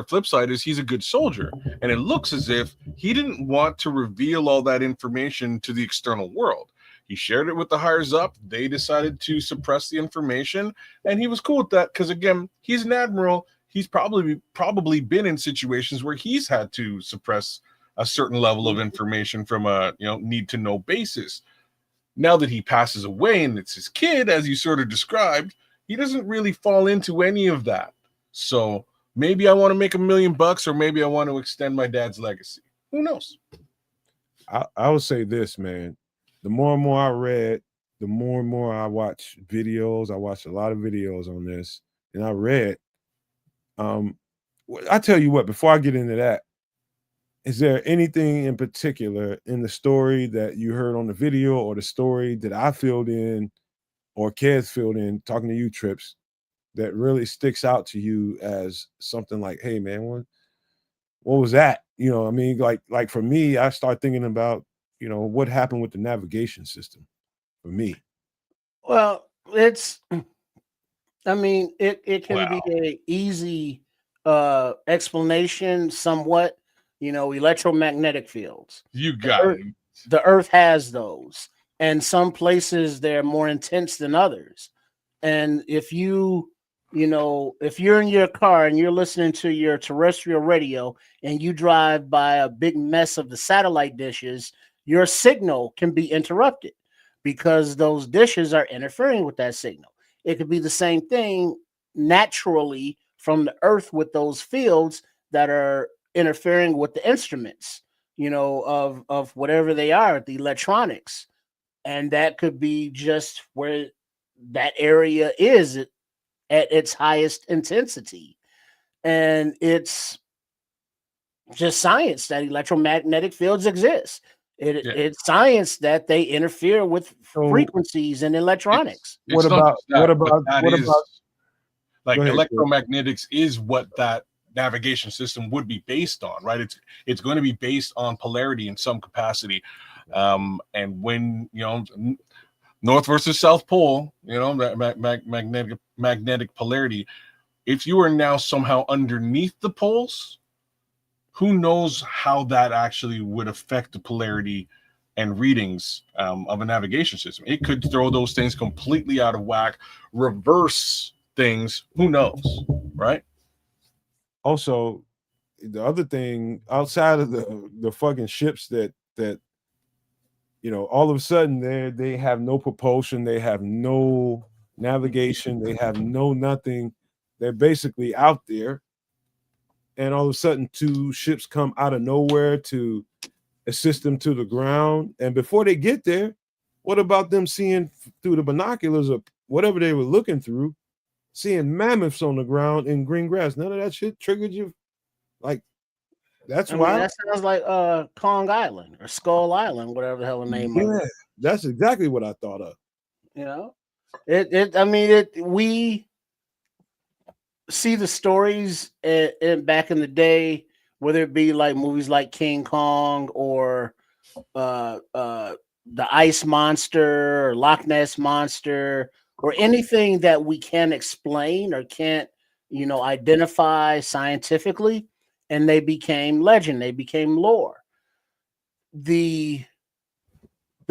flip side is he's a good soldier, and it looks as if he didn't want to reveal all that information to the external world. He shared it with the higher up. They decided to suppress the information, and he was cool with that because, again, he's an admiral. He's probably been in situations where he's had to suppress a certain level of information from a need to know basis. Now that he passes away and it's his kid, as you sort of described, he doesn't really fall into any of that. So maybe I want to make $1 million, or maybe I want to extend my dad's legacy. Who knows? I would say this, man. The more and more I read, the more and more I watch videos. I watched a lot of videos on this, and I read. I tell you what, before I get into that, is there anything in particular in the story that you heard on the video, or the story that I filled in, or Kez filled in, talking to you, Trips, that really sticks out to you as something like, hey, man, what was that? I mean, like for me, I start thinking about, what happened with the navigation system for me. Well, it can be a easy explanation somewhat. Electromagnetic fields. You got it. The Earth has those, and some places they're more intense than others. And if you're in your car and you're listening to your terrestrial radio and you drive by a big mess of the satellite dishes, your signal can be interrupted because those dishes are interfering with that signal. It could be the same thing naturally from the Earth with those fields that are interfering with the instruments, of whatever they are, the electronics. And that could be just where that area is at its highest intensity. And it's just science that electromagnetic fields exist. It's science that they interfere with frequencies and electronics. What about like electromagnetics is what that navigation system would be based on, right? It's going to be based on polarity in some capacity. And when North versus South Pole, magnetic polarity, if you are now somehow underneath the poles, who knows how that actually would affect the polarity and readings of a navigation system. It could throw those things completely out of whack, reverse things, who knows, right? Also, the other thing, outside of the fucking ships that all of a sudden they have no propulsion, they have no navigation, they have no nothing. They're basically out there, and all of a sudden 2 ships come out of nowhere to assist them to the ground. And before they get there, what about them seeing through the binoculars or whatever they were looking through, seeing mammoths on the ground in green grass? None of that shit triggered you? Like, that's why that sounds like Kong Island or Skull Island, whatever the hell the name of it. That's exactly what I thought of. We see the stories back in the day, whether it be like movies like King Kong or the Ice Monster or Loch Ness Monster or anything that we can't explain or can't identify scientifically, and they became legend, they became lore. The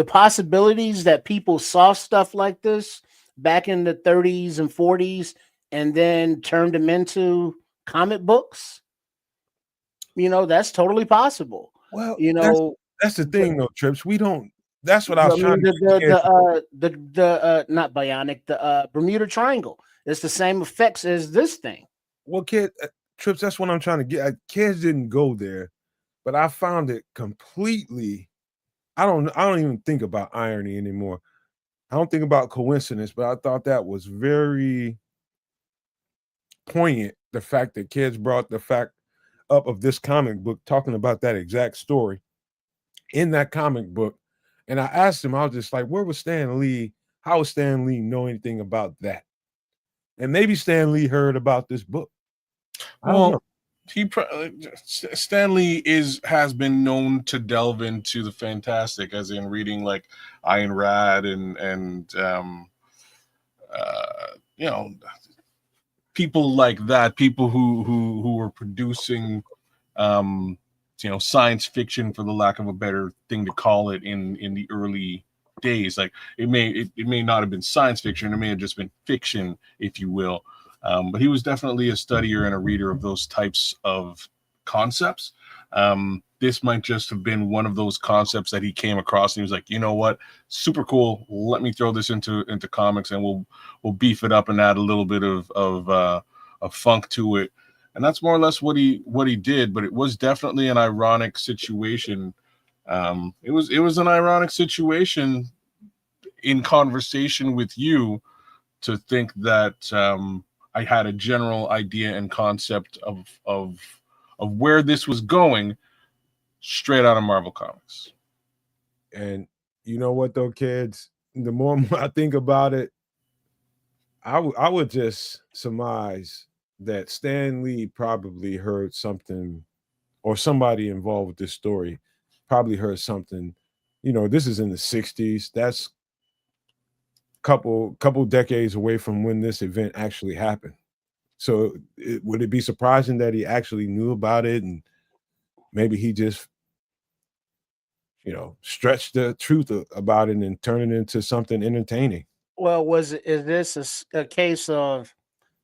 possibilities that people saw stuff like this, back in the 30s and 40s and then turned them into comic books? That's totally possible. Well, You know, that's the thing though, Trips. We don't. That's what I I was mean, trying to get kids. the not bionic, the Bermuda Triangle. It's the same effects as this thing. Well, Trips. That's what I'm trying to get. Kids didn't go there, but I found it completely. I don't even think about irony anymore. I don't think about coincidence, but I thought that was very poignant. The fact that kids brought the fact up of this comic book talking about that exact story in that comic book. And I asked him, I was just like, where was Stan Lee? How would Stan Lee know anything about that? And maybe Stan Lee heard about this book. I don't know. Stan Lee has been known to delve into the fantastic, as in reading like Ayn Rand and people like that, people who were producing science fiction, for the lack of a better thing to call it, in the early days. Like it may not have been science fiction, it may have just been fiction, if you will. But he was definitely a studier and a reader of those types of concepts. This might just have been one of those concepts that he came across and he was like, you know what, super cool, let me throw this into comics, and we'll beef it up and add a little bit of funk to it. And that's more or less what he did. But it was definitely an ironic situation. It was an ironic situation in conversation with you to think that I had a general idea and concept of where this was going straight out of Marvel Comics. And you know what though, kids? The more I think about it, I would just surmise that Stan Lee probably heard something, or somebody involved with this story probably heard something. This is in the 60s. That's couple decades away from when this event actually happened. So would it be surprising that he actually knew about it, and maybe he just stretch the truth about it and turn it into something entertaining? Well, is this a case of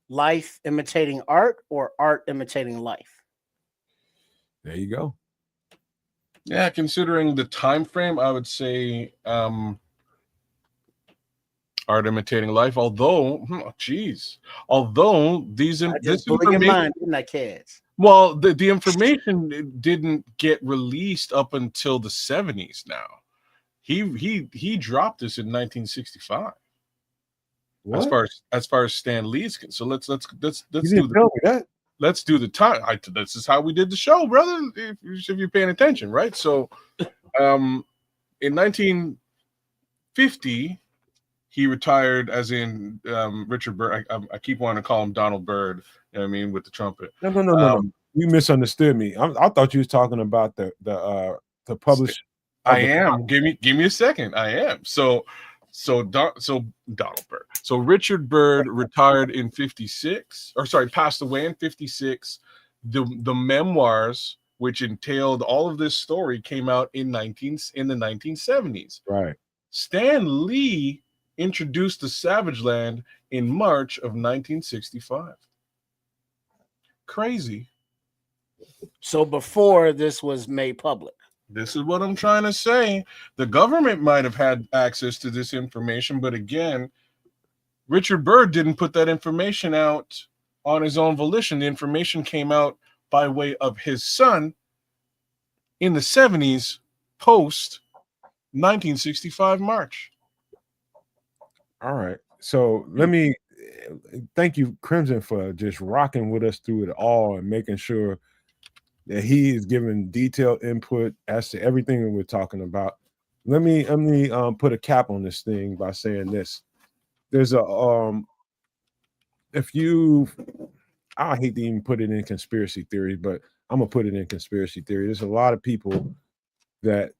life imitating art or art imitating life? There you go. Yeah, considering the time frame, I would say art imitating life. Although this blew your information, mind, didn't I, kids? well, the information didn't get released up until the 70s. Now he dropped this in 1965. What? As far as Stan Lee's, so let's You do didn't tell me that. let's do the time. This is how we did the show, brother. If you're paying attention, right? So, in 1950, he retired, as in Richard Byrd. I keep wanting to call him Donald Byrd. You know what I mean, with the trumpet. No. You misunderstood me. I thought you was talking about the publish. I am. Give me a second. I am. So Donald Byrd. So Richard Byrd retired in 56, or sorry, passed away in 56. The memoirs, which entailed all of this story, came out in the 1970s. Right. Stan Lee introduced the Savage Land in March of 1965. Crazy. So before this was made public. This is what I'm trying to say. The government might have had access to this information, but again, Richard Byrd didn't put that information out on his own volition. The information came out by way of his son in the 70s, post 1965 March. All right. So let me thank you, Crimson, for just rocking with us through it all and making sure that he is giving detailed input as to everything that we're talking about. Let me put a cap on this thing by saying this. There's a I hate to even put it in conspiracy theories, but I'm gonna put it in conspiracy theory. There's a lot of people that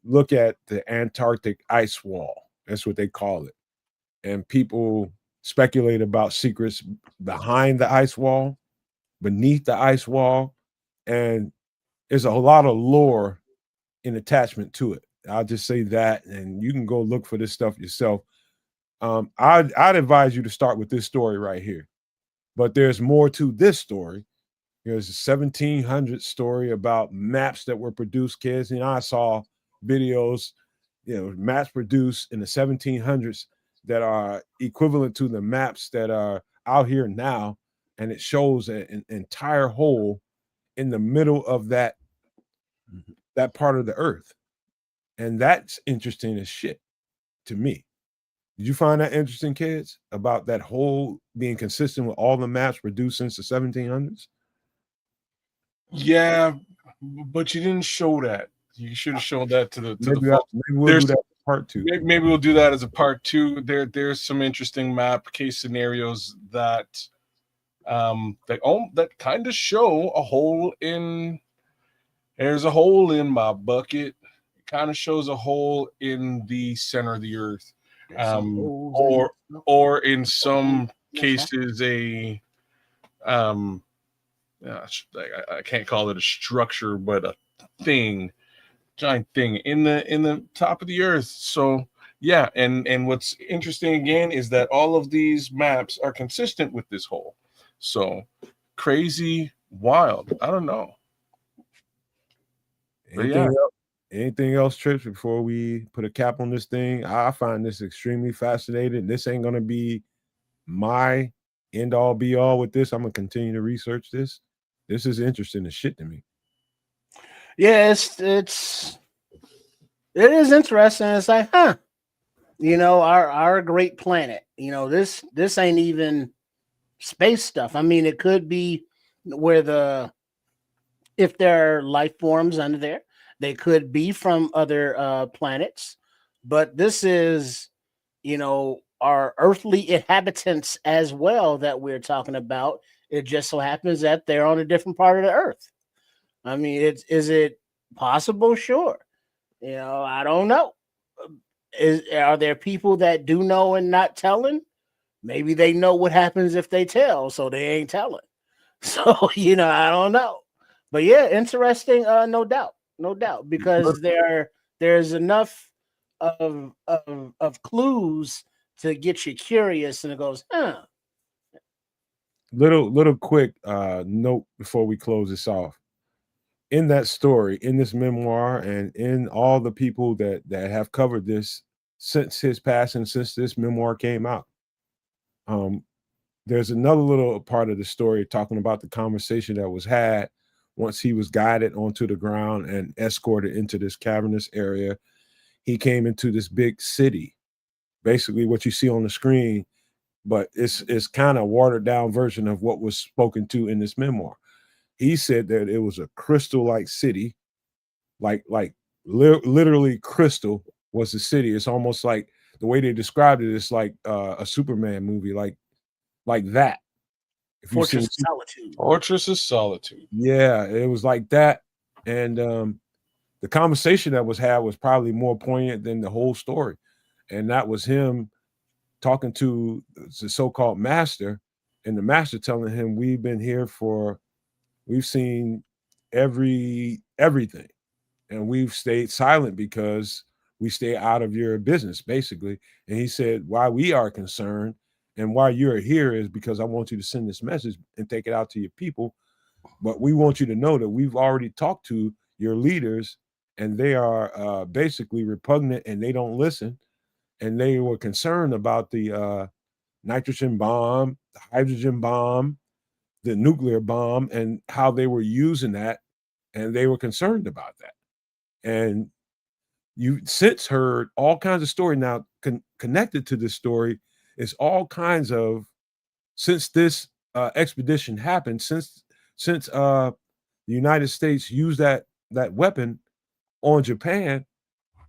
look at the Antarctic ice wall. That's what they call it. And people speculate about secrets behind the ice wall, beneath the ice wall, and there's a lot of lore in attachment to it. I'll just say that, and you can go look for this stuff yourself. I'd advise you to start with this story right here. But there's more to this story. There's a 1700 story about maps that were produced, kids. I saw videos, maps produced in the 1700s that are equivalent to the maps that are out here now. And it shows an entire hole in the middle of that part of the earth. And that's interesting as shit to me. Did you find that interesting, kids, about that hole being consistent with all the maps produced since the 1700s? Yeah, but you didn't show that. You should have shown that to the folks. Maybe we'll do that as part 2. Maybe we'll do that as a part 2. There's some interesting map case scenarios that that kind of show a hole in. There's a hole in my bucket. It kind of shows a hole in the center of the earth, or in some cases a I can't call it a structure, but a giant thing in the top of the earth. So yeah, and what's interesting again is that all of these maps are consistent with this hole. So crazy, wild. I don't know. Anything else, Trips, before we put a cap on this thing? I find this extremely fascinating. This ain't gonna be my end all be all with this. I'm gonna continue to research this. This is interesting as shit to me. Yeah, it is interesting. It's like, our great planet. This ain't even space stuff. I mean, it could be where if there are life forms under there, they could be from other planets, but this is, our earthly inhabitants as well that we're talking about. It just so happens that they're on a different part of the earth. I mean, is it possible? Sure. I don't know. Are there people that do know and not telling? Maybe they know what happens if they tell, so they ain't telling. So, I don't know. But yeah, interesting, no doubt, because there's enough of clues to get you curious, and it goes, Little quick note before we close this off. In that story, in this memoir, and in all the people that have covered this since his passing, since this memoir came out, there's another little part of the story talking about the conversation that was had once he was guided onto the ground and escorted into this cavernous area. He came into this big city, basically what you see on the screen, but it's kind of watered down version of what was spoken to in this memoir. He said that it was a crystal-like city, literally crystal was the city. It's almost like the way they described it is like a Superman movie, like that. Fortress of Solitude. Fortress of Solitude. Yeah, it was like that. And the conversation that was had was probably more poignant than the whole story. And that was him talking to the so-called master, and the master telling him, we've been here we've seen everything, and we've stayed silent because we stay out of your business, basically. And he said, why we are concerned and why you're here is because I want you to send this message and take it out to your people. But we want you to know that we've already talked to your leaders, and they are basically repugnant, and they don't listen. And they were concerned about the nitrogen bomb, the hydrogen bomb, the nuclear bomb, and how they were using that. And they were concerned about that. And you since heard all kinds of story now connected to this story is all kinds of, since this expedition happened, since the United States used that weapon on Japan,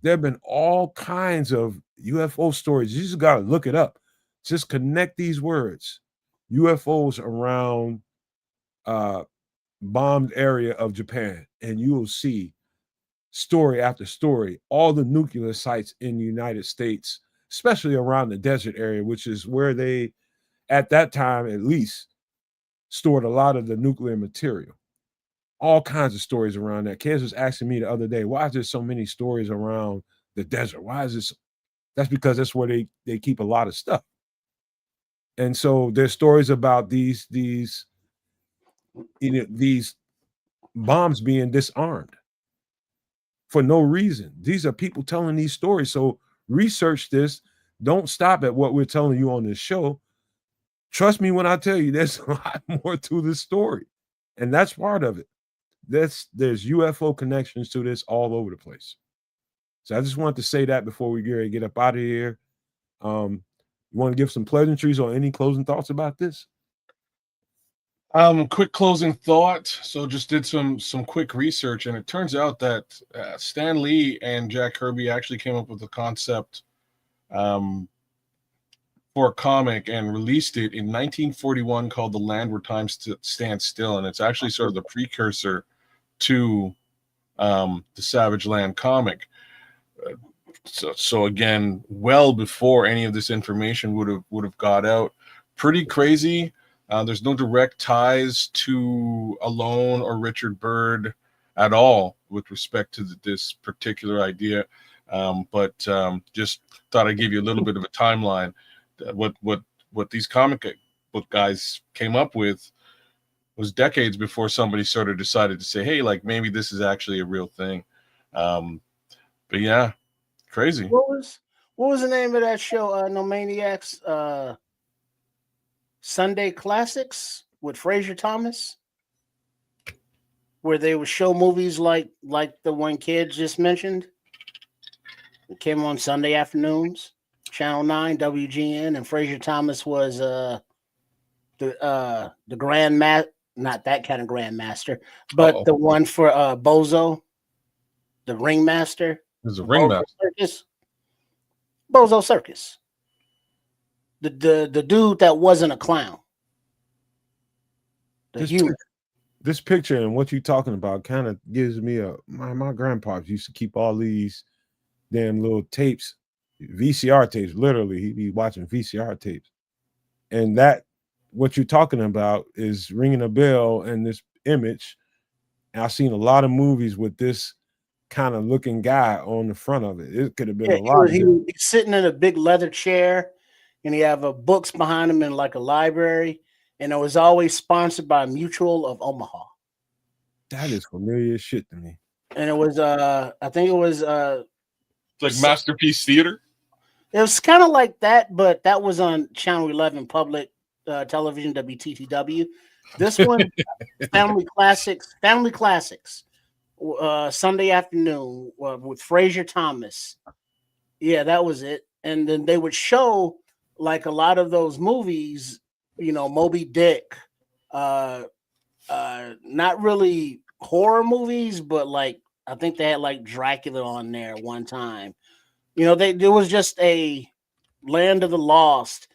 there have been all kinds of UFO stories. You just got to look it up. Just connect these words. UFOs around bombed area of Japan, and you will see story after story, all the nuclear sites in the United States, especially around the desert area, which is where they, at that time at least, stored a lot of the nuclear material. All kinds of stories around that. Kids was asking me the other day, why is there so many stories around the desert? Why is this? That's because that's where they keep a lot of stuff. And so there's stories about these bombs being disarmed for no reason. These are people telling these stories. So research this. Don't stop at what we're telling you on this show. Trust me when I tell you there's a lot more to this story. And that's part of it. There's UFO connections to this all over the place. So I just wanted to say that before we get up out of here. You want to give some pleasantries or any closing thoughts about this? Quick closing thought. So just did some quick research, and it turns out that Stan Lee and Jack Kirby actually came up with the concept for a comic and released it in 1941 called The Land Where Time Stands Still, and it's actually sort of the precursor to the Savage Land comic. So again, well before any of this information would have got out. Pretty crazy. There's no direct ties to Alone or Richard Byrd at all with respect to this particular idea. But just thought I'd give you a little bit of a timeline. What these comic book guys came up with was decades before somebody sort of decided to say, hey, like maybe this is actually a real thing. But yeah, crazy. What was the name of that show? No Maniacs. Sunday Classics with Fraser Thomas, where they would show movies like the one kid just mentioned. It came on Sunday afternoons, Channel 9, WGN, and Fraser Thomas was the Grand not that kind of Grandmaster, but the one for Bozo, the Ringmaster. There's a Ringmaster. Bozo Circus. The dude that wasn't a clown. This picture and what you're talking about kind of gives me my grandpa used to keep all these damn little tapes, VCR tapes. Literally, he'd be watching VCR tapes. And that what you're talking about is ringing a bell and this image. And I've seen a lot of movies with this kind of looking guy on the front of it. It could have been a lot. He's sitting in a big leather chair. And he have books behind him in like a library, and it was always sponsored by Mutual of Omaha. That is familiar shit to me. And it was, I think it was like Masterpiece Theater. It was kind of like that, but that was on Channel 11 Public Television, WTTW. This one, Family Classics, Sunday afternoon with Fraser Thomas. Yeah, that was it. And then they would show like a lot of those movies, Moby Dick, not really horror movies, but like I think they had like Dracula on there one time. There was just a Land of the Lost,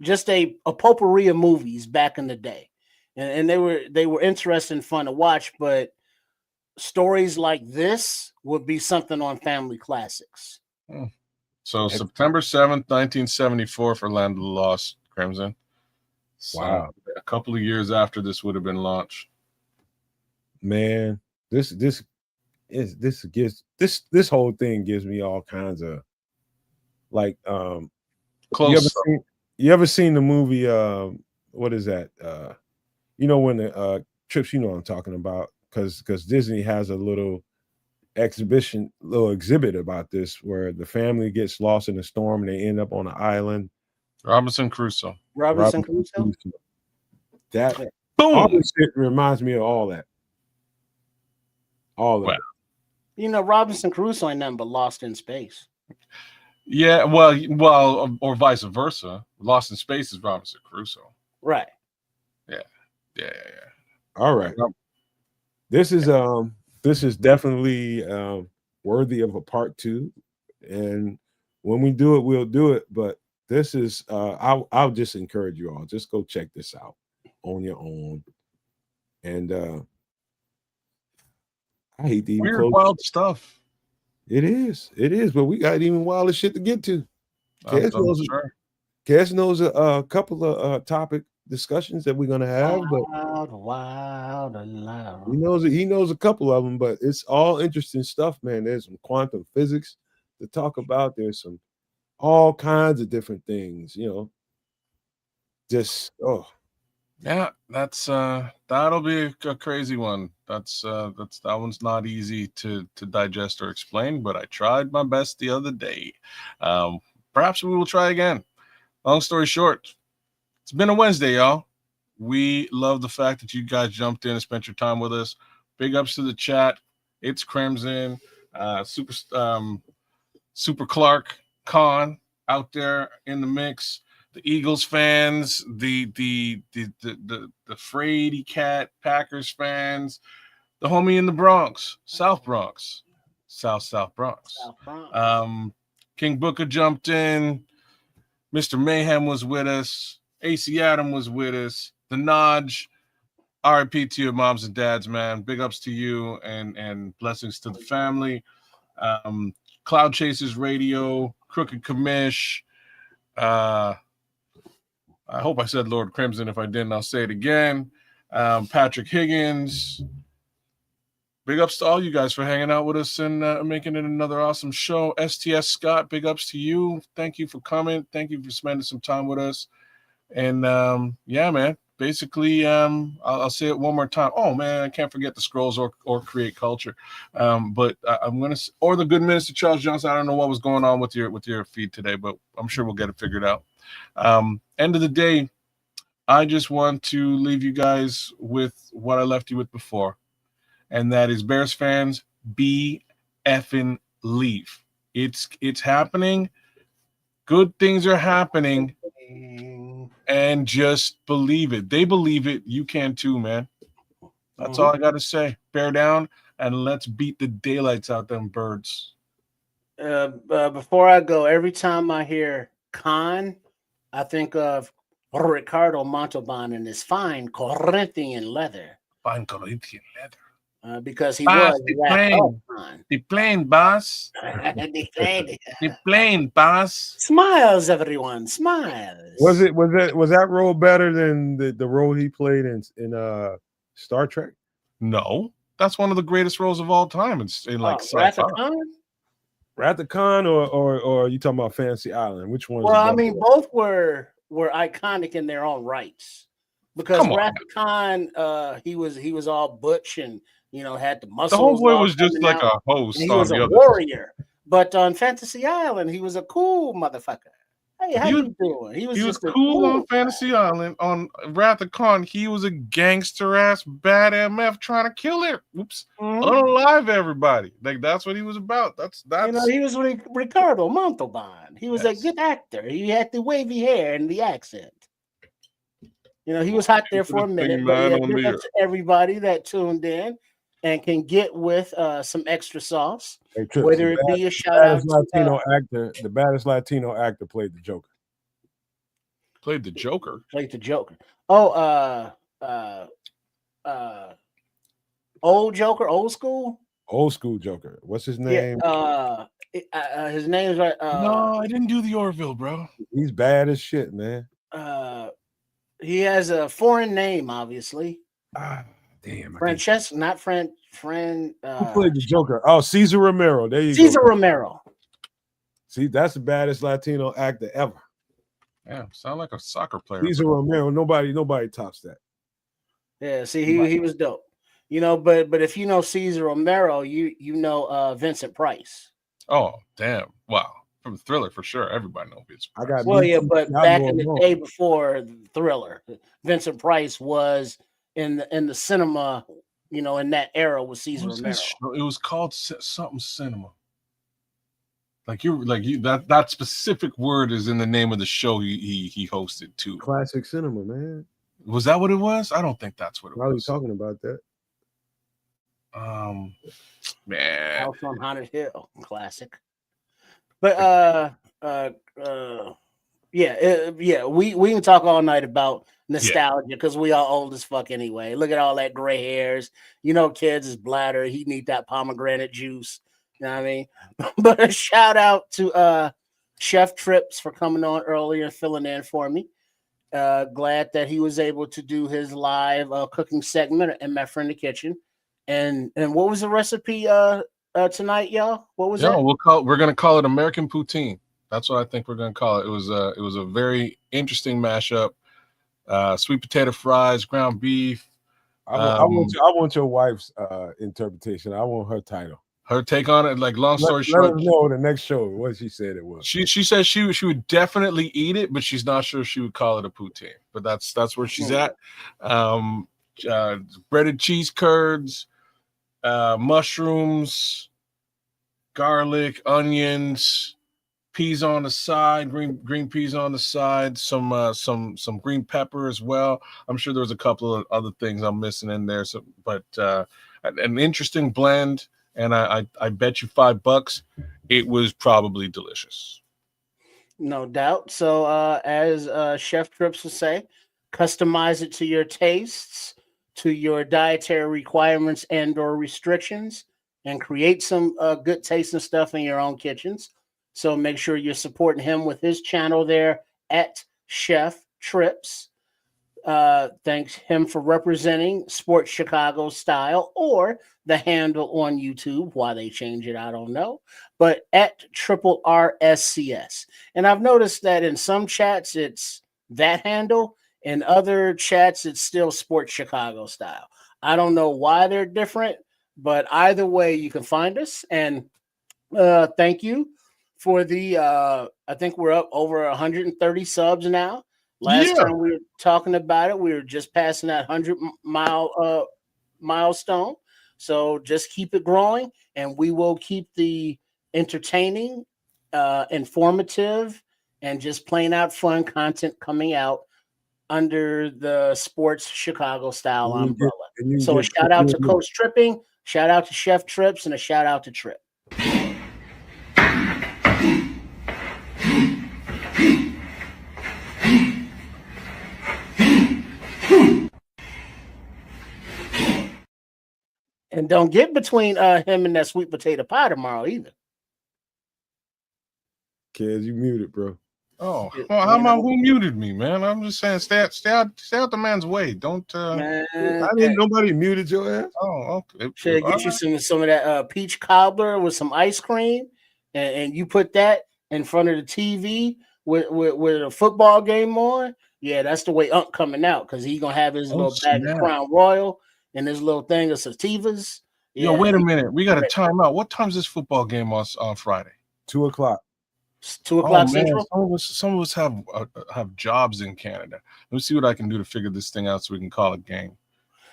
just a potpourri of movies back in the day, and they were interesting and fun to watch. But stories like this would be something on Family Classics. So September 7th, 1974 for Land of the Lost, Crimson. So wow. A couple of years after this would have been launched. Man, this whole thing gives me all kinds of like close. You ever seen the movie what is that? When the trips, what I'm talking about, because Disney has a little exhibit about this where the family gets lost in a storm and they end up on an island. Robinson Crusoe. Robinson Crusoe. That boom. All this shit reminds me of all that. All of it. Robinson Crusoe ain't nothing but Lost in Space. Yeah, well, or vice versa. Lost in Space is Robinson Crusoe. Right. Yeah. All right. This is definitely worthy of a part 2, and when we do it, we'll do it. But this is I'll just encourage you all, just go check this out on your own. And I hate the weird, wild stuff. It is, but we got even wilder shit to get to. Cass knows a couple of topic discussions that we're gonna have, but wild and loud. He knows a couple of them, but it's all interesting stuff, man. There's some quantum physics to talk about. There's some all kinds of different things, just Yeah, that's that'll be a crazy one. That one's not easy to digest or explain, but I tried my best the other day. Perhaps we will try again. Long story short, it's been a Wednesday, y'all. We love the fact that you guys jumped in and spent your time with us. Big ups to the chat. It's Crimson, Super Clark, Khan out there in the mix. The Eagles fans, the Frady Cat Packers fans, the homie in the Bronx, South Bronx, South Bronx. South Bronx. King Booker jumped in. Mr. Mayhem was with us. AC Adam was with us. The Nodge. RIP to your moms and dads, man. Big ups to you and blessings to the family. Cloud Chasers Radio, Crooked Commish. I hope I said Lord Crimson. If I didn't, I'll say it again. Patrick Higgins. Big ups to all you guys for hanging out with us and making it another awesome show. STS Scott, big ups to you. Thank you for coming. Thank you for spending some time with us. And yeah, man. Basically, I'll say it one more time. Oh man, I can't forget the Scrolls or Create Culture. But I'm gonna, or the Good Minister Charles Johnson. I don't know what was going on with your feed today, but I'm sure we'll get it figured out. End of the day, I just want to leave you guys with what I left you with before, and that is Bears fans, be effing leave. It's happening. Good things are happening. And just believe it. They believe it. You can too, man. That's all I got to say. Bear down and let's beat the daylights out them birds. Before I go, every time I hear Khan, I think of Ricardo Montalban and his fine Corinthian leather. Fine Corinthian leather. Because he boss, was the plane, boss. The plane, boss. Smiles, everyone, smiles. Was that role better than the role he played in Star Trek? No, that's one of the greatest roles of all time. It's in like Wrath of Khan, or you talking about Fantasy Island? Which one? Well, I mean, both were iconic in their own rights. Because Wrath of Khan, he was all butch and had the muscles. The homeboy was just like a host. He was a warrior. But on Fantasy Island, he was a cool motherfucker. Hey, how you doing? He was cool on Fantasy Island. On Wrath of Khan, he was a gangster ass bad MF trying to kill it. Oops, unalive everybody. Like that's what he was about. That's he was Ricardo Montalban. He was a good actor. He had the wavy hair and the accent. He was hot there for a minute. But big up to everybody that tuned in and can get with some extra sauce. Hey, Trips, whether it be a shout out to the baddest Latino actor played the Joker. Played the Joker. Oh, old Joker, old school. Old school Joker. What's his name? Yeah, his name's right. No, I didn't do the Orville, bro. He's bad as shit, man. He has a foreign name, obviously. Damn. Francesca, not Fran. Who played the Joker? Oh, Cesar Romero. There you go. Cesar Romero. See, that's the baddest Latino actor ever. Yeah, sound like a soccer player. Cesar Romero. Nobody tops that. Yeah, see, he was dope. But if you know Cesar Romero, you know Vincent Price. Oh, damn. Wow. From Thriller, for sure. Everybody knows Vincent Price. But back in the day before Thriller, Vincent Price was in the cinema, in that era with Cesar Romero. It was called something cinema. That specific word is in the name of the show he hosted too. Classic cinema, man. Was that what it was? I don't think that's what it was. Talking about that. Man. House on Haunted Hill, classic. But we can talk all night about nostalgia because we are old as fuck anyway. Look at all that gray hairs. Kids is bladder. He need that pomegranate juice. You know what I mean? But a shout out to Chef Trips for coming on earlier and filling in for me. Glad that he was able to do his live cooking segment in my friend the kitchen. And what was the recipe tonight, y'all? What was that? We're gonna call it American poutine. That's what I think we're going to call it. It was a very interesting mashup. Sweet potato fries, ground beef. I want your wife's interpretation. I want her title. Her take on it. Like, long story Let short, us know the next show what she said it was. She says she would definitely eat it, but she's not sure she would call it a poutine. But that's where she's at. Breaded cheese curds, mushrooms, garlic, onions, peas on the side, green peas on the side, some green pepper as well. I'm sure there's a couple of other things I'm missing in there. So, but an interesting blend, and I bet you $5 it was probably delicious. No doubt. So, as Chef Trips would say, customize it to your tastes, to your dietary requirements and/or restrictions, and create some good tasting stuff in your own kitchens. So make sure you're supporting him with his channel there at Chef Trips. Thanks him for representing Sports Chicago Style, or the handle on YouTube. Why they change it, I don't know. But at RRSCS. And I've noticed that in some chats it's that handle, in other chats it's still Sports Chicago Style. I don't know why they're different, but either way you can find us. And thank you for the I think we're up over 130 subs now. Last time we were talking about it, we were just passing that 100-mile milestone. So just keep it growing, and we will keep the entertaining, informative, and just plain out fun content coming out under the Sports Chicago Style umbrella. So a shout out to Coach Tripping, shout out to Chef Trips, and a shout out to Trip. And don't get between him and that sweet potato pie tomorrow either. Kids, you muted, bro. Oh, well, who muted me, man? I'm just saying, stay out the man's way. Don't. Man, nobody muted your ass. Oh, okay. Should get you some of that peach cobbler with some ice cream, and you put that in front of the TV with a football game on. Yeah, that's the way Unc coming out, because he gonna have his little bag of Crown Royal and this little thing of sativas. Yeah. Yo, wait a minute. We got to time out. What time's this football game on Friday? 2:00. 2:00 Central. Some of us have jobs in Canada. Let me see what I can do to figure this thing out so we can call a game.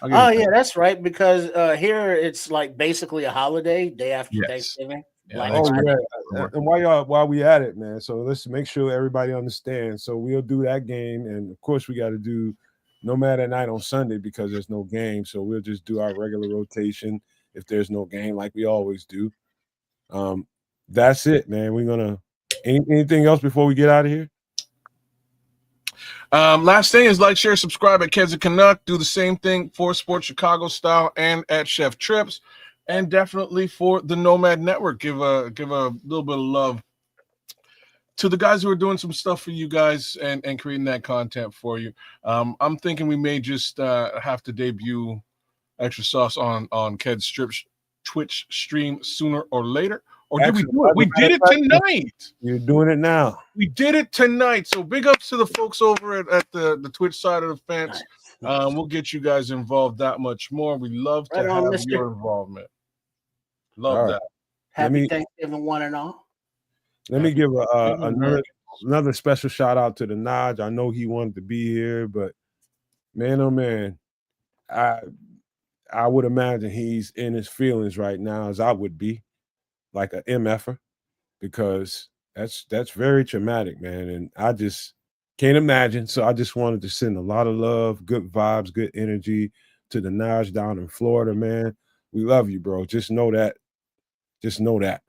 Oh yeah, that's right. Because here it's like basically a holiday, day after Thanksgiving. Yeah, and while we at it, man. So let's make sure everybody understands. So we'll do that game, and of course we got to do Nomad at Night on Sunday because there's no game. So we'll just do our regular rotation if there's no game, like we always do. That's it, man. We're gonna anything else before we get out of here? Last thing is like, share, subscribe at Kids of Canuck. Do the same thing for Sports Chicago Style and at Chef Trips, and definitely for the Nomad Network. Give a little bit of love to the guys who are doing some stuff for you guys and creating that content for you. I'm thinking we may just have to debut Extra Sauce on Ked's Strips Twitch stream sooner or later. Or did we do it? We did it tonight. You're doing it now. We did it tonight. So big ups to the folks over at the Twitch side of the fence. We'll get you guys involved that much more. We love to have your involvement. Love that. Happy Thanksgiving, one and all. Let me give another special shout out to the Naj. I know he wanted to be here, but man, oh man, I would imagine he's in his feelings right now, as I would be, like a MFer, because that's very traumatic, man. And I just can't imagine. So I just wanted to send a lot of love, good vibes, good energy to the Naj down in Florida, man. We love you, bro. Just know that. Just know that.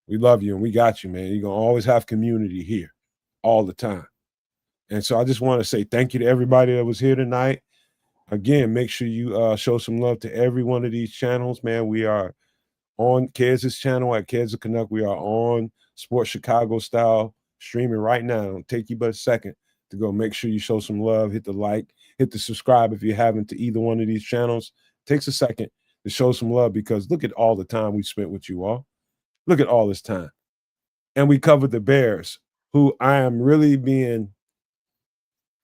We love you and we got you, man. You're going to always have community here all the time. And so I just want to say thank you to everybody that was here tonight. Again, make sure you show some love to every one of these channels, man. We are on Keds' channel at Keds of Canuck. We are on Sports Chicago Style streaming right now. It'll take you but a second to go. Make sure you show some love. Hit the like, hit the subscribe if you haven't to either one of these channels. It takes a second to show some love, because look at all the time we spent with you all. Look at all this time. And we covered the Bears who I am really being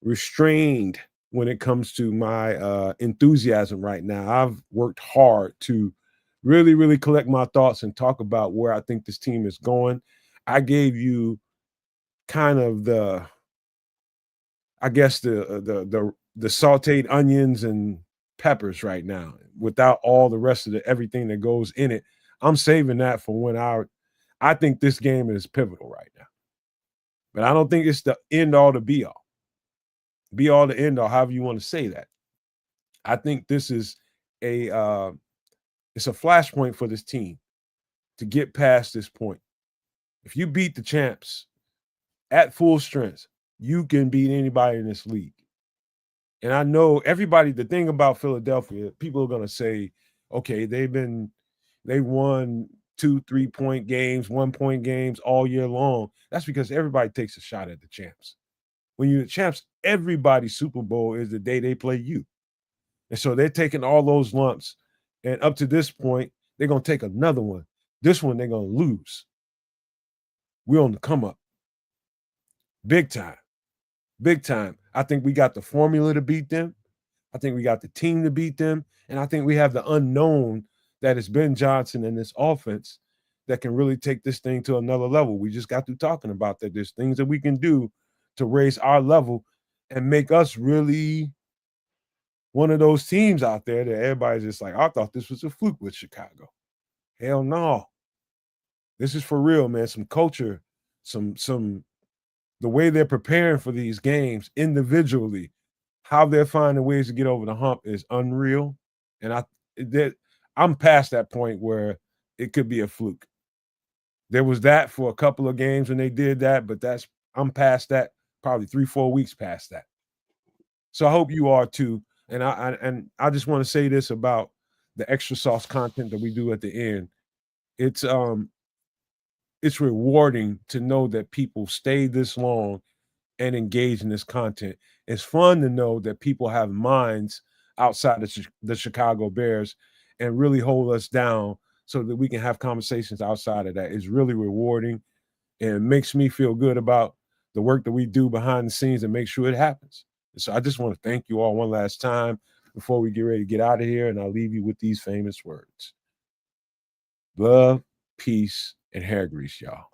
restrained when it comes to my enthusiasm right now. I've worked hard to really, really collect my thoughts and talk about where I think this team is going. I gave you kind of I guess the sauteed onions and peppers right now, without all the rest of everything that goes in it. I'm saving that for when I think this game is pivotal right now. But I don't think it's the end all to be all. Be all to end all, however you want to say that. I think this is it's a flashpoint for this team to get past this point. If you beat the champs at full strength, you can beat anybody in this league. And I know everybody, the thing about Philadelphia, people are going to say, okay, they won 2 3-point games, 1-point games all year long. That's because everybody takes a shot at the champs. When you're the champs, everybody's Super Bowl is the day they play you. And so they're taking all those lumps. And up to this point, they're going to take another one. This one, they're going to lose. We're on the come up. Big time. Big time. I think we got the formula to beat them. I think we got the team to beat them. And I think we have the unknown that is Ben Johnson and this offense that can really take this thing to another level. We just got through talking about that. There's things that we can do to raise our level and make us really one of those teams out there that everybody's just like, I thought this was a fluke with Chicago. Hell no. This is for real, man. Some culture, the way they're preparing for these games individually, how they're finding ways to get over the hump is unreal. And I'm past that point where it could be a fluke. There was that for a couple of games when they did that, but I'm past that, probably 3-4 weeks past that. So I hope you are too. And I just want to say this about the extra sauce content that we do at the end. It's rewarding to know that people stay this long and engage in this content. It's fun to know that people have minds outside of the Chicago Bears and really hold us down so that we can have conversations outside of that. It's really rewarding and makes me feel good about the work that we do behind the scenes and make sure it happens. And so I just want to thank you all one last time before we get ready to get out of here. And I'll leave you with these famous words. Love, peace, and hair grease, y'all.